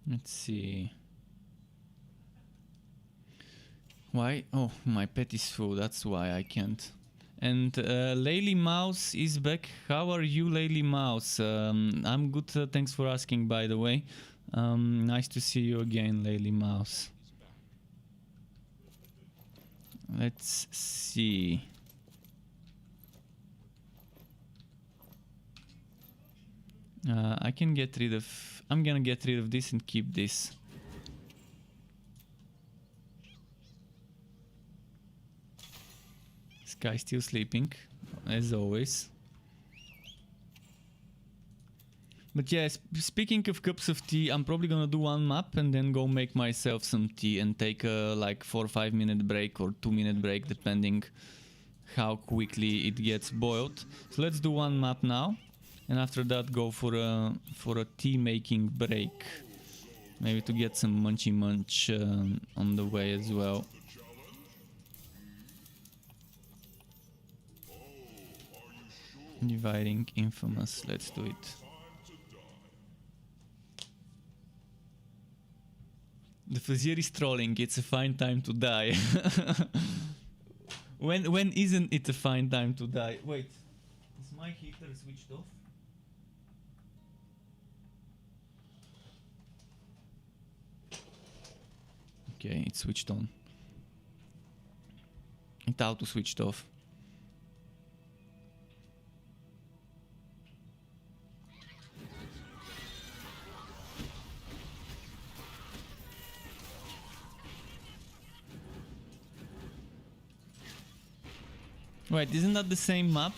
Let's see. Why? Oh, my pet is full, that's why I can't. And Laylee Mouse is back. How are you, Laylee Mouse? I'm good, thanks for asking, by the way. Nice to see you again, Laylee Mouse. Let's see. I can get rid of... I'm gonna get rid of this and keep this. This guy's still sleeping, as always. But yeah, speaking of cups of tea, I'm probably gonna do one map and then go make myself some tea and take a like 4 or 5 minute break or 2 minute break, depending how quickly it gets boiled. So let's do one map now, and after that go for a tea making break, maybe to get some munchy munch on the way as well. Dividing Infamous, let's do it. The Vizier is trolling, it's a fine time to die. When isn't it a fine time to die? Wait, is my heater switched off? Okay, it's switched on. It auto switched off. Wait, isn't that the same map?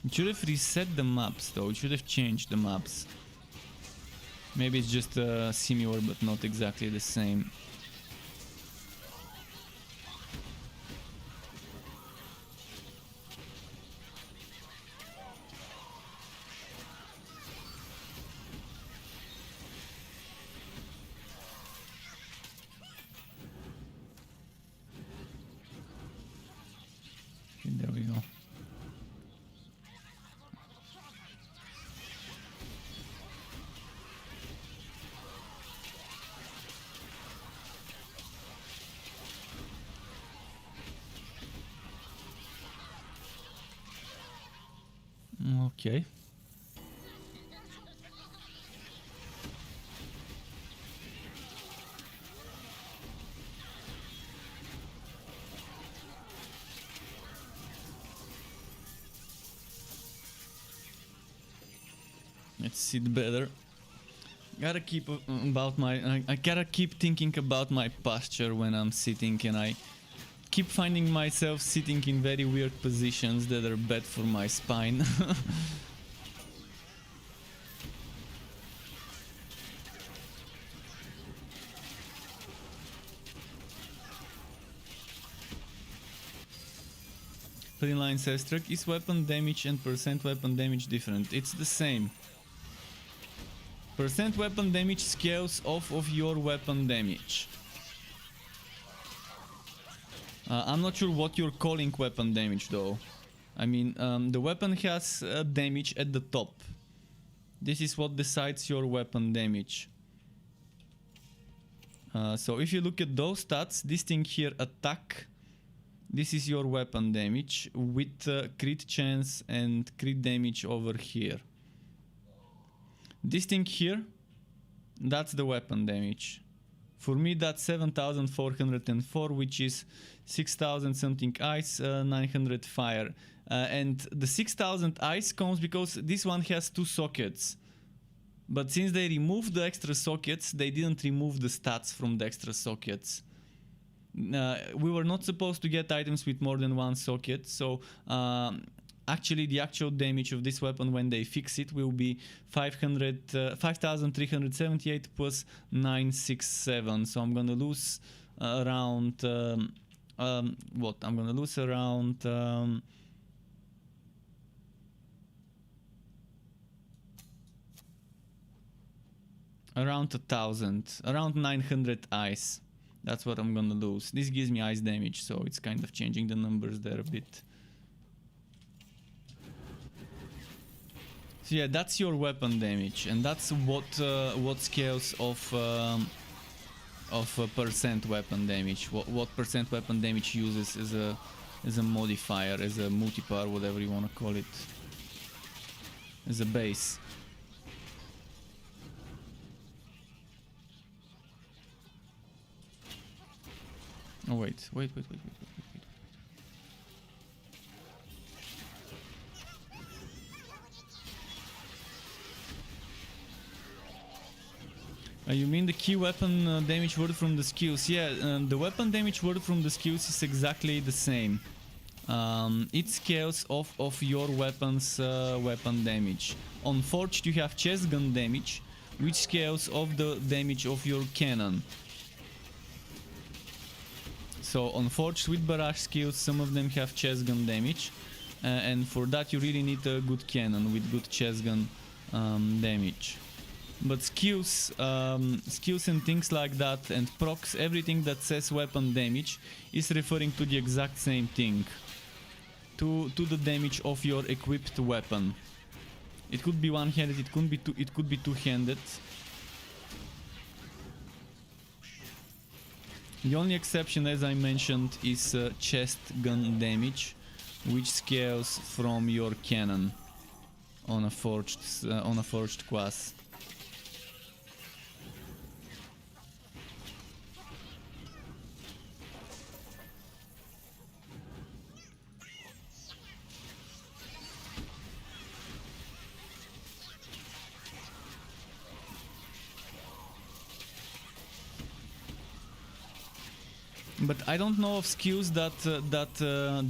It should have reset the maps though, it should have changed the maps. Maybe it's just similar but not exactly the same. Okay, there we go. Okay. Let's sit better. Gotta keep about my. I gotta keep thinking about my posture when I'm sitting, and I keep finding myself sitting in very weird positions that are bad for my spine. Line says, Truck, is weapon damage and percent weapon damage different? It's the same. Percent weapon damage scales off of your weapon damage. I'm not sure what you're calling weapon damage though. I mean, the weapon has damage at the top. This is what decides your weapon damage. So if you look at those stats, this thing here, attack, this is your weapon damage with crit chance and crit damage over here. This thing here, that's the weapon damage. For me that's 7404, which is 6000 something ice, 900 fire. And the 6000 ice comes because this one has 2 sockets. But since they removed the extra sockets, they didn't remove the stats from the extra sockets. We were not supposed to get items with more than 1 socket, so actually the actual damage of this weapon when they fix it will be 5378 plus 967. So I'm gonna lose around what? I'm gonna lose around around 1000, around 900 ice. That's what I'm gonna lose. This gives me ice damage, so it's kind of changing the numbers there a bit. So yeah, that's your weapon damage, and that's what scales of percent weapon damage. What percent weapon damage uses as a modifier, as a multiplier, whatever you want to call it, as a base. Oh wait. You mean the key weapon damage word from the skills? Yeah, the weapon damage word from the skills is exactly the same. It scales off of your weapon's weapon damage. On Forged you have chest gun damage, which scales off the damage of your cannon. So on Forged with barrage skills, some of them have chest gun damage, and for that you really need a good cannon with good chest gun damage. But skills and things like that, and procs, everything that says weapon damage is referring to the exact same thing, to the damage of your equipped weapon. It could be one-handed, it could be two-handed. The only exception, as I mentioned, is chest gun damage, which scales from your cannon on a forged class. But I don't know of skills that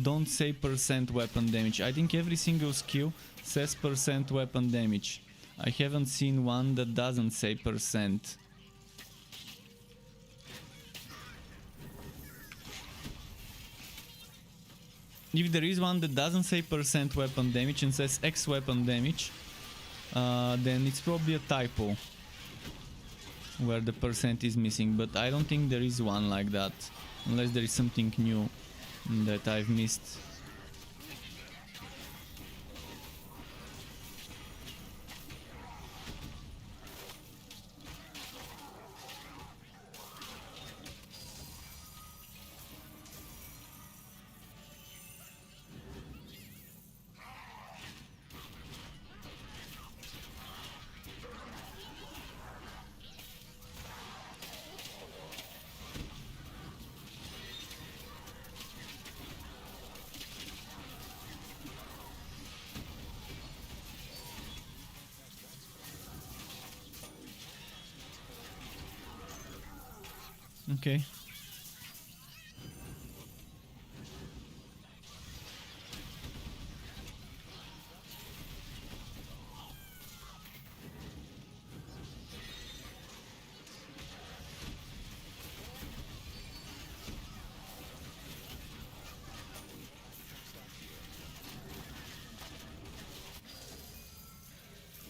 don't say percent weapon damage. I think every single skill says percent weapon damage. I haven't seen one that doesn't say percent. If there is one that doesn't say percent weapon damage and says X weapon damage, then it's probably a typo where the percent is missing, but I don't think there is one like that. Unless there is something new that I've missed. Okay.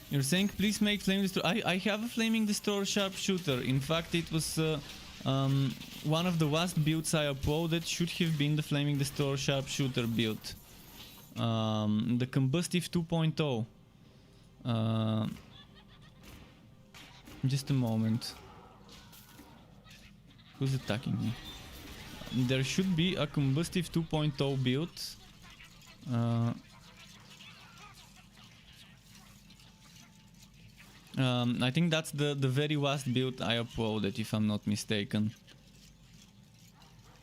You're saying please make Flame Destroyer. I have a Flaming Destroyer Sharpshooter. In fact, it was one of the last builds I uploaded should have been the Flaming Destroyer Sharpshooter build. The Combustive 2.0. Just a moment. Who's attacking me? There should be a Combustive 2.0 build. I think that's the very last build I uploaded, if I'm not mistaken.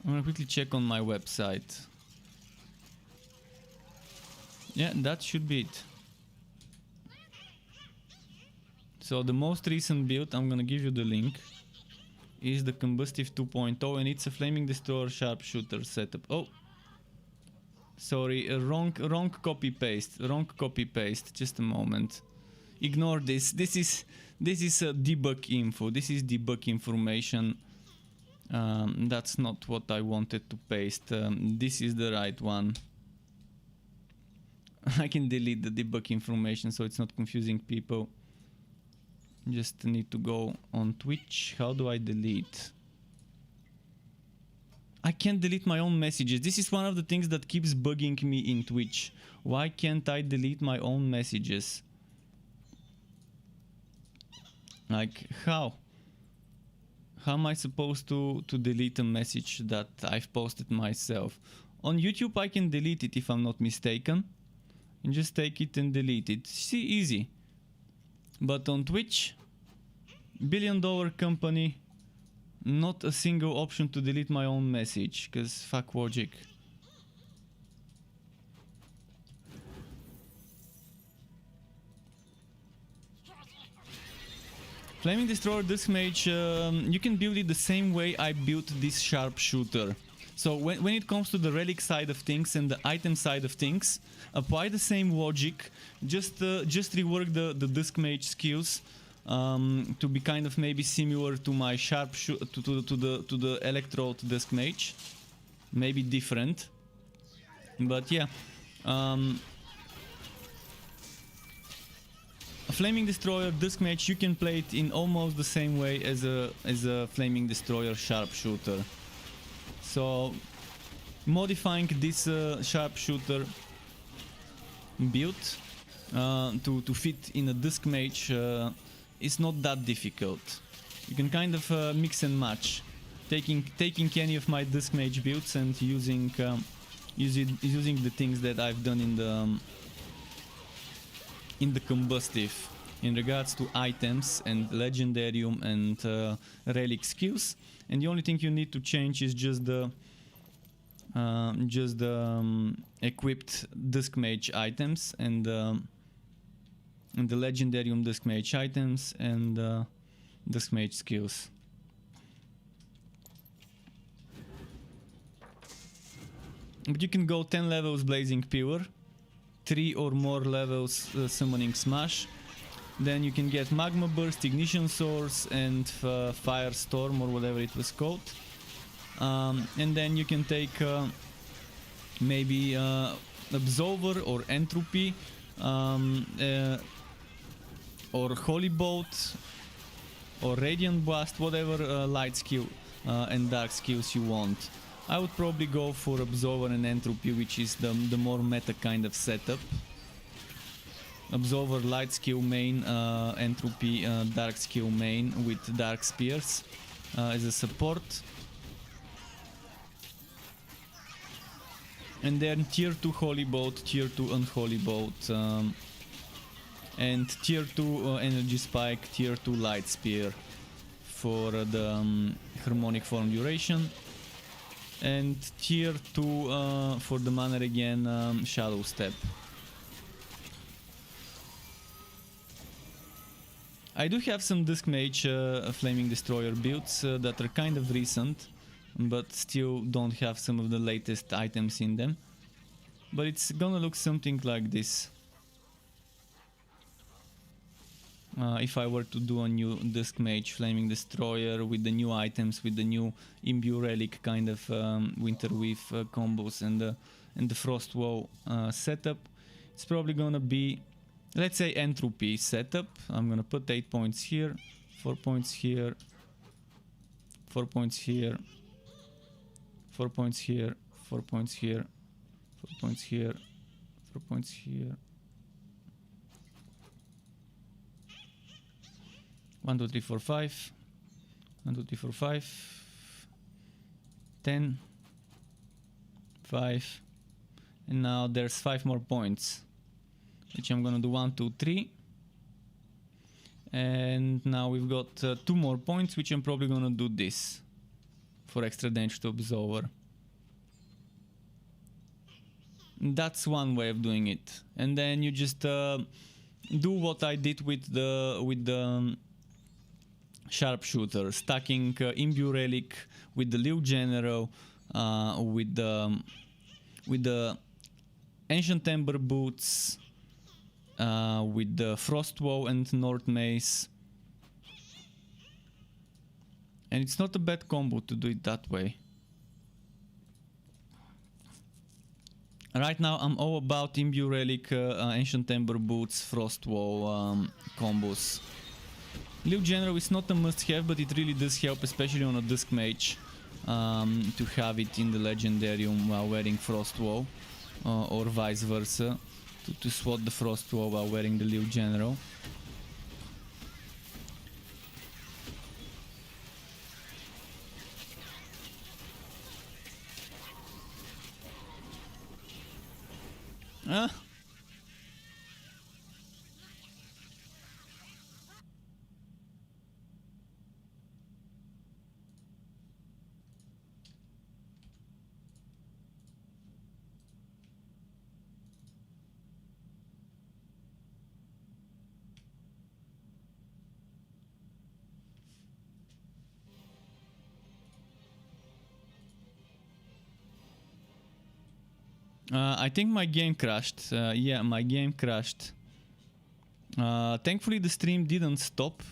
I'm gonna quickly check on my website. Yeah, that should be it. So the most recent build, I'm gonna give you the link, is the Combustive 2.0, and it's a Flaming Destroyer Sharpshooter setup. Oh! Sorry, wrong copy paste. Wrong copy paste. Just a moment. Ignore this. This is debug info. This is debug information. That's not what I wanted to paste. This is the right one. I can delete the debug information so it's not confusing people. Just need to go on Twitch. How do I delete? I can't delete my own messages. This is one of the things that keeps bugging me in Twitch. Why can't I delete my own messages? Like, how? How am I supposed to delete a message that I've posted myself? On YouTube I can delete it if I'm not mistaken. And just take it and delete it. See, easy. But on Twitch, $1 billion company, not a single option to delete my own message, cause fuck logic. Flaming Destroyer Disc Mage, you can build it the same way I built this Sharpshooter. So when it comes to the relic side of things and the item side of things, apply the same logic, just rework the Disc Mage skills to be kind of maybe similar to my Sharpshooter, to the Electrode Disc Mage, maybe different, but yeah. A Flaming Destroyer Disc Mage, you can play it in almost the same way as a Flaming Destroyer Sharpshooter. So modifying this Sharpshooter build to fit in a Disc Mage is not that difficult. You can kind of mix and match taking any of my disc mage builds and using the things that I've done in the combustive in regards to items and legendarium and relic skills. And the only thing you need to change is just the equipped disc mage items and the legendarium disc mage items and disc mage skills. But you can go 10 levels Blazing Pillar, 3 or more levels Summoning Smash. Then you can get Magma Burst, Ignition Source and Firestorm or whatever it was called. And then you can take maybe Absolver or Entropy or Holy Bolt or Radiant Blast, whatever light skill and dark skills you want. I would probably go for Absolver and Entropy, which is the more meta kind of setup. Absolver light skill main, Entropy dark skill main with Dark Spears as a support. And then tier 2 Holy Bolt, tier 2 Unholy Bolt, and tier 2 Energy Spike, tier 2 Light Spear for the Harmonic Form duration. And tier 2 for the mana regen, Shadow Step. I do have some Disc Mage Flaming Destroyer builds that are kind of recent, but still don't have some of the latest items in them. But it's gonna look something like this. If I were to do a new Disc Mage Flaming Destroyer with the new items, with the new Imbue Relic kind of Winter Weave combos and the Frost Woe setup, it's probably gonna be, let's say, Entropy setup. I'm gonna put 8 points here, 4 points here, 4 points here, 4 points here, 4 points here, 4 points here, 4 points here. 1, 2, 3, 4, 5. 1, 2, 3, 4, 5. 10. 5. And now there's 5 more points, which I'm gonna do 1, 2, 3. And now we've got 2 more points, which I'm probably gonna do this for extra damage to Absolver. That's one way of doing it. And then you just do what I did with the Sharpshooter, stacking Imbue Relic with the Liu General, with the Ancient Ember Boots, with the Frost Woe and North Mace. And it's not a bad combo to do it that way. Right now I'm all about Imbue Relic, Ancient Ember Boots, Frost Woe combos. Liu General is not a must-have, but it really does help, especially on a Disc Mage, to have it in the Legendarium while wearing Frost Woe, or vice versa, to swap the Frost Woe while wearing the Liu General. I think my game crashed. Yeah, my game crashed. Thankfully the stream didn't stop,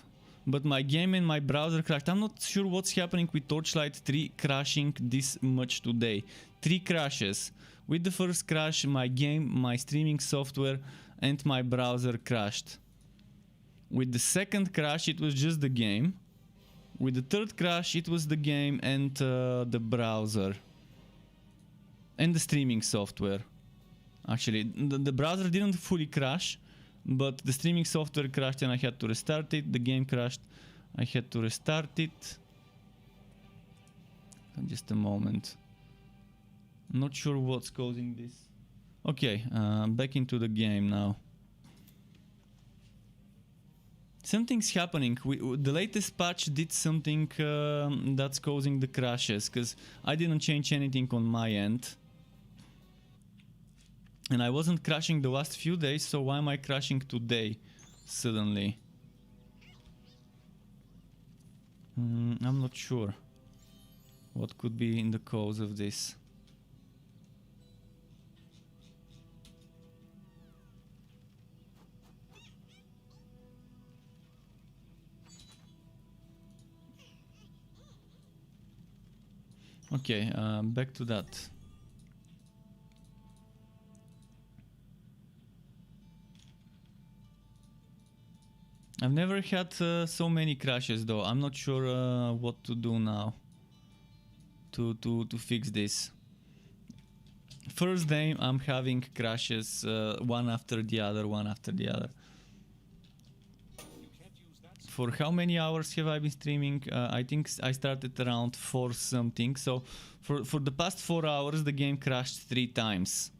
but my game and my browser crashed. I'm not sure what's happening with Torchlight 3 crashing this much today. 3 crashes. With the first crash, my game, my streaming software and my browser crashed. With the second crash, it was just the game. With the third crash, it was the game and the browser. And the streaming software. Actually, the browser didn't fully crash, but the streaming software crashed and I had to restart it. The game crashed, I had to restart it. Just a moment. Not sure what's causing this. Okay, back into the game now. Something's happening. The latest patch did something that's causing the crashes, because I didn't change anything on my end. And I wasn't crashing the last few days, so why am I crashing today suddenly? I'm not sure what could be in the cause of this. Okay, back to that. I've never had so many crashes though. I'm not sure what to do now to fix this. First day I'm having crashes one after the other, one after the other. For how many hours have I been streaming? I think I started around 4 something. So for the past 4 hours the game crashed 3 times.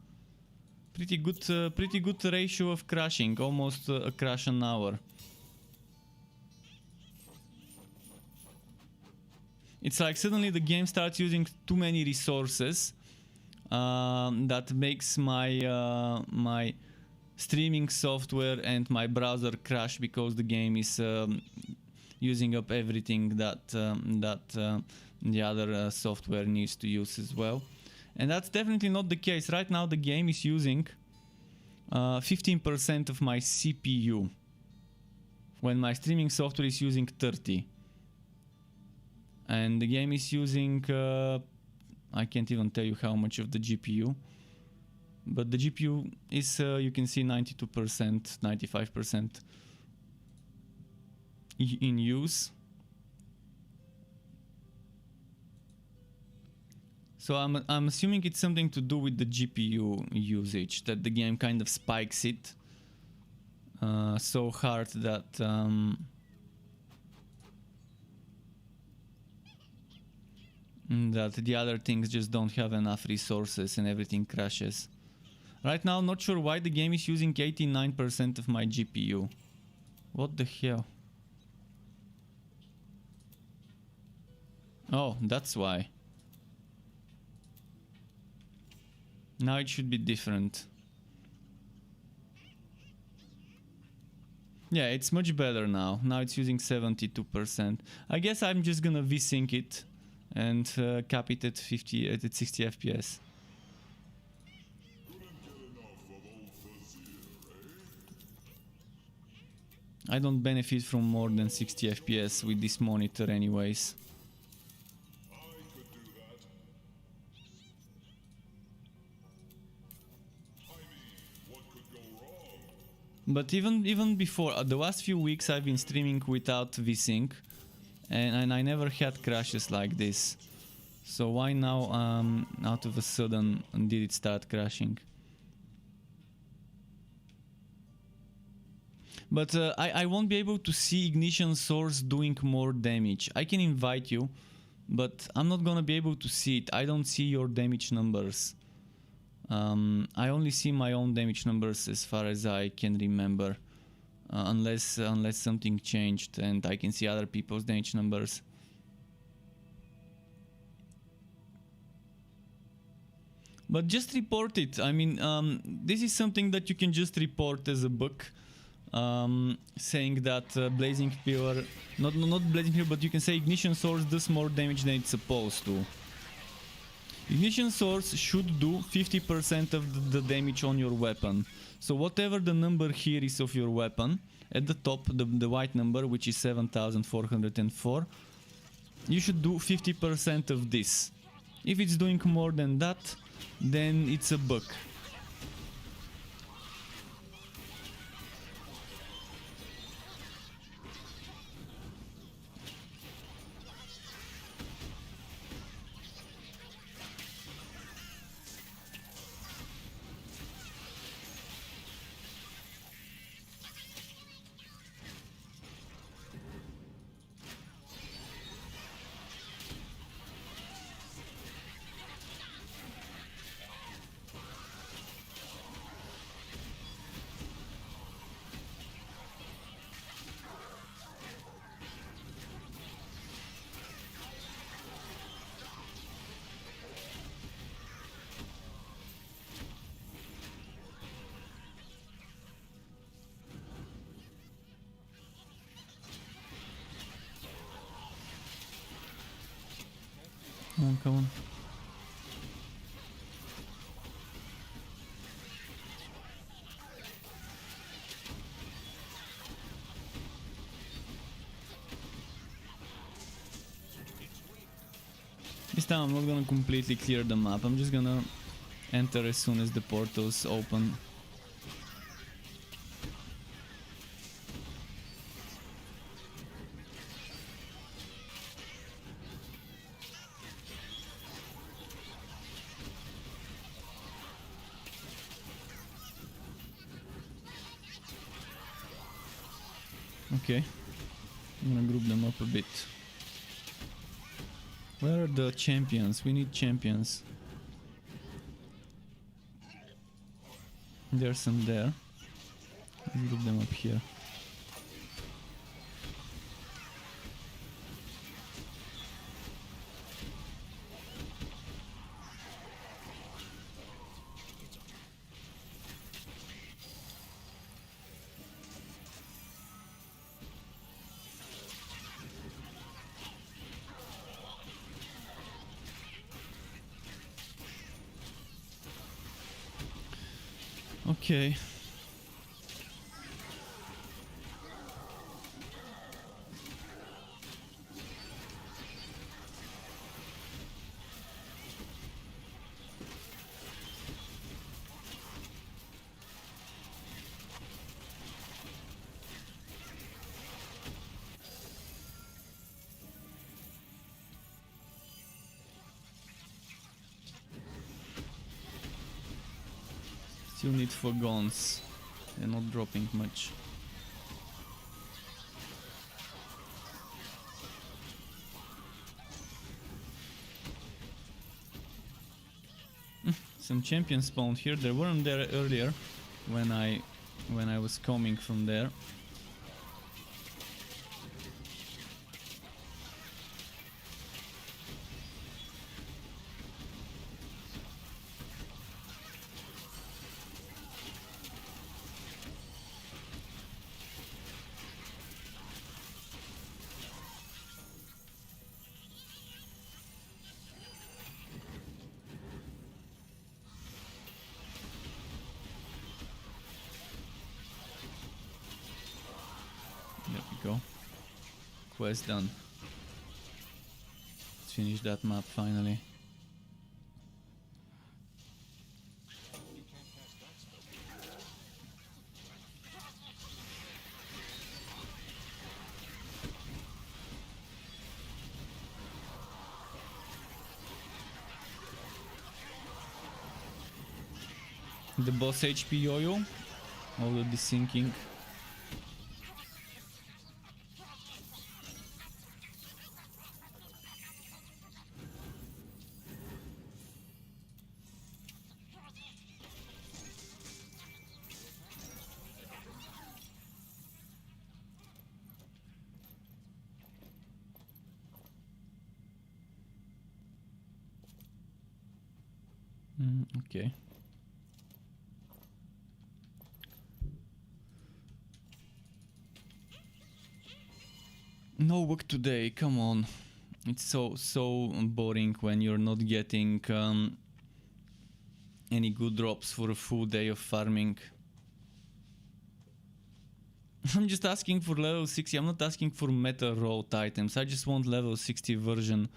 Pretty good ratio of crashing, almost a crash an hour. It's like suddenly the game starts using too many resources that makes my my streaming software and my browser crash because the game is using up everything that the other software needs to use as well. And that's definitely not the case. Right now the game is using 15% of my CPU when my streaming software is using 30%. And the game is using I can't even tell you how much of the GPU, but the GPU is you can see 92%, 95% in use. So I'm assuming it's something to do with the GPU usage, that the game kind of spikes it so hard that that the other things just don't have enough resources and everything crashes. Right now, not sure why the game is using 89% of my GPU. What the hell? Oh, that's why. Now it should be different. Yeah, it's much better now. Now it's using 72%. I guess I'm just gonna VSync it and cap it at 60 FPS. I don't benefit from more than 60 FPS with this monitor anyways. But even before, the last few weeks I've been streaming without VSync, and I never had crashes like this. So why now out of a sudden did it start crashing? But I won't be able to see ignition source doing more damage. I can invite you, but I'm not gonna be able to see it. I don't see your damage numbers. I only see my own damage numbers as far as I can remember, unless something changed and I can see other people's damage numbers. But just report it. I mean, this is something that you can just report as a bug, saying that blazing pillar, not blazing pillar, but you can say ignition source does more damage than it's supposed to. Ignition source should do 50% of the damage on your weapon. So whatever the number here is of your weapon, at the top, the white number, which is 7404, you should do 50% of this. If it's doing more than that, then it's a bug. Come on, come on. This time I'm not gonna completely clear the map, I'm just gonna enter as soon as the portals open. Okay, I'm gonna group them up a bit. Where are the champions? We need champions. There's some there. Let's group them up here. Okay. Still need Fogons. They're not dropping much. Some champions spawned here. They weren't there earlier when I was coming from there. There we go. Quest done. Let's finish that map finally. The boss HP yo-yo, all the syncing. Okay. No work today, come on. It's so boring when you're not getting any good drops for a full day of farming. I'm just asking for level 60, I'm not asking for meta rolled items, I just want level 60 version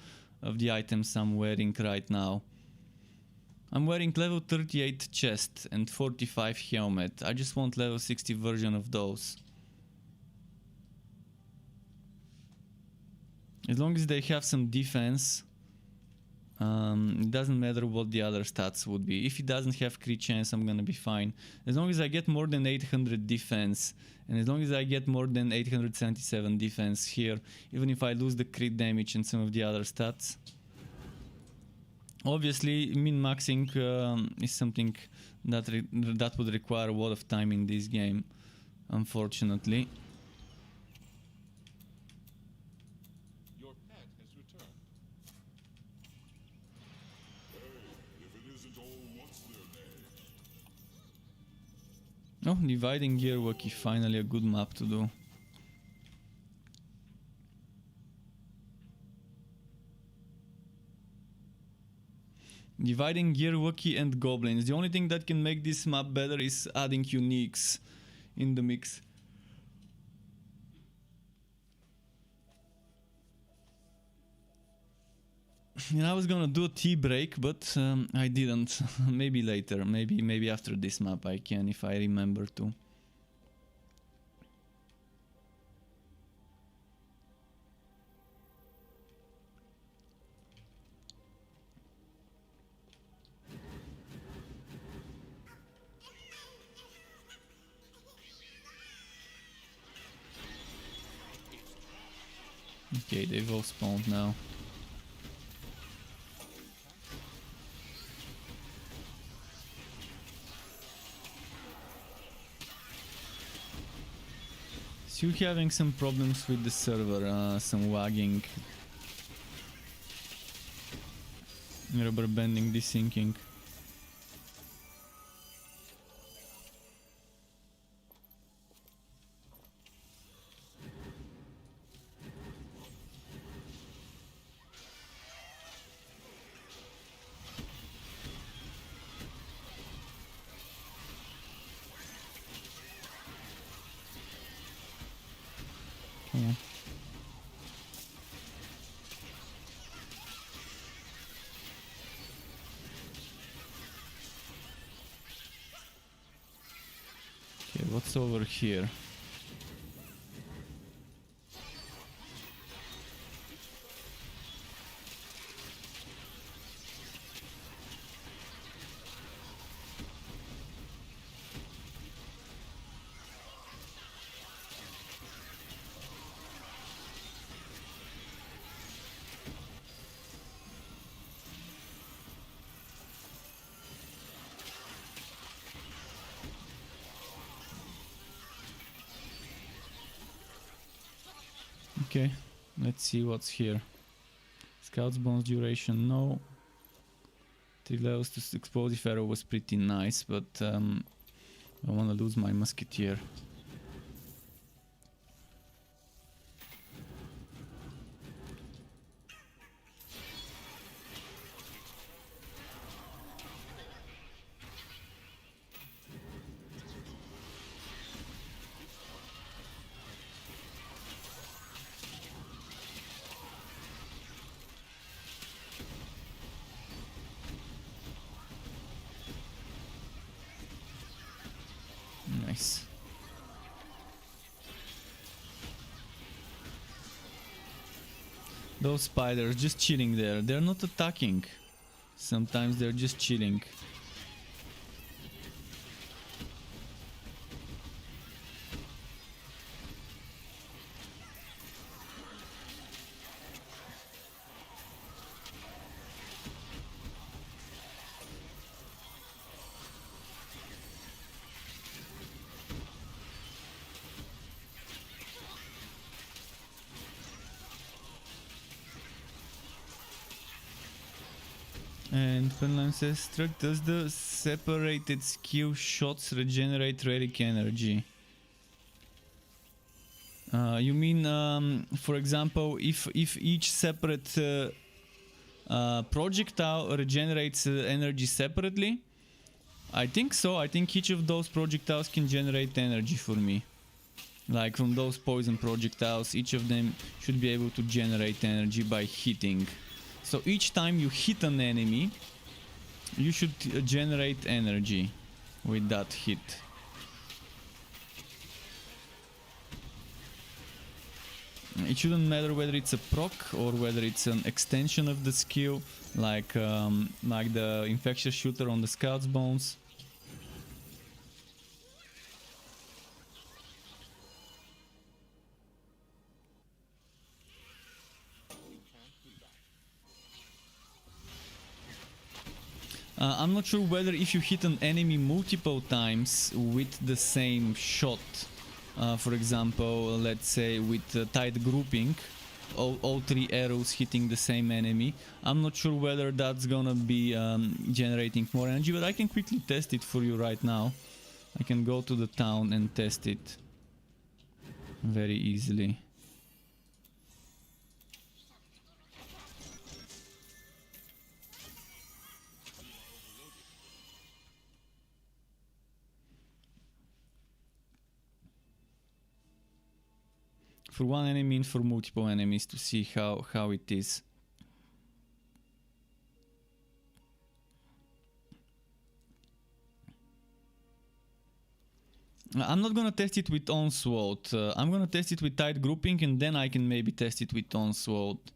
of the items I'm wearing right now. I'm wearing level 38 chest and 45 helmet, I just want level 60 version of those. As long as they have some defense, it doesn't matter what the other stats would be. If it doesn't have crit chance, I'm gonna be fine. As long as I get more than 800 defense, and as long as I get more than 877 defense here, even if I lose the crit damage and some of the other stats. Obviously, min-maxing is something that would require a lot of time in this game, unfortunately. Your pet has returned. If it isn't all what's their name. Oh, dividing gearwork is finally a good map to do. Dividing gear, Wookiee and goblins. The only thing that can make this map better is adding uniques in the mix. I was gonna do a tea break, but I didn't. Maybe later. Maybe after this map I can, if I remember to. Okay, they've all spawned now. Still having some problems with the server, some lagging, rubber banding, desyncing. Yeah. Okay, what's over here? Okay, let's see what's here. Scout's bones duration, no. 3 levels to explosive arrow was pretty nice, but I wanna lose my musketeer. Nice. Those spiders just chilling there. They're not attacking. Sometimes they're just chilling. And Finland says, Struck, does the separated skill shots regenerate relic energy? You mean, for example, if each separate projectile regenerates energy separately? I think so. I think each of those projectiles can generate energy for me. Like from those poison projectiles, each of them should be able to generate energy by hitting. So each time you hit an enemy, you should generate energy with that hit. It shouldn't matter whether it's a proc or whether it's an extension of the skill, like the infectious shooter on the Scout's bones. I'm not sure whether if you hit an enemy multiple times with the same shot, for example, let's say with tight grouping, all 3 arrows hitting the same enemy, I'm not sure whether that's gonna be generating more energy, but I can quickly test it for you right now. I can go to the town and test it very easily. for one enemy and for multiple enemies to see how it is. I'm not gonna test it with Onslaught. I'm gonna test it with tight grouping and then I can maybe test it with Onslaught.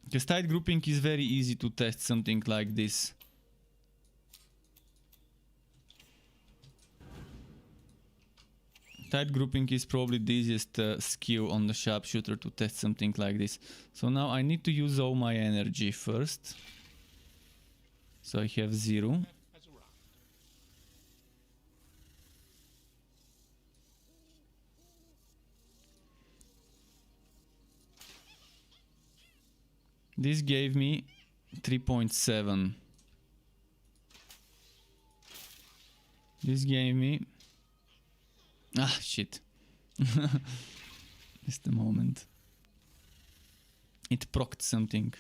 Because tight grouping is very easy to test something like this. Tight grouping is probably the easiest skill on the Sharpshooter to test something like this. So now I need to use all my energy first. So I have 0. Has arrived. This gave me 3.7. This gave me... Ah, shit. Just a moment. It procced something.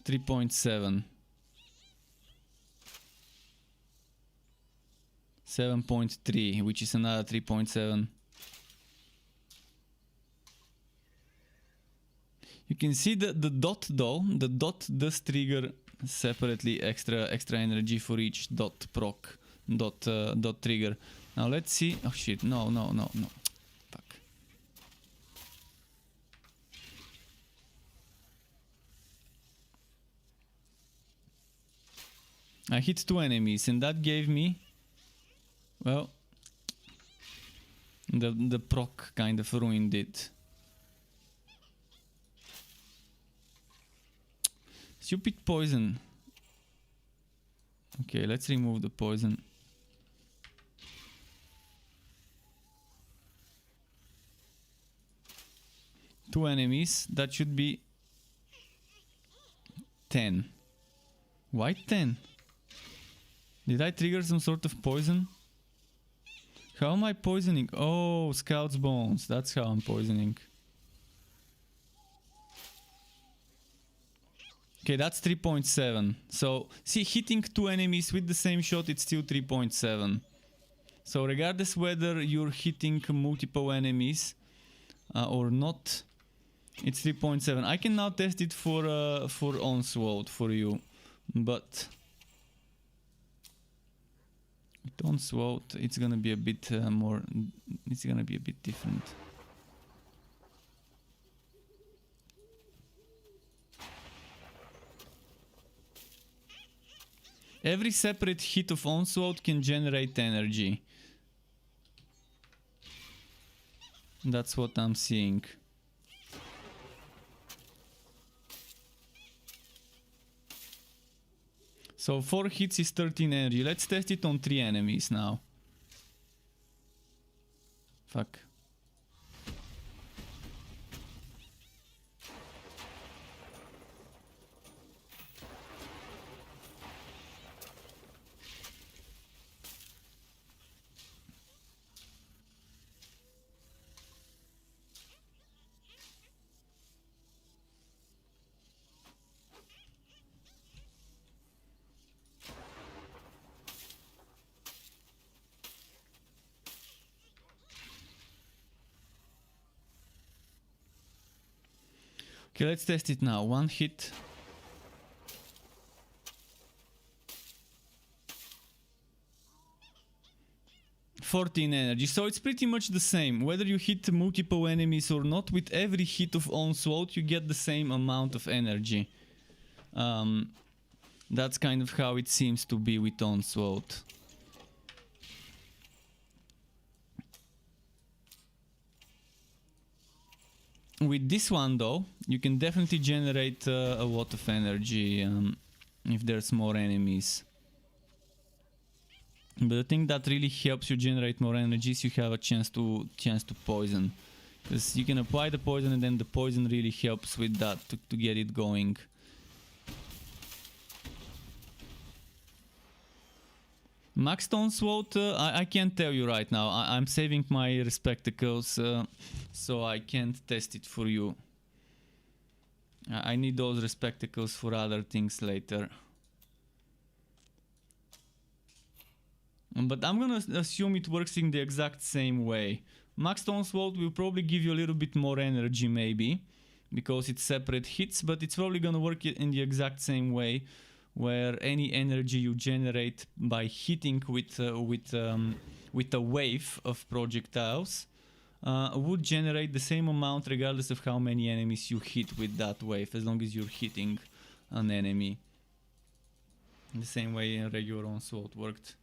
3.7. 7.3, which is another 3.7. You can see the dot though. The dot does trigger separately extra energy for each dot proc. Dot trigger. Now let's see. Oh shit, no. Fuck. I hit 2 enemies and that gave me, well, the proc kind of ruined it. Stupid poison. Okay, let's remove the poison. Two enemies, that should be 10. Why 10? Did I trigger some sort of poison? How am I poisoning? Oh, Scout's Bones, that's how I'm poisoning. Okay, that's 3.7. So, see, hitting 2 enemies with the same shot, it's still 3.7. So, regardless whether you're hitting multiple enemies or not, it's 3.7. I can now test it for Onslaught for you, but with Onslaught, it's gonna be a bit more. It's gonna be a bit different. Every separate hit of Onslaught can generate energy. That's what I'm seeing. So 4 hits is 13 energy. Let's test it on 3 enemies now. Fuck. Okay, let's test it now. 1 hit. $14 energy, so it's pretty much the same. Whether you hit multiple enemies or not, with every hit of Onslaught you get the same amount of energy. That's kind of how it seems to be with Onslaught. With this one though, you can definitely generate a lot of energy if there's more enemies. But the thing that really helps you generate more energy is you have a chance to poison. Because you can apply the poison and then the poison really helps with that to get it going. Max Onslaught, I can't tell you right now. I'm saving my respectacles, so I can't test it for you. I need those respectacles for other things later. But I'm gonna assume it works in the exact same way. Max Stoneswalt will probably give you a little bit more energy maybe, because it's separate hits, but it's probably gonna work in the exact same way, where any energy you generate by hitting with a wave of projectiles would generate the same amount regardless of how many enemies you hit with that wave, as long as you're hitting an enemy. The same way regular Onslaught worked.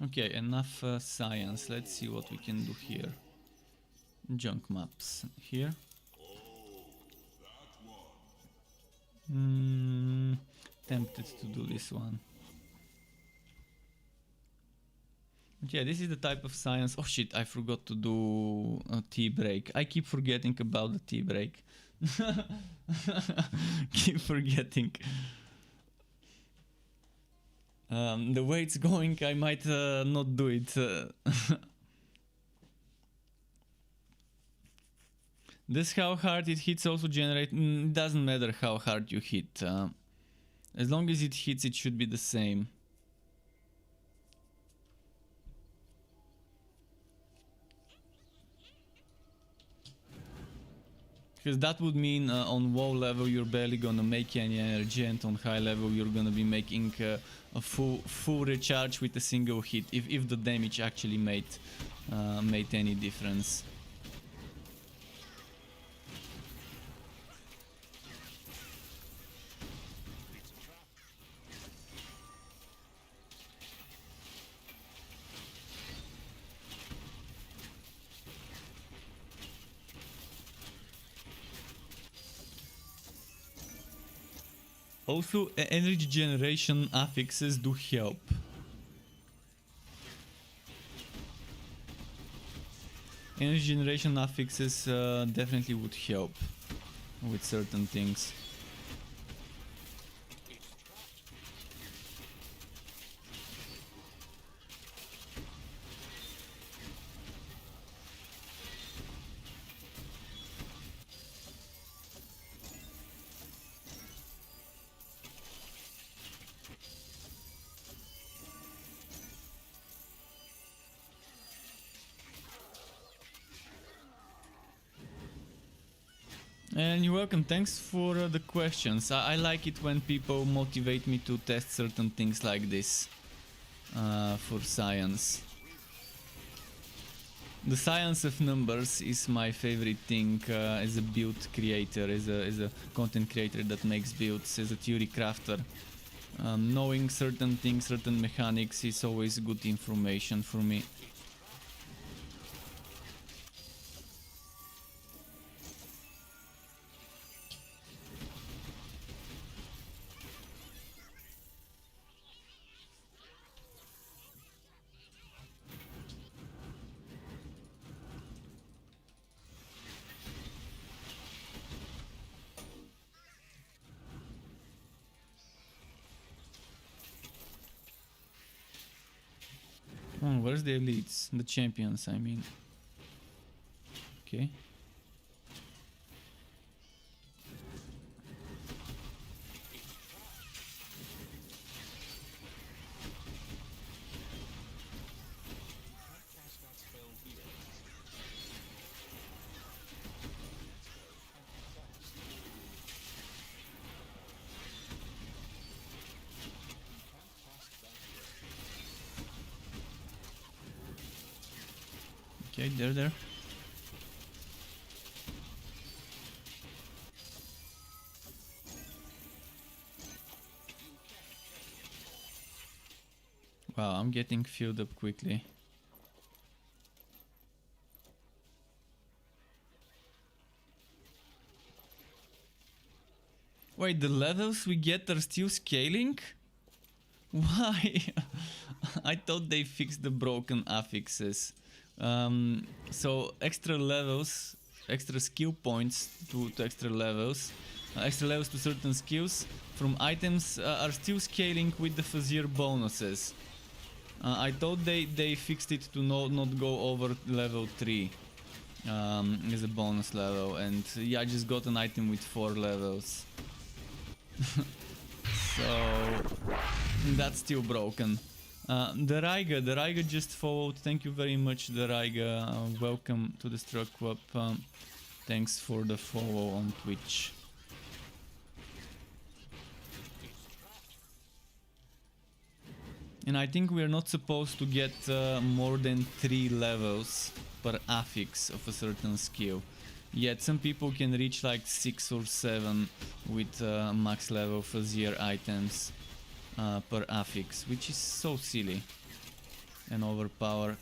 Okay, enough science. Let's see what we can do here. Junk maps here. Tempted to do this one. Okay, this is the type of science. Oh shit, I forgot to do a tea break. I keep forgetting about the tea break. Keep forgetting. The way it's going, I might not do it. This how hard it hits also generate. Doesn't matter how hard you hit. As long as it hits, it should be the same. Because that would mean on low level you're barely gonna make any energy, and on high level you're gonna be making a full recharge with a single hit, if the damage actually made any difference. Also, energy generation affixes do help. Energy generation affixes definitely would help with certain things. And you're welcome, thanks for the questions. I like it when people motivate me to test certain things like this for science. The science of numbers is my favorite thing as a build creator, as a content creator that makes builds, as a theory crafter. Knowing certain things, certain mechanics is always good information for me. Oh, where's the elites? The champions, I mean. Okay. Okay, there. Wow, I'm getting filled up quickly. Wait, the levels we get are still scaling? Why? I thought they fixed the broken affixes. So extra levels, extra skill points to extra levels to certain skills from items are still scaling with the Fazir bonuses. I thought they fixed it to not go over level 3. as a bonus level, and yeah, I just got an item with 4 levels. So that's still broken. The Raiga just followed. Thank you very much, the Raiga. Welcome to the Struck Club. Thanks for the follow on Twitch. And I think we are not supposed to get more than 3 levels per affix of a certain skill. Yet some people can reach like 6 or 7 with max level Fuzzier items per affix, which is so silly and overpowered.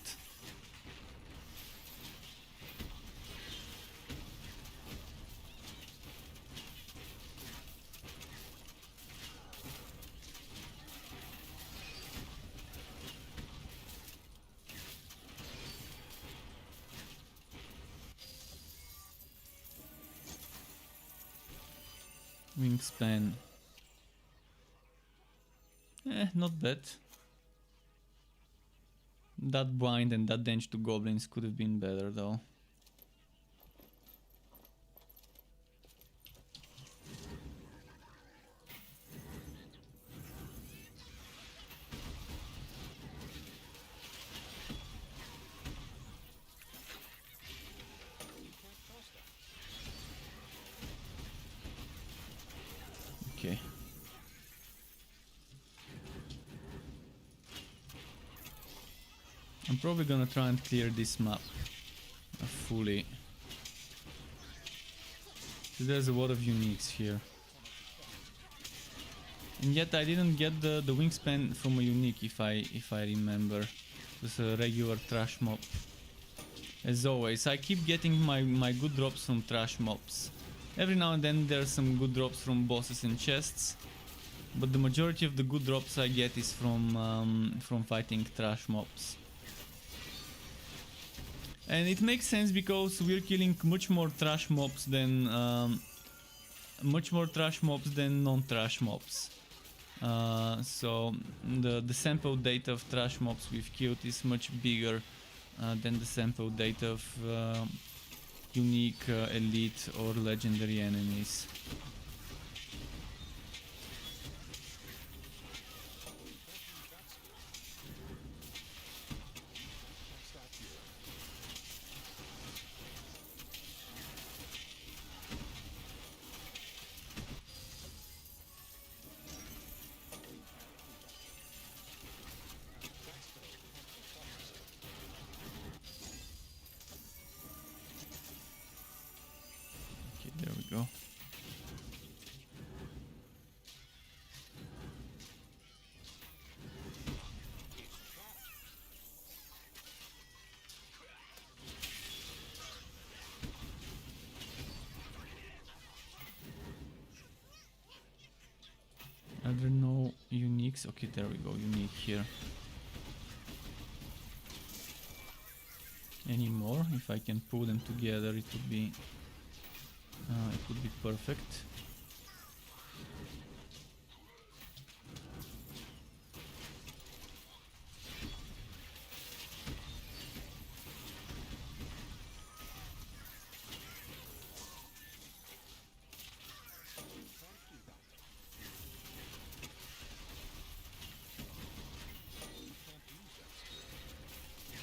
Wingspan. Not bad. That blind and that damage to goblins could have been better though. Okay. I'm probably gonna try and clear this map fully. There's a lot of uniques here. And yet I didn't get the wingspan from a unique, if I remember. Just a regular trash mob. As always, I keep getting my good drops from trash mobs. Every now and then there's some good drops from bosses and chests, but the majority of the good drops I get is from fighting trash mobs. And it makes sense because we're killing much more trash mobs than non-trash mobs. So the sample data of trash mobs we've killed is much bigger than the sample data of unique, elite or legendary enemies. There we go. Are there no uniques? Okay, there we go, unique here. Any more? If I can pull them together, it would be perfect.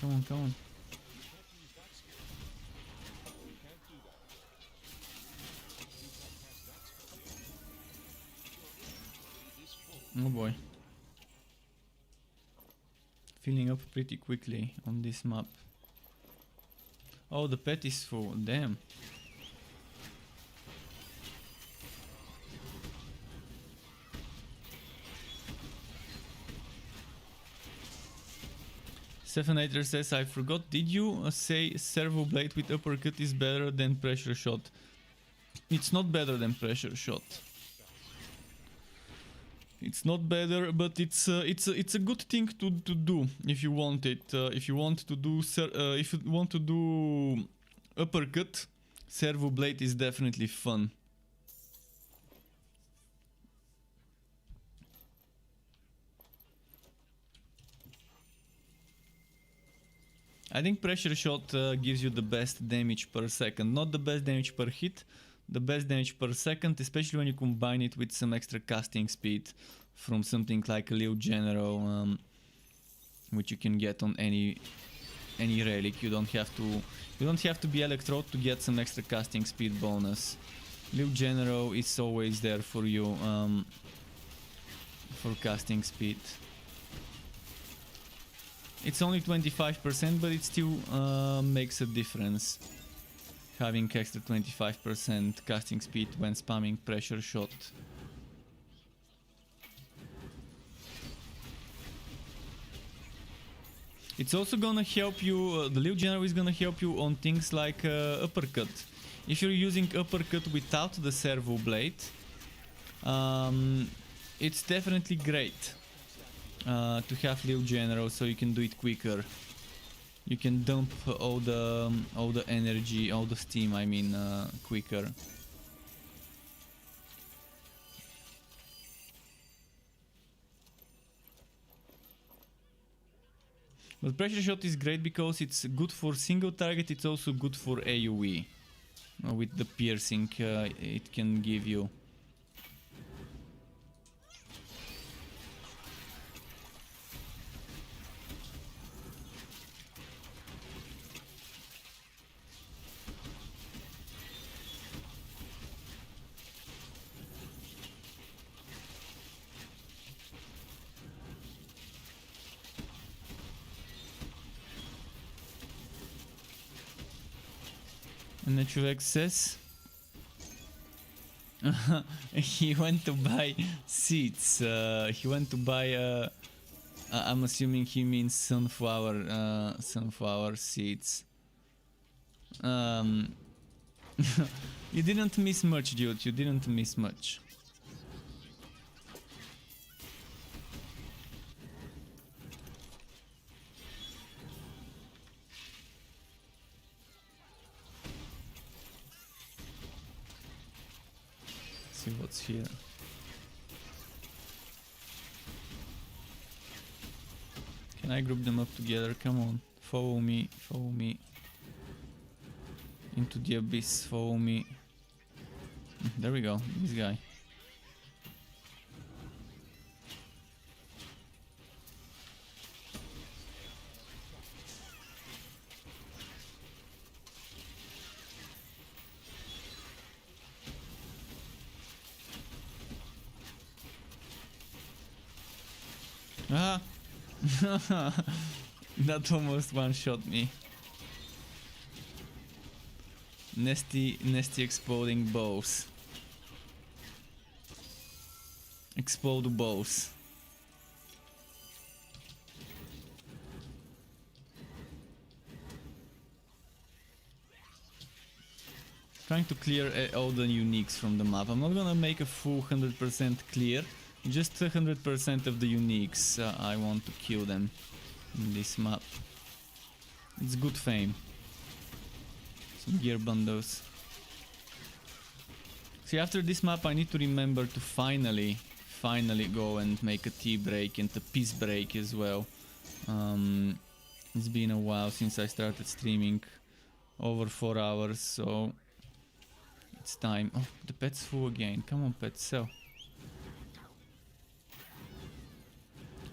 Come on, come on. Oh boy. Filling up pretty quickly on this map. Oh, the pet is full. Damn. Stephanator says, I forgot, did you say servo blade with uppercut is better than pressure shot? It's not better than pressure shot. It's not better, but it's a good thing to do if you want it. If you want to do uppercut, servo blade is definitely fun. I think pressure shot gives you the best damage per second. Not the best damage per hit, the best damage per second, especially when you combine it with some extra casting speed from something like a Leo Genero, which you can get on any relic. You don't have to be Electrode to get some extra casting speed bonus. Leo Genero is always there for you for casting speed. It's only 25%, but it still makes a difference. Having extra 25% casting speed when spamming pressure shot. It's also gonna help you, the Leo Genero is gonna help you on things like uppercut. If you're using uppercut without the servo blade, it's definitely great to have Leo Genero so you can do it quicker. You can dump all the energy, all the steam, I mean, quicker. But pressure shot is great because it's good for single target. It's also good for AoE with the piercing it can give you. And Nechuvex says he went to buy seeds. He went to buy. I'm assuming he means sunflower seeds. You didn't miss much, dude. You didn't miss much. See what's here. Can I group them up together? Come on, follow me, follow me. Into the abyss, follow me. There we go, this guy. Ah! That almost one-shot me. Nasty exploding bows. Explode bows. Trying to clear all the uniques from the map. I'm not gonna make a full 100% clear. Just 100% of the uniques. I want to kill them in this map. It's good fame. Some gear bundles. See, after this map I need to remember to finally go and make a tea break and a peace break as well. It's been a while since I started streaming. Over 4 hours, so it's time. Oh, the pet's full again. Come on, pet, sell.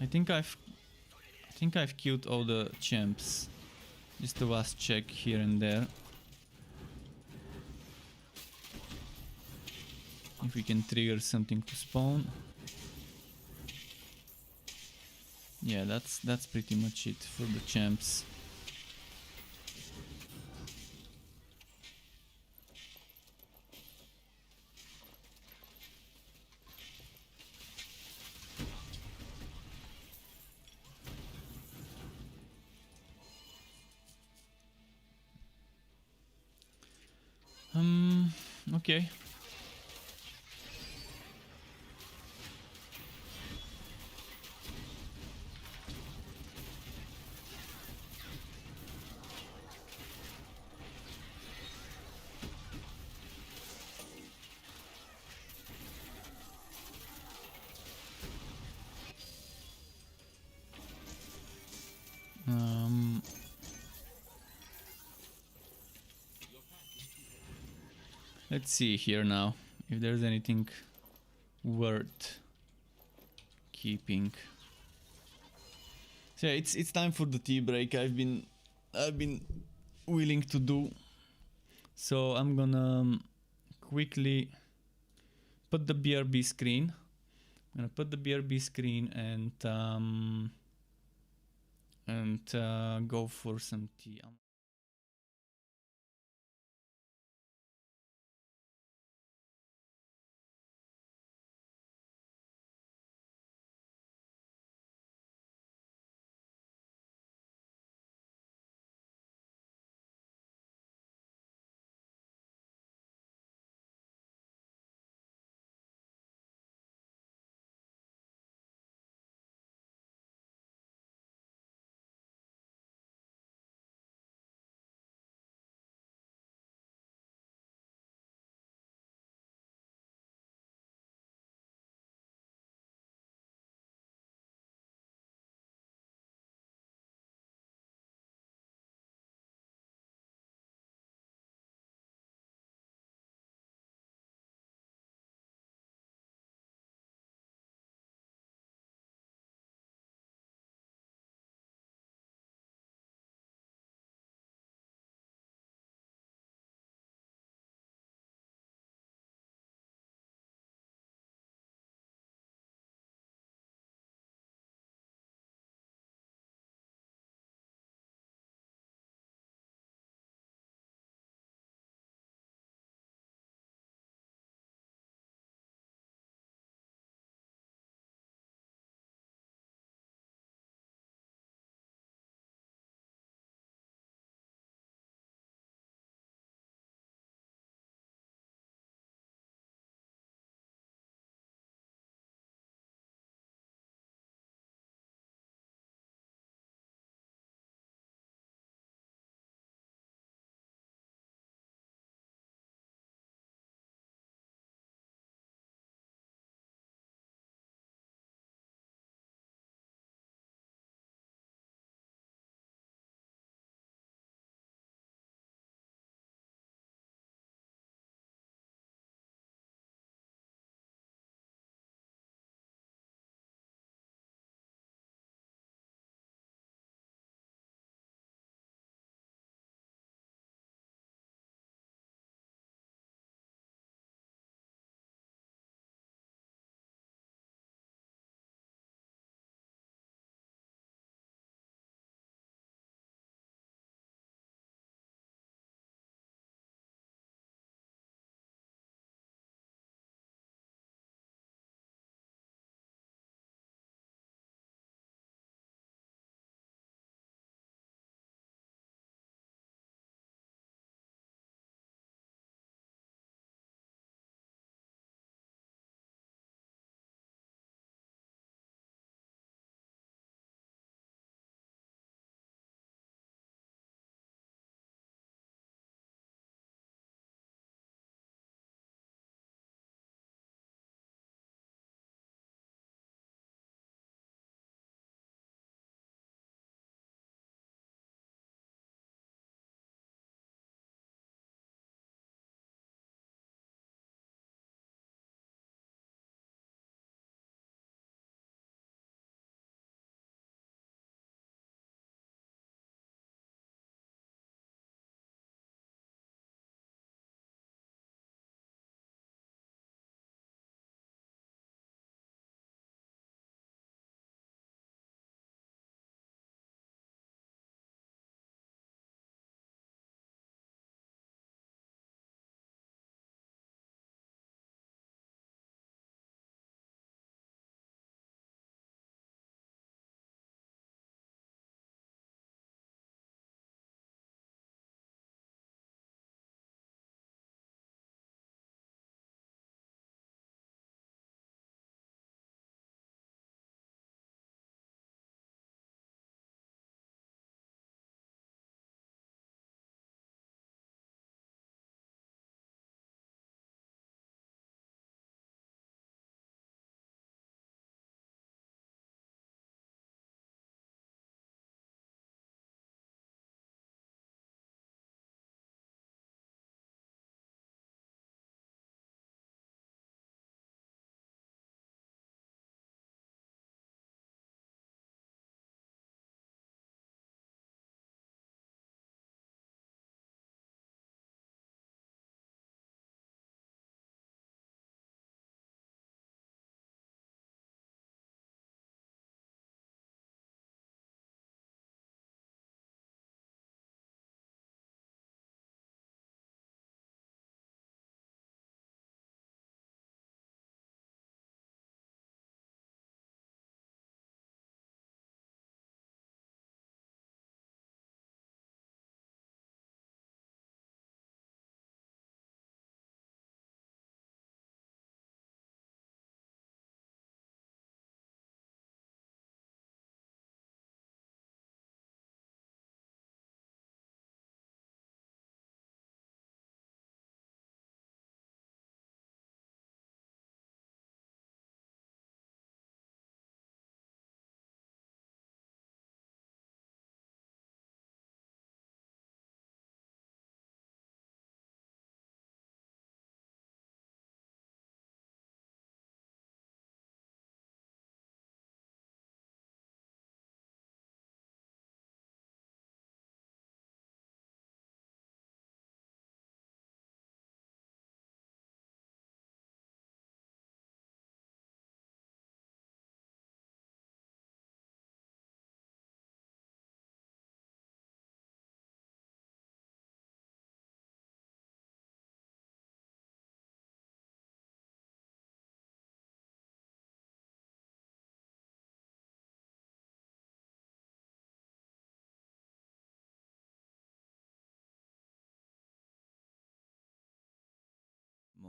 I think I've killed all the champs. Just a last check here and there. If we can trigger something to spawn. Yeah, that's pretty much it for the champs. Okay. Let's see here now if there's anything worth keeping. So yeah, it's time for the tea break. I've been willing to do. So I'm gonna quickly put the BRB screen. I'm gonna put the BRB screen and go for some tea.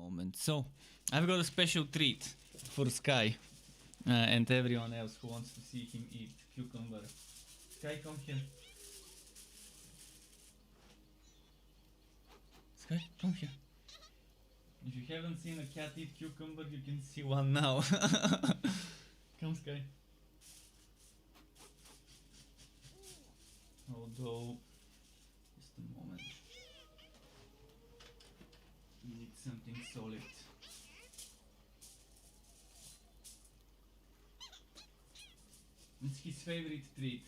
moment. So, I've got a special treat for Sky and everyone else who wants to see him eat cucumber. Sky, come here. Sky, come here. If you haven't seen a cat eat cucumber, you can see one now. Come, Sky. Although, just a moment. We need something solid. It's his favorite treat.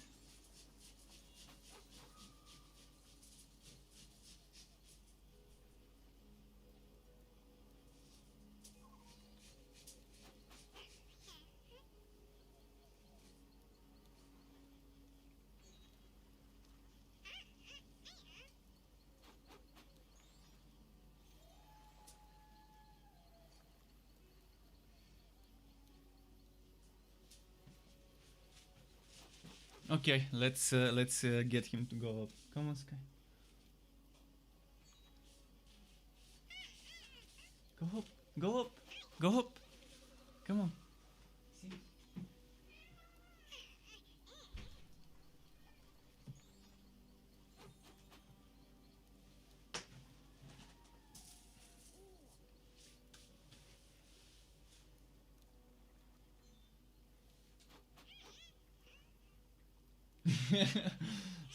Okay, let's get him to go up. Come on, Sky. Go up, go up, go up. Come on. See?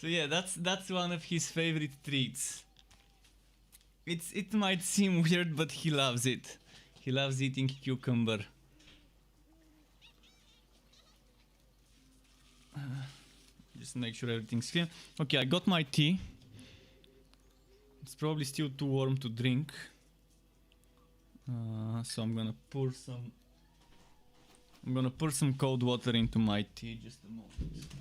So yeah, that's one of his favorite treats. It might seem weird, but he loves it. He loves eating cucumber. Just make sure everything's clear. Okay, I got my tea. It's probably still too warm to drink. So I'm gonna pour some cold water into my tea. Just a moment.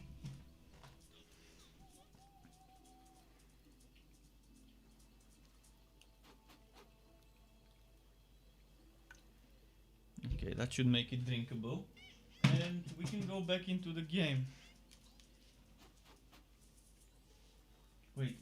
Okay, that should make it drinkable. And we can go back into the game. Wait.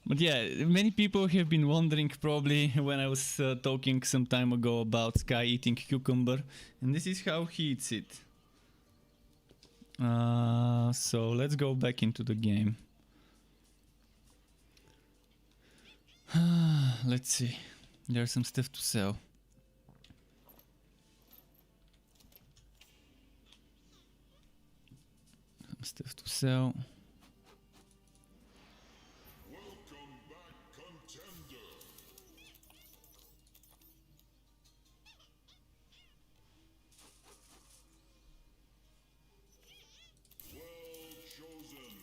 But yeah, many people have been wondering probably when I was talking some time ago about Sky eating cucumber, and this is how he eats it. So let's go back into the game. Let's see, there's some stuff to sell. Some stuff to sell. Welcome back, contender. Well chosen.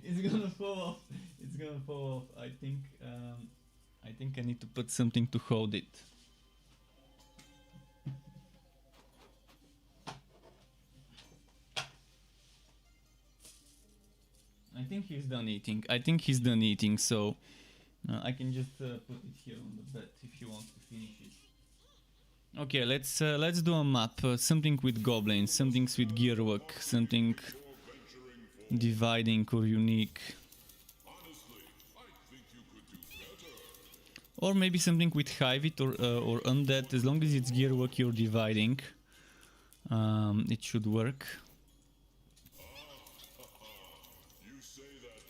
It's gonna fall off. It's gonna fall off. I think I need to put something to hold it. I think he's done eating. So I can just put it here on the bed if he wants to finish it. Okay, let's do a map. Something with goblins, something with gearwork, something dividing or unique. Honestly, I think you could do better. Or maybe something with Hivit or undead. As long as it's gearwork you're dividing, it should work. You say that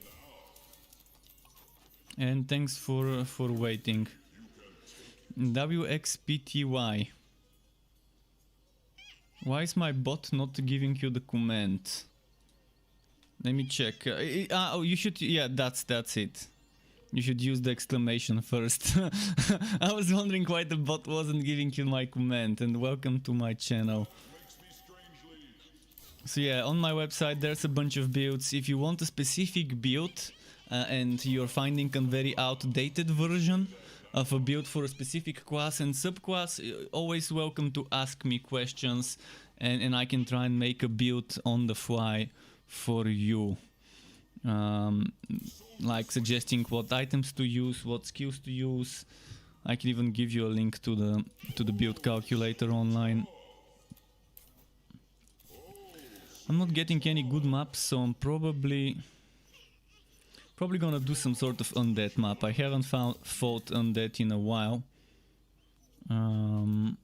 now. And thanks for waiting. WXPTY. Why is my bot not giving you the command? Let me check. Oh, you should. Yeah, that's it. You should use the exclamation first. I was wondering why the bot wasn't giving you my command. And welcome to my channel. Makes me strangely. So yeah, on my website there's a bunch of builds. If you want a specific build and you're finding a very outdated version of a build for a specific class and subclass, always welcome to ask me questions, and I can try and make a build on the fly for you. um, like suggesting what items to use, what skills to use. I can even give you a link to the build calculator online. I'm not getting any good maps, so I'm probably gonna do some sort of undead map. I haven't fought undead in a while. I'm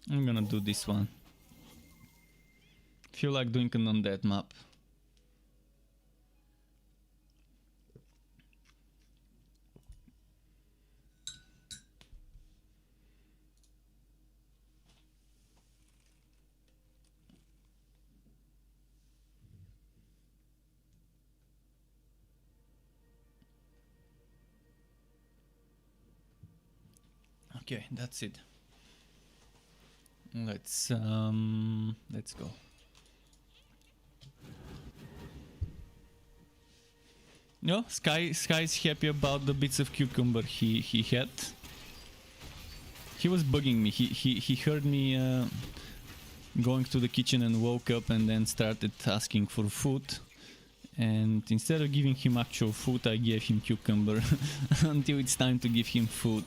gonna do this one. Feel like doing an undead map. Okay, that's it. Let's go. No, Sky's happy about the bits of cucumber he had. He was bugging me. He heard me going to the kitchen and woke up and then started asking for food. And instead of giving him actual food, I gave him cucumber until it's time to give him food.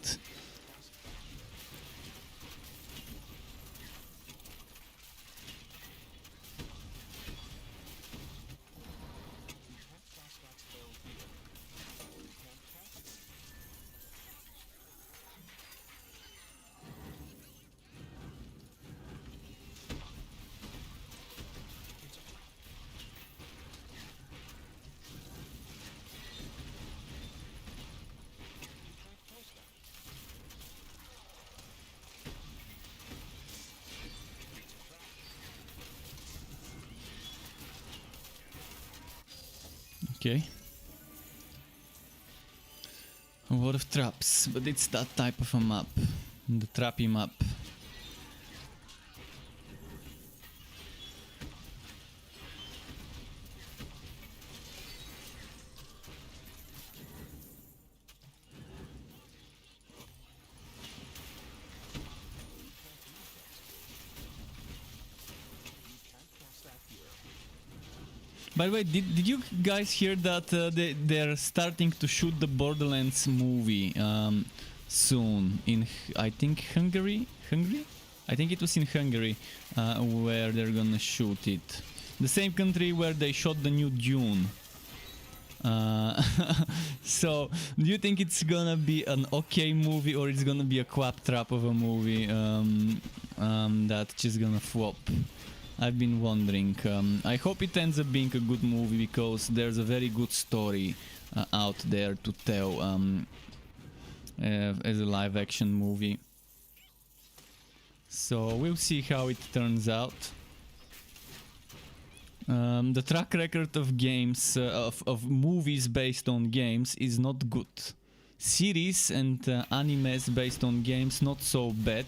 Okay. A lot of traps, but it's that type of a map. The trappy map. By the way, did you guys hear that they're starting to shoot the Borderlands movie soon in, I think, Hungary? I think it was in Hungary where they're gonna shoot it. The same country where they shot the new Dune. So, do you think it's gonna be an okay movie or it's gonna be a claptrap of a movie that's just gonna flop? I've been wondering. I hope it ends up being a good movie because there's a very good story out there to tell as a live action movie. So we'll see how it turns out. The track record of games, of movies based on games is not good. Series and animes based on games, not so bad,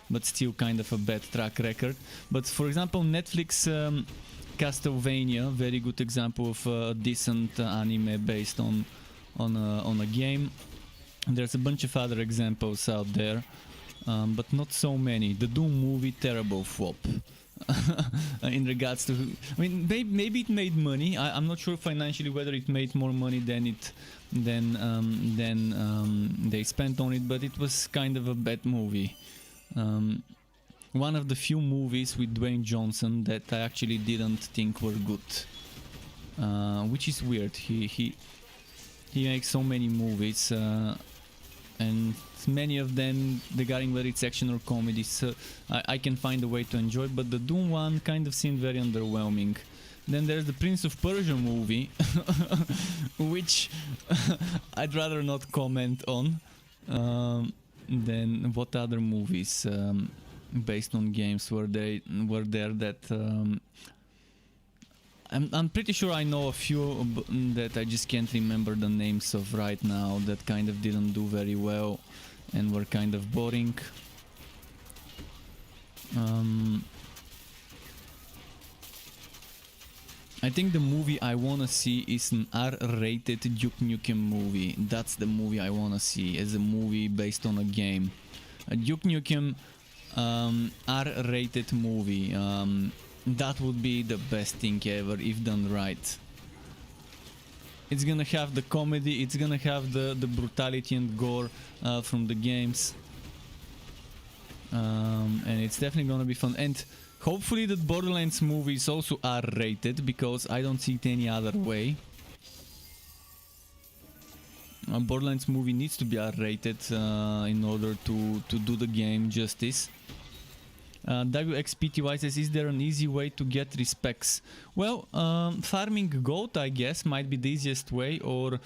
but still kind of a bad track record. But for example, Netflix Castlevania, very good example of a decent anime based on a game. There's a bunch of other examples out there, but not so many. The Doom movie, terrible flop. In regards to, I mean, maybe it made money. I'm not sure financially whether it made more money than they spent on it, but it was kind of a bad movie. One of the few movies with Dwayne Johnson that I actually didn't think were good, which is weird. He makes so many movies, and many of them regarding whether it's action or comedy, so I can find a way to enjoy, but the Doom one kind of seemed very underwhelming. Then there's the Prince of Persia movie, which I'd rather not comment on. Then what other movies based on games were there that I'm pretty sure I know a few that I just can't remember the names of right now that kind of didn't do very well and were kind of boring. I think the movie I wanna see is an R-rated Duke Nukem movie. That's the movie I wanna see as a movie based on a game. a Duke Nukem R-rated movie. That would be the best thing ever if done right. It's gonna have the comedy, it's gonna have the brutality and gore from the games. And it's definitely gonna be fun. And hopefully the Borderlands movies also are rated, because I don't see it any other way. A Borderlands movie needs to be R-rated in order to do the game justice. WXPTY says, is there an easy way to get respects? Well, farming goat, I guess, might be the easiest way, or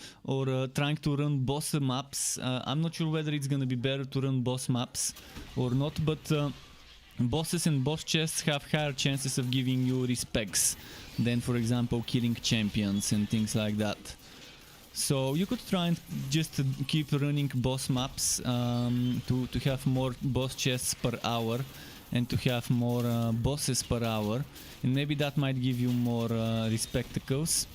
trying to run boss maps. I'm not sure whether it's gonna be better to run boss maps or not, but bosses and boss chests have higher chances of giving you respects than, for example, killing champions and things like that. So you could try and just keep running boss maps to have more boss chests per hour, and to have more bosses per hour, and maybe that might give you more respectacles.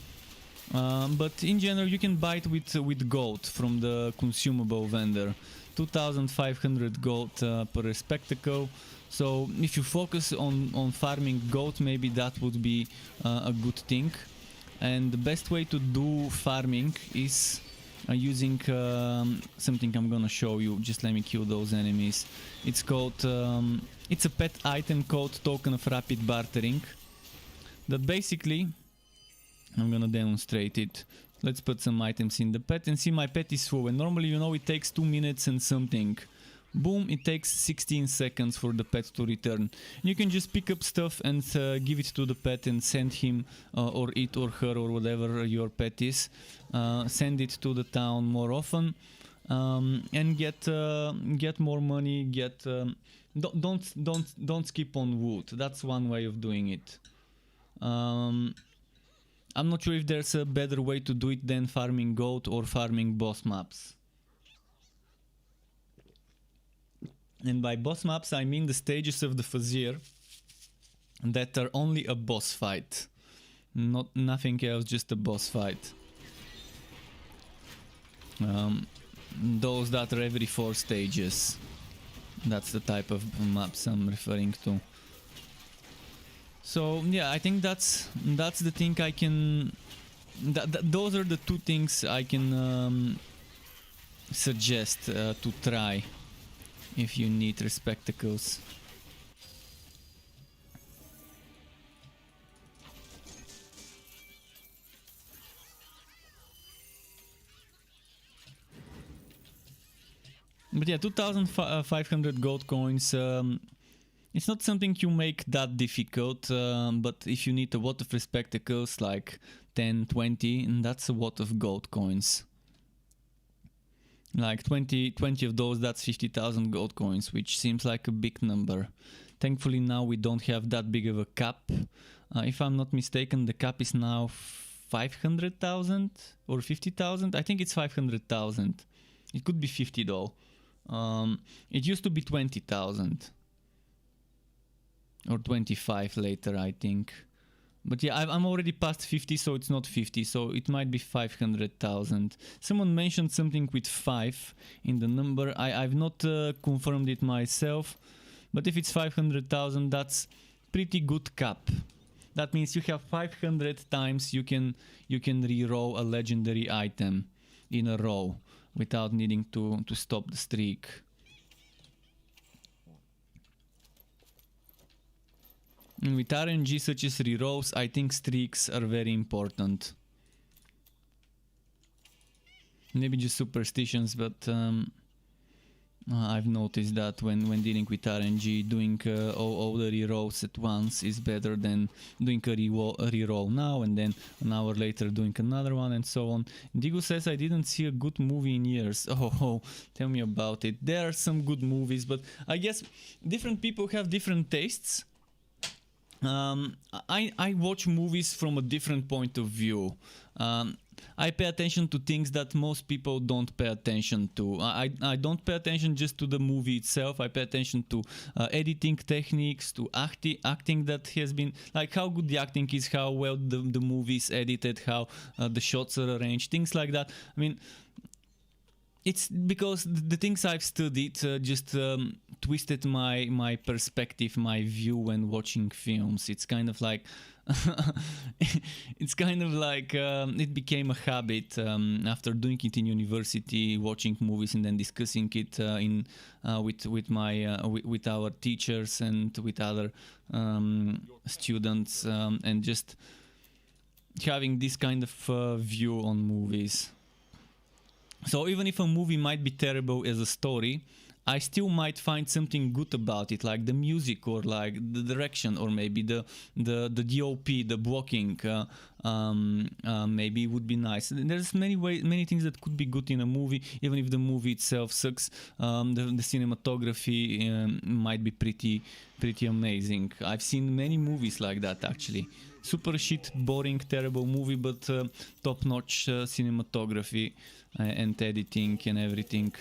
But in general, you can buy it with gold from the consumable vendor. 2,500 gold per respectacle. So if you focus on farming gold, maybe that would be a good thing. And the best way to do farming is using something I'm gonna show you. Just let me kill those enemies. It's called it's a pet item called Token of Rapid Bartering, that basically, I'm gonna demonstrate it. Let's put some items in the pet and see, my pet is full, and normally, you know, it takes 2 minutes and something. Boom, it takes 16 seconds for the pet to return. You can just pick up stuff and give it to the pet and send him or it or her or whatever your pet is. Send it to the town more often and get more money. Don't skip on wood. That's one way of doing it. I'm not sure if there's a better way to do it than farming gold or farming boss maps. And by boss maps, I mean the stages of the Fazir that are only a boss fight. Nothing else, just a boss fight. Those that are every 4 stages. That's the type of maps I'm referring to. So yeah, I think that's the thing I can... those are the 2 things I can suggest to try if you need respectacles. But yeah, 2,500 gold coins. It's not something you make that difficult, but if you need a lot of respectacles, like 10, 20, and that's a lot of gold coins. Like 20 of those, that's 50,000 gold coins, which seems like a big number. Thankfully now we don't have that big of a cap. If I'm not mistaken, the cap is now 500,000 or 50,000. I think it's 500,000. It could be 50 though. It used to be 20,000. Or 25 later, I think. But yeah, I'm already past 50, so it's not 50, so it might be 500,000. Someone mentioned something with 5 in the number. I've not confirmed it myself, but if it's 500,000, that's pretty good cap. That means you have 500 times you can re-roll a legendary item in a row without needing to stop the streak. And with RNG such as rerolls, I think streaks are very important. Maybe just superstitions, but I've noticed that when dealing with RNG, doing all the rerolls at once is better than doing a reroll now and then an hour later doing another one and so on. Digu says, I didn't see a good movie in years. Oh, tell me about it. There are some good movies, but I guess different people have different tastes. I watch movies from a different point of view. I pay attention to things that most people don't pay attention to. I don't pay attention just to the movie itself. I pay attention to editing techniques, to acting that has been, like how good the acting is, how well the movie is edited, how the shots are arranged, things like that. I mean, it's because the things I've studied just twisted my perspective, my view when watching films. It's kind of like it became a habit after doing it in university, watching movies and then discussing it with our teachers and with other students, and just having this kind of view on movies. So even if a movie might be terrible as a story, I still might find something good about it, like the music or like the direction, or maybe the DOP, the blocking. Maybe would be nice. There's many things that could be good in a movie, even if the movie itself sucks. The cinematography might be pretty amazing. I've seen many movies like that actually. Super shit, boring, terrible movie, but top-notch cinematography and editing and everything.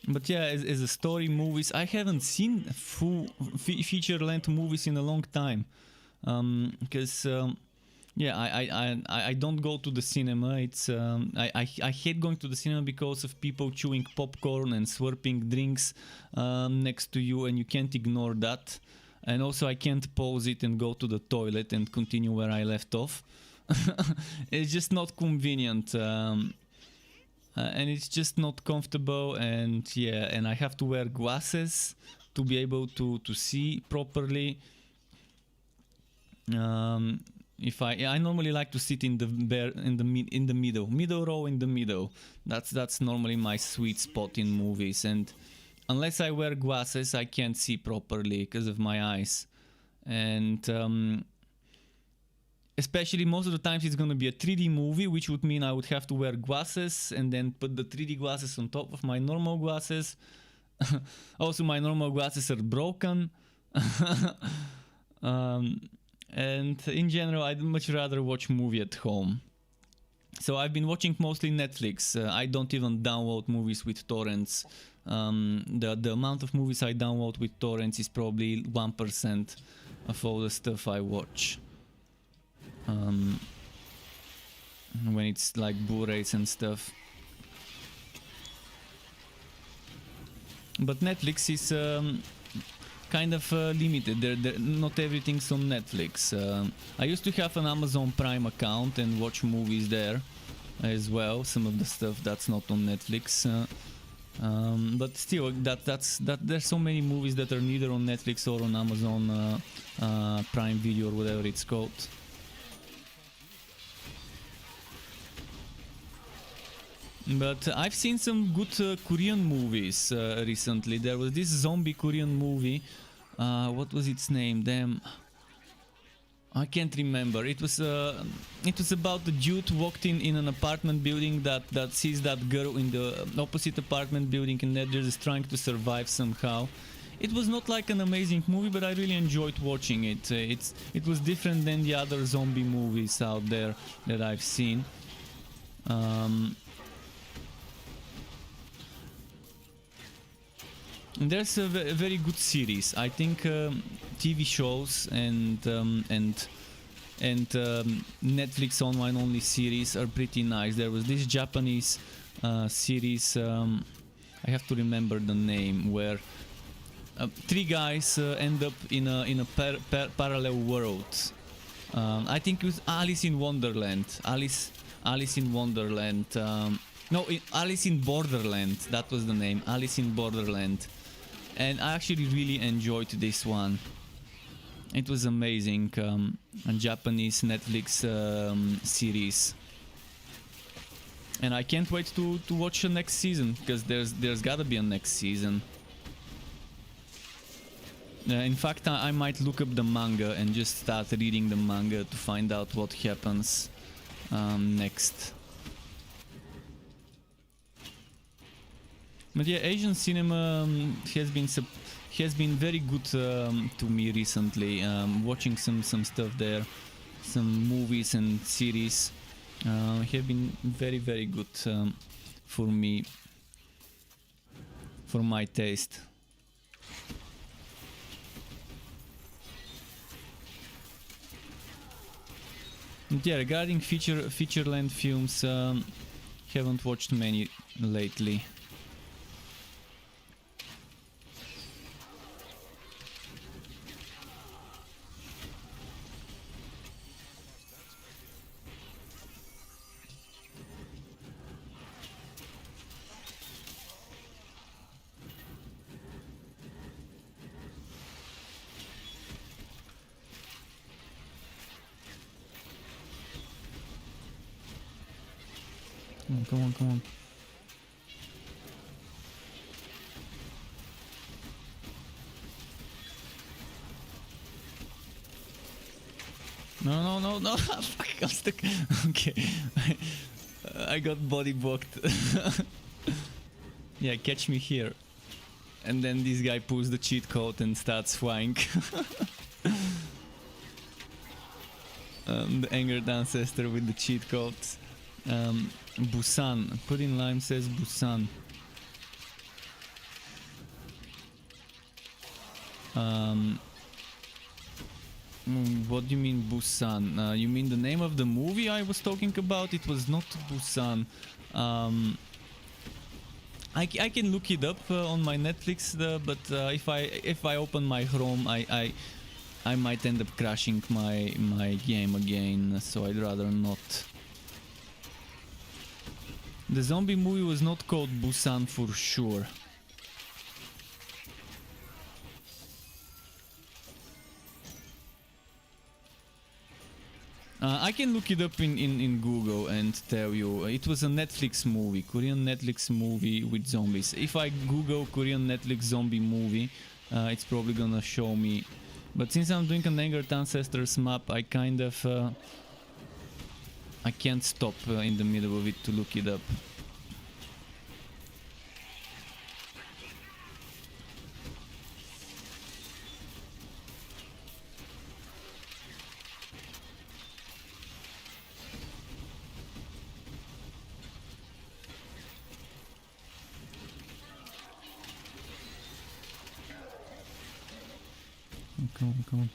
But yeah, as a story movies, I haven't seen full feature-length movies in a long time, because yeah, I don't go to the cinema. It's I hate going to the cinema because of people chewing popcorn and slurping drinks next to you, and you can't ignore that. And also I can't pause it and go to the toilet and continue where I left off. It's just not convenient. And it's just not comfortable, and yeah, and I have to wear glasses to be able to see properly. If I normally like to sit in the middle row in the middle. That's normally my sweet spot in movies, and unless I wear glasses, I can't see properly because of my eyes. And especially most of the times it's going to be a 3D movie, which would mean I would have to wear glasses and then put the 3D glasses on top of my normal glasses. Also, my normal glasses are broken. And in general, I'd much rather watch movie at home. So I've been watching mostly Netflix. I don't even download movies with torrents. The amount of movies I download with torrents is probably 1% of all the stuff I watch. When it's like Blu-rays and stuff. But Netflix is kind of limited. Not everything's on Netflix. I used to have an Amazon Prime account and watch movies there as well. Some of the stuff that's not on Netflix. But still, there's so many movies that are neither on Netflix or on Amazon Prime Video or whatever it's called. But I've seen some good Korean movies recently. There was this zombie Korean movie. What was its name? Damn, I can't remember. It was about the dude walked in an apartment building that sees that girl in the opposite apartment building, and they're just trying to survive somehow. It was not like an amazing movie, but I really enjoyed watching it. It was different than the other zombie movies out there that I've seen. There's a very good series. I think TV shows and Netflix online only series are pretty nice. There was this Japanese series. I have to remember the name, where three guys end up in a parallel world. I think it was Alice in Wonderland. Alice in Wonderland. No, Alice in Borderland. That was the name. Alice in Borderland. And I actually really enjoyed this one. It was amazing. A Japanese Netflix series. And I can't wait to watch the next season, because there's gotta be a next season. In fact, I might look up the manga and just start reading the manga to find out what happens next. But yeah, Asian cinema has been very good to me recently. Watching some stuff there, some movies and series have been very good for me, for my taste. Yeah, regarding feature length films, haven't watched many lately. Come on, come on. No. Fuck, I'm stuck. Okay. I got body blocked. Yeah, catch me here. And then this guy pulls the cheat code and starts flying. The angered ancestor with the cheat codes. Busan. Pudding Lime says Busan. What do you mean Busan? You mean the name of the movie I was talking about? It was not Busan. I can look it up on my Netflix, but if I open my Chrome, I might end up crashing my game again. So I'd rather not. The zombie movie was not called Busan for sure. I can look it up in Google and tell you. It was a Netflix movie, Korean Netflix movie with zombies. If I Google Korean Netflix zombie movie, it's probably gonna show me. But since I'm doing an Angered Ancestors map, I kind of... I can't stop in the middle of it to look it up. Come on.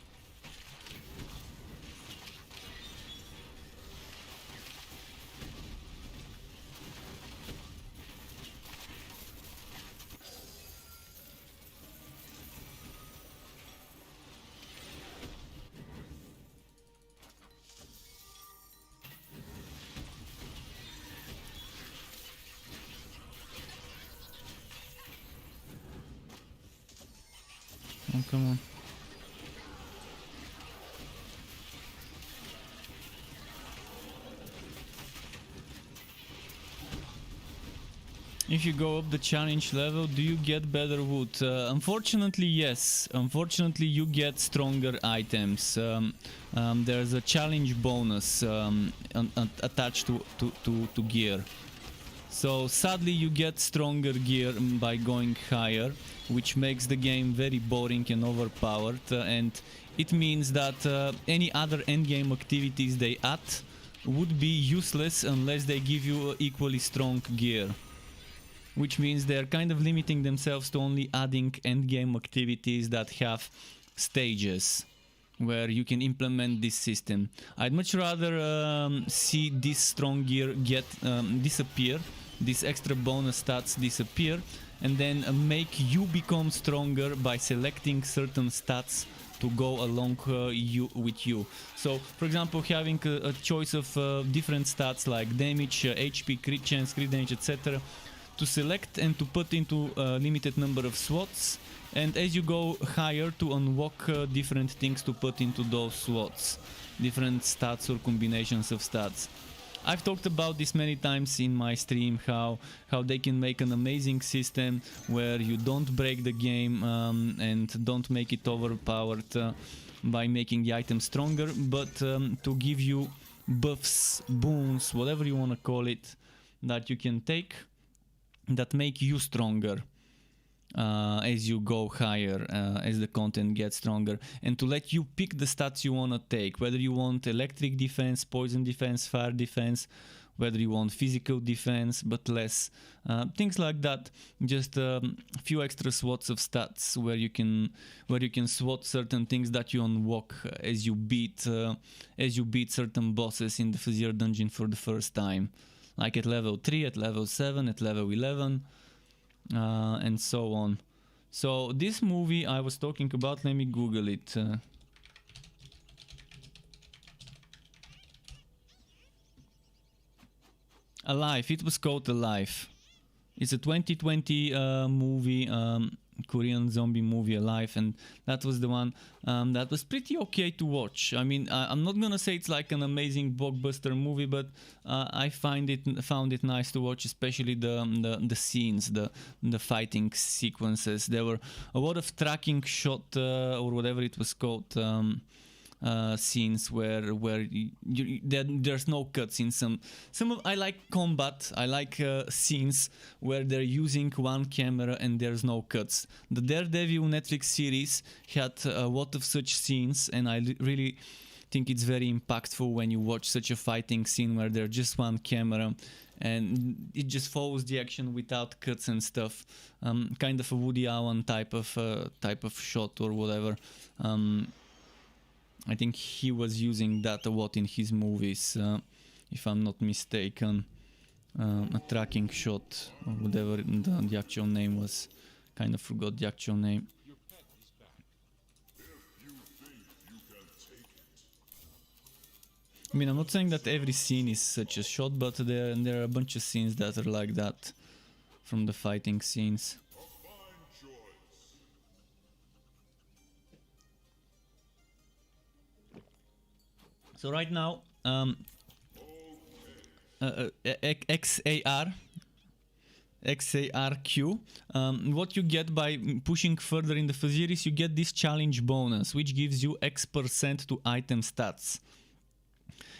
Oh, come on. If you go up the challenge level, do you get better wood? Unfortunately, yes. Unfortunately, you get stronger items. There's a challenge bonus attached to gear. So sadly, you get stronger gear by going higher, which makes the game very boring and overpowered. And it means that any other endgame activities they add would be useless unless they give you equally strong gear. Which means they're kind of limiting themselves to only adding endgame activities that have stages where you can implement this system. I'd much rather see this strong gear get disappear, these extra bonus stats disappear, and then make you become stronger by selecting certain stats to go along with you. So, for example, having a choice of different stats like damage, HP, crit chance, crit damage, etc. to select and to put into a limited number of slots, and as you go higher to unlock different things to put into those slots, different stats or combinations of stats. I've talked about this many times in my stream, how they can make an amazing system where you don't break the game and don't make it overpowered by making the item stronger, but to give you buffs, boons, whatever you want to call it, that you can take that make you stronger as you go higher, as the content gets stronger, and to let you pick the stats you want to take, whether you want electric defense, poison defense, fire defense, whether you want physical defense but less, things like that. Just a few extra swots of stats where you can swat certain things that you unlock as you beat certain bosses in the Fuzzier dungeon for the first time, like at level 3, at level 7, at level 11, and so on. So this movie I was talking about, let me Google it. Alive, it was called Alive. It's a 2020 movie, Korean zombie movie, Alive, and that was the one that was pretty okay to watch. I mean, I'm not gonna say it's like an amazing blockbuster movie, but I found it nice to watch, especially the scenes, the fighting sequences. There were a lot of tracking shot or whatever it was called. Scenes where there's no cuts in some of. I like combat. I like scenes where they're using one camera and there's no cuts. The Daredevil Netflix series had a lot of such scenes, and I really think it's very impactful when you watch such a fighting scene where there's just one camera and it just follows the action without cuts and stuff. Kind of a Woody Allen type of shot or whatever. I think he was using that a lot in his movies, if I'm not mistaken. A tracking shot, or whatever the actual name was. Kind of forgot the actual name. Your pet is back. If you think you can take it. I mean, I'm not saying that every scene is such a shot, but there are a bunch of scenes that are like that from the fighting scenes. A fine choice. So right now, XARQ, what you get by pushing further in the Fuzzier is you get this challenge bonus, which gives you X% to item stats.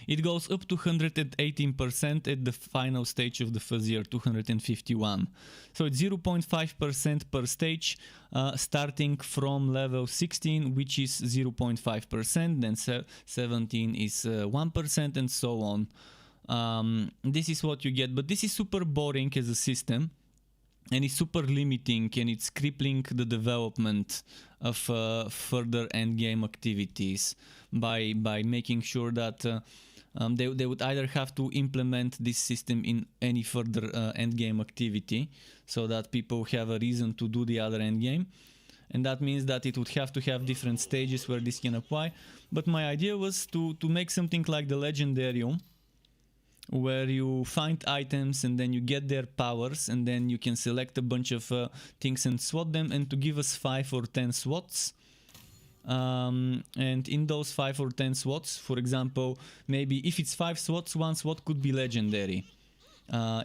It goes up to 118% at the final stage of the Fuzzier, 251. So it's 0.5% per stage, starting from level 16, which is 0.5%, then 17 is 1%, and so on. This is what you get, but this is super boring as a system, and it's super limiting, and it's crippling the development of further endgame activities by making sure that they would either have to implement this system in any further endgame activity so that people have a reason to do the other endgame, and that means that it would have to have different stages where this can apply. But my idea was to make something like the Legendarium, where you find items and then you get their powers, and then you can select a bunch of things and swat them, and to give us 5 or 10 swats. And in those 5 or 10 swats, for example, maybe if it's 5 swats, 1 swat could be legendary.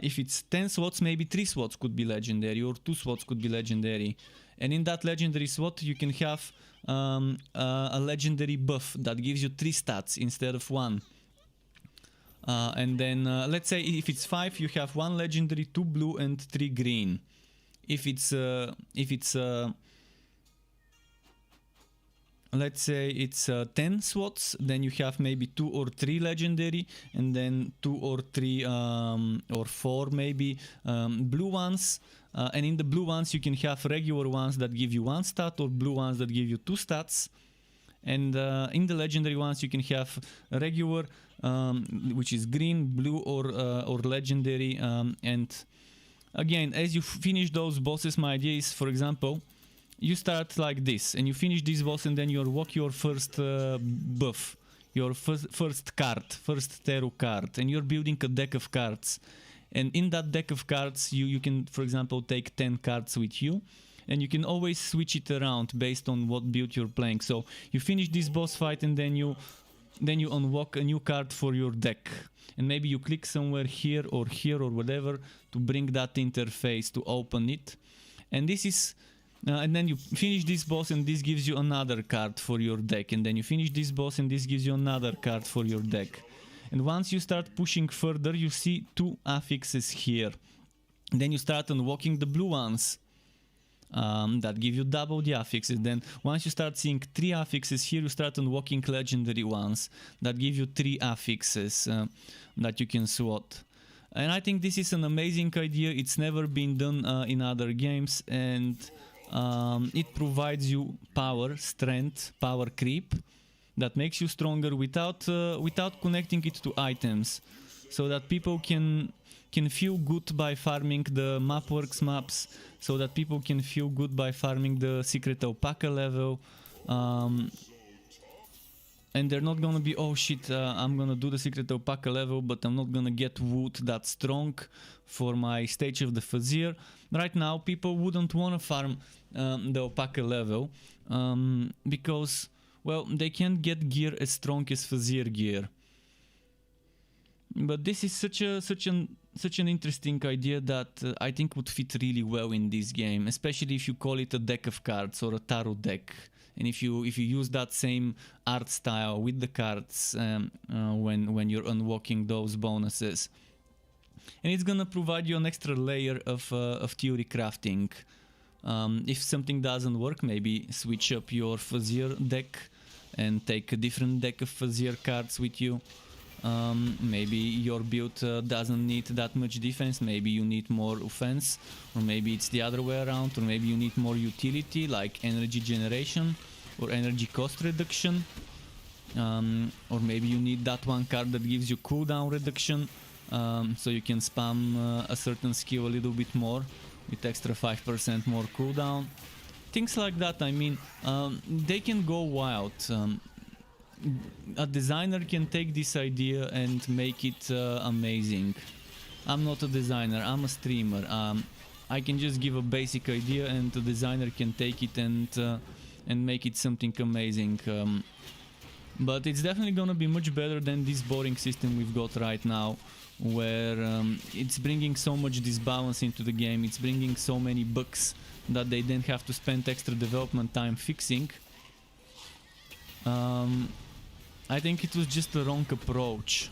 If it's 10 swats, maybe 3 swats could be legendary, or 2 swats could be legendary. And in that legendary swat, you can have a legendary buff that gives you 3 stats instead of 1. And then let's say if it's 5, you have 1 legendary, 2 blue, and 3 green. If it's let's say it's 10 swats, then you have maybe 2 or 3 legendary, and then 2 or 3 or 4 maybe blue ones. And in the blue ones you can have regular ones that give you 1 stat, or blue ones that give you 2 stats. And in the legendary ones you can have regular, which is green, blue, or legendary. And again, as you finish those bosses, my idea is, for example, you start like this, and you finish this boss, and then you unlock your first buff, your first card, first tarot card, and you're building a deck of cards. And in that deck of cards, you can, for example, take 10 cards with you, and you can always switch it around based on what build you're playing. So you finish this boss fight, and then you unlock a new card for your deck, and maybe you click somewhere here or whatever to bring that interface to open it. And this is and then you finish this boss, and this gives you another card for your deck, and then you finish this boss, and this gives you another card for your deck. And once you start pushing further, you see 2 affixes here. And then you start unlocking the blue ones that give you double the affixes. Then once you start seeing 3 affixes here, you start unlocking legendary ones that give you 3 affixes that you can swat. And I think this is an amazing idea. It's never been done in other games, and it provides you power, strength, power creep that makes you stronger without connecting it to items, so that people can feel good by farming the Mapworks maps, so that people can feel good by farming the Secret Alpaca level. And they're not gonna be, oh shit, I'm gonna do the Secret Alpaca level, but I'm not gonna get wood that strong for my stage of the Fazir. Right now, people wouldn't wanna farm the Alpaca level, because, well, they can't get gear as strong as Fazir gear. But this is such an interesting idea that I think would fit really well in this game, especially if you call it a deck of cards or a tarot deck. And if you use that same art style with the cards when you're unlocking those bonuses, and it's gonna provide you an extra layer of theory crafting. If something doesn't work, maybe switch up your Fazir deck and take a different deck of Fazir cards with you. Maybe your build doesn't need that much defense, maybe you need more offense, or maybe it's the other way around, or maybe you need more utility like energy generation or energy cost reduction, or maybe you need that one card that gives you cooldown reduction, so you can spam a certain skill a little bit more with extra 5% more cooldown. Things like that. I mean, they can go wild. A designer can take this idea and make it amazing. I'm not a designer, I'm a streamer. I can just give a basic idea and the designer can take it and make it something amazing. But it's definitely gonna be much better than this boring system we've got right now, where it's bringing so much disbalance into the game, it's bringing so many bugs that they then have to spend extra development time fixing. I think it was just the wrong approach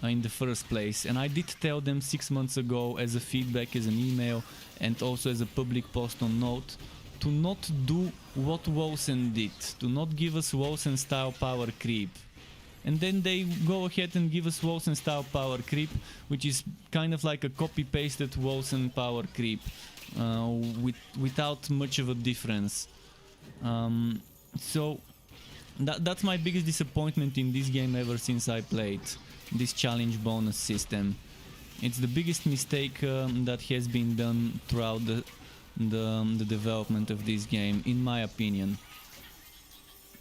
in the first place, and I did tell them 6 months ago as a feedback, as an email, and also as a public post on Note, to not do what Wolsen did, to not give us Wolsen style power creep. And then they go ahead and give us Wolsen style power creep, which is kind of like a copy-pasted Wolsen power creep, without much of a difference. So that's my biggest disappointment in this game ever since I played this challenge bonus system. It's the biggest mistake that has been done throughout the development of this game, in my opinion.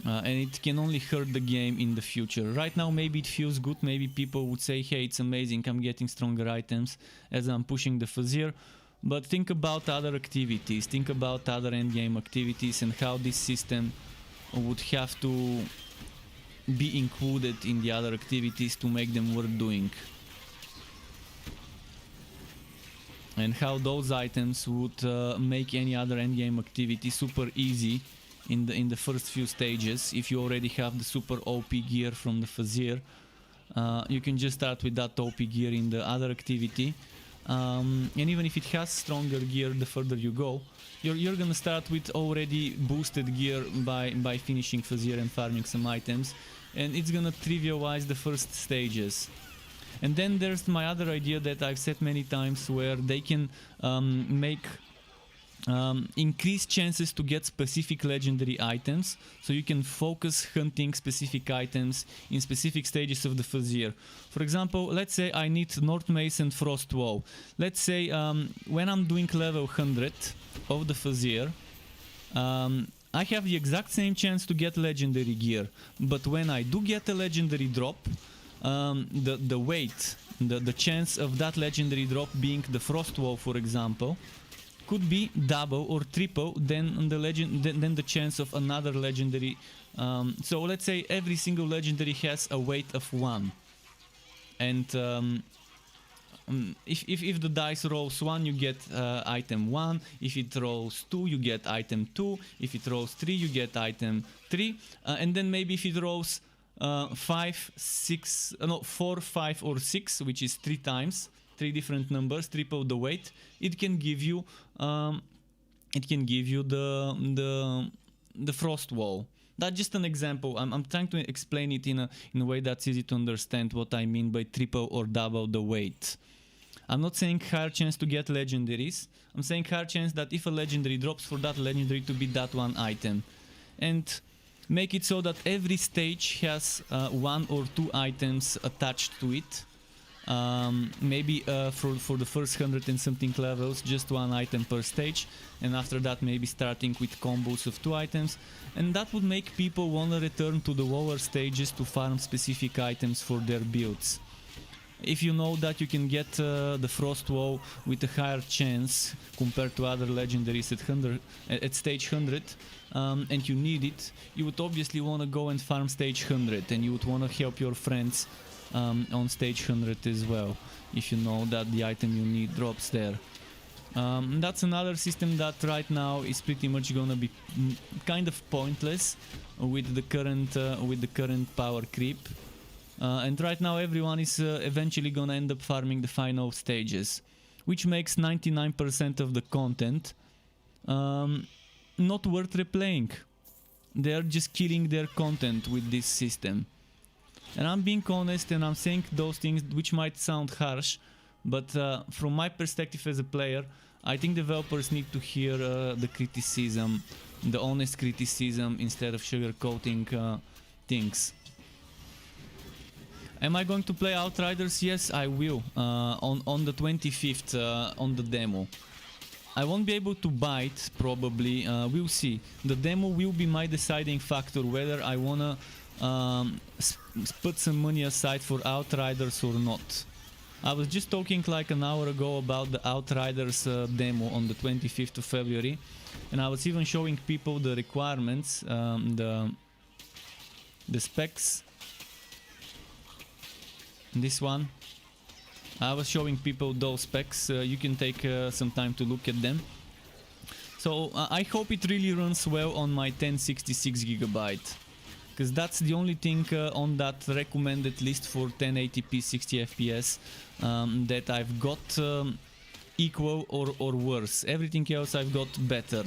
And it can only hurt the game in the future. Right now maybe it feels good, maybe people would say, hey, it's amazing, I'm getting stronger items as I'm pushing the Fazir. But think about other activities, think about other endgame activities and how this system would have to be included in the other activities to make them worth doing. And how those items would make any other endgame activity super easy in the first few stages. If you already have the super OP gear from the Fazir, you can just start with that OP gear in the other activity. And even if it has stronger gear the further you go, you're gonna start with already boosted gear by finishing Fazir and farming some items, and it's gonna trivialize the first stages. And then there's my other idea that I've said many times, where they can make increase chances to get specific legendary items, so you can focus hunting specific items in specific stages of the Fazir. For example, let's say I need North Mace and Frost Wall. Let's say when I'm doing level 100 of the Fazir, I have the exact same chance to get legendary gear, but when I do get a legendary drop, the weight, the chance of that legendary drop being the Frost Wall, for example, could be double or triple than the chance of another legendary. So let's say every single legendary has a weight of 1, and if the dice rolls 1, you get item 1. If it rolls 2, you get item 2. If it rolls 3, you get item 3. And then maybe if it rolls 4, 5 or 6, which is 3 times, 3 different numbers, triple the weight, it can give you the Frost Wall. That's just an example. I'm trying to explain it in a way that's easy to understand what I mean by triple or double the weight. I'm not saying higher chance to get legendaries. I'm saying higher chance that if a legendary drops, for that legendary to be that one item. And make it so that every stage has 1 or 2 items attached to it. Maybe for the first 100 and something levels, just 1 item per stage, and after that maybe starting with combos of 2 items, and that would make people want to return to the lower stages to farm specific items for their builds. If you know that you can get the Frost Wall with a higher chance compared to other legendaries at stage 100, and you need it, you would obviously want to go and farm stage 100, and you would want to help your friends on stage 100 as well, if you know that the item you need drops there. That's another system that right now is pretty much gonna be kind of pointless with the current power creep. And right now everyone is eventually gonna end up farming the final stages, which makes 99% of the content not worth replaying. They're just killing their content with this system. And I'm being honest, and I'm saying those things which might sound harsh, but from my perspective as a player, I think developers need to hear the criticism, the honest criticism, instead of sugarcoating things. Am I going to play Outriders? Yes, I will, on the 25th, on the demo. I won't be able to buy it, probably, we'll see. The demo will be my deciding factor whether I wanna put some money aside for Outriders or not. I was just talking like an hour ago about the Outriders demo on the 25th of February, and I was even showing people the requirements, the specs. This one, I was showing people those specs. You can take some time to look at them. So I hope it really runs well on my 1066GB, because that's the only thing on that recommended list for 1080p 60 FPS that I've got equal or worse. Everything else I've got better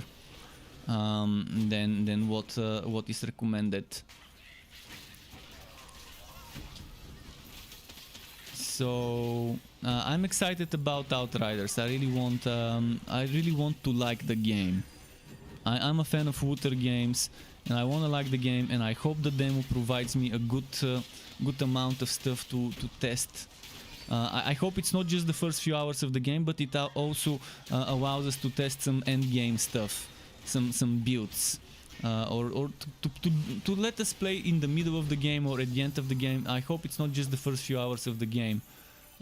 than what is recommended. So I'm excited about Outriders. I really want to like the game. I'm a fan of Wooter games, and I want to like the game, and I hope the demo provides me a good amount of stuff to test. I hope it's not just the first few hours of the game, but it also allows us to test some endgame stuff, some builds, or to let us play in the middle of the game or at the end of the game. I hope it's not just the first few hours of the game.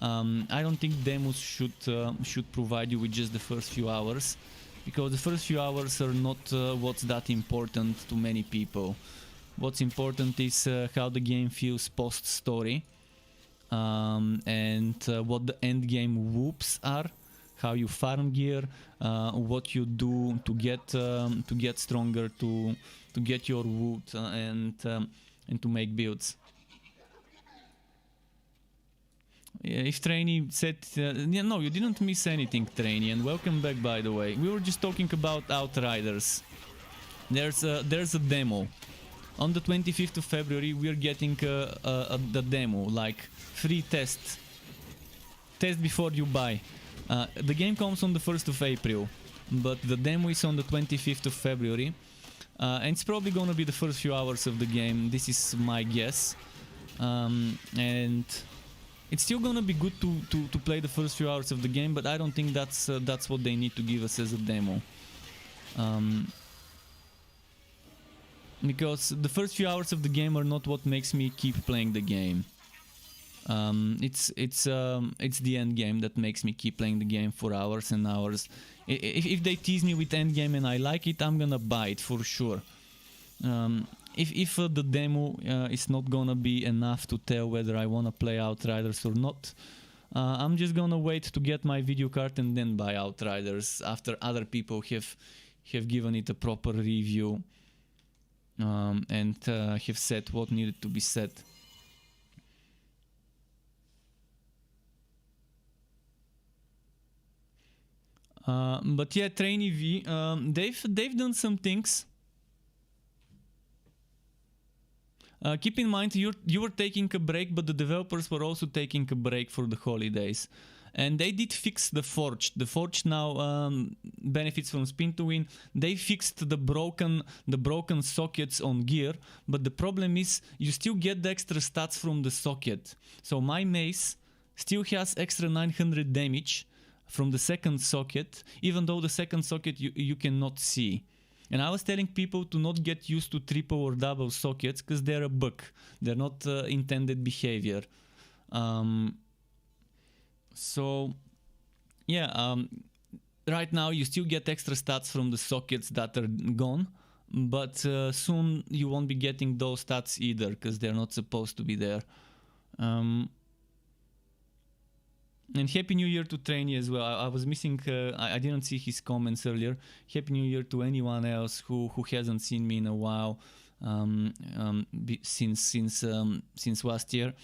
I don't think demos should provide you with just the first few hours, because the first few hours are not what's that important to many people. What's important is how the game feels post-story, and what the end game whoops are, how you farm gear, what you do to get stronger, to get your wood, and to make builds. If Trainee said, yeah, no, you didn't miss anything, Trainee, and welcome back, by the way. We were just talking about Outriders. There's a demo. On the 25th of February, we're getting the demo, like free test before you buy. The game comes on the 1st of April, but the demo is on the 25th of February, and it's probably gonna be the first few hours of the game. This is my guess, and it's still gonna be good to play the first few hours of the game, but I don't think that's what they need to give us as a demo. Because the first few hours of the game are not what makes me keep playing the game. It's the end game that makes me keep playing the game for hours and hours. If they tease me with end game and I like it, I'm gonna buy it for sure. If the demo is not gonna be enough to tell whether I wanna play Outriders or not, I'm just gonna wait to get my video card and then buy Outriders after other people have given it a proper review, and have said what needed to be said. But yeah, Trainee V, they've done some things. Keep in mind, you were taking a break, but the developers were also taking a break for the holidays. And they did fix the Forge. The Forge now benefits from spin to win. They fixed the broken sockets on gear, but the problem is you still get the extra stats from the socket. So my mace still has extra 900 damage from the second socket, even though the second socket you cannot see. And I was telling people to not get used to triple or double sockets because they're a bug. They're not intended behavior. So yeah, right now you still get extra stats from the sockets that are gone, but soon you won't be getting those stats either because they're not supposed to be there. And Happy New Year to Trainee as well. I was missing, I didn't see his comments earlier. Happy New Year to anyone else who hasn't seen me in a while, since last year.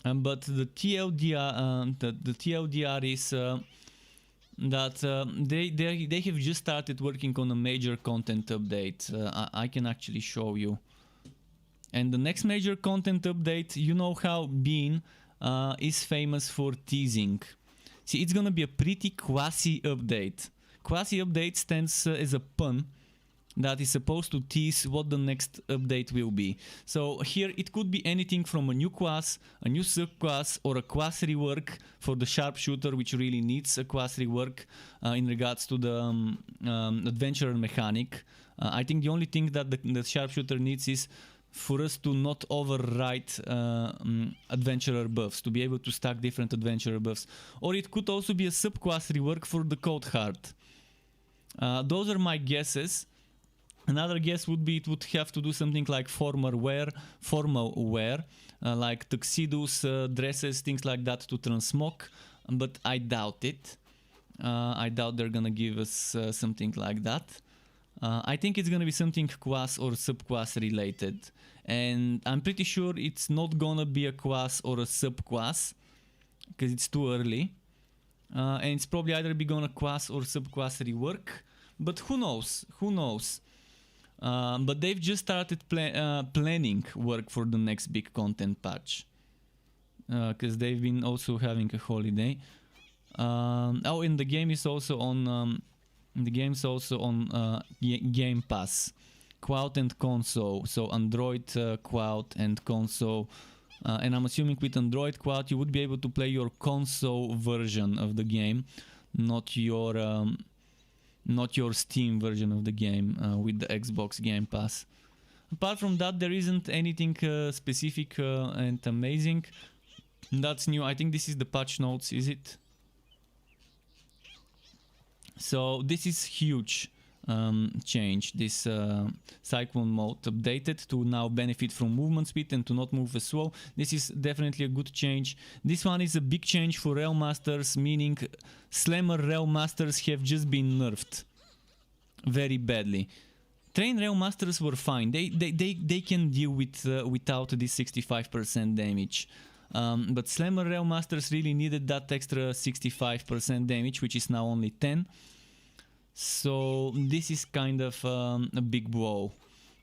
But the TLDR, the TLDR is that they have just started working on a major content update. I can actually show you. And the next major content update, you know how Bane is famous for teasing. See, it's gonna be a pretty quasi update. Quasi update stands as a pun that is supposed to tease what the next update will be. So here it could be anything from a new class, a new subclass, or a class rework for the Sharpshooter, which really needs a class rework in regards to the adventurer mechanic. I think the only thing that the Sharpshooter needs is for us to not overwrite adventurer buffs, to be able to stack different adventurer buffs. Or it could also be a subclass rework for the Cold Heart. Those are my guesses. Another guess would be it would have to do something like formal wear, like tuxedos, dresses, things like that to transmog, but I doubt it. I doubt they're gonna give us something like that. I think it's gonna be something class or subclass related, and I'm pretty sure it's not gonna be a class or a subclass because it's too early, and it's probably either be gonna class or subclass rework, but who knows? Who knows? But they've just started planning work for the next big content patch because they've been also having a holiday. Oh, and the game is also on. The game's also on Game Pass, Cloud and Console. So Android, Cloud, and Console. And I'm assuming with Android Cloud you would be able to play your console version of the game, not your Steam version of the game with the Xbox Game Pass. Apart from that, there isn't anything specific and amazing that's new. I think this is the patch notes, is it? So this is huge change. This Cyclone mode updated to now benefit from movement speed and to not move as slow. This is definitely a good change. This one is a big change for Realm Masters, meaning Slammer Realm Masters have just been nerfed very badly. Train Realm Masters were fine. They can deal with without this 65% damage. But Slammer Realm Masters really needed that extra 65% damage, which is now only 10. So this is kind of a big blow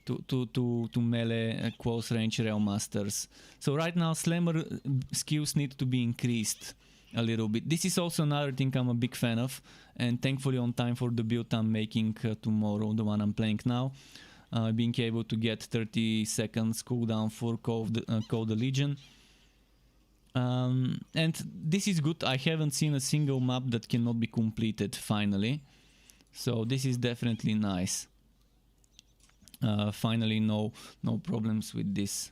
to melee close range Realm Masters. So right now Slammer skills need to be increased a little bit. This is also another thing I'm a big fan of, and thankfully on time for the build I'm making tomorrow, the one I'm playing now. Being able to get 30 seconds cooldown for Call the Legion. And this is good. I haven't seen a single map that cannot be completed finally, so this is definitely nice. Finally no problems with this,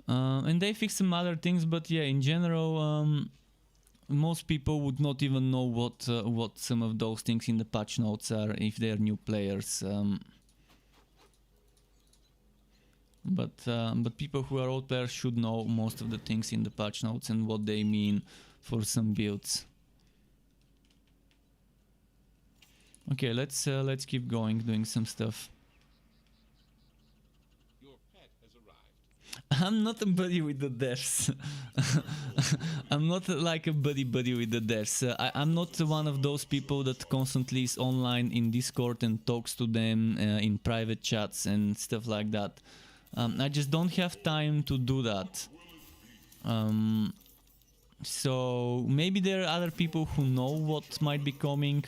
and they fixed some other things, but yeah, in general most people would not even know what some of those things in the patch notes are if they're new players. But people who are old players should know most of the things in the patch notes and what they mean for some builds. Okay, let's keep going, doing some stuff. Your pet has arrived. I'm not a buddy with the devs. I'm not like a buddy with the devs. I'm not one of those people that constantly is online in Discord and talks to them in private chats and stuff like that. I just don't have time to do that. So maybe there are other people who know what might be coming,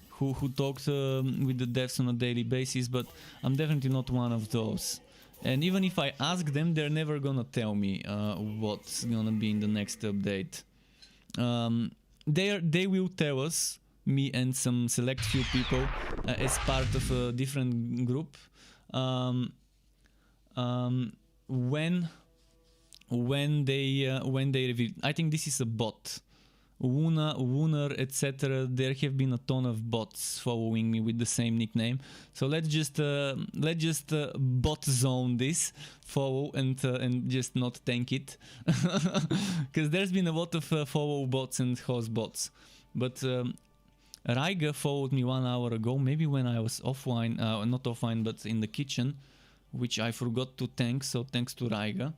who talk with the devs on a daily basis, but I'm definitely not one of those. And even if I ask them, they're never gonna tell me what's gonna be in the next update. They will tell us, me and some select few people, as part of a different group, when they reveal. I think this is a bot. Wooner, etc. There have been a ton of bots following me with the same nickname. So let's just bot zone this, follow and just not tank it, because there's been a lot of follow bots and host bots. But Raiga followed me 1 hour ago, maybe when I was offline, not offline, but in the kitchen, which I forgot to tank. So thanks to Raiga.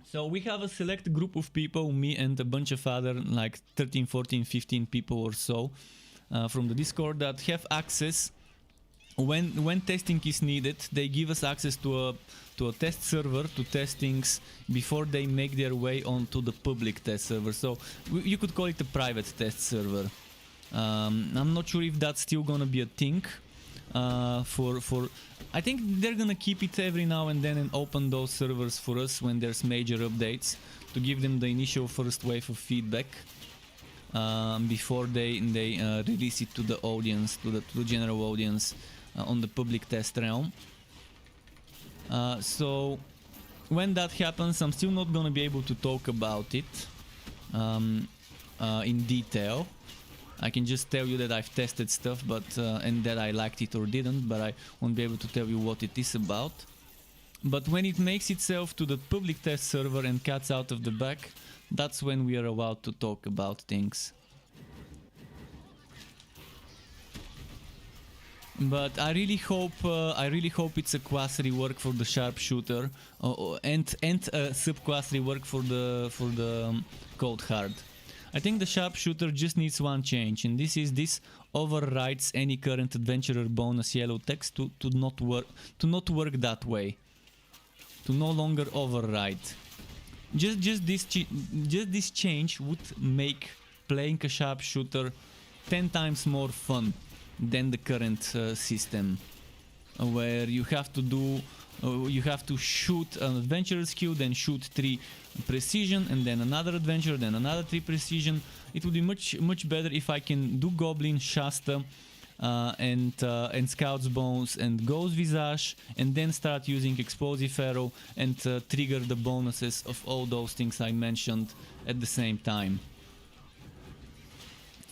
So we have a select group of people, me and a bunch of other, like 13, 14, 15 people or so from the Discord, that have access when testing is needed. They give us access to a test server to test things before they make their way onto the public test server. So you could call it a private test server. I'm not sure if that's still gonna be a thing. I think they're gonna keep it every now and then and open those servers for us when there's major updates to give them the initial first wave of feedback before they release it to the audience, to the general audience on the public test realm. So when that happens, I'm still not gonna be able to talk about it in detail. I can just tell you that I've tested stuff, but and that I liked it or didn't, but I won't be able to tell you what it is about. But when it makes itself to the public test server and cuts out of the back, that's when we are allowed to talk about things. But I really hope it's a quas rework for the Sharpshooter and a sub-quas rework for the Cold Hard. I think the Sharpshooter just needs one change, and this overrides any current adventurer bonus yellow text to not work that way. To no longer override. Just this change would make playing a Sharpshooter 10 times more fun than the current system, where you have to shoot an adventurer skill, then shoot 3 precision, and then another adventure, then another 3 precision. It would be much better if I can do Goblin, Shasta, and Scout's Bones and Ghost Visage, and then start using Explosive Arrow and trigger the bonuses of all those things I mentioned at the same time.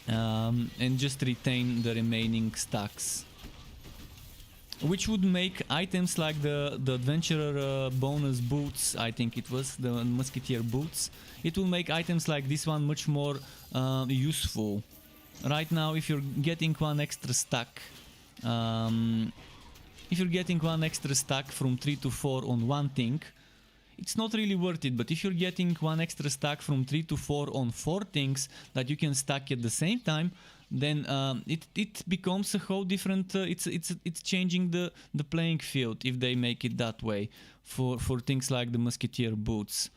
And just retain the remaining stacks. Which would make items like the adventurer bonus boots, I think it was, the musketeer boots, it will make items like this one much more useful. Right now, if you're getting one extra stack, from 3 to 4 on one thing, it's not really worth it. But if you're getting one extra stack from 3 to 4 on 4 things that you can stack at the same time, then it becomes a whole different. It's changing the playing field if they make it that way for things like the musketeer boots.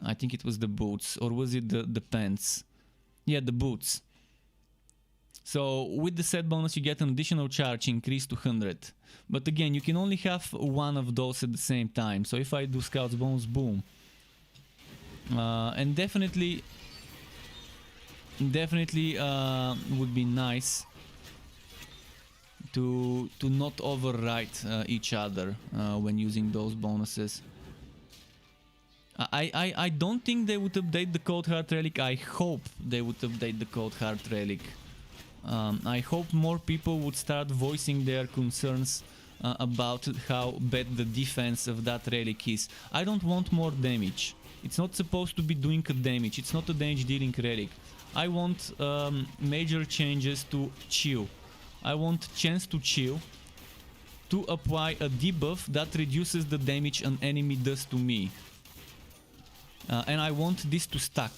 I think it was the boots, or was it the pants? Yeah, the boots. So with the set bonus you get an additional charge increase to 100. But again, you can only have one of those at the same time. So if I do Scout's Bones, boom. And definitely would be nice to not overwrite each other when using those bonuses. I don't think they would update the Cold Heart Relic. I hope they would update the Cold Heart Relic. I hope more people would start voicing their concerns about how bad the defense of that relic is. I don't want more damage. It's not supposed to be doing a damage. It's not a damage dealing relic. I want major changes to chill. I want chance to chill, to apply a debuff that reduces the damage an enemy does to me. And I want this to stack.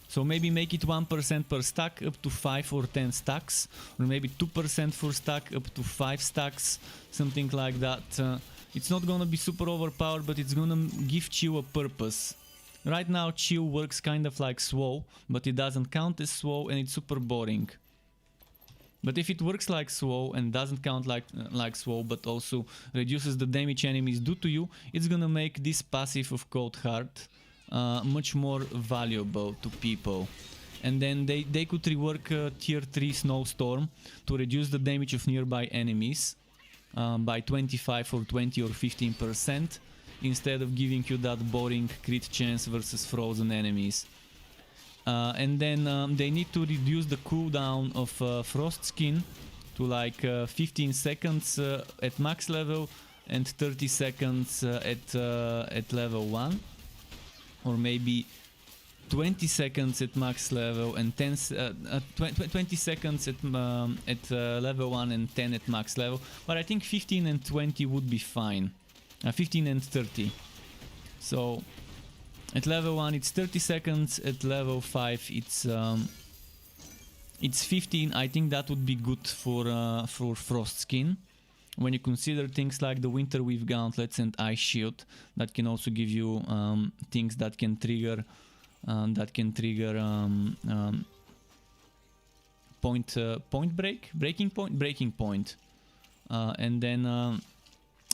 So maybe make it 1% per stack up to 5 or 10 stacks, or maybe 2% for stack up to 5 stacks, something like that. It's not gonna be super overpowered, but it's gonna give you a purpose. Right now Chill works kind of like Swow, but it doesn't count as Swow and it's super boring. But if it works like Swow and doesn't count like Swow, but also reduces the damage enemies do to you, it's gonna make this passive of Cold Heart much more valuable to people. And then they could rework tier 3 Snowstorm to reduce the damage of nearby enemies by 25 or 20 or 15%, instead of giving you that boring crit chance versus frozen enemies. And then they need to reduce the cooldown of Frost Skin to like 15 seconds at max level and 30 seconds at level 1, or maybe 20 seconds at max level and 20 seconds at level 1 and 10 at max level. But I think 15 and 20 would be fine. 15 and 30. So at level 1 it's 30 seconds, at level 5 it's 15. I think that would be good for Frost Skin. When you consider things like the Winter Weave Gauntlets and Ice Shield, that can also give you things that can trigger breaking point, and then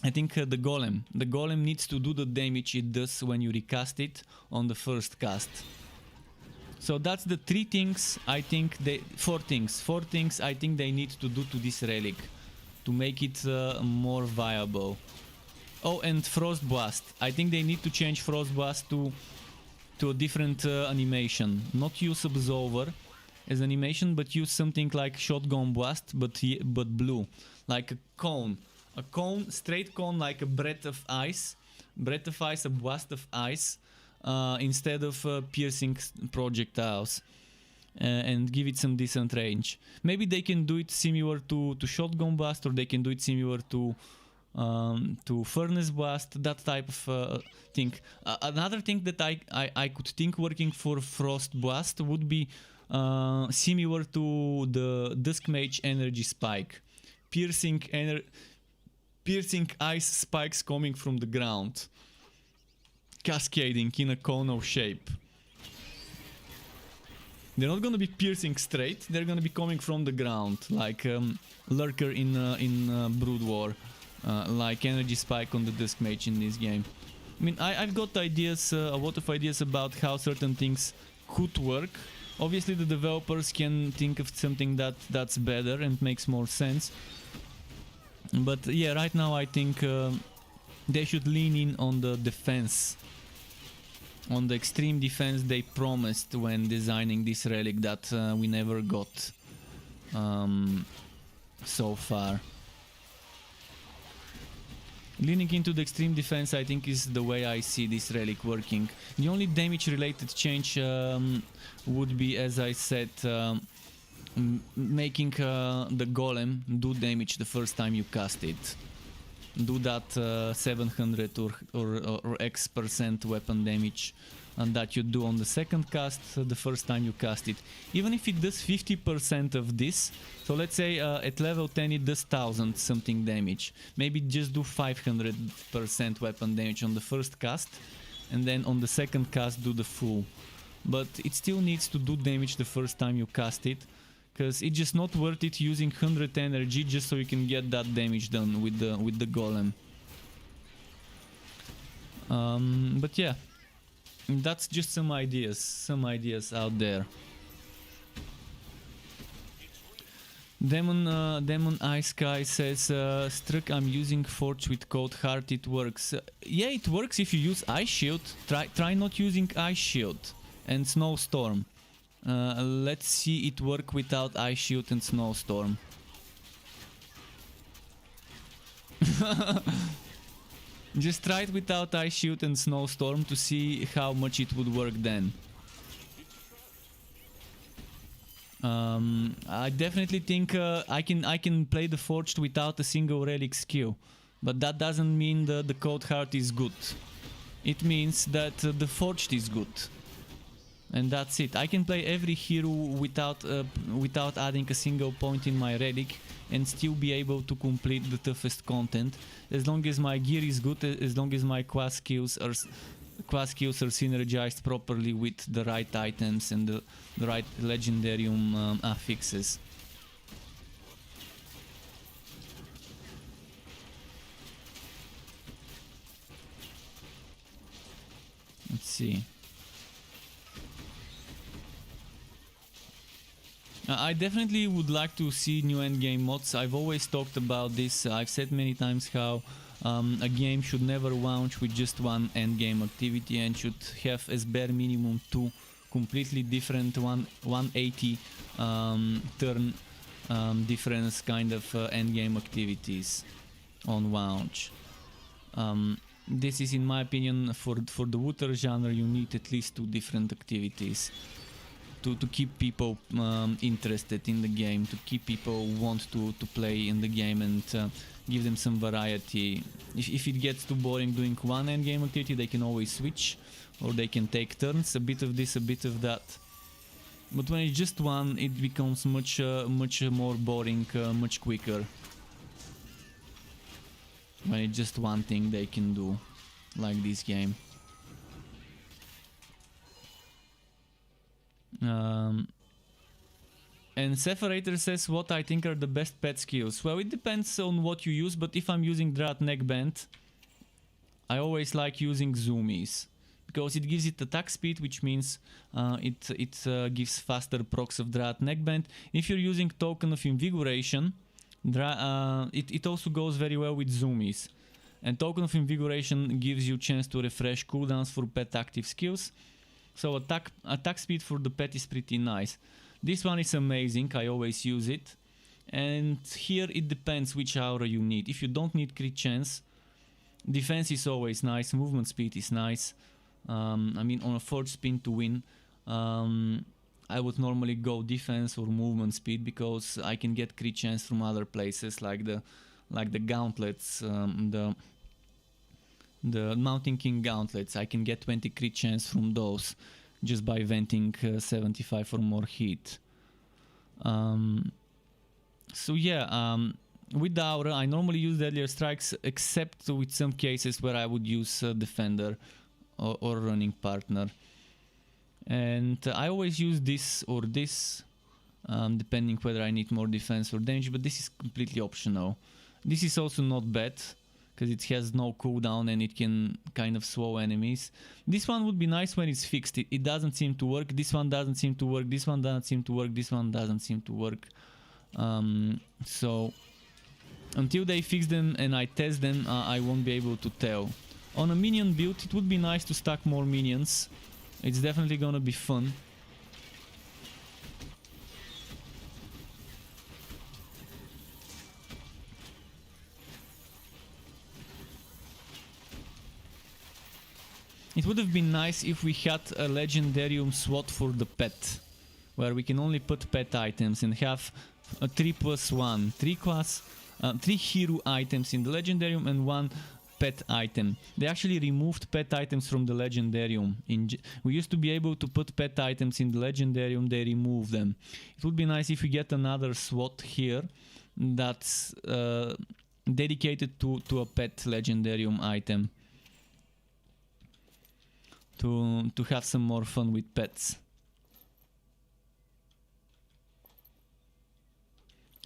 I think the golem needs to do the damage it does when you recast it on the first cast. So that's the three things I think four things I think they need to do to this relic to make it more viable. Oh, and Frost Blast. I think they need to change Frost Blast to a different animation. Not use Absolver as animation, but use something like Shotgun Blast, but blue, like a cone. A cone, straight cone, like a breath of ice, a blast of ice, instead of piercing projectiles, and give it some decent range. Maybe they can do it similar to Shotgun Blast, or they can do it similar to Furnace Blast, that type of thing. Another thing that I could think working for Frost Blast would be similar to the Dusk Mage Energy Spike, piercing ice spikes coming from the ground, cascading in a cone shape. They're not gonna be piercing straight, they're gonna be coming from the ground, like Lurker in Brood War, like Energy Spike on the Dusk Mage in this game. I mean, I've got ideas, a lot of ideas about how certain things could work. Obviously the developers can think of something that's better and makes more sense. But yeah, right now I think they should lean in on the defense, on the extreme defense they promised when designing this relic that we never got so far. Leaning into the extreme defense, I think, is the way I see this relic working. The only damage related change would be, as I said, making the golem do damage the first time you cast it. Do that 700 or X% weapon damage and that you do on the second cast the first time you cast it. Even if it does 50% of this, so let's say at level 10 it does 1000 something damage, maybe just do 500% weapon damage on the first cast, and then on the second cast do the full. But it still needs to do damage the first time you cast it, because it's just not worth it using 100 energy just so you can get that damage done with the golem. But yeah, that's just some ideas out there. Demon Ice Sky says, Struck, I'm using Forge with Cold Heart, it works. Yeah, it works if you use Ice Shield. Try not using Ice Shield and Snowstorm. Let's see it work without Ice Shield and Snowstorm. Just try it without Ice Shield and Snowstorm to see how much it would work then. I definitely think I can play the Forged without a single relic skill, but that doesn't mean that the Cold Heart is good. It means that the Forged is good. And that's it. I can play every hero without adding a single point in my relic and still be able to complete the toughest content, as long as my gear is good, as long as my quest skills quad skills are synergized properly with the right items and the right legendarium affixes. Let's see. I definitely would like to see new endgame mods. I've always talked about this. I've said many times how a game should never launch with just one endgame activity and should have as bare minimum 2 completely different 180 turn difference kind of endgame activities on launch. This is, in my opinion, for the Wooter genre, you need at least 2 different activities to keep people interested in the game, to keep people want to play in the game and give them some variety. If it gets too boring doing one endgame activity, they can always switch, or they can take turns, a bit of this, a bit of that. But when it's just one, it becomes much more boring, much quicker. When it's just one thing they can do, like this game. And Separator says what I think are the best pet skills. Well, it depends on what you use, but if I'm using Drat Neckband, I always like using zoomies, because it gives it attack speed, which means it gives faster procs of Drat Neckband. If you're using Token of Invigoration, it also goes very well with zoomies. And Token of Invigoration gives you chance to refresh cooldowns for pet active skills. So attack speed for the pet is pretty nice. This one is amazing, I always use it. And here it depends which aura you need. If you don't need crit chance, defense is always nice, movement speed is nice. I mean, on a forge spin to win, I would normally go defense or movement speed, because I can get crit chance from other places, like the gauntlets, the Mountain King gauntlets. I can get 20 crit chance from those just by venting 75 or more heat. So yeah, with the aura I normally use Deadlier Strikes, except with some cases where I would use Defender or Running Partner. And I always use this or this, depending whether I need more defense or damage, but this is completely optional. This is also not bad, because it has no cooldown and it can kind of slow enemies. This one would be nice when it's fixed. It doesn't seem to work. This one doesn't seem to work. This one doesn't seem to work. This one doesn't seem to work. So until they fix them and I test them, I won't be able to tell. On a minion build, it would be nice to stack more minions. It's definitely gonna be fun. It would have been nice if we had a legendarium slot for the pet, where we can only put pet items and have a 3+1, 3 hero items in the legendarium and 1 pet item. They actually removed pet items from the legendarium. We used to be able to put pet items in the legendarium, they removed them. It would be nice if we get another slot here that's dedicated to a pet legendarium item. To have some more fun with pets.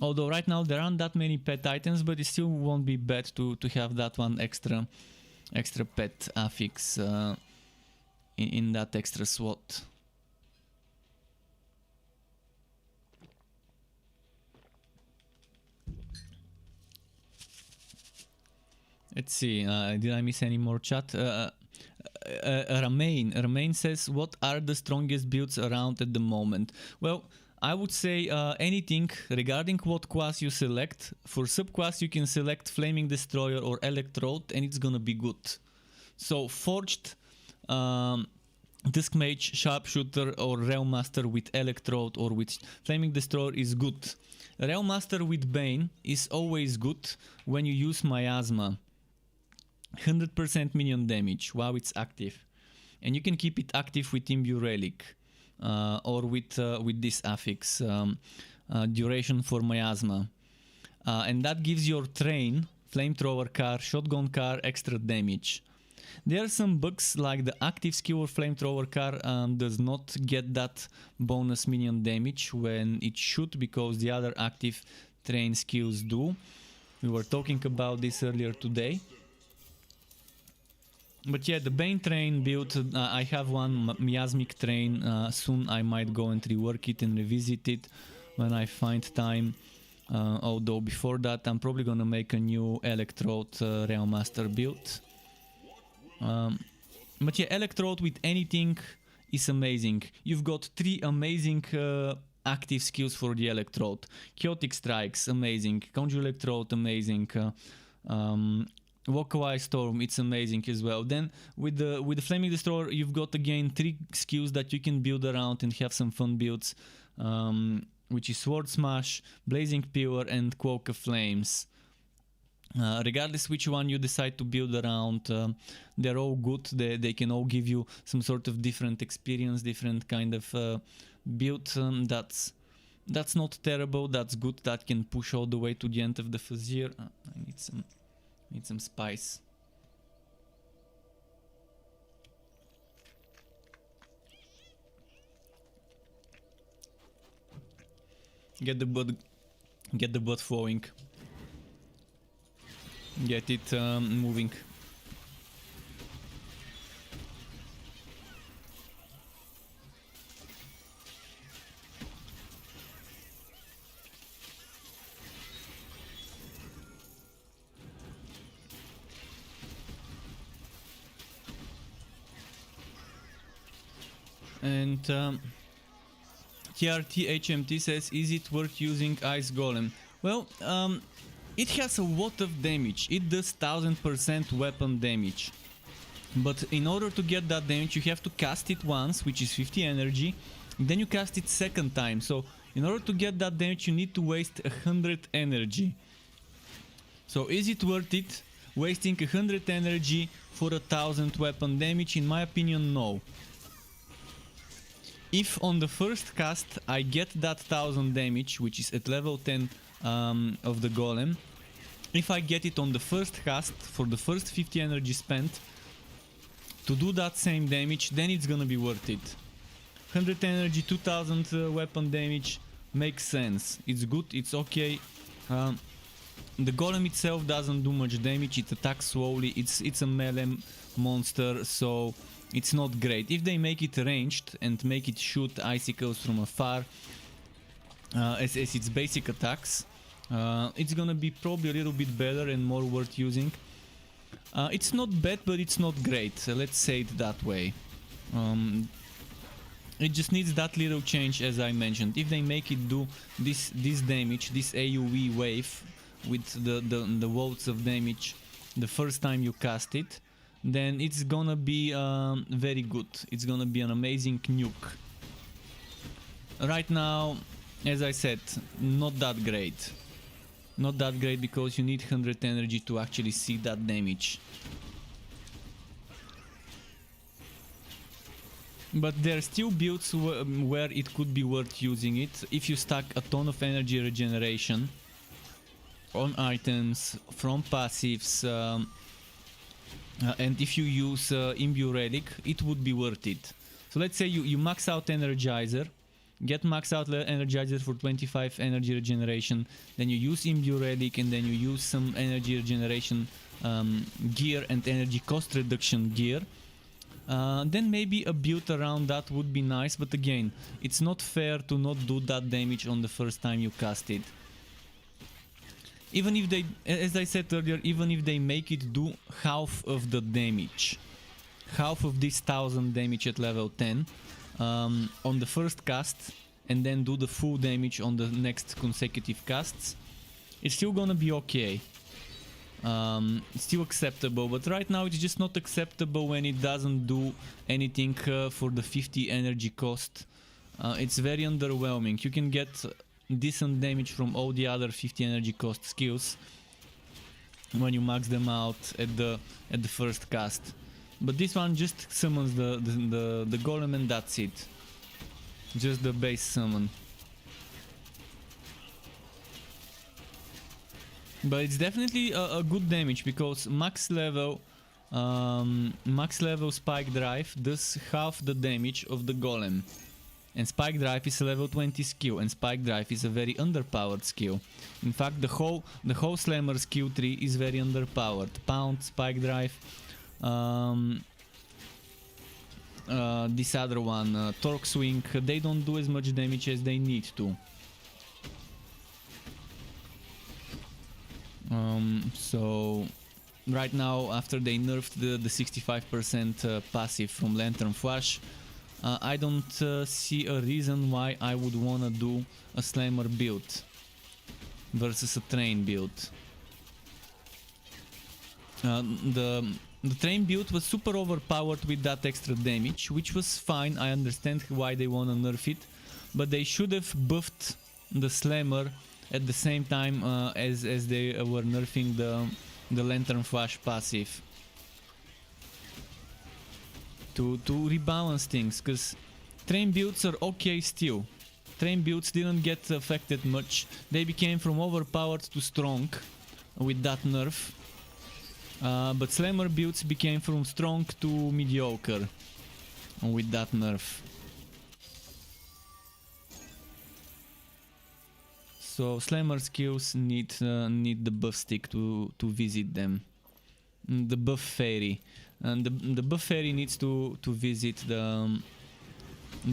Although right now there aren't that many pet items, but it still won't be bad to have that one extra pet affix in that extra slot. Let's see, did I miss any more chat? Remain says, what are the strongest builds around at the moment? Well, I would say anything regarding what class you select. For subclass you can select Flaming Destroyer or Electrode and it's gonna be good. So Forged, Disc Mage, Sharpshooter or Realm Master with Electrode or with Flaming Destroyer is good. Realm Master with Bane is always good when you use Miasma. 100% minion damage while it's active, and you can keep it active with Imbue Relic or with this affix, duration for Miasma, and that gives your train, flamethrower car, shotgun car extra damage. There are some bugs like the active skill or flamethrower car does not get that bonus minion damage when it should, because the other active train skills do. We were talking about this earlier today. But yeah, the Bane train build, I have one miasmic train. Soon I might go and rework it and revisit it when I find time. Although before that I'm probably gonna make a new Electrode Realm Master build. But yeah, Electrode with anything is amazing. You've got 3 amazing active skills for the Electrode. Chaotic Strikes, amazing. Conjure Electrode, amazing. Walkaway Storm, it's amazing as well. Then with the Flaming Destroyer, you've got again 3 skills that you can build around and have some fun builds, which is Sword Smash, Blazing Pillar, and Cloak of Flames. Regardless which one you decide to build around, they're all good. They can all give you some sort of different experience, different kind of build. That's not terrible. That's good. That can push all the way to the end of the Fazir. I need some spice. Get the blood flowing. Get it moving. And TRTHMT says, is it worth using Ice Golem? Well, it has a lot of damage. It does 1000% weapon damage. But in order to get that damage, you have to cast it once, which is 50 energy. Then you cast it second time. So in order to get that damage, you need to waste 100 energy. So is it worth it? Wasting 100 energy for 1000 weapon damage? In my opinion, no. If on the first cast I get that 1000 damage, which is at level 10 of the golem, if I get it on the first cast for the first 50 energy spent to do that same damage, then it's gonna be worth it. 100 energy, 2000 weapon damage makes sense. It's good, it's okay. The golem itself doesn't do much damage, it attacks slowly, it's a melee monster, so it's not great. If they make it ranged and make it shoot icicles from afar as its basic attacks, it's gonna be probably a little bit better and more worth using. It's not bad, but it's not great, let's say it that way. It just needs that little change, as I mentioned. If they make it do this damage, this AoE wave with the volts of damage the first time you cast it, then it's gonna be very good. It's gonna be an amazing nuke. Right now, as I said, not that great. Not that great because you need 100 energy to actually see that damage. But there are still builds where it could be worth using it if you stack a ton of energy regeneration on items from passives, and if you use Imbue Relic, it would be worth it. So let's say you max out Energizer, get max out Energizer for 25 energy regeneration, then you use Imbue Relic, and then you use some energy regeneration gear and energy cost reduction gear. Then maybe a build around that would be nice, but again, it's not fair to not do that damage on the first time you cast it. Even if they, as I said earlier, even if they make it do half of the damage, half of this 1000 damage at level 10 on the first cast, and then do the full damage on the next consecutive casts, it's still gonna be okay. It's still acceptable, but right now it's just not acceptable when it doesn't do anything for the 50 energy cost. It's very underwhelming. You can get decent damage from all the other 50 energy cost skills when you max them out at the first cast, but this one just summons the golem and that's it. Just the base summon. But it's definitely a good damage because max level max level Spike Drive does half the damage of the Golem. And Spike Drive is a level 20 skill, and Spike Drive is a very underpowered skill. In fact, the whole Slammer skill tree is very underpowered. Pound, Spike Drive, this other one, Torque Swing, they don't do as much damage as they need to. So right now, after they nerfed the 65% passive from Lantern Flash, I don't see a reason why I would wanna do a Slammer build versus a Train build. The Train build was super overpowered with that extra damage, which was fine. I understand why they wanna nerf it, but they should have buffed the Slammer at the same time as they were nerfing the Lantern Flash passive. To rebalance things, because Train builds are okay still. Train builds didn't get affected much. They became from overpowered to strong with that nerf. But Slammer builds became from strong to mediocre with that nerf. So Slammer skills need the buff stick to visit them. The buff fairy. And the buff fairy needs to visit the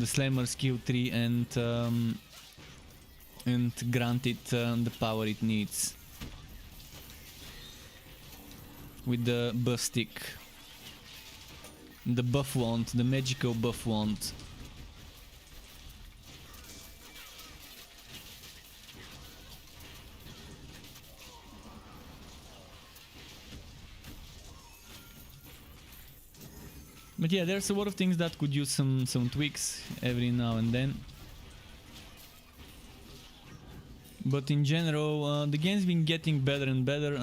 Slammer skill tree and grant it the power it needs with the buff stick, the buff wand, the magical buff wand. But yeah, there's a lot of things that could use some tweaks every now and then. But in general, the game's been getting better and better.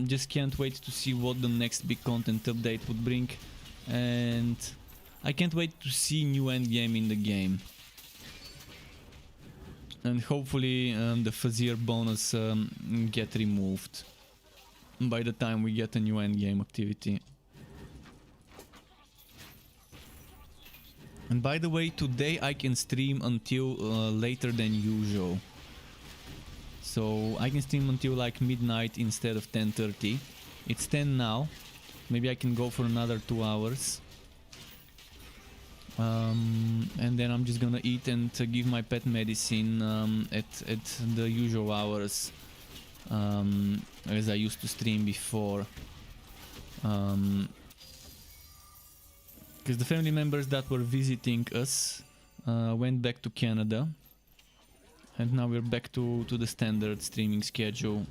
Just can't wait to see what the next big content update would bring. And I can't wait to see new endgame in the game. And hopefully the Fuzzier bonus get removed by the time we get a new endgame activity. And by the way, today I can stream until later than usual. So I can stream until like midnight instead of 10:30. It's 10 now. Maybe I can go for another 2 hours. And then I'm just gonna eat and give my pet medicine at the usual hours, as I used to stream before. Because the family members that were visiting us went back to Canada, and now we're back to the standard streaming schedule.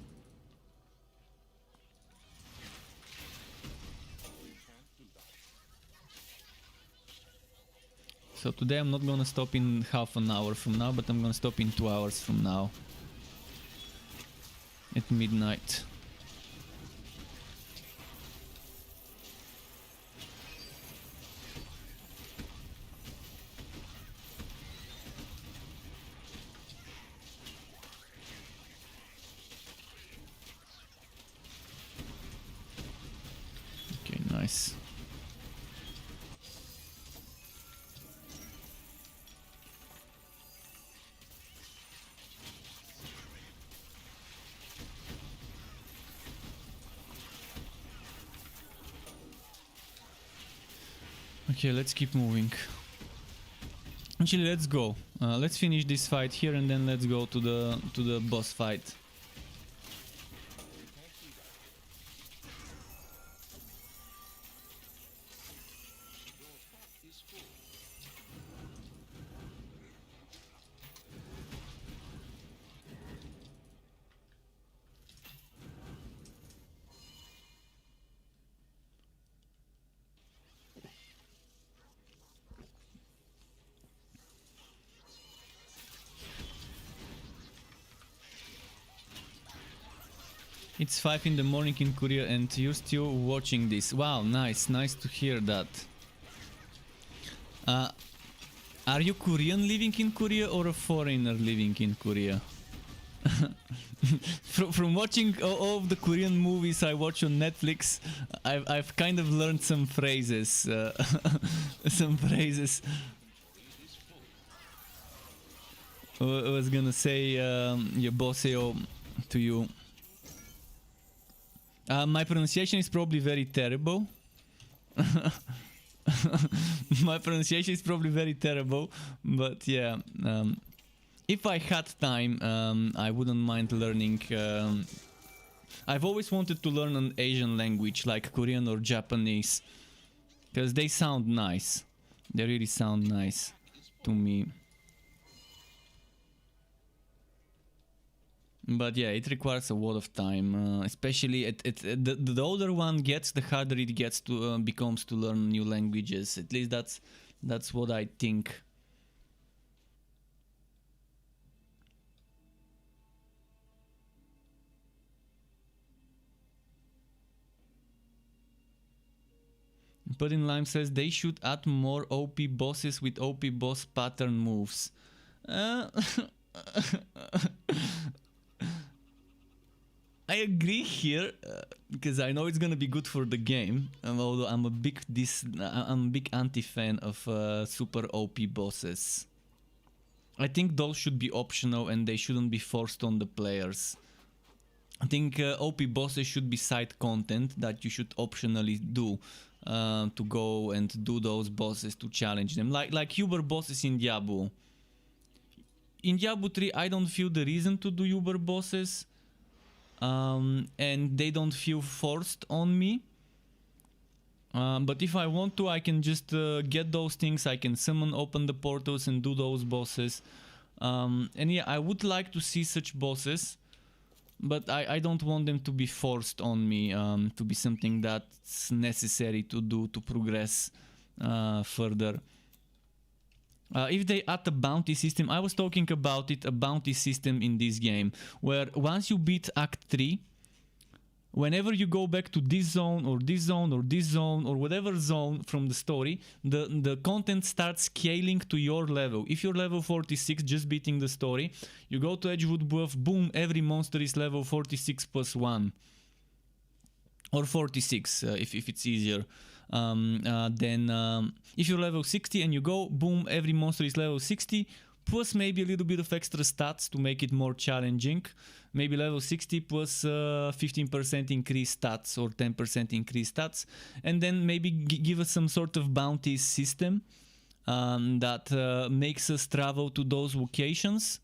So today I'm not gonna stop in half an hour from now, but I'm gonna stop in 2 hours from now at midnight. Nice. Okay, let's keep moving. Actually, let's go. Let's finish this fight here and then let's go to the boss fight. It's 5 in the morning in Korea and you're still watching this. Wow, nice to hear that. Are you Korean living in Korea or a foreigner living in Korea? From watching all of the Korean movies I watch on Netflix, I've kind of learned some phrases. Some phrases. I was gonna say "Yeboseo" to you. My pronunciation is probably very terrible. My pronunciation is probably very terrible, but yeah. If I had time, I wouldn't mind learning. I've always wanted to learn an Asian language like Korean or Japanese, because they sound nice. They really sound nice to me. But yeah, it requires a lot of time, especially the older one gets, the harder it gets to becomes to learn new languages. At least that's what I think. But in Lime says they should add more OP bosses with OP boss pattern moves. I agree here, because I know it's gonna be good for the game. Although I'm a big anti-fan of super OP bosses. I think those should be optional and they shouldn't be forced on the players. I think OP bosses should be side content that you should optionally do to go and do those bosses to challenge them, like Uber bosses in Diablo. In Diablo 3, I don't feel the reason to do Uber bosses. And they don't feel forced on me. But if I want to, I can just get those things. I can summon, open the portals and do those bosses. And yeah, I would like to see such bosses, but I don't want them to be forced on me, to be something that's necessary to do to progress further. If they add a bounty system, I was talking about it, a bounty system in this game, where once you beat Act 3, whenever you go back to this zone or this zone or this zone or whatever zone from the story, the content starts scaling to your level. If you're level 46, just beating the story, you go to Edgewood Bluff, boom, every monster is level 46 plus 1. Or 46, if it's easier. Then if you're level 60 and you go, boom, every monster is level 60, plus maybe a little bit of extra stats to make it more challenging. Maybe level 60 plus 15% increased stats or 10% increased stats. And then maybe give us some sort of bounty system that makes us travel to those locations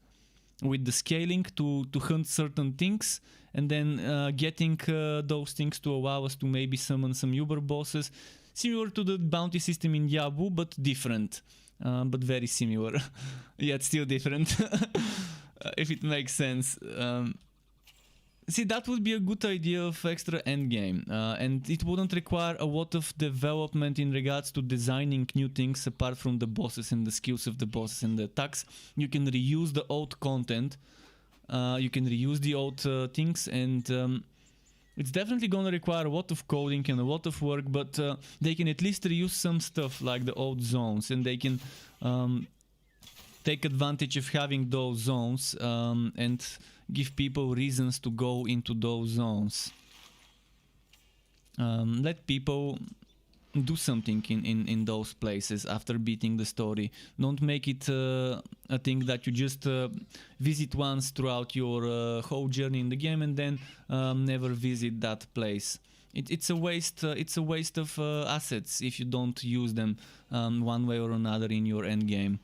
with the scaling to hunt certain things. And then getting those things to allow us to maybe summon some Uber bosses. Similar to the bounty system in Yabu, but different. But very similar. Yet still different. If it makes sense. See, that would be a good idea of extra endgame. And it wouldn't require a lot of development in regards to designing new things apart from the bosses and the skills of the bosses and the attacks. You can reuse the old content. You can reuse the old things, and it's definitely gonna require a lot of coding and a lot of work, but they can at least reuse some stuff like the old zones, and they can take advantage of having those zones and give people reasons to go into those zones. Let people do something in those places after beating the story. Don't make it a thing that you just visit once throughout your whole journey in the game and then never visit that place. It's a waste. It's a waste of assets if you don't use them one way or another in your end game.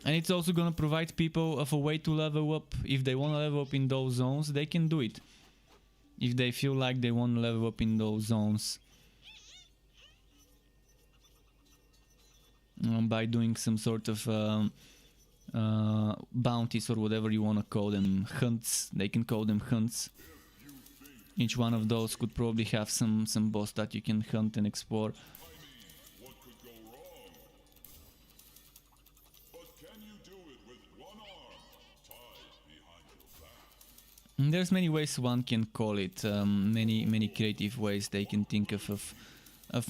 And it's also gonna provide people of a way to level up. If they wanna level up in those zones, they can do it. If they feel like they wanna level up in those zones. By doing some sort of bounties or whatever you wanna call them. Hunts, they can call them hunts. Each one of those could probably have some boss that you can hunt and explore. There's many ways one can call it, many creative ways they can think of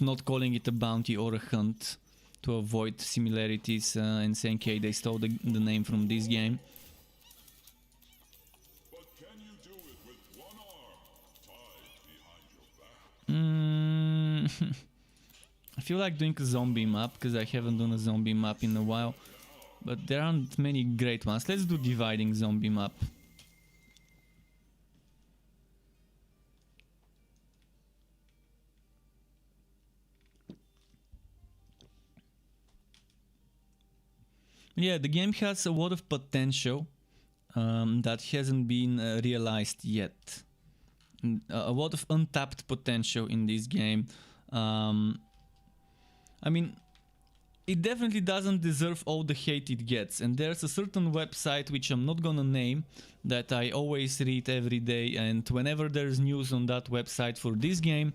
not calling it a bounty or a hunt. to avoid similarities and saying, hey, they stole the name from this game. But can you do it with one arm tied behind your back? I feel like doing a zombie map because I haven't done a zombie map in a while, but there aren't many great ones. Let's do dividing zombie map. Yeah, the game has a lot of potential that hasn't been realized yet. A lot of untapped potential in this game. I mean, it definitely doesn't deserve all the hate it gets, and there's a certain website which I'm not gonna name that I always read every day, and whenever there's news on that website for this game,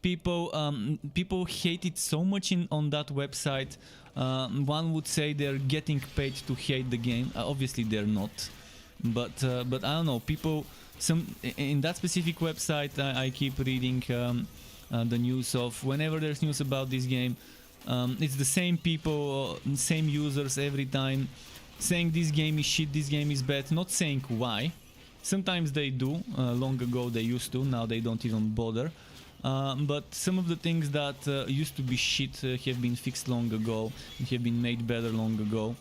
people hate it so much on that website. One would say they're getting paid to hate the game. Obviously they're not, but I don't know, people in that specific website I keep reading the news of whenever there's news about this game. It's the same people, same users every time saying this game is shit, this game is bad, not saying why. Sometimes they do, long ago they used to, now they don't even bother. But some of the things that used to be shit have been fixed long ago and have been made better long ago.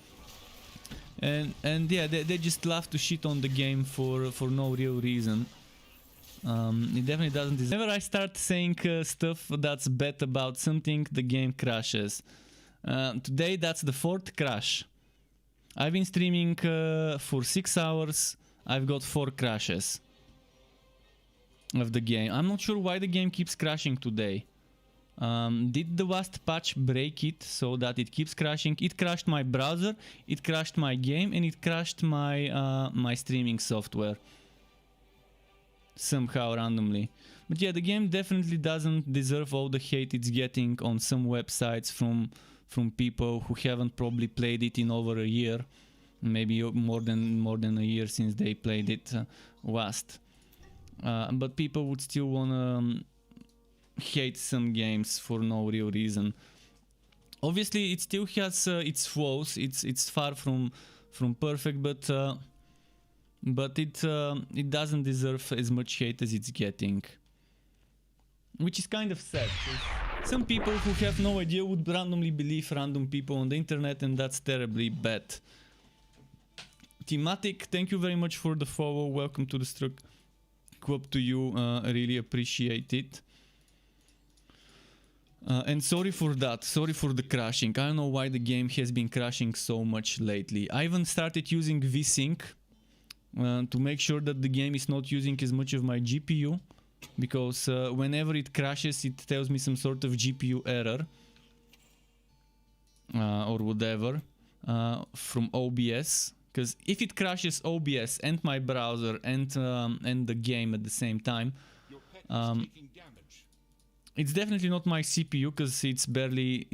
And yeah, they just love to shit on the game for no real reason. It definitely doesn't deserve. Whenever I start saying stuff that's bad about something, the game crashes. Today that's the 4th crash. I've been streaming for 6 hours. I've got 4 crashes of the game. I'm not sure why the game keeps crashing today. Did the last patch break it so that it keeps crashing? It crashed my browser, it crashed my game, and it crashed my my streaming software. Somehow randomly. But yeah, the game definitely doesn't deserve all the hate it's getting on some websites from people who haven't probably played it in over a year, maybe more than a year since they played it last. But people would still wanna hate some games for no real reason. Obviously, it still has its flaws. It's far from perfect, but it doesn't deserve as much hate as it's getting, which is kind of sad. Some people who have no idea would randomly believe random people on the internet, and that's terribly bad. Thematic, thank you very much for the follow. Welcome to the Struck Club to you. I really appreciate it. And sorry for that, sorry for the crashing. I don't know why the game has been crashing so much lately. I even started using VSync to make sure that the game is not using as much of my GPU, because whenever it crashes it tells me some sort of GPU error or whatever from OBS. Because if it crashes OBS and my browser and the game at the same time, Your pet is taking damage. it's definitely not my CPU, because it's barely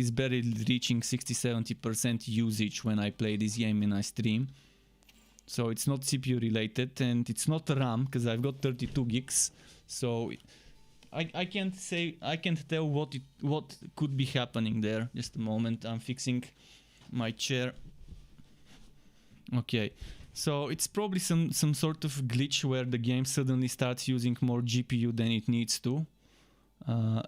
reaching 60-70% usage when I play this game and I stream. So it's not CPU related, and it's not RAM, because I've got 32 gigs. So I can't tell what could be happening there. Just a moment, I'm fixing my chair. Okay, so it's probably some sort of glitch where the game suddenly starts using more GPU than it needs to.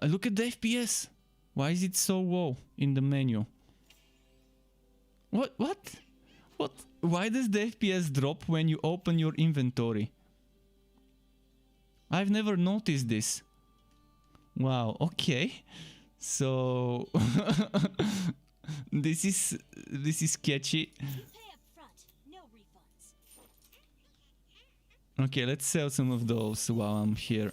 Look at the FPS. Why is it so low in the menu? What? Why does the FPS drop when you open your inventory? I've never noticed this. Wow, okay. So this is sketchy. Pay up front, no refunds. Okay, let's sell some of those while I'm here.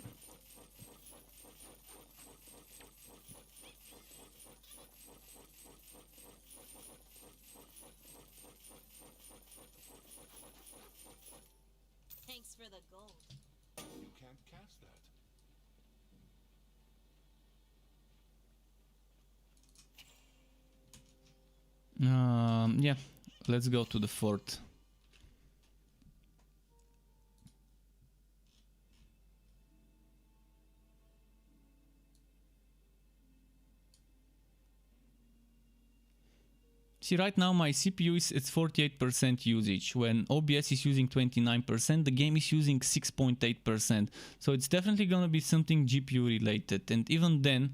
Thanks for the gold. You can't cast that. Yeah, let's go to the fort. See, right now my CPU is at 48% usage. When OBS is using 29%, the game is using 6.8%. So it's definitely gonna be something GPU related. And even then,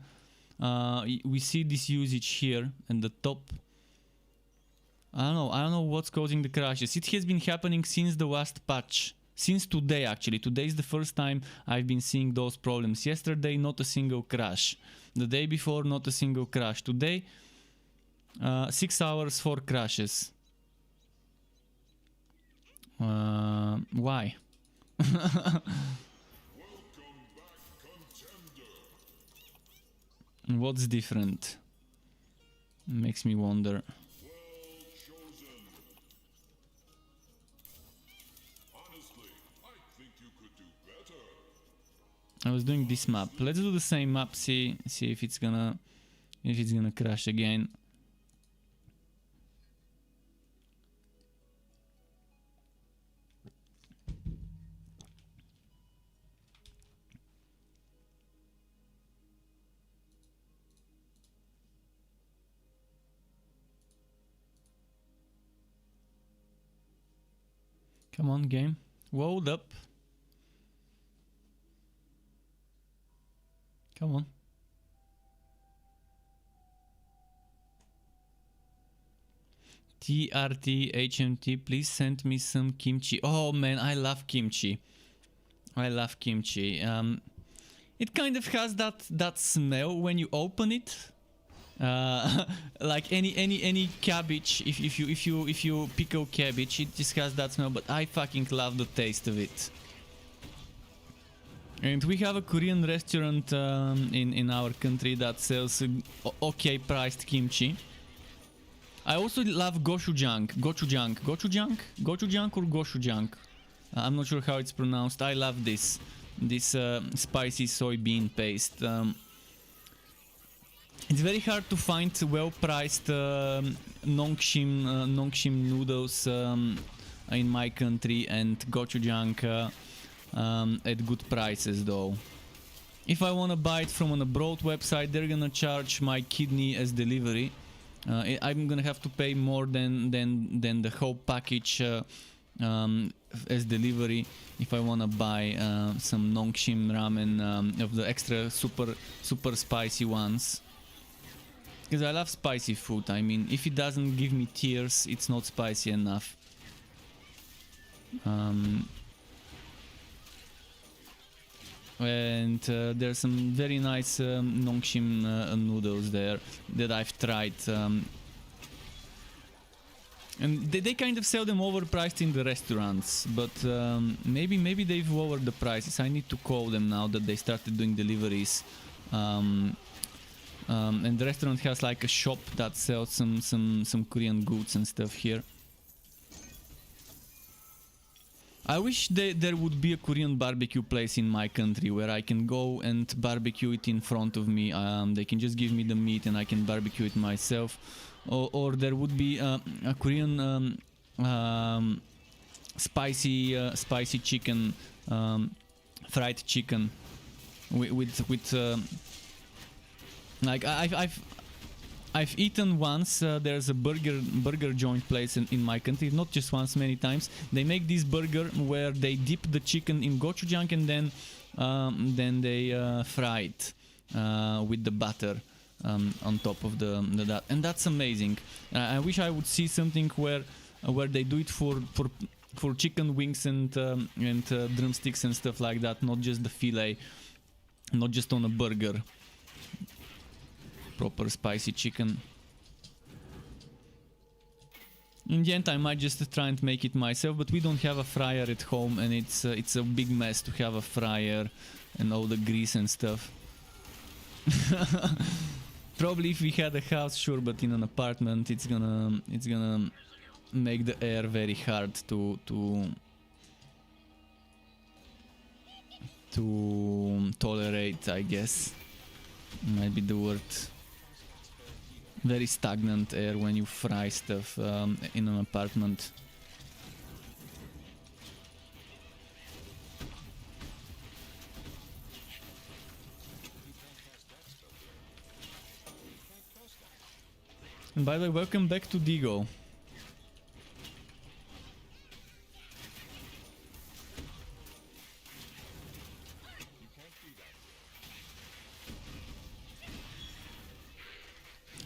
we see this usage here in the top. I don't know what's causing the crashes. It has been happening since the last patch. Since today, actually. Today is the first time I've been seeing those problems. Yesterday, not a single crash. The day before, not a single crash. Today, 6 hours, 4 crashes. Why? What's different? Makes me wonder. I was doing this map. Let's do the same map. See if it's gonna crash again. Come on, game. Load up. Come on. TRT HMT, please send me some kimchi. Oh man, I love kimchi. I love kimchi. It kind of has that smell when you open it. Like any cabbage, if you pickle cabbage, it just has that smell. But I fucking love the taste of it. And we have a Korean restaurant in our country that sells okay priced kimchi. I also love gochujang. Gochujang or gochujang. I'm not sure how it's pronounced. I love this spicy soybean paste. It's very hard to find well-priced Nongshim noodles in my country, and gochujang at good prices though. If I want to buy it from an abroad website, they're gonna charge my kidney as delivery. I'm gonna have to pay more than the whole package as delivery if I want to buy some Nongshim ramen of the extra super spicy ones. Because I love spicy food. I mean, if it doesn't give me tears, it's not spicy enough. And there's some very nice Nongshim noodles there that I've tried. And they kind of sell them overpriced in the restaurants, but maybe they've lowered the prices. I need to call them now that they started doing deliveries. And the restaurant has like a shop that sells some Korean goods and stuff here. I wish there would be a Korean barbecue place in my country where I can go and barbecue it in front of me. They can just give me the meat and I can barbecue it myself. Or there would be a Korean spicy chicken, fried chicken with like I've eaten once. There's a burger joint place in my country, not just once, many times. They make this burger where they dip the chicken in gochujang and then they fry it with the butter on top of that, and that's amazing. I wish I would see something where they do it for chicken wings and drumsticks and stuff like that, not just the fillet, not just on a burger. Proper spicy chicken. In the end, I might just try and make it myself, but we don't have a fryer at home, and it's a big mess to have a fryer and all the grease and stuff. Probably if we had a house, sure, but in an apartment, it's gonna make the air very hard to tolerate, I guess. Might be the word. Very stagnant air when you fry stuff in an apartment. And by the way, welcome back to Digo.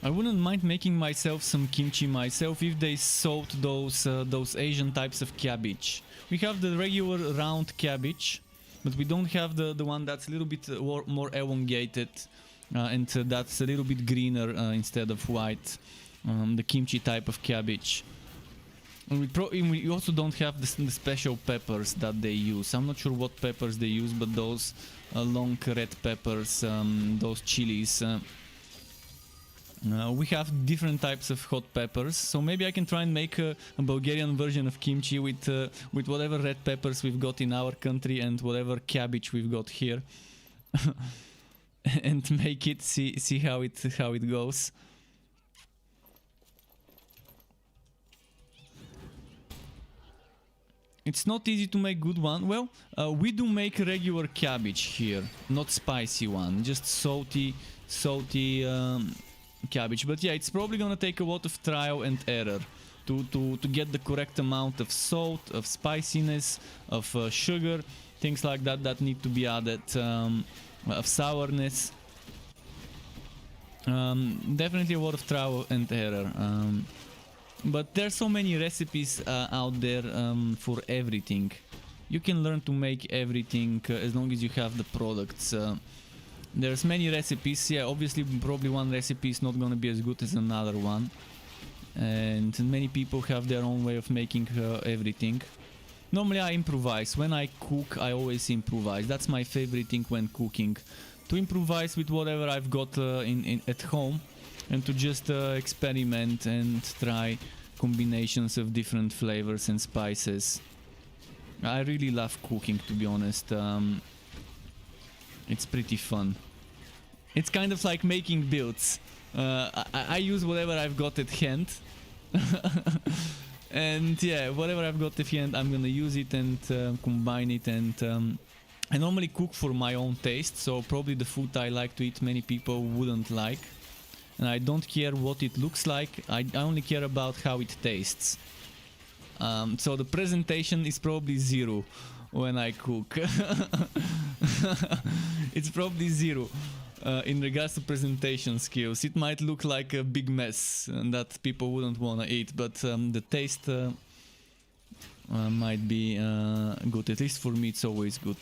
I wouldn't mind making myself some kimchi myself if they sold those Asian types of cabbage. We have the regular round cabbage, but we don't have the one that's a little bit more elongated and that's a little bit greener instead of white. The kimchi type of cabbage. And we also don't have the special peppers that they use. I'm not sure what peppers they use, but those long red peppers, those chilies. We have different types of hot peppers, so maybe I can try and make a Bulgarian version of kimchi with whatever red peppers we've got in our country and whatever cabbage we've got here, and make it see how it goes. It's not easy to make good one. Well, we do make regular cabbage here, not spicy one, just salty cabbage. But yeah, it's probably gonna take a lot of trial and error to get the correct amount of salt, of spiciness, of sugar, things like that need to be added, of sourness. Definitely a lot of trial and error. But there's so many recipes out there for everything. You can learn to make everything as long as you have the products. There's many recipes. Yeah, obviously probably one recipe is not gonna be as good as another one. And many people have their own way of making everything. Normally I improvise. When I cook, I always improvise. That's my favorite thing when cooking. To improvise with whatever I've got at home. And to just experiment and try combinations of different flavors and spices. I really love cooking, to be honest. It's pretty fun. It's kind of like making builds. I use whatever I've got at hand. And yeah, whatever I've got at hand, I'm gonna use it and combine it. And I normally cook for my own taste, so probably the food I like to eat many people wouldn't like. And I don't care what it looks like, I only care about how it tastes. So the presentation is probably zero when I cook. It's probably zero in regards to presentation skills. It might look like a big mess and that people wouldn't want to eat, but the taste might be good. At least for me it's always good.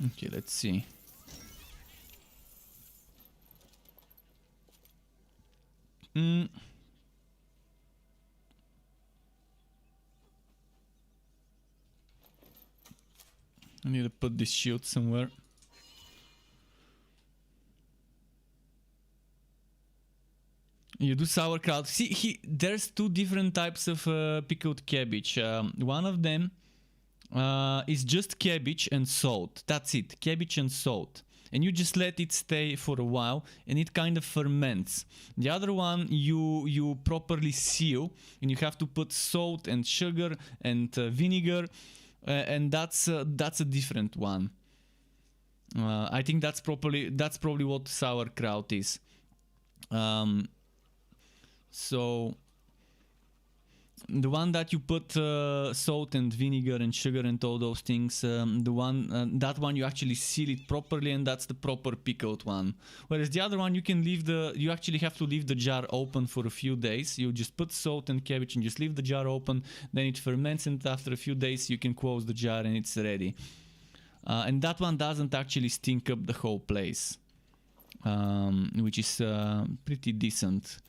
Okay, let's see. I need to put this shield somewhere. You do sauerkraut. See, there's two different types of pickled cabbage. One of them is just cabbage and salt. That's it, cabbage and salt. And you just let it stay for a while and it kind of ferments. The other one you properly seal and you have to put salt and sugar and vinegar and that's a different one. I think that's probably what sauerkraut is. So the one that you put salt and vinegar and sugar and all those things, that one you actually seal it properly and that's the proper pickled one. Whereas the other one you actually have to leave the jar open for a few days. You just put salt and cabbage and just leave the jar open, then it ferments and after a few days you can close the jar and it's ready. And that one doesn't actually stink up the whole place, which is pretty decent.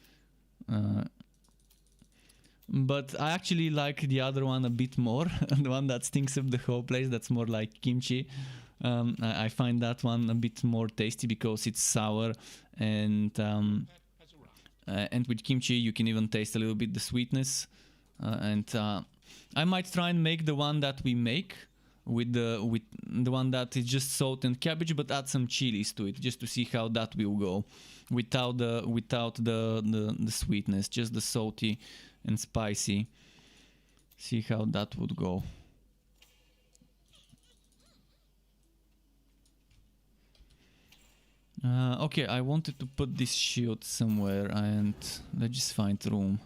But I actually like the other one a bit more. The one that stinks up the whole place, that's more like kimchi. I find that one a bit more tasty because it's sour and with kimchi you can even taste a little bit the sweetness. I might try and make the one that we make with the one that is just salt and cabbage, but add some chilies to it just to see how that will go without the sweetness, just the salty and spicy. See how that would go. Okay, I wanted to put this shield somewhere, and let's just find room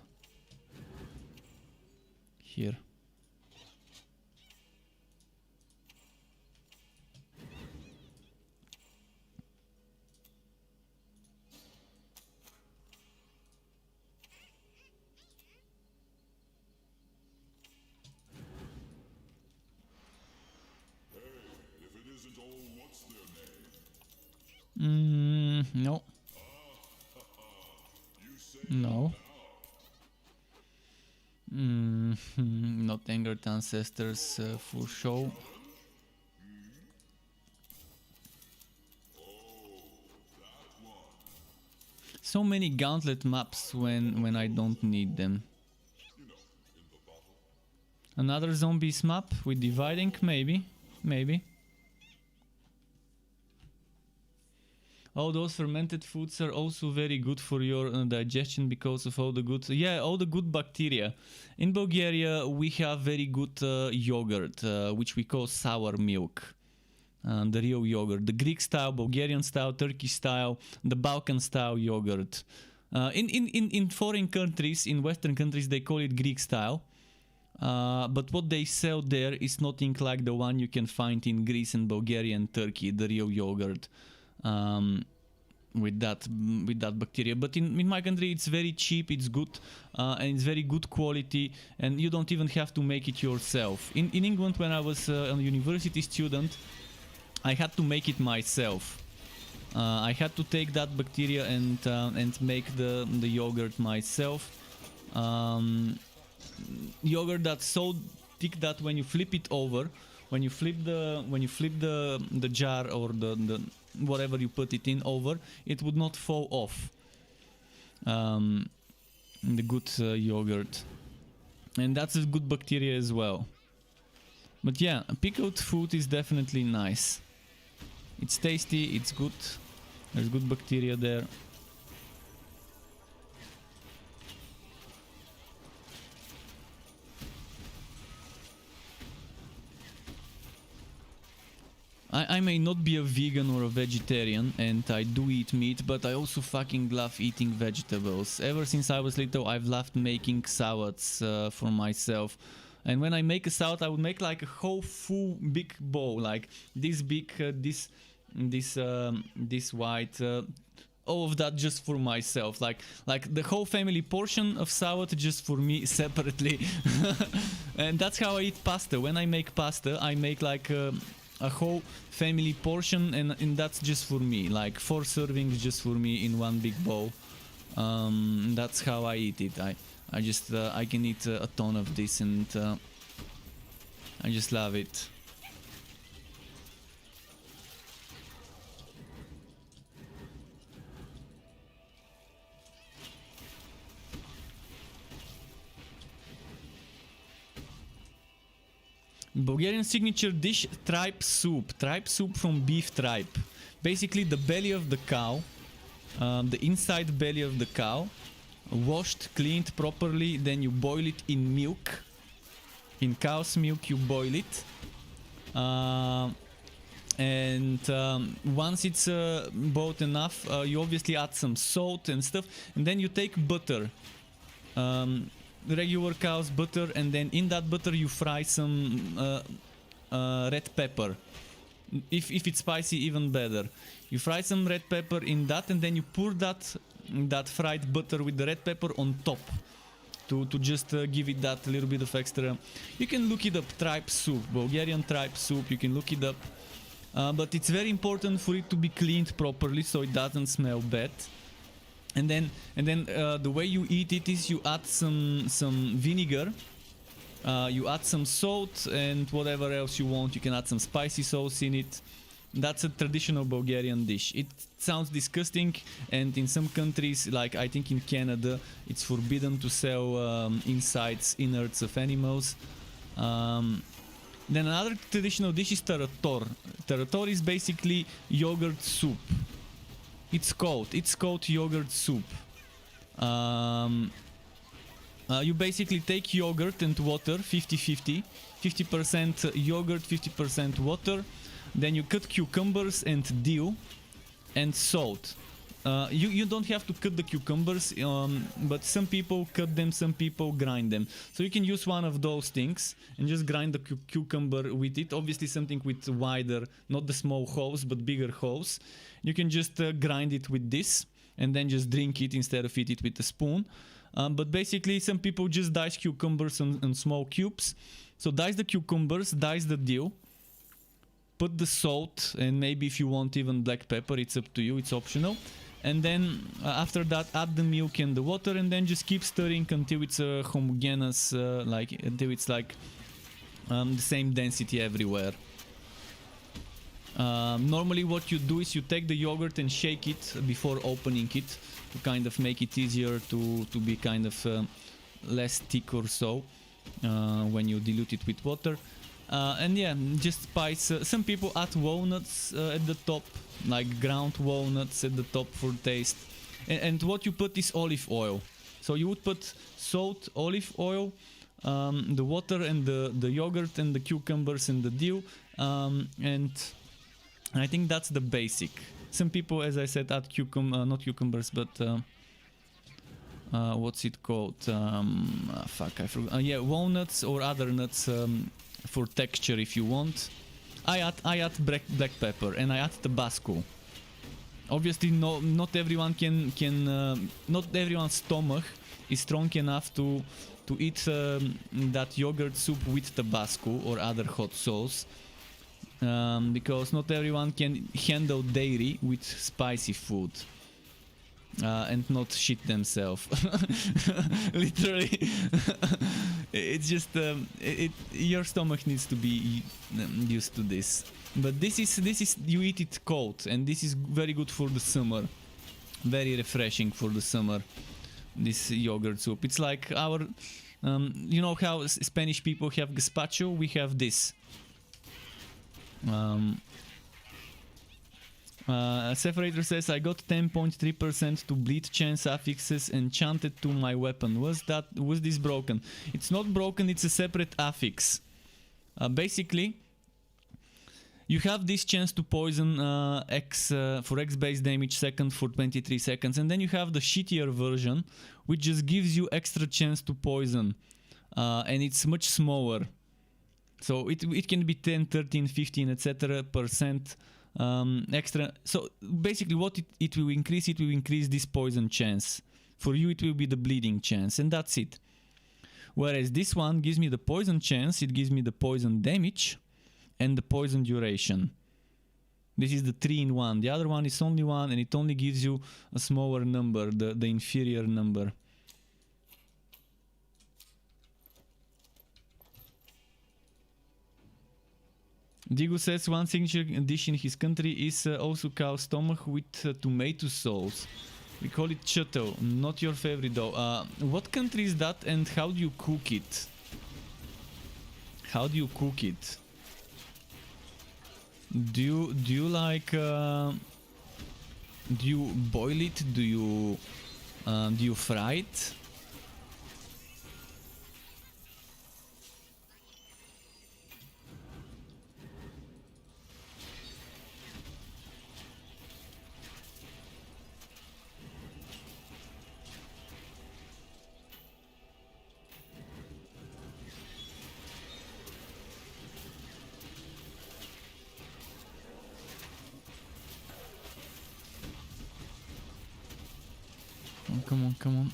here. If it isn't all what's their name? No. You say No. Not angered ancestors for show. So many gauntlet maps when I don't need them. Another zombies map with dividing, maybe. Oh, those fermented foods are also very good for your digestion because of all the good, all the good bacteria. In Bulgaria, we have very good yogurt, which we call sour milk. The real yogurt, the Greek style, Bulgarian style, Turkish style, the Balkan style yogurt. In foreign countries, in Western countries, they call it Greek style. But what they sell there is nothing like the one you can find in Greece and Bulgaria and Turkey, the real yogurt. With that bacteria, but in my country it's very cheap, it's good, and it's very good quality, and you don't even have to make it yourself. In England, when I was a university student, I had to make it myself. I had to take that bacteria and make the yogurt myself. Yogurt that's so thick that when you flip it over, when you flip the jar or the whatever you put it in over, it would not fall off. The good yogurt, and that's a good bacteria as well. But yeah, pickled food is definitely nice. It's tasty, it's good. There's good bacteria there. I may not be a vegan or a vegetarian, and I do eat meat, but I also fucking love eating vegetables. Ever since I was little, I've loved making salads for myself. And when I make a salad, I would make like a whole full big bowl, like this big, this white, all of that just for myself, like the whole family portion of salad just for me separately. And that's how I eat pasta. When I make pasta, I make like a whole family portion, and that's just for me, like 4 servings just for me in one big bowl. That's how I eat it. I just I can eat a ton of this, and I just love it. Bulgarian signature dish, tripe soup. Tripe soup from beef tripe. Basically the belly of the cow, the inside belly of the cow, washed, cleaned properly, then you boil it in milk. In cow's milk you boil it. And once it's boiled enough, you obviously add some salt and stuff, and then you take butter. Regular cow's butter, and then in that butter you fry some red pepper. If it's spicy, even better. You fry some red pepper in that, and then you pour that fried butter with the red pepper on top to just give it that little bit of extra. You can look it up, tripe soup, Bulgarian tripe soup. You can look it up, but it's very important for it to be cleaned properly so it doesn't smell bad. And then the way you eat it is you add some vinegar, you add some salt, and whatever else you want. You can add some spicy sauce in it. That's a traditional Bulgarian dish. It sounds disgusting, and in some countries, like I think in Canada, it's forbidden to sell innards of animals. Then another traditional dish is tarator. Tarator is basically yogurt soup. It's called yogurt soup. You basically take yogurt and water 50-50. 50% yogurt, 50% water. Then you cut cucumbers and dill and salt. You don't have to cut the cucumbers, but some people cut them, some people grind them. So you can use one of those things and just grind the cucumber with it. Obviously something with wider, not the small holes, but bigger holes. You can just grind it with this and then just drink it instead of eat it with a spoon. But basically some people just dice cucumbers on small cubes. So dice the cucumbers, dice the dill, put the salt, and maybe if you want even black pepper, it's up to you, it's optional. And then after that add the milk and the water and then just keep stirring until it's homogeneous, until it's like the same density everywhere. Normally what you do is you take the yogurt and shake it before opening it to kind of make it easier to be kind of less thick or so when you dilute it with water. And yeah, just spice. Some people add walnuts at the top, like ground walnuts at the top for taste. And what you put is olive oil. So you would put salt, olive oil, the water and the yogurt and the cucumbers and the dill, and I think that's the basic. Some people, as I said, add not cucumbers, but what's it called? Fuck, I forgot. Yeah, walnuts or other nuts for texture if you want. I add black pepper and I add Tabasco. Obviously, not everyone not everyone's stomach is strong enough to eat that yogurt soup with Tabasco or other hot sauce. Because not everyone can handle dairy with spicy food and not shit themselves. Literally, it's just your stomach needs to be used to this. But this is you eat it cold, and this is very good for the summer. Very refreshing for the summer. This yogurt soup. It's like our, you know how Spanish people have gazpacho. We have this. Separator says I got 10.3% to bleed chance affixes enchanted to my weapon. Was this broken? It's not broken, it's a separate affix. Basically, you have this chance to poison X for X base damage second for 23 seconds, and then you have the shittier version, which just gives you extra chance to poison, and it's much smaller. So it can be 10, 13, 15, etc. percent extra. So basically what it will increase this poison chance. For you it will be the bleeding chance, and that's it. Whereas this one gives me the poison chance, it gives me the poison damage and the poison duration. This is the 3-in-1. The other one is only one, and it only gives you a smaller number, the inferior number. Diego says one signature dish in his country is also cow stomach with tomato sauce. We call it chutto, not your favorite though. What country is that, and how do you cook it? How do you cook it? Do you like do you boil it? Do you fry it? Come on.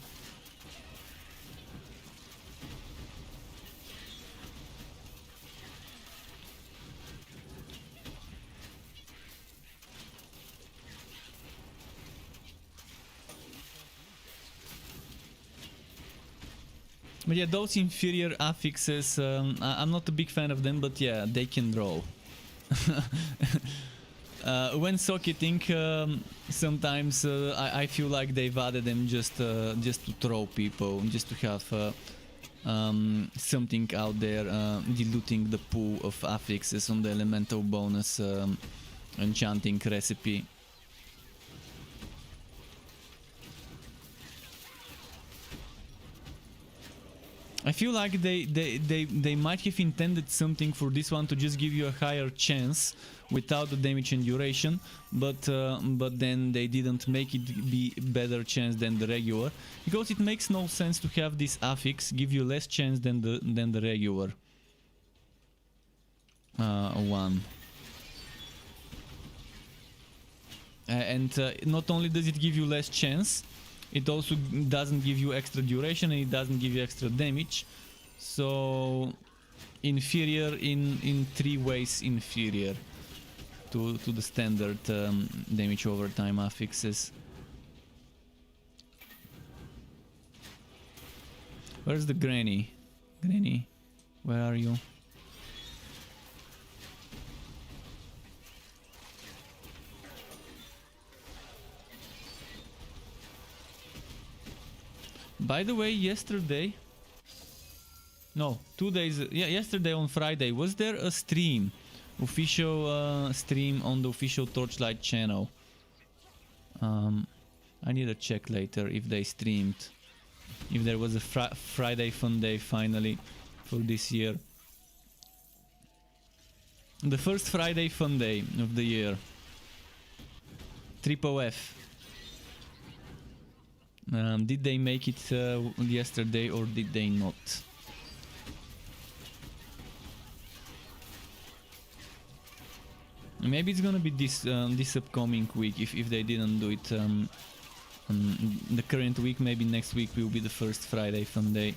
But yeah, those inferior affixes, I'm not a big fan of them, but yeah, they can draw. When socketing, sometimes I feel like they've added them just to throw people, just to have something out there diluting the pool of affixes on the elemental bonus enchanting recipe. I feel like they might have intended something for this one to just give you a higher chance without the damage and duration, but then they didn't make it be better chance than the regular, because it makes no sense to have this affix give you less chance than the regular one. And not only does it give you less chance, it also doesn't give you extra duration and it doesn't give you extra damage. So inferior in 3 ways inferior to the standard damage over time affixes. Where's the granny? Granny, where are you? By the way, yesterday, no, 2 days, yeah, yesterday on Friday, was there a stream, official stream on the official Torchlight channel? I need to check later if they streamed, if there was a Friday fun day finally for this year. The first Friday fun day of the year. Triple F. Did they make it yesterday or did they not? Maybe it's gonna be this upcoming week if they didn't do it the current week. Maybe next week will be the first Friday fun day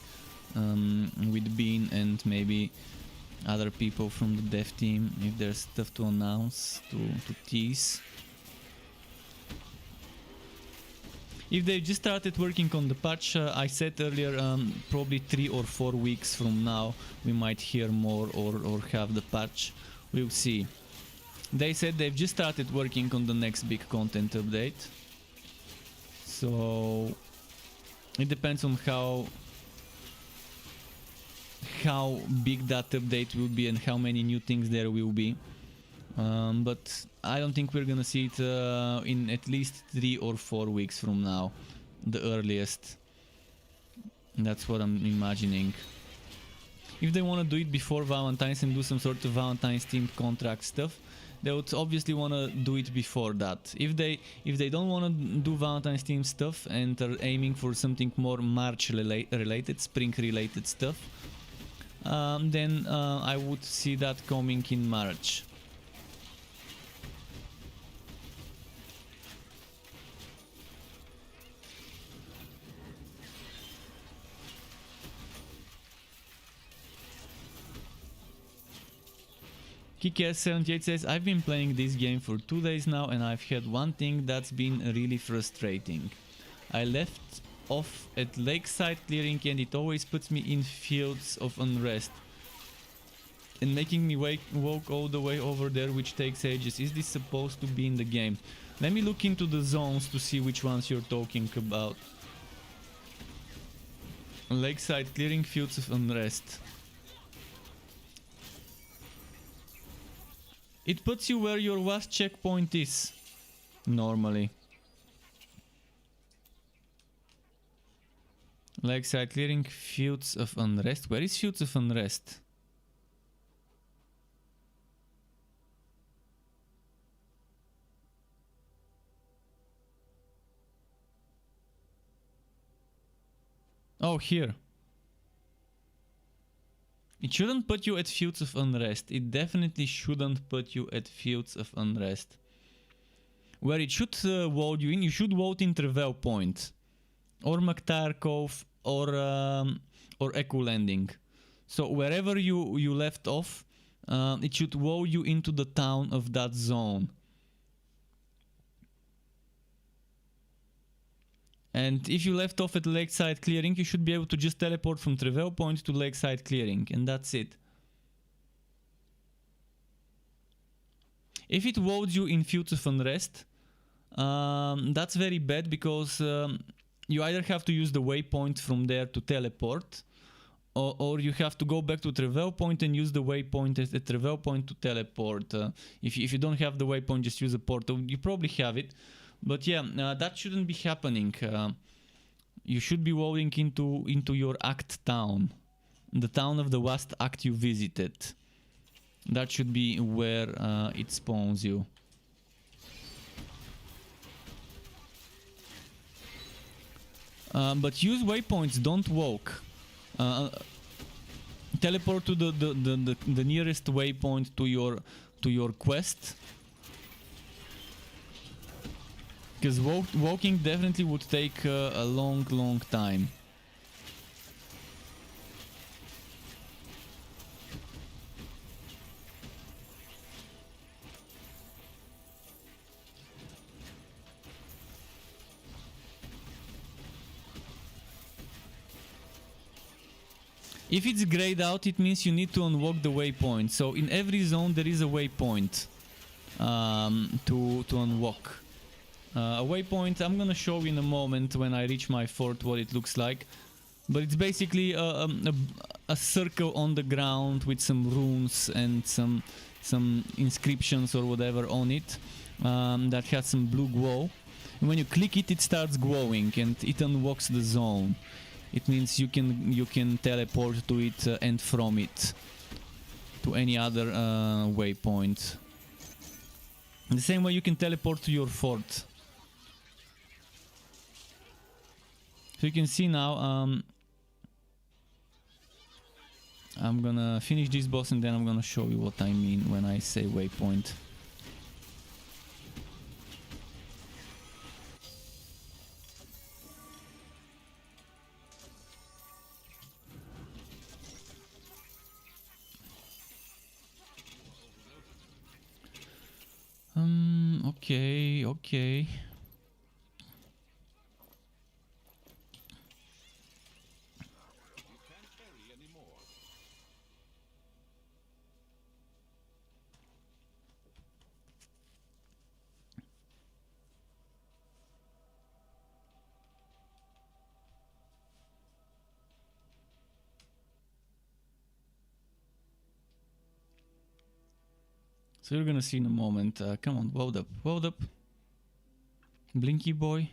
with Bean and maybe other people from the dev team if there's stuff to announce, to tease. If they just started working on the patch, I said earlier, probably 3 or 4 weeks from now we might hear more or have the patch. We'll see. They said they've just started working on the next big content update. So it depends on how big that update will be and how many new things there will be. But I don't think we're gonna see it in at least 3 or 4 weeks from now, the earliest. That's what I'm imagining. If they want to do it before Valentine's and do some sort of Valentine's themed contract stuff, they would obviously want to do it before that. If they don't want to do Valentine's themed stuff and are aiming for something more March related, spring related stuff, then I would see that coming in March. Kick78 says, I've been playing this game for 2 days now and I've had one thing that's been really frustrating. I left off at lakeside clearing and it always puts me in fields of unrest and making me walk all the way over there, which takes ages. Is this supposed to be in the game? Let me look into the zones to see which ones you're talking about. Lakeside clearing, fields of unrest. It puts you where your last checkpoint is, normally. Lakeside clearing, fields of unrest. Where is fields of unrest? Oh, here. It shouldn't put you at Fields of Unrest. It definitely shouldn't put you at Fields of Unrest. Where it should vote you in, you should vote in Travel Point. Or Maktar Cove or Echo Landing. So wherever you left off, it should vote you into the town of that zone. And if you left off at Lakeside Clearing, you should be able to just teleport from Travel Point to Lakeside Clearing, and that's it. If it votes you in Fields of Unrest, that's very bad because you either have to use the waypoint from there to teleport, or you have to go back to travel point and use the waypoint as a travel point to teleport. If you don't have the waypoint, just use a portal. You probably have it, but yeah, that shouldn't be happening. You should be rolling into your act town, the town of the last act you visited. That should be where it spawns you. But use waypoints, don't walk. Teleport to the nearest waypoint to your quest. Because walking definitely would take a long time. If it's grayed out, it means you need to unlock the waypoint. So in every zone there is a waypoint to unlock. A waypoint I'm gonna show in a moment when I reach my fort what it looks like. But it's basically a circle on the ground with some runes and some inscriptions or whatever on it that has some blue glow. And when you click it, it starts glowing and it unlocks the zone. It means you can teleport to it and from it to any other waypoint. The same way you can teleport to your fort. So you can see now, I'm gonna finish this boss and then I'm gonna show you what I mean when I say waypoint. Okay. So you're gonna see in a moment. Come on, load up. Blinky boy.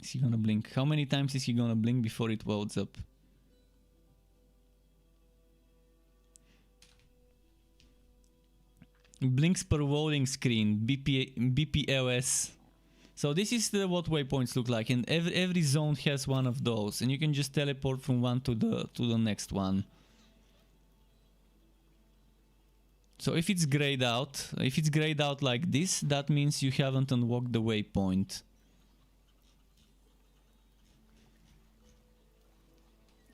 Is he gonna blink? How many times is he gonna blink before it loads up? Blinks per loading screen, BPLS. So this is what waypoints look like, and every zone has one of those, and you can just teleport from one to the next one. So if it's grayed out like this, that means you haven't unlocked the waypoint.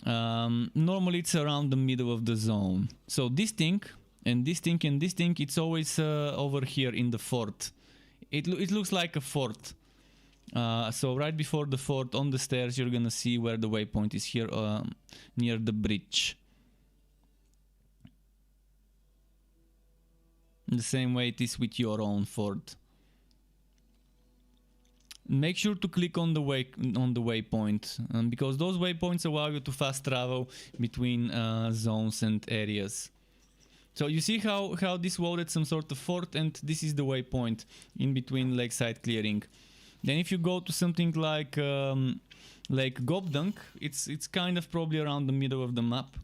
Normally it's around the middle of the zone. So this thing, and this thing, and this thing, it's always over here in the fort. It looks like a fort. So right before the fort, on the stairs, you're gonna see where the waypoint is here, near the bridge. The same way it is with your own fort. Make sure to click on the waypoint, because those waypoints allow you to fast travel between zones and areas. So you see how this loaded some sort of fort, and this is the waypoint in between lakeside clearing. Then if you go to something like Lake Gobdunk, it's kind of probably around the middle of the map.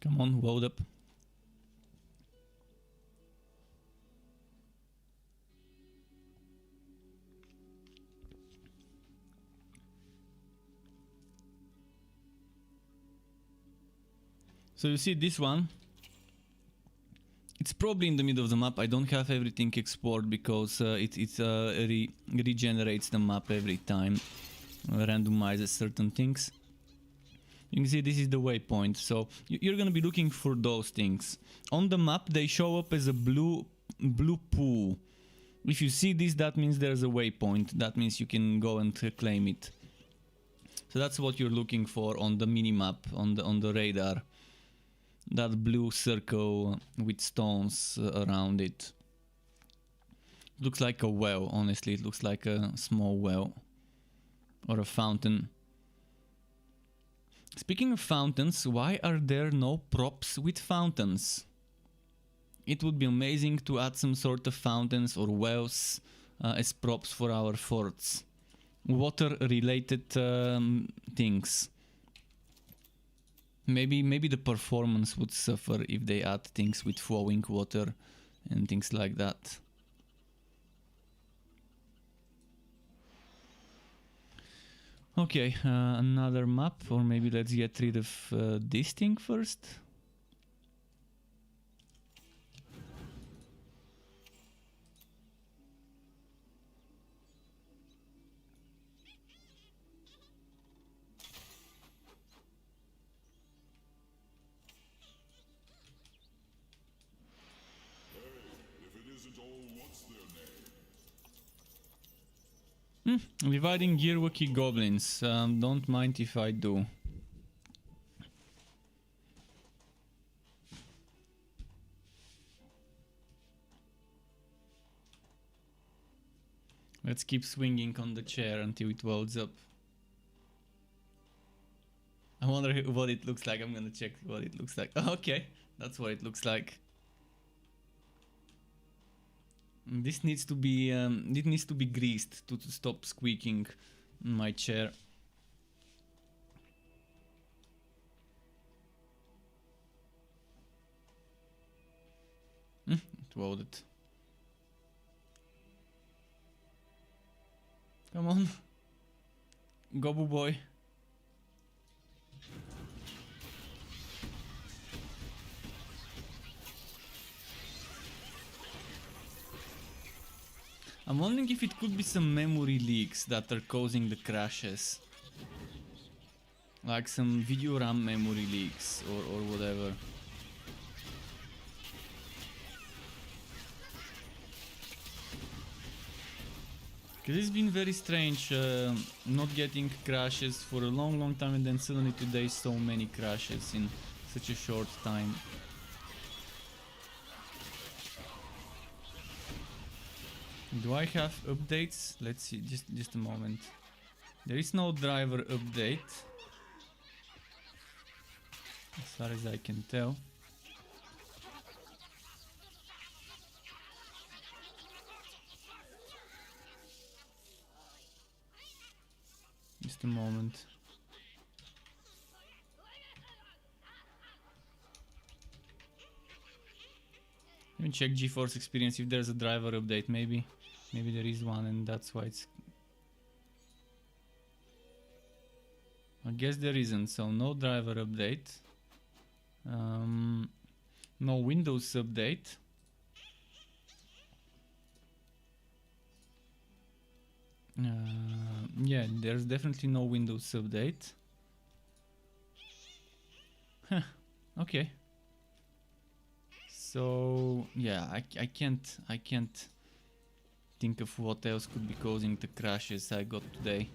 Come on, load up. So you see this one. It's probably in the middle of the map. I don't have everything explored because it regenerates the map every time, randomizes certain things. You can see this is the waypoint, so you're gonna be looking for those things. On the map they show up as a blue pool. If you see this, that means there's a waypoint. That means you can go and claim it. So that's what you're looking for on the mini-map, on the radar. that blue circle with stones around it. Looks like a well, honestly. It looks like a small well or a fountain. Speaking of fountains, why are there no props with fountains? It would be amazing to add some sort of fountains or wells as props for our forts. Water related things. Maybe the performance would suffer if they add things with flowing water and things like that. Okay, another map, or maybe let's get rid of this thing first. If it isn't all, what's their name? Dividing Gearwalkie goblins. Don't mind if I do. Let's keep swinging on the chair until it welds up. I wonder what it looks like. I'm gonna check what it looks like. Okay, that's what it looks like. This needs to be greased to stop squeaking my chair. It welded. Come on, Gobu boy. I'm wondering if it could be some memory leaks that are causing the crashes. Like some video RAM memory leaks or whatever. Because it's been very strange not getting crashes for a long time, and then suddenly today so many crashes in such a short time. Do I have updates? Let's see, just a moment. There is no driver update, as far as I can tell. Just a moment. Let me check GeForce Experience if there's a driver update. Maybe there is one, and that's why it's... I guess there isn't, so no driver update. No Windows update. Yeah, there's definitely no Windows update. Huh, okay. So yeah, I can't think of what else could be causing the crashes I got today.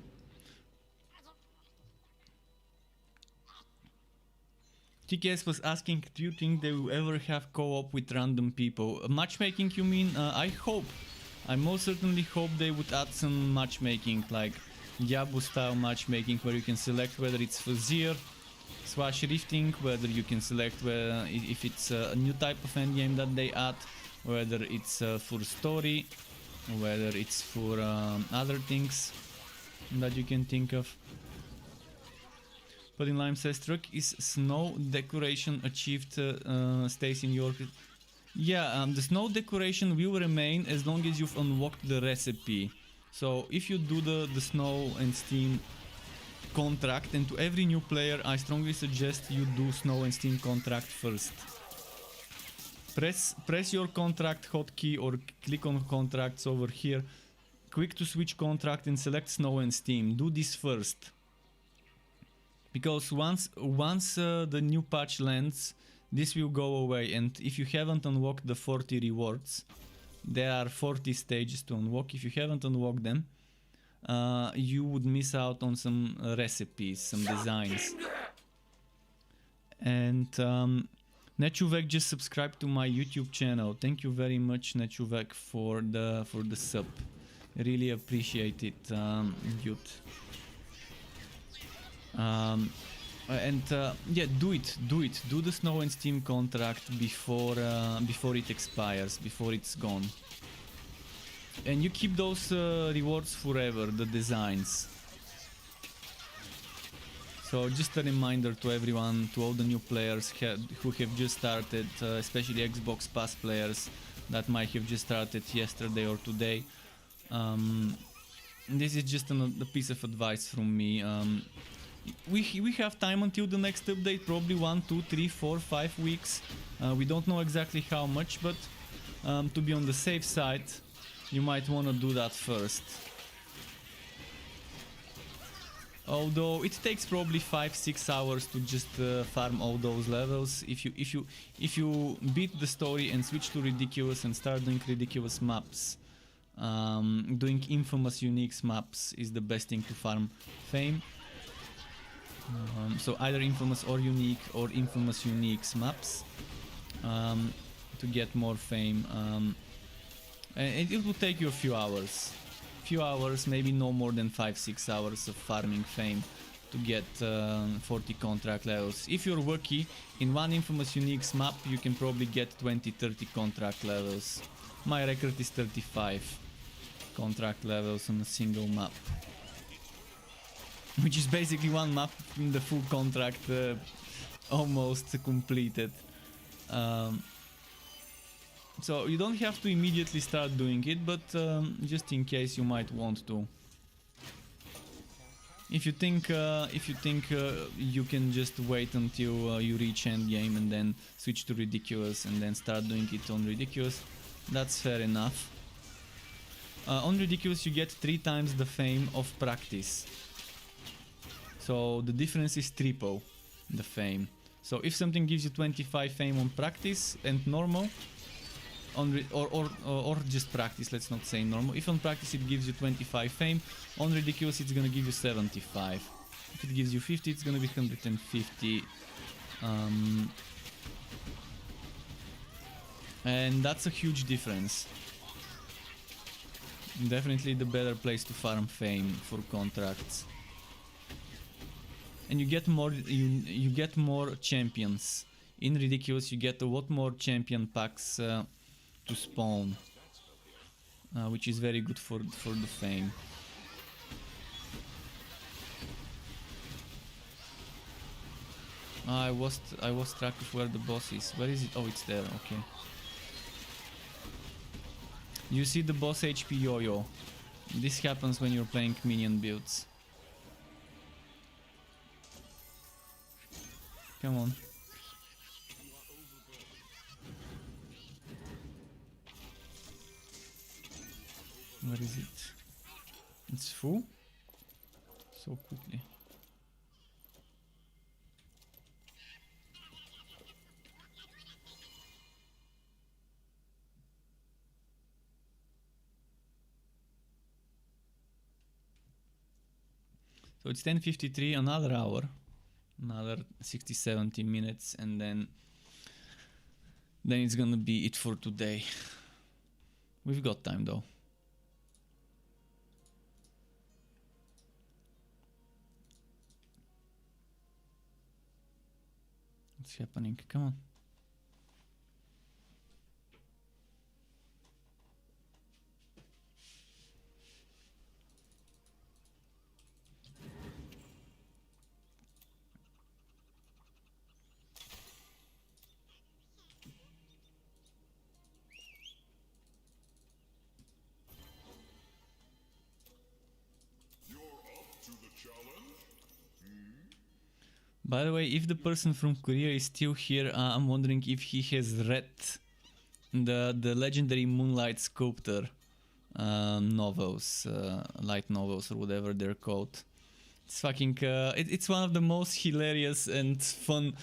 TKS was asking, do you think they will ever have co-op with random people? Matchmaking, you mean? I hope. I most certainly hope they would add some matchmaking, like Diablo style matchmaking, where you can select whether it's Fuzir / Rifting, whether you can select if it's a new type of endgame that they add, whether it's for story, whether it's for other things that you can think of. But in Lime says, truck is snow decoration achieved, stays in your... Yeah, the snow decoration will remain as long as you've unlocked the recipe. So if you do the snow and steam contract, and to every new player I strongly suggest you do snow and steam contract first. Press your contract hotkey or click on contracts over here, quick to switch contract and select snow and steam. Do this first. Because once the new patch lands, this will go away, and if you haven't unlocked the 40 rewards, there are 40 stages to unlock. If you haven't unlocked them, you would miss out on some recipes, some designs. And Nechuvek just subscribed to my YouTube channel. Thank you very much, Nechuvek, for the sub. Really appreciate it, dude. Yeah, do it. Do the Snow and Steam contract before it expires, before it's gone. And you keep those rewards forever, the designs. So just a reminder to everyone, to all the new players who have just started, especially Xbox Pass players that might have just started yesterday or today. This is just a piece of advice from me. We have time until the next update, probably 1, 2, 3, 4, 5 weeks. We don't know exactly how much, but to be on the safe side, you might want to do that first. Although it takes probably 5-6 hours to just farm all those levels. If you beat the story and switch to ridiculous and start doing ridiculous maps, doing infamous uniques maps is the best thing to farm fame. So either infamous or unique or infamous uniques maps to get more fame. And it will take you a few hours, maybe no more than 5-6 hours of farming fame to get 40 contract levels. If you're lucky, in one infamous uniques map you can probably get 20-30 contract levels. My record is 35 contract levels on a single map, which is basically one map in the full contract almost completed. So you don't have to immediately start doing it, but just in case you might want to. If you think you can just wait until you reach endgame and then switch to ridiculous and then start doing it on ridiculous, that's fair enough. On ridiculous you get 3 times the fame of practice. So the difference is triple the fame. So if something gives you 25 fame on practice and normal, or just practice, let's not say normal. If on practice it gives you 25 fame, on ridiculous it's gonna give you 75. If it gives you 50, it's gonna be 150. And that's a huge difference. Definitely the better place to farm fame for contracts. And you get more champions. In ridiculous you get a lot more champion packs to spawn, which is very good for the fame. I was track of where the boss is. Where is it? Oh, it's there. Okay. You see the boss HP yo-yo. This happens when you're playing minion builds. Come on. Where is it? It's full? So quickly. So it's 10:53, another hour. Another 60-70 minutes and then it's gonna be it for today. We've got time though. What's happening? Come on. By the way, if the person from Korea is still here, I'm wondering if he has read the legendary Moonlight Sculptor novels, light novels or whatever they're called. It's fucking, it's one of the most hilarious and fun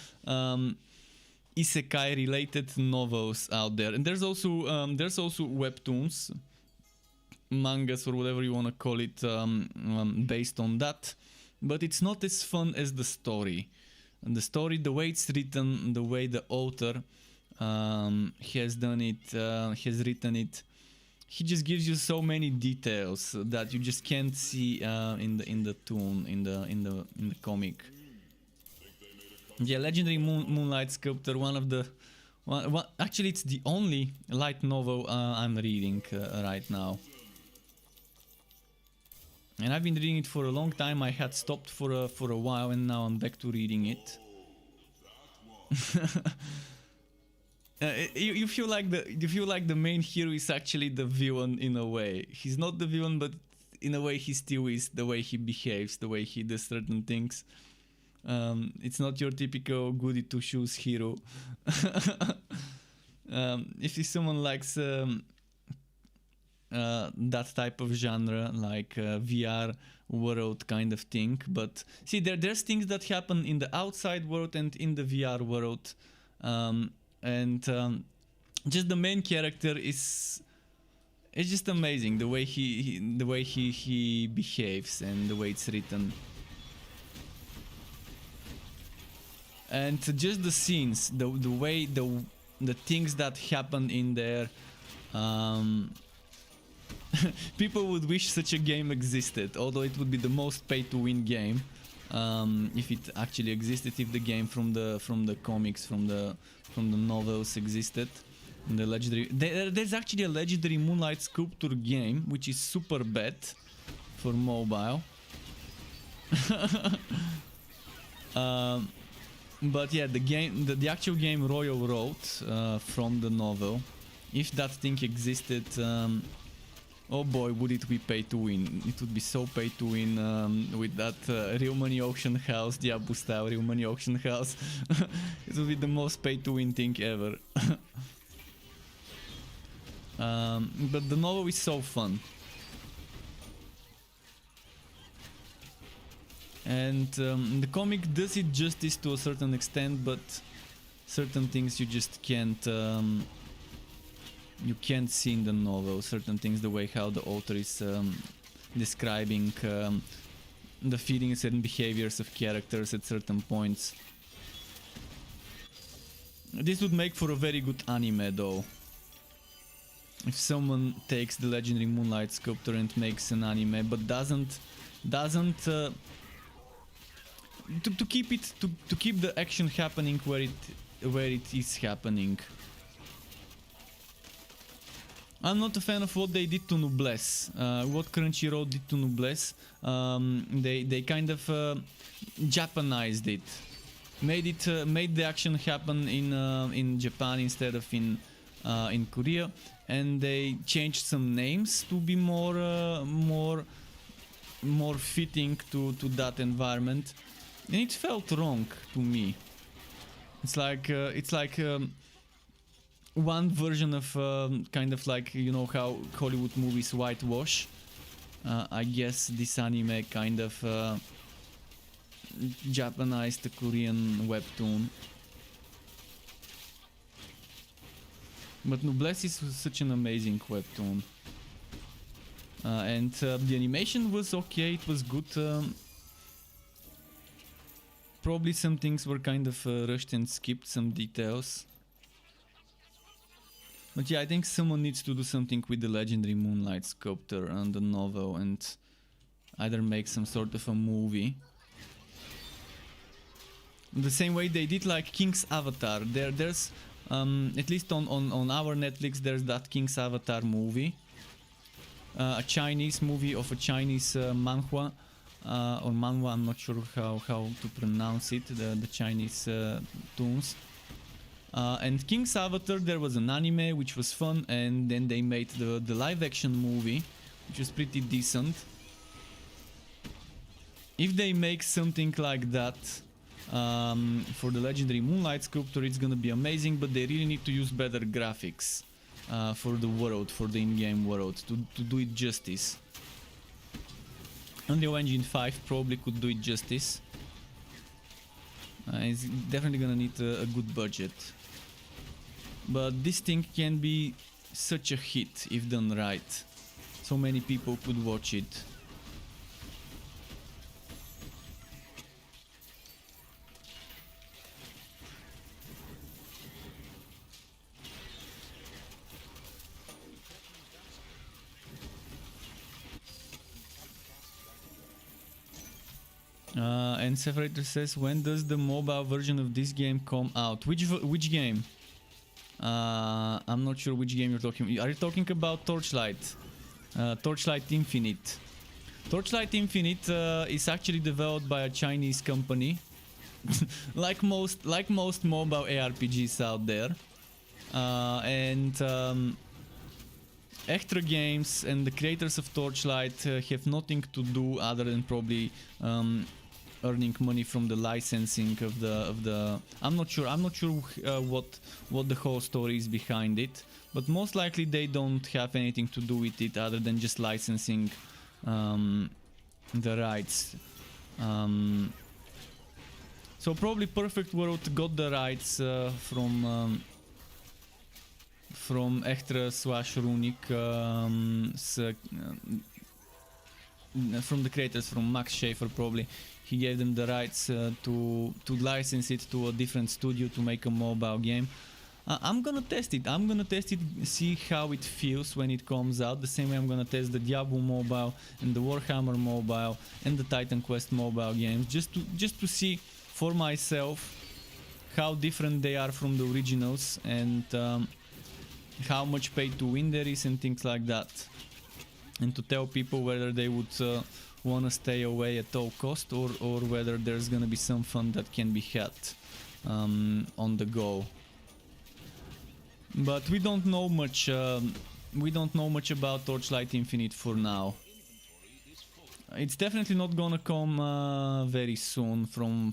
isekai related novels out there. And there's also webtoons, mangas or whatever you want to call it, based on that. But it's not as fun as the story. the story, the way it's written, the way the author has done it, has written it. He just gives you so many details that you just can't see in the toon, in the comic. Yeah, Legendary Moonlight Sculptor, one of the actually it's the only light novel I'm reading right now. And I've been reading it for a long time. I had stopped for a while, and now I'm back to reading it. You feel like the main hero is actually the villain in a way. He's not the villain, but in a way he still is. The way he behaves, the way he does certain things. It's not your typical goody two shoes hero. If someone likes that type of genre, like VR world kind of thing, but see, there's things that happen in the outside world and in the VR world. Just the main character is just amazing, the way he behaves and the way it's written, and just the scenes, the way the things that happen in there. People would wish such a game existed, although it would be the most pay-to-win game if it actually existed. If the game from the comics, from the novels existed. And the legendary, there's actually a Legendary Moonlight Sculptor game which is super bad for mobile. But yeah, the actual game Royal Road from the novel, if that thing existed, oh boy, would it be pay to win. It would be so pay to win with that real money auction house, Diablo style real money auction house. It would be the most pay to win thing ever. But the novel is so fun. And the comic does it justice to a certain extent, but certain things you just can't see in the novel. Certain things, the way how the author is describing the feelings and behaviors of characters at certain points. This would make for a very good anime though. If someone takes the Legendary Moonlight Sculptor and makes an anime, but doesn't to keep the action happening where it is happening. I'm not a fan of what they did to Noblesse. What Crunchyroll did to Noblesse. They kind of Japanized it, made the action happen in Japan instead of in Korea, and they changed some names to be more fitting to that environment, and it felt wrong to me. It's like one version of kind of like, you know how Hollywood movies whitewash. I guess this anime kind of Japanized the Korean webtoon. But Noblesse is such an amazing webtoon. And the animation was okay, it was good. Probably some things were kind of rushed and skipped some details. But yeah, I think someone needs to do something with the Legendary Moonlight Sculptor and the novel, and either make some sort of a movie. The same way they did like King's Avatar. There's at least on our Netflix, there's that King's Avatar movie. A Chinese movie of a Chinese manhwa or manhwa, I'm not sure how to pronounce it, the Chinese toons. And King's Avatar, there was an anime which was fun, and then they made the live action movie, which was pretty decent. If they make something like that for the Legendary Moonlight Sculptor, it's gonna be amazing, but they really need to use better graphics for the world, for the in-game world, to do it justice. Unreal Engine 5 probably could do it justice. It's definitely gonna need a good budget. But this thing can be such a hit if done right. So many people could watch it. And Separator says, when does the mobile version of this game come out? Which game? I'm not sure which game you're talking. Are you talking about Torchlight? Torchlight Infinite. Torchlight Infinite is actually developed by a Chinese company, like most mobile ARPGs out there, and Extra Games and the creators of Torchlight have nothing to do other than probably earning money from the licensing of the. I'm not sure what the whole story is behind it, but most likely they don't have anything to do with it other than just licensing the rights. So probably Perfect World got the rights from Extra / Runic, from the creators, from Max Schaefer probably. He gave them the rights to license it to a different studio to make a mobile game. I'm gonna test it. See how it feels when it comes out. The same way I'm gonna test the Diablo mobile and the Warhammer mobile and the Titan Quest mobile games, just to see for myself how different they are from the originals, and how much pay to win there is and things like that, and to tell people whether they would want to stay away at all cost, or whether there's gonna be some fun that can be had on the go. But we don't know much. We don't know much about Torchlight Infinite for now. It's definitely not gonna come very soon. From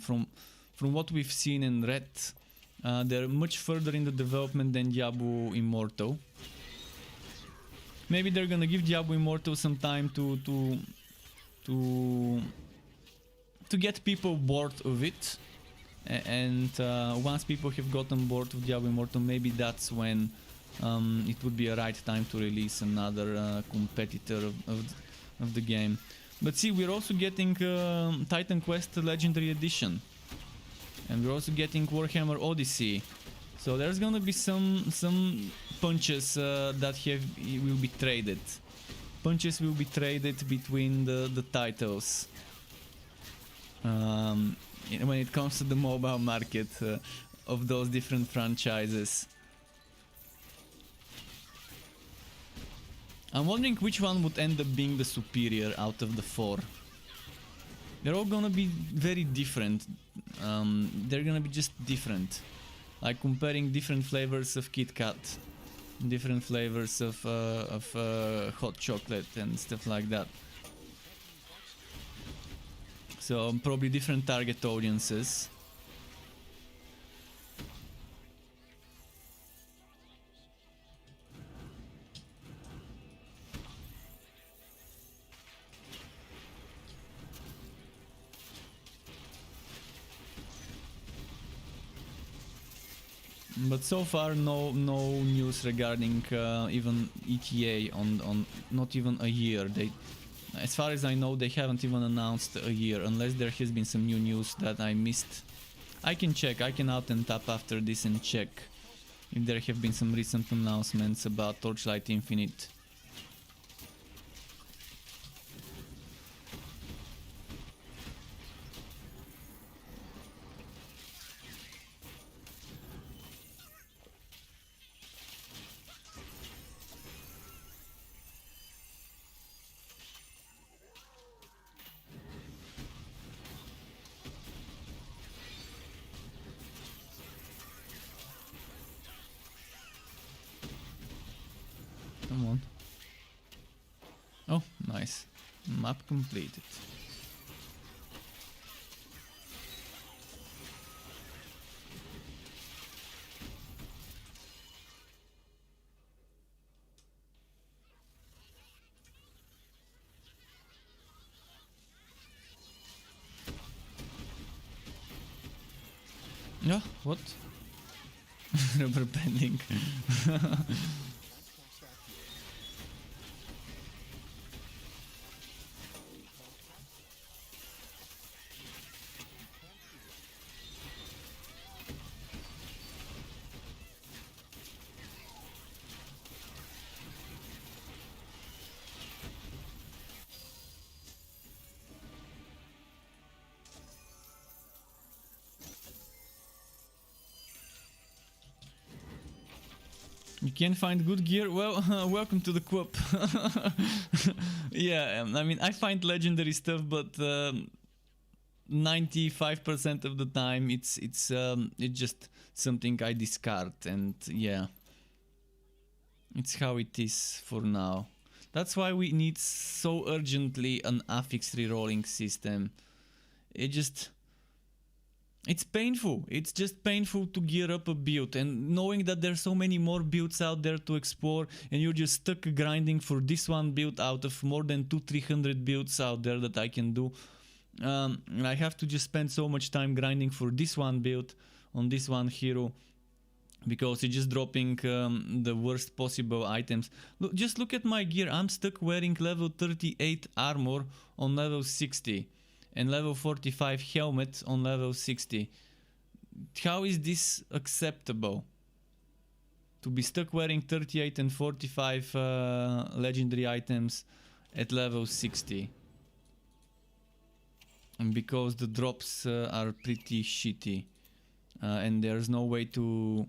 what we've seen and read, they're much further in the development than Diablo Immortal. Maybe they're gonna give Diablo Immortal some time to get people bored of it. And once people have gotten bored of Diablo Immortal, maybe that's when it would be a right time to release another competitor of the game. But see, we're also getting Titan Quest Legendary Edition, and we're also getting Warhammer Odyssey. So there's gonna be some punches that will be traded. Punches will be traded between the titles. When it comes to the mobile market of those different franchises. I'm wondering which one would end up being the superior out of the four. They're all gonna be very different. They're gonna be just different. Like comparing different flavors of Kit Kat, different flavors of hot chocolate and stuff like that. So probably different target audiences. But so far no news regarding even ETA on not even a year. As far as I know, they haven't even announced a year, unless there has been some new news that I missed. I can check, I can out and tap after this and check if there have been some recent announcements about Torchlight Infinite. Come on. Oh, nice. Map completed. Yeah, what? Rubber banding. You can't find good gear? Well, welcome to the co-op. Yeah, I mean, I find legendary stuff, but 95% of the time it's just something I discard, and yeah, it's how it is for now. That's why we need so urgently an affix rerolling system. It's painful. It's just painful to gear up a build, and knowing that there's so many more builds out there to explore, and you're just stuck grinding for this one build out of more than 200-300 builds out there that I can do. And I have to just spend so much time grinding for this one build on this one hero, because it's just dropping the worst possible items. Just look at my gear. I'm stuck wearing level 38 armor on level 60 and level 45 helmet on level 60. How is this acceptable? To be stuck wearing 38 and 45 legendary items at level 60. And because the drops are pretty shitty. And there's no way to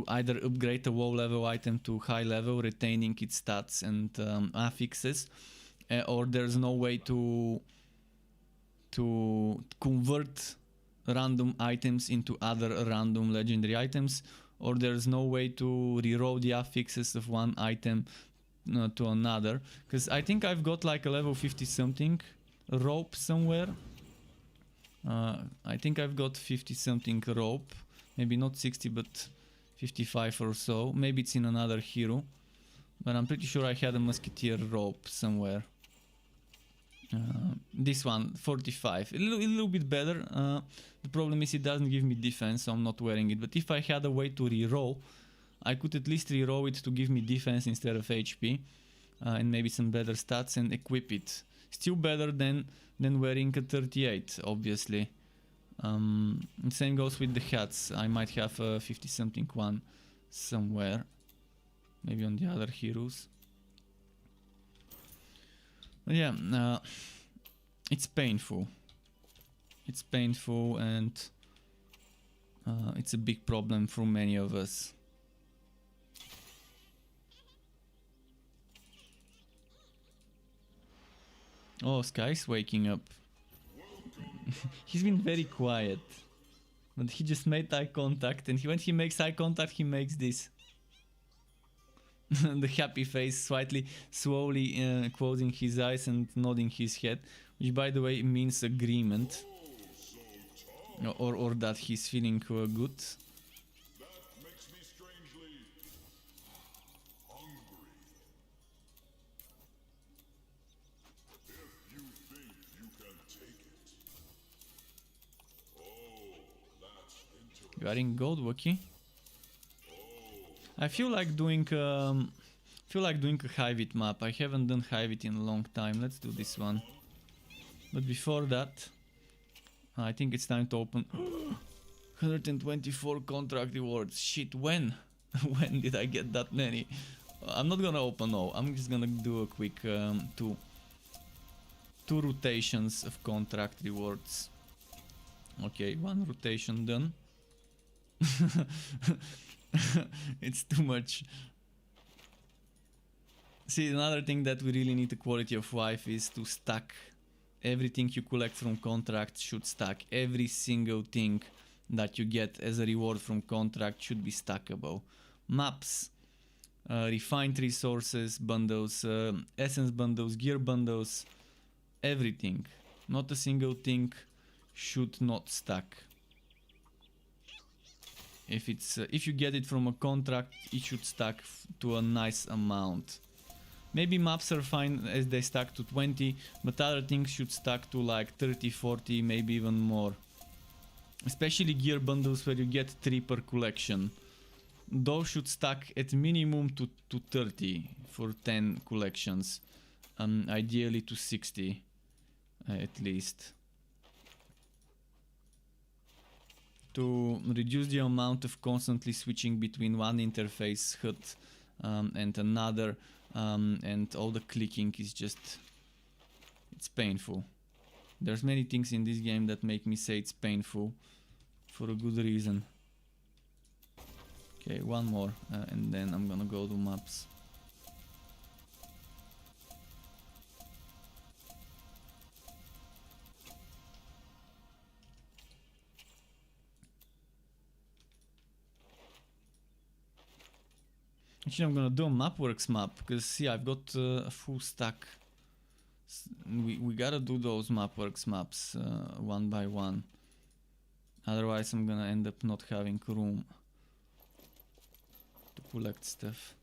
either upgrade a low level item to high level, retaining its stats and affixes, or there's no way to convert random items into other random legendary items, or there's no way to reroll the affixes of one item to another, because I think I've got like a level 50 something rope somewhere. I think I've got 50 something rope, maybe not 60 but 55 or so. Maybe it's in another hero, but I'm pretty sure I had a musketeer rope somewhere. This one, 45, a little bit better. The problem is it doesn't give me defense, so I'm not wearing it. But if I had a way to reroll, I could at least reroll it to give me defense instead of HP, and maybe some better stats, and equip it. Still better than wearing a 38, obviously. And same goes with the hats. I might have a 50 something one somewhere, maybe on the other heroes. But yeah, it's painful. It's painful, and it's a big problem for many of us. Oh, Sky's waking up. He's been very quiet, but he just made eye contact, and when he makes eye contact, he makes this. The happy face, slightly slowly closing his eyes and nodding his head, which by the way means agreement, or that he's feeling good. That makes me strangely hungry. If you think you can take it. Oh, that's interesting. You are in gold, Wookie. I feel like doing a Hivit map. I haven't done Hivit in a long time. Let's do this one. But before that, I think it's time to open 124 contract rewards. Shit, when? When did I get that many? I'm not gonna open all. I'm just gonna do a quick two rotations of contract rewards. Okay, one rotation done. It's too much. See, another thing that we really need the quality of life is to stack. Everything you collect from contract should stack. Every single thing that you get as a reward from contract should be stackable. Maps, refined resources, bundles, essence bundles, gear bundles, everything. Not a single thing should not stack. If you get it from a contract, it should stack to a nice amount. Maybe maps are fine as they stack to 20, but other things should stack to like 30, 40, maybe even more. Especially gear bundles where you get 3 per collection. Those should stack at minimum to 30 for 10 collections. Ideally to 60 at least. To reduce the amount of constantly switching between one interface HUD and another, and all the clicking is just, it's painful. There's many things in this game that make me say it's painful for a good reason. Okay, one more, and then I'm gonna go to maps. Actually, I'm gonna do a Mapworks map, because see, I've got a full stack. We gotta do those Mapworks maps one by one. Otherwise, I'm gonna end up not having room to collect stuff.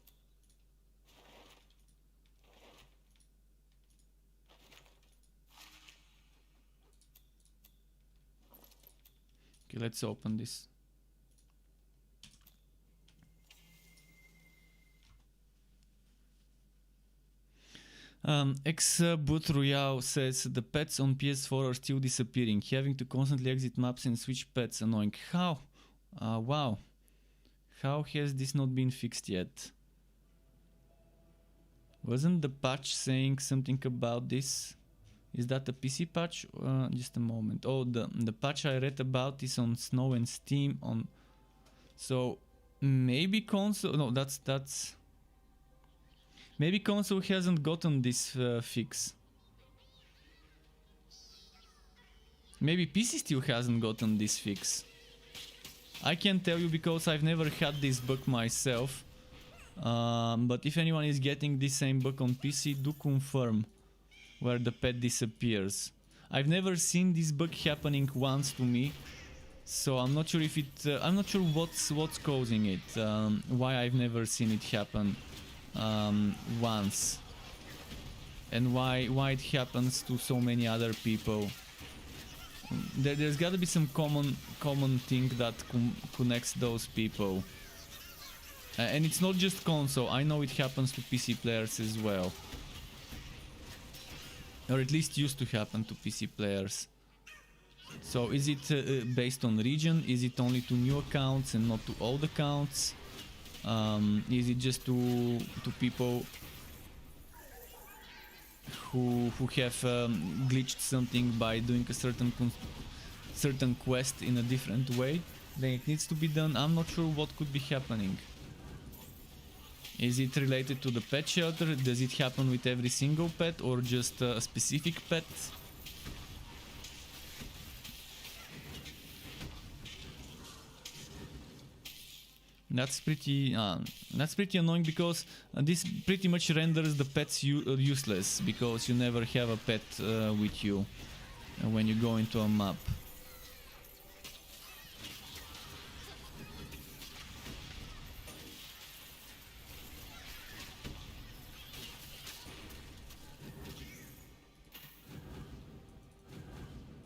Okay, let's open this. Ex-Boot Royale says the pets on PS4 are still disappearing. Having to constantly exit maps and switch pets annoying. How? Wow. How has this not been fixed yet? Wasn't the patch saying something about this? Is that a PC patch? Just a moment. Oh, the patch I read about is on Snow and Steam. So maybe console. No, that's. Maybe console hasn't gotten this fix. Maybe PC still hasn't gotten this fix. I can't tell you because I've never had this bug myself. But if anyone is getting this same bug on PC, do confirm where the pet disappears. I've never seen this bug happening once to me, so I'm not sure if it. I'm not sure what's causing it. Why I've never seen it happen once, and why it happens to so many other people. There's got to be some common thing that connects those people, and it's not just console. I know it happens to PC players as well, or at least used to happen to PC players. So is it based on region? Is it only to new accounts and not to old accounts? Is it just to people who have glitched something by doing a certain quest in a different way? Then it needs to be done. I'm not sure what could be happening. Is it related to the pet shelter? Does it happen with every single pet or just a specific pet? That's pretty annoying because this pretty much renders the pets useless because you never have a pet with you when you go into a map.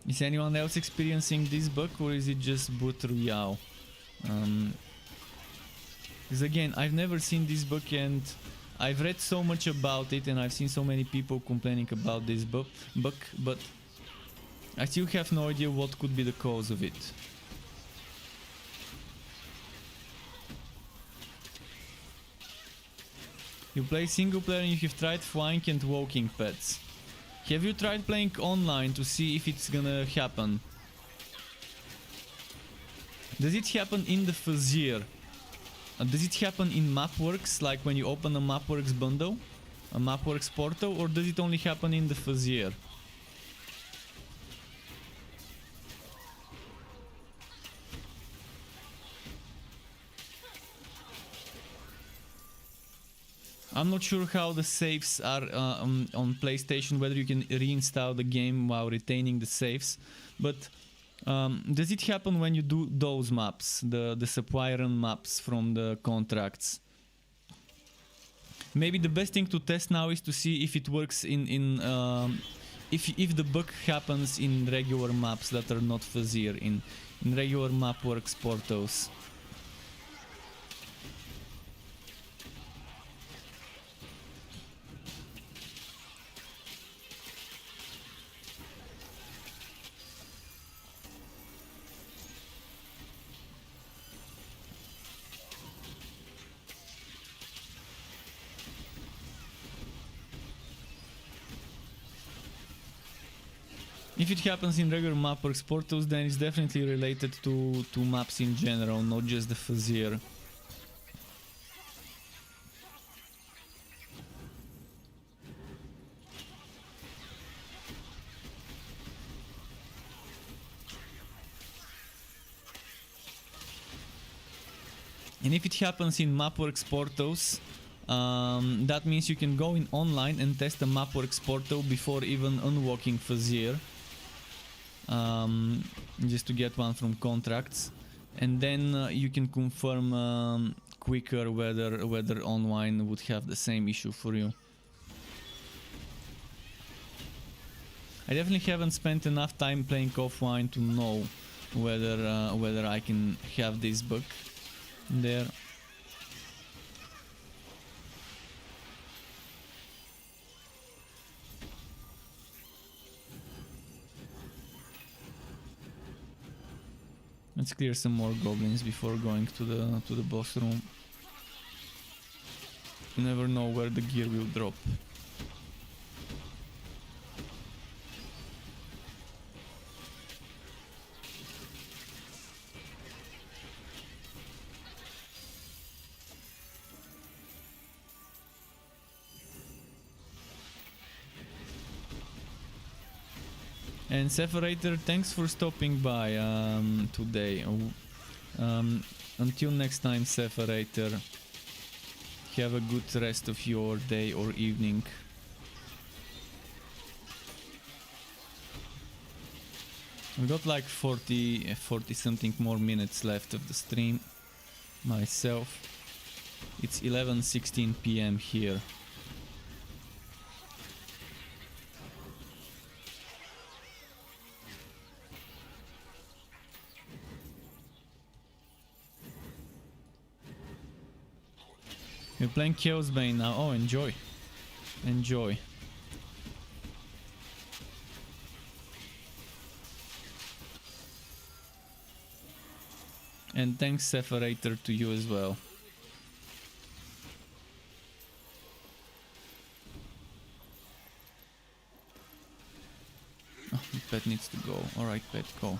Is anyone else experiencing this bug or is it just Boot Royale? Because again, I've never seen this bug and I've read so much about it and I've seen so many people complaining about this bug, but I still have no idea what could be the cause of it. You play single player and you have tried flying and walking pets. Have you tried playing online to see if it's gonna happen? Does it happen in the Fazier? Does it happen in Mapworks, like when you open a Mapworks bundle, a Mapworks portal, or does it only happen in the Fazier? I'm not sure how the saves are on PlayStation, whether you can reinstall the game while retaining the saves, but does it happen when you do those maps, the supply run maps from the contracts? Maybe the best thing to test now is to see if it works if the bug happens in regular maps that are not Fazier, in regular Mapworks portals. If it happens in regular Mapworks portals, then it's definitely related to maps in general, not just the Fazier. And if it happens in Mapworks Portos, that means you can go in online and test the Mapworks Porto before even unlocking Fazir. Just to get one from contracts. And then you can confirm quicker whether online would have the same issue for you. I definitely haven't spent enough time playing offline to know whether I can have this bug there. Let's clear some more goblins before going to the boss room. You never know where the gear will drop. And Separator, thanks for stopping by today. Until next time, Separator, have a good rest of your day or evening. We've got like 40 something more minutes left of the stream myself. It's 11:16 p.m. here. You're playing Chaos Bane now. Oh, enjoy. Enjoy. And thanks, Separator, to you as well. Oh, the pet needs to go. Alright, pet, go.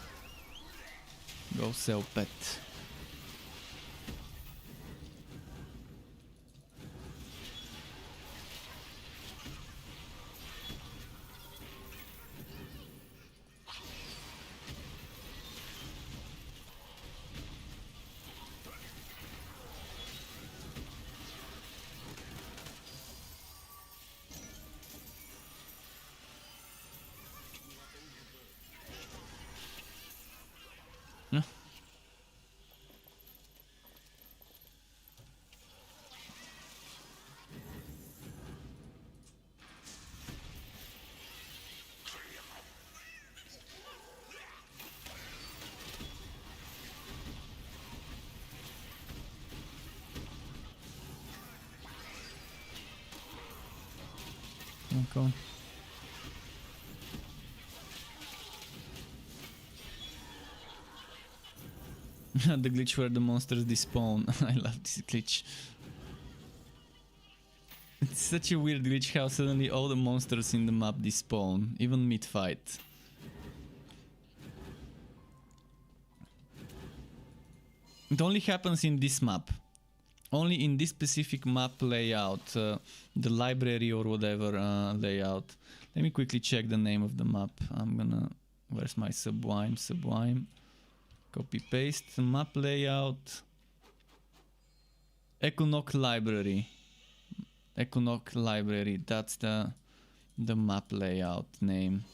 Go sell pet. Yeah. Okay. The glitch where the monsters despawn. I love this glitch. It's such a weird glitch how suddenly all the monsters in the map despawn, even mid-fight. It only happens in this map. Only in this specific map layout, the library or whatever layout. Let me quickly check the name of the map. I'm gonna... Where's my Sublime? Sublime. Copy paste. Map layout. Equinox Library. Equinox Library. That's the map layout name.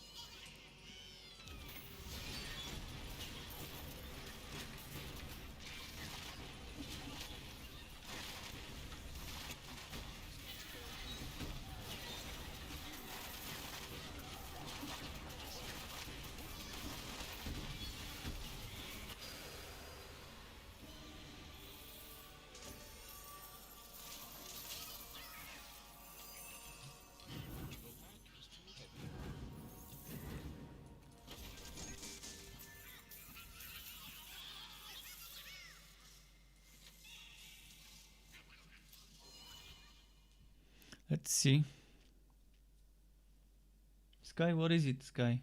Let's see. Sky, what is it, Sky?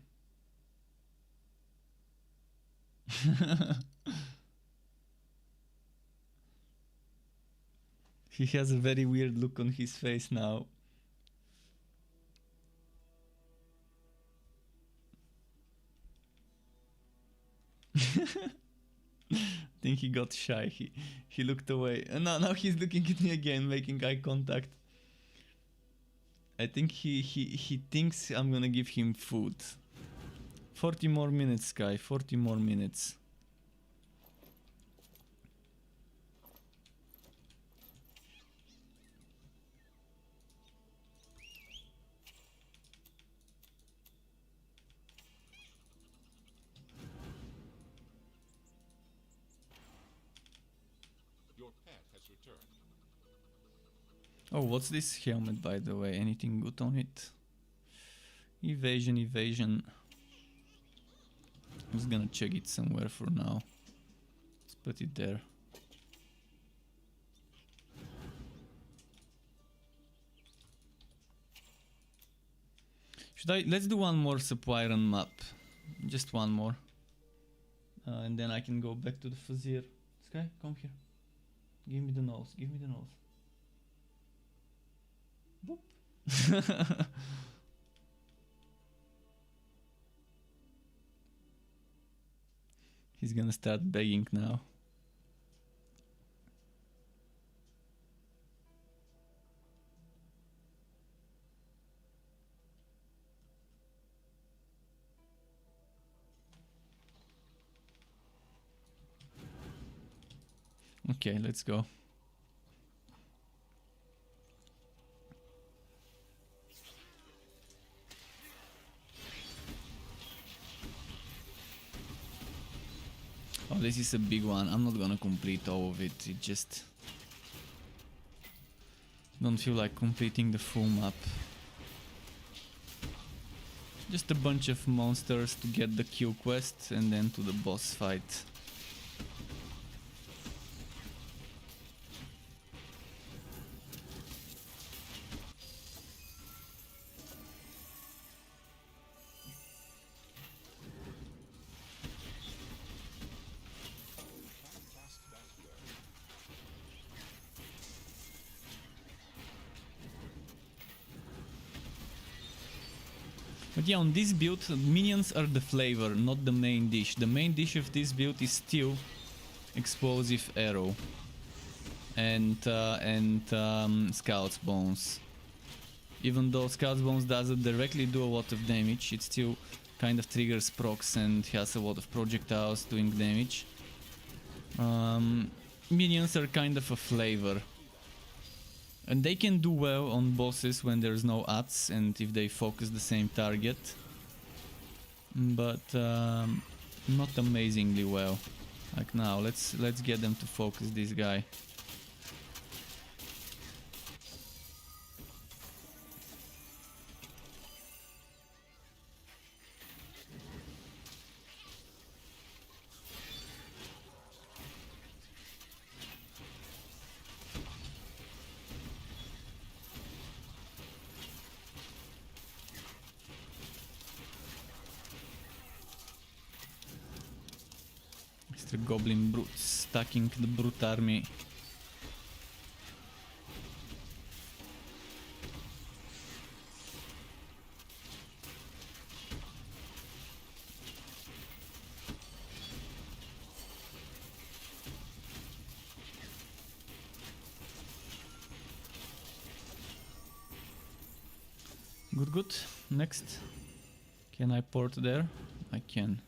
He has a very weird look on his face now. I think he got shy. He looked away. And now he's looking at me again, making eye contact. I think he thinks I'm gonna give him food. 40 more minutes, Sky. 40 more minutes. Your pet has returned. Oh, what's this helmet, by the way? Anything good on it? Evasion, evasion. I'm just gonna check it somewhere for now. Let's put it there. Let's do one more Subiron map. Just one more. And then I can go back to the Fazir. Sky, come here. Give me the nose, give me the nose. Boop. He's gonna start begging now. Okay, let's go. Oh, this is a big one. I'm not gonna complete all of it. It just don't feel like completing the full map. Just a bunch of monsters to get the kill quest and then to the boss fight. But yeah, on this build, minions are the flavor, not the main dish. The main dish of this build is still explosive arrow and Scout's Bones. Even though Scout's Bones doesn't directly do a lot of damage, it still kind of triggers procs and has a lot of projectiles doing damage. Minions are kind of a flavor. And they can do well on bosses when there's no ads and if they focus the same target. But not amazingly well. Like now, let's get them to focus this guy. The goblin brutes stacking the brute army. Good, good. Next. Can I port there? I can.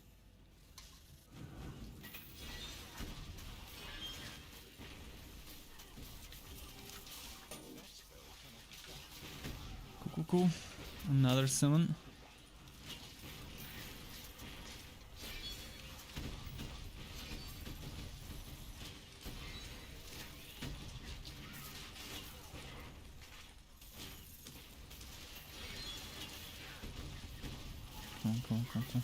Cool. Another summon. Come.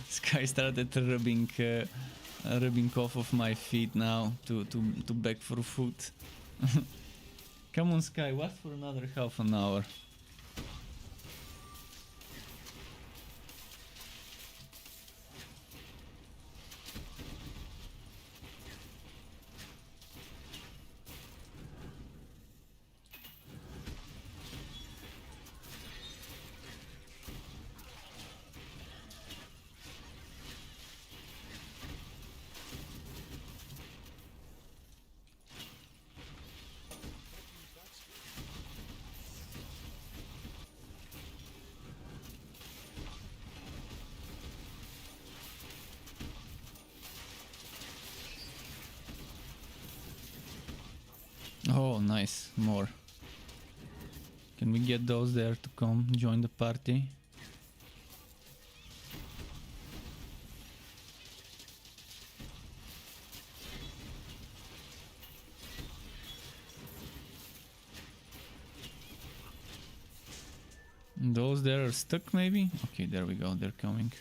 Sky started rubbing off of my feet now to beg for food. Come on, Sky, what for another half an hour? nice. More. Can we get those there to come join the party? Those there are stuck maybe? Okay, there we go, they're coming.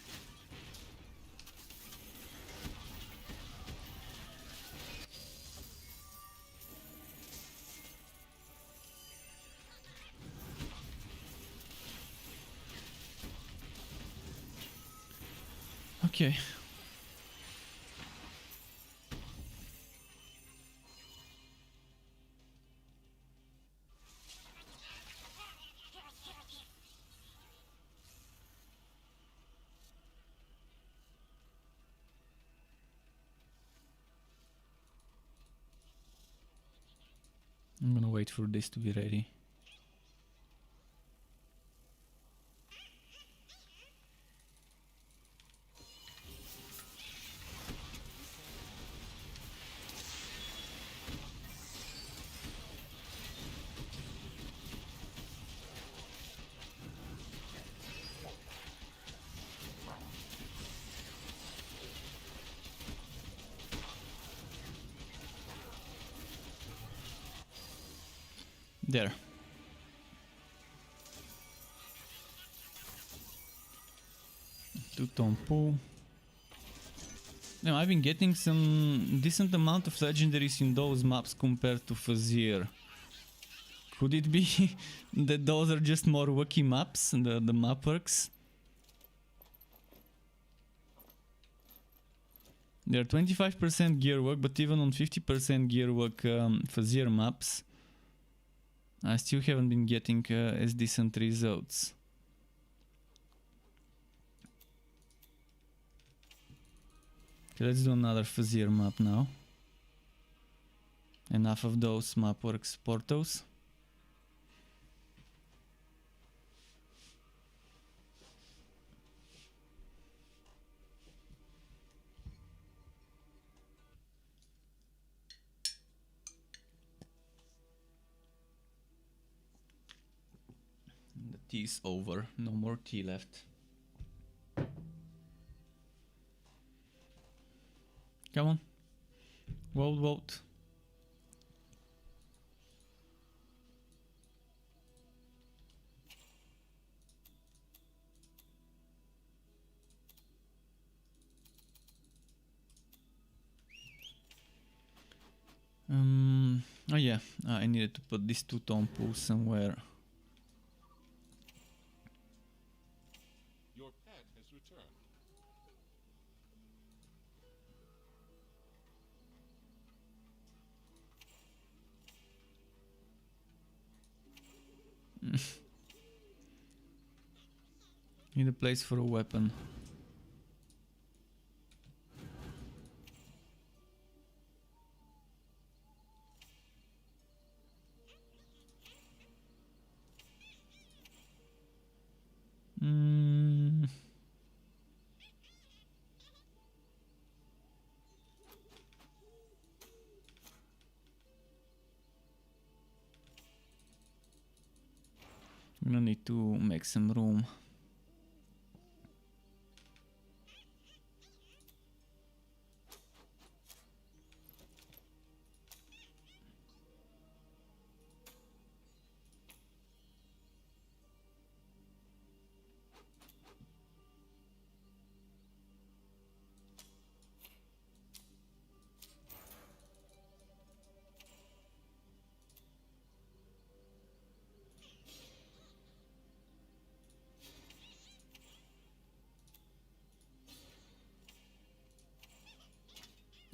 Okay. I'm gonna wait for this to be ready. There. Two-tone pool. Now I've been getting some decent amount of legendaries in those maps compared to Fazir. Could it be that those are just more wacky maps, the map works? They're 25% gear work, but even on 50% gear work Fazir maps, I still haven't been getting as decent results. Okay, let's do another Fazir map now. Enough of those map works portals. The tea is over, no more tea left. Come on. Vote, vote. Oh yeah, I needed to put this two-tone pool somewhere. Your pet has returned. Need a place for a weapon. I'm gonna need to make some room.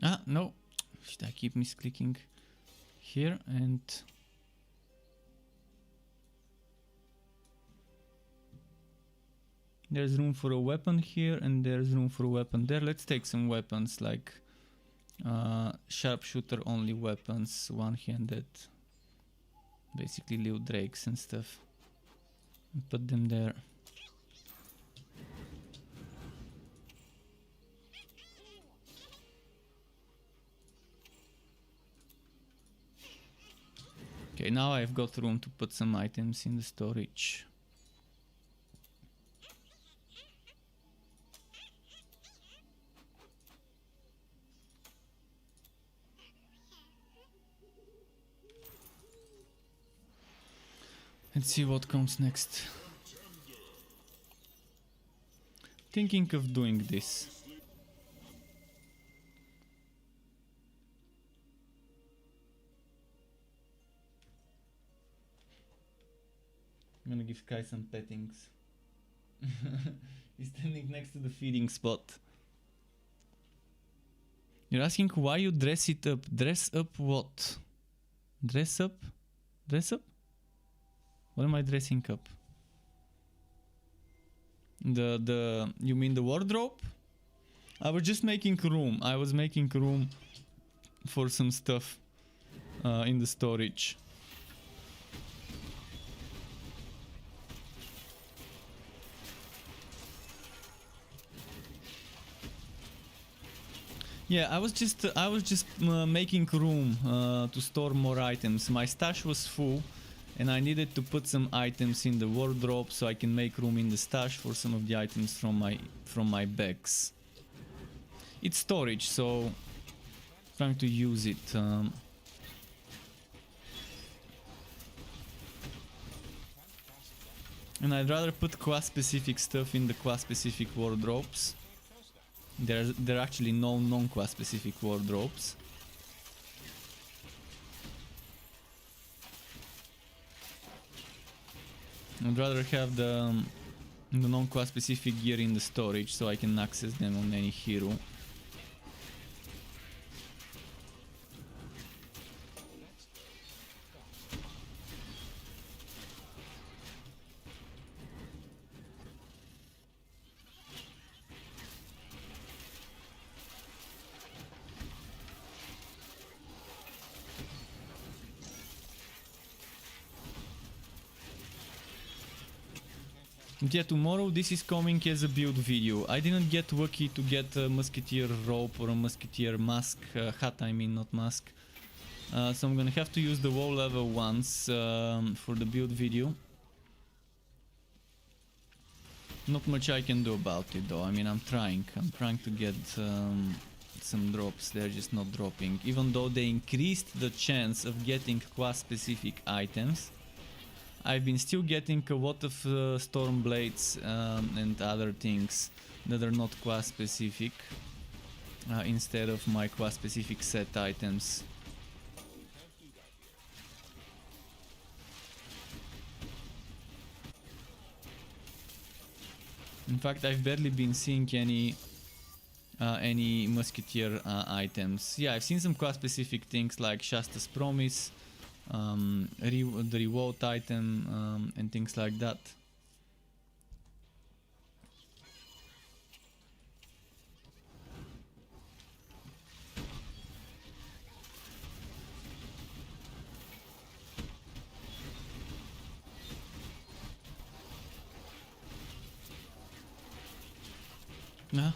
Ah, no. Should I keep misclicking here and... There's room for a weapon here and there's room for a weapon there. Let's take some weapons like sharpshooter only weapons, one-handed, basically little drakes and stuff. And put them there. Okay, now I've got room to put some items in the storage. Let's see what comes next. Thinking of doing this. I'm gonna give Kai some pettings. He's standing next to the feeding spot. You're asking why you dress it up. Dress up what? Dress up? Dress up? What am I dressing up? You mean the wardrobe? I was just making room. I was making room for some stuff in the storage. Yeah, I was just making room to store more items. My stash was full, and I needed to put some items in the wardrobe so I can make room in the stash for some of the items from my bags. It's storage, so trying to use it. And I'd rather put quest-specific stuff in the quest-specific wardrobes. There are actually no non-quest specific wardrobes. I'd rather have the non-quest specific gear in the storage so I can access them on any hero. Yeah, tomorrow this is coming as a build video. I didn't get lucky to get a musketeer rope or a musketeer mask, hat I mean, not mask. So I'm gonna have to use the WoW level ones for the build video. Not much I can do about it though. I mean, I'm trying to get some drops. They're just not dropping. Even though they increased the chance of getting quest specific items, I've been still getting a lot of storm blades and other things that are not quest specific instead of my quest specific set items. In fact, I've barely been seeing any musketeer items. Yeah, I've seen some quest specific things like Shasta's Promise, the reward item, and things like that. Yeah.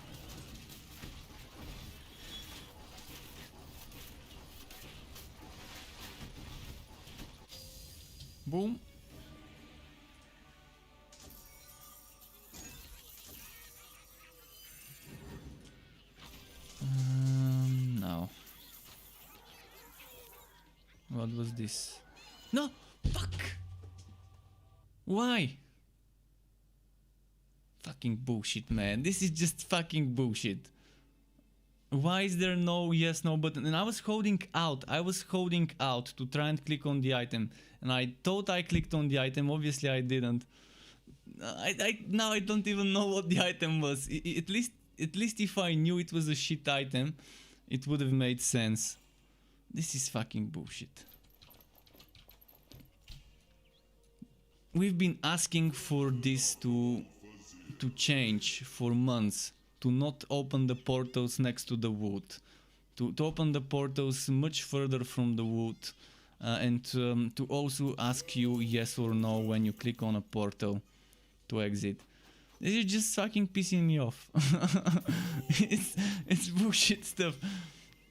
Boom. No. What was this? No! Fuck! Why? Fucking bullshit, man. This is just fucking bullshit. Why is there no yes, no button? And I was holding out. To try and click on the item. And I thought I clicked on the item. Obviously I didn't. Now I don't even know what the item was. At least if I knew it was a shit item, it would have made sense. This is fucking bullshit. We've been asking for this to change for months. To not open the portals next to the wood. To open the portals much further from the wood. And to also ask you yes or no when you click on a portal to exit. This is just fucking pissing me off. it's bullshit stuff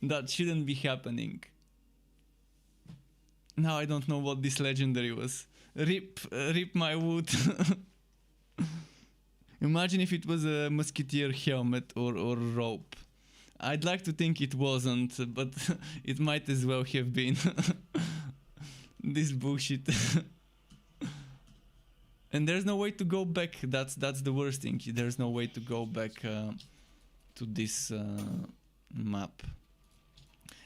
that shouldn't be happening. Now I don't know what this legendary was. Rip my wood. Imagine if it was a musketeer helmet or rope. I'd like to think it wasn't, but it might as well have been. This bullshit. And there's no way to go back. That's the worst thing. There's no way to go back to this map.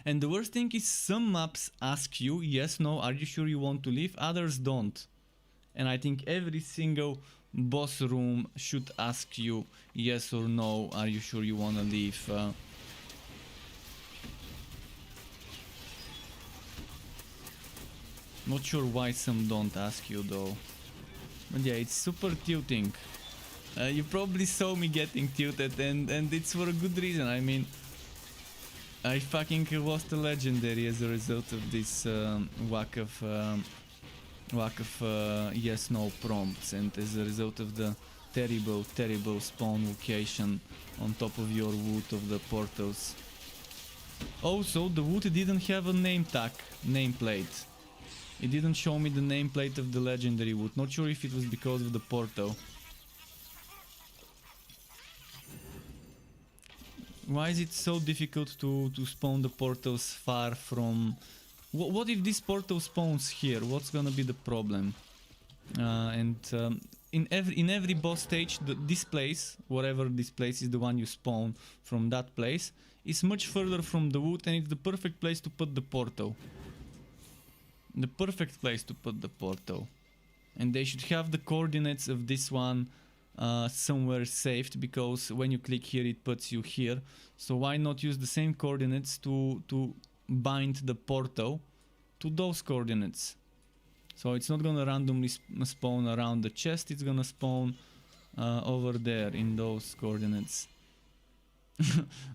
And the worst thing is some maps ask you, yes, no, are you sure you want to leave? Others don't. And I think every single boss room should ask you, yes or no, are you sure you want to leave? Not sure why some don't ask you though. But yeah, it's super tilting. You probably saw me getting tilted, and it's for a good reason. I mean, I fucking lost a legendary as a result of this whack of yes no prompts, and as a result of the terrible spawn location on top of your wood of the portals. Also, the wood didn't have a nameplate. It didn't show me the nameplate of the legendary wood. Not sure if it was because of the portal. Why is it so difficult to spawn the portals far from... What if this portal spawns here? What's gonna be the problem? In every boss stage, this place, whatever this place is, the one you spawn from that place, is much further from the wood, and it's the perfect place to put the portal. The perfect place to put the portal. And they should have the coordinates of this one somewhere saved, because when you click here it puts you here. So why not use the same coordinates to bind the portal to those coordinates? So it's not gonna randomly spawn around the chest, it's gonna spawn over there in those coordinates.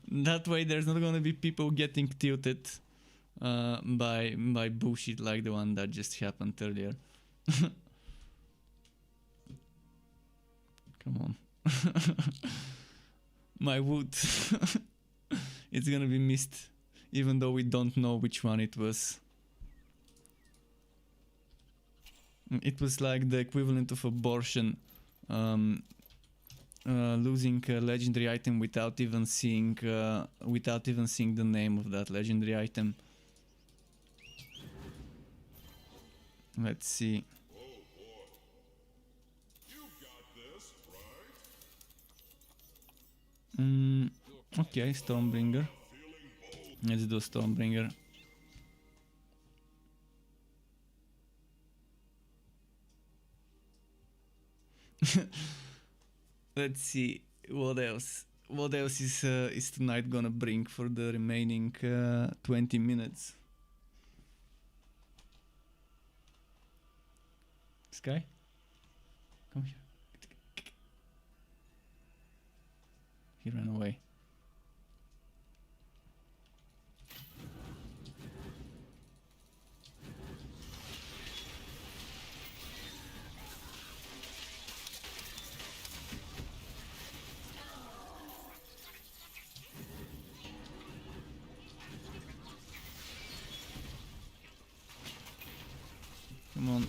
That way there's not gonna be people getting tilted by bullshit like the one that just happened earlier. Come on. My wood. It's gonna be missed, even though we don't know which one it was. It was like the equivalent of abortion. Losing a legendary item without even seeing the name of that legendary item. Let's see. Okay, Stormbringer. Let's do Stormbringer. Let's see what else. What else is tonight gonna bring for the remaining 20 minutes? Sky, come here. He ran away. Come on.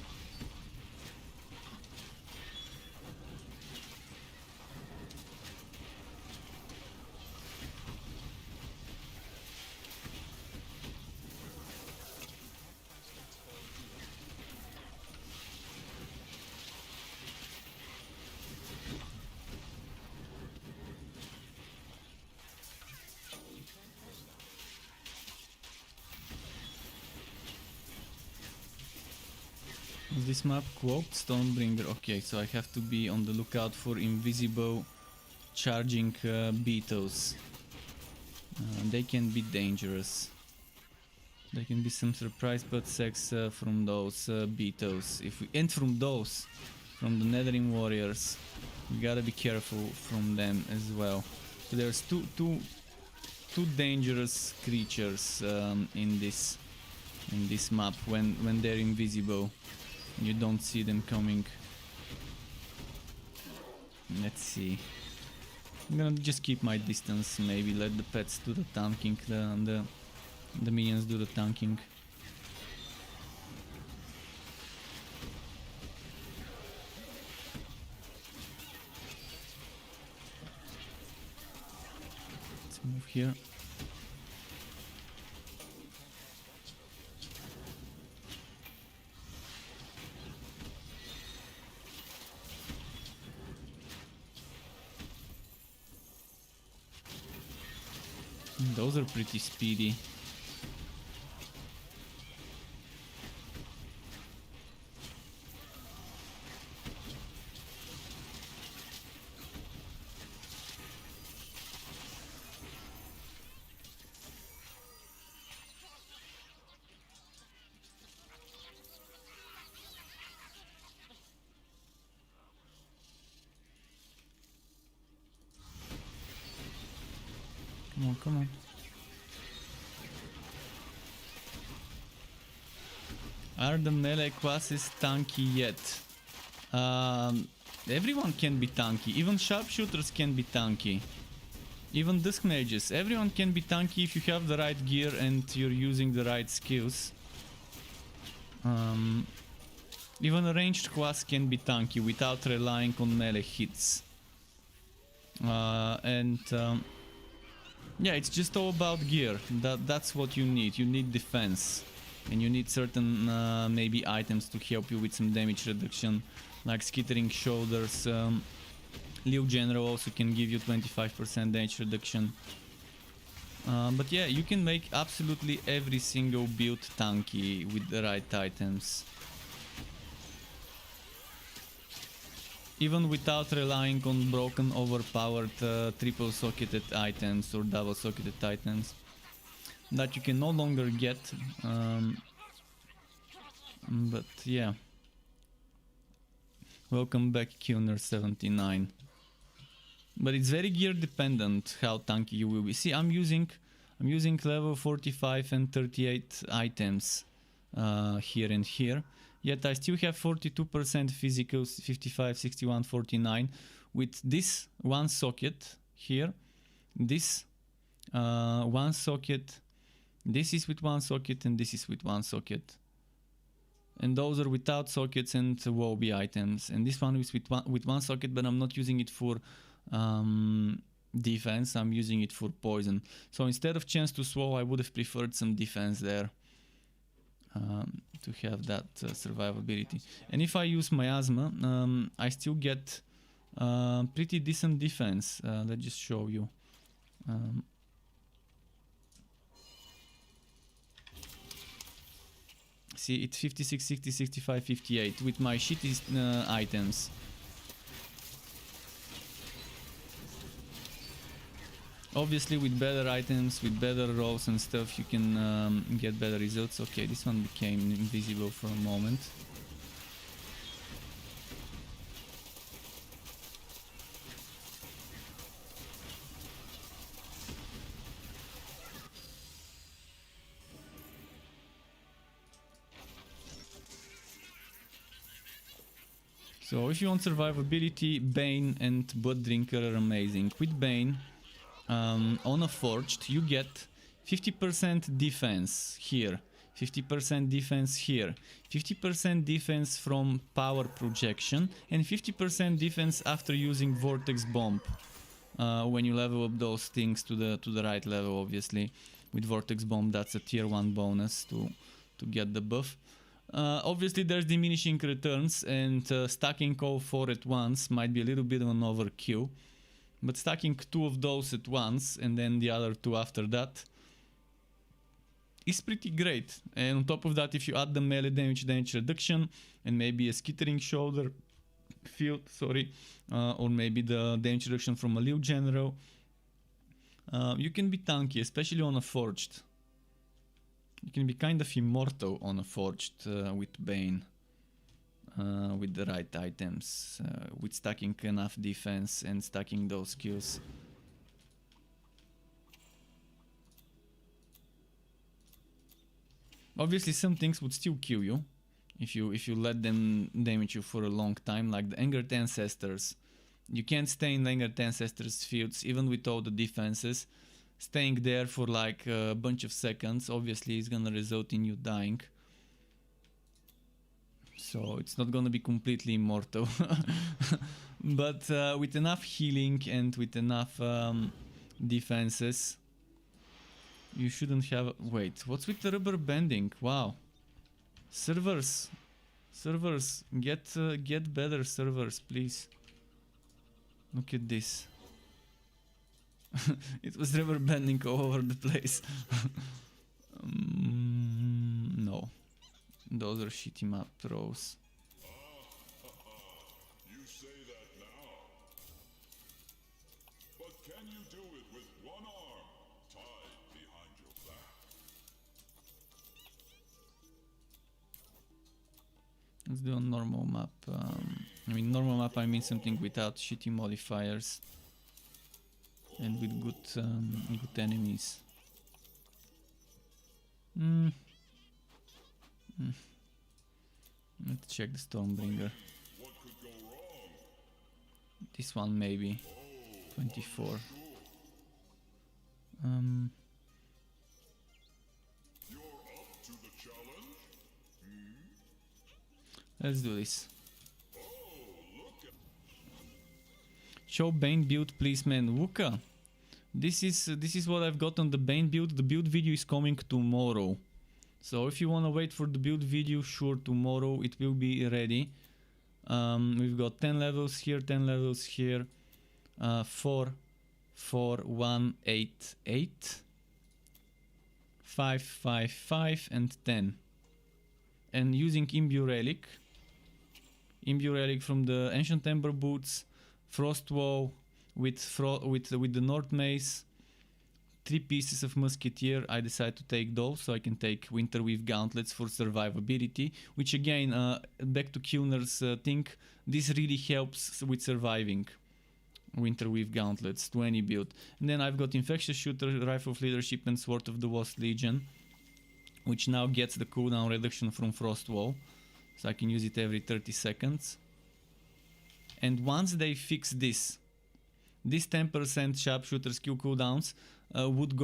Is this map quote Stormbringer? Okay, so I have to be on the lookout for invisible charging beetles. They can be dangerous. There can be some surprise butt sex from those beetles. From the Nethering warriors, we gotta be careful from them as well. So there's two dangerous creatures in this map when they're invisible. You don't see them coming. Let's see. I'm gonna just keep my distance, maybe let the pets do the tanking, the minions do the tanking. Let's move here. Those are pretty speedy. Come on, come on. Are the melee classes tanky yet? Everyone can be tanky. Even sharpshooters can be tanky. Even disc mages. Everyone can be tanky if you have the right gear and you're using the right skills. Even a ranged class can be tanky without relying on melee hits. Yeah, it's just all about gear. That's what you need. You need defense. And you need certain maybe items to help you with some damage reduction, like skittering shoulders. Liu General also can give you 25% damage reduction. But yeah, you can make absolutely every single build tanky with the right items. Even without relying on broken, overpowered triple socketed items or double socketed items that you can no longer get. But yeah. Welcome back, Kilner79. But it's very gear dependent how tanky you will be. See, I'm using level 45 and 38 items here and here. Yet I still have 42% physicals, 55, 61, 49 with this one socket here. This one socket. This is with one socket and this is with one socket. And those are without sockets and Wobby items. And this one is with one socket, but I'm not using it for defense. I'm using it for poison. So instead of chance to swallow, I would have preferred some defense there. To have that survivability. And if I use miasma, I still get pretty decent defense. Let's just show you. See, it's 56, 60, 65, 58 with my shitty items. Obviously with better items, with better rolls and stuff, you can get better results. Okay, this one became invisible for a moment. So if you want survivability, Bane and Blood Drinker are amazing. With Bane, on a forged you get 50% defense here, 50% defense here, 50% defense from power projection, and 50% defense after using vortex bomb. When you level up those things to the right level, obviously with vortex bomb that's a tier 1 bonus to get the buff. Obviously there's diminishing returns, and stacking all 4 at once might be a little bit of an overkill. But stacking 2 of those at once and then the other 2 after that is pretty great. And on top of that, if you add the melee damage reduction and maybe a skittering shoulder field, or maybe the damage reduction from a Liu General, you can be tanky, especially on a forged. You can be kind of immortal on a forged with Bane. With the right items, with stacking enough defense and stacking those skills. Obviously some things would still kill you if you let them damage you for a long time, like the Angered Ancestors. You can't stay in the Angered Ancestors fields even with all the defenses. Staying there for like a bunch of seconds obviously is gonna result in you dying. So it's not gonna be completely immortal. But with enough healing and with enough defenses. You shouldn't have... Wait, what's with the rubber banding? Wow. Servers, get better servers, please. Look at this. It was rubber banding all over the place. No, those are shitty map throws. You say that now. But can you do it with one arm tied behind your back? Let's do a normal map. I mean, normal map, I mean something without shitty modifiers and with good enemies. Let's check the Stormbringer. What could go wrong? This one maybe. 24. You're up to the challenge? Let's do this. Oh, look at Show Bane build please, man. Wuka. This is what I've got on the Bane build. The build video is coming tomorrow. So if you wanna wait for the build video, sure, tomorrow it will be ready. We've got 10 levels here, 10 levels here. 4, 4, 1, 8, 8. 5, 5, 5 and 10. And using Imbue Relic. Imbue Relic from the Ancient Ember Boots. Frost Wall with the North Mace. 3 pieces of Musketeer. I decide to take those so I can take Winterweave Gauntlets for survivability, which again, back to Kuner's thing, this really helps with surviving. Winterweave Gauntlets to any build. And then I've got Infectious Shooter, Rifle of Leadership and Sword of the Lost Legion, which now gets the cooldown reduction from Frost Wall, so I can use it every 30 seconds. And once they fix this 10% Sharpshooter skill cooldowns would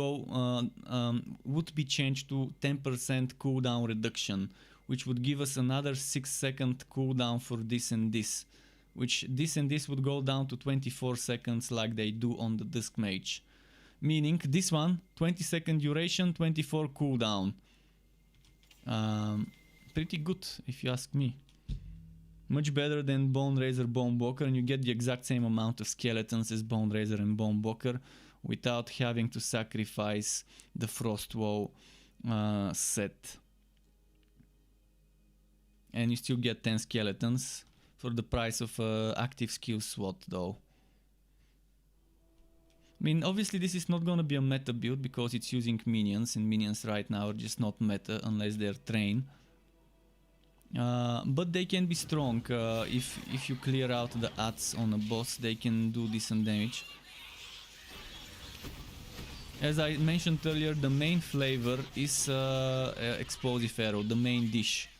be changed to 10% cooldown reduction, which would give us another 6-second cooldown for this and this, which this and this would go down to 24 seconds like they do on the Dusk Mage. Meaning this one, 20-second duration, 24 cooldown. Pretty good if you ask me. Much better than Bone Razor, Bone Walker, and you get the exact same amount of skeletons as Bone Razor and Bone Walker without having to sacrifice the Frost Wall set. And you still get 10 skeletons for the price of active skill SWAT though. I mean, obviously this is not gonna be a meta build because it's using minions, and minions right now are just not meta unless they're trained. But they can be strong. If you clear out the adds on a boss, they can do decent damage. As I mentioned earlier, the main flavor is explosive arrow, the main dish.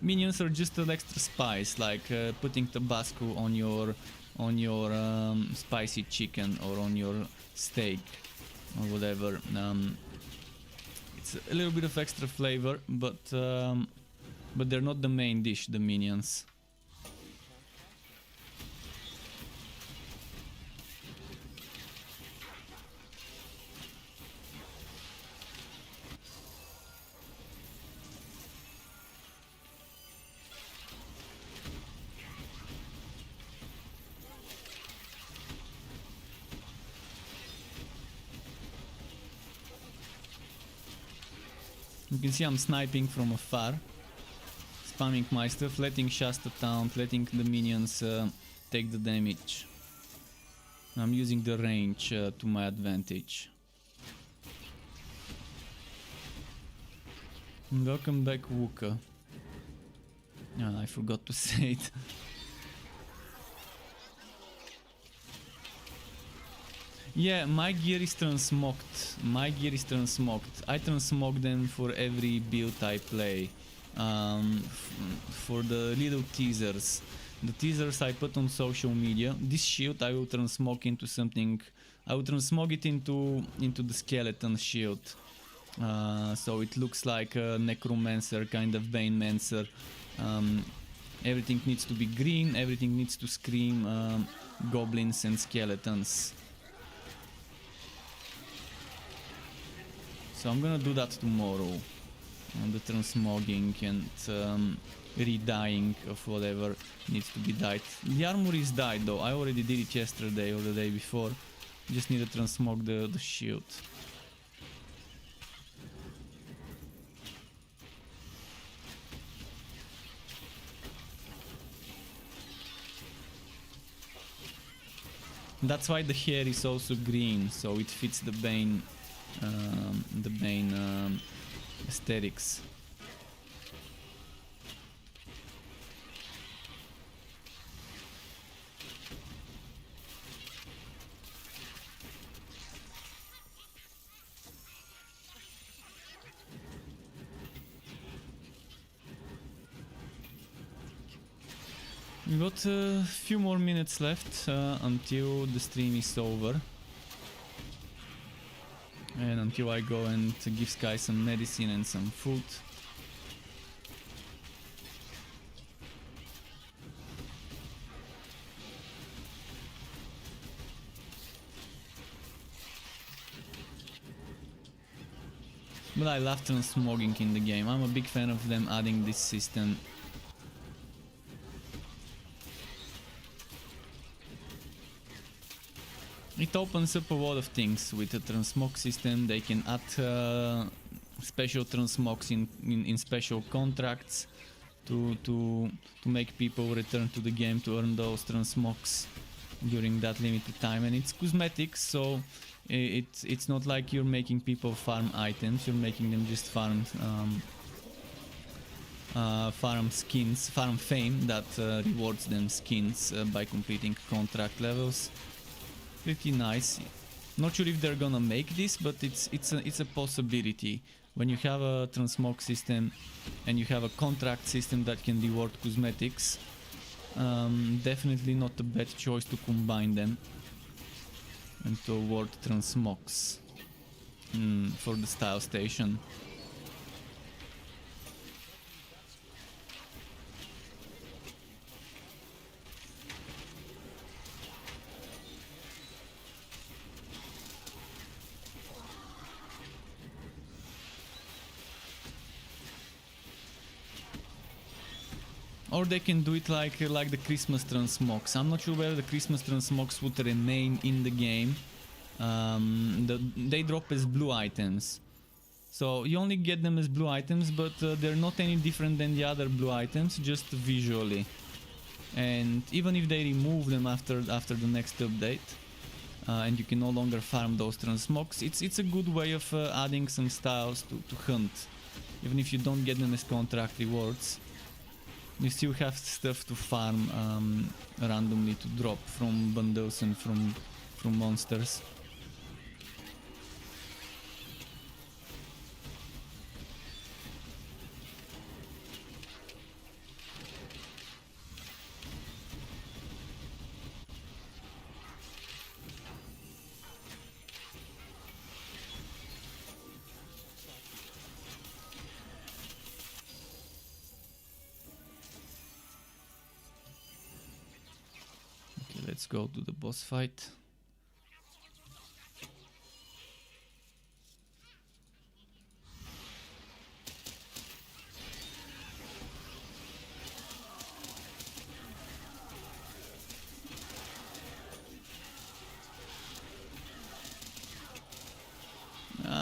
Minions are just an extra spice, like putting Tabasco on your spicy chicken or on your steak or whatever. It's a little bit of extra flavor, but they're not the main dish, the minions. You can see I'm sniping from afar, spamming my stuff, letting Shasta taunt, letting the minions take the damage. I'm using the range to my advantage. Welcome back, Wuka. Ah, I forgot to say it. Yeah, my gear is transmoged. My gear is transmoged. I transmog them for every build I play. For the little teasers. The teasers I put on social media. This shield I will transmog into something. I will transmog it into the skeleton shield. So it looks like a necromancer, kind of Banemancer. Everything needs to be green. Everything needs to scream goblins and skeletons. So I'm gonna do that tomorrow. The transmogging and re-dyeing of whatever needs to be dyed. The armor is dyed though. I already did it yesterday or the day before. Just need to transmog the shield. That's why the hair is also green, so it fits the Bane aesthetics. We got a few more minutes left until the stream is over. And until I go and give Sky some medicine and some food. But I love transmogging in the game. I'm a big fan of them adding this system. It opens up a lot of things with the transmog system. They can add special transmogs in special contracts to make people return to the game to earn those transmogs during that limited time. And it's cosmetics, so it's not like you're making people farm items. You're making them just farm skins, farm fame that rewards them skins by completing contract levels. Pretty nice. Not sure if they're gonna make this, but it's a possibility. When you have a transmog system and you have a contract system that can reward cosmetics, definitely not a bad choice to combine them and to award transmogs for the style station. Or they can do it like the Christmas transmogs. I'm not sure whether the Christmas transmogs would remain in the game. They drop as blue items. So you only get them as blue items, but they're not any different than the other blue items, just visually. And even if they remove them after the next update, and you can no longer farm those transmogs, it's a good way of adding some styles to hunt. Even if you don't get them as contract rewards, you still have stuff to farm randomly to drop from bundles and from monsters. Let's go to the boss fight.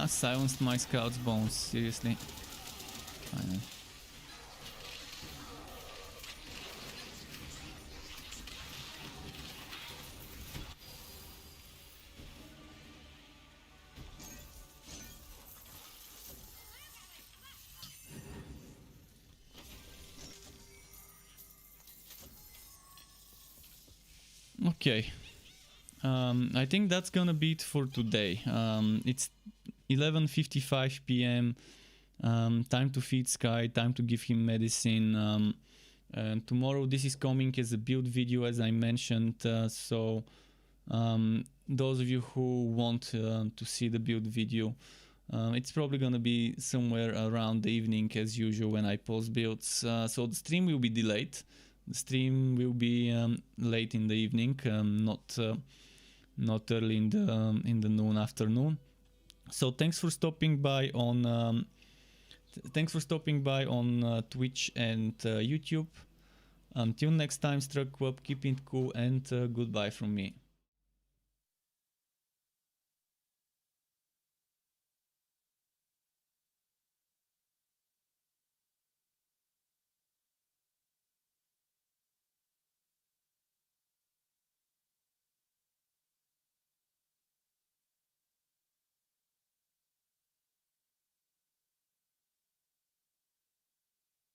Silenced my scout's bones, seriously. Finally. Okay, I think that's gonna be it for today. It's 11:55 p.m. Time to feed Sky, time to give him medicine. And tomorrow this is coming as a build video, as I mentioned. So those of you who want to see the build video, it's probably gonna be somewhere around the evening as usual when I post builds. So the stream will be delayed. The stream will be late in the evening, not early in the noon, afternoon. So thanks for stopping by on Twitch and YouTube. Until next time, Struck Web, keep it cool, and goodbye from me.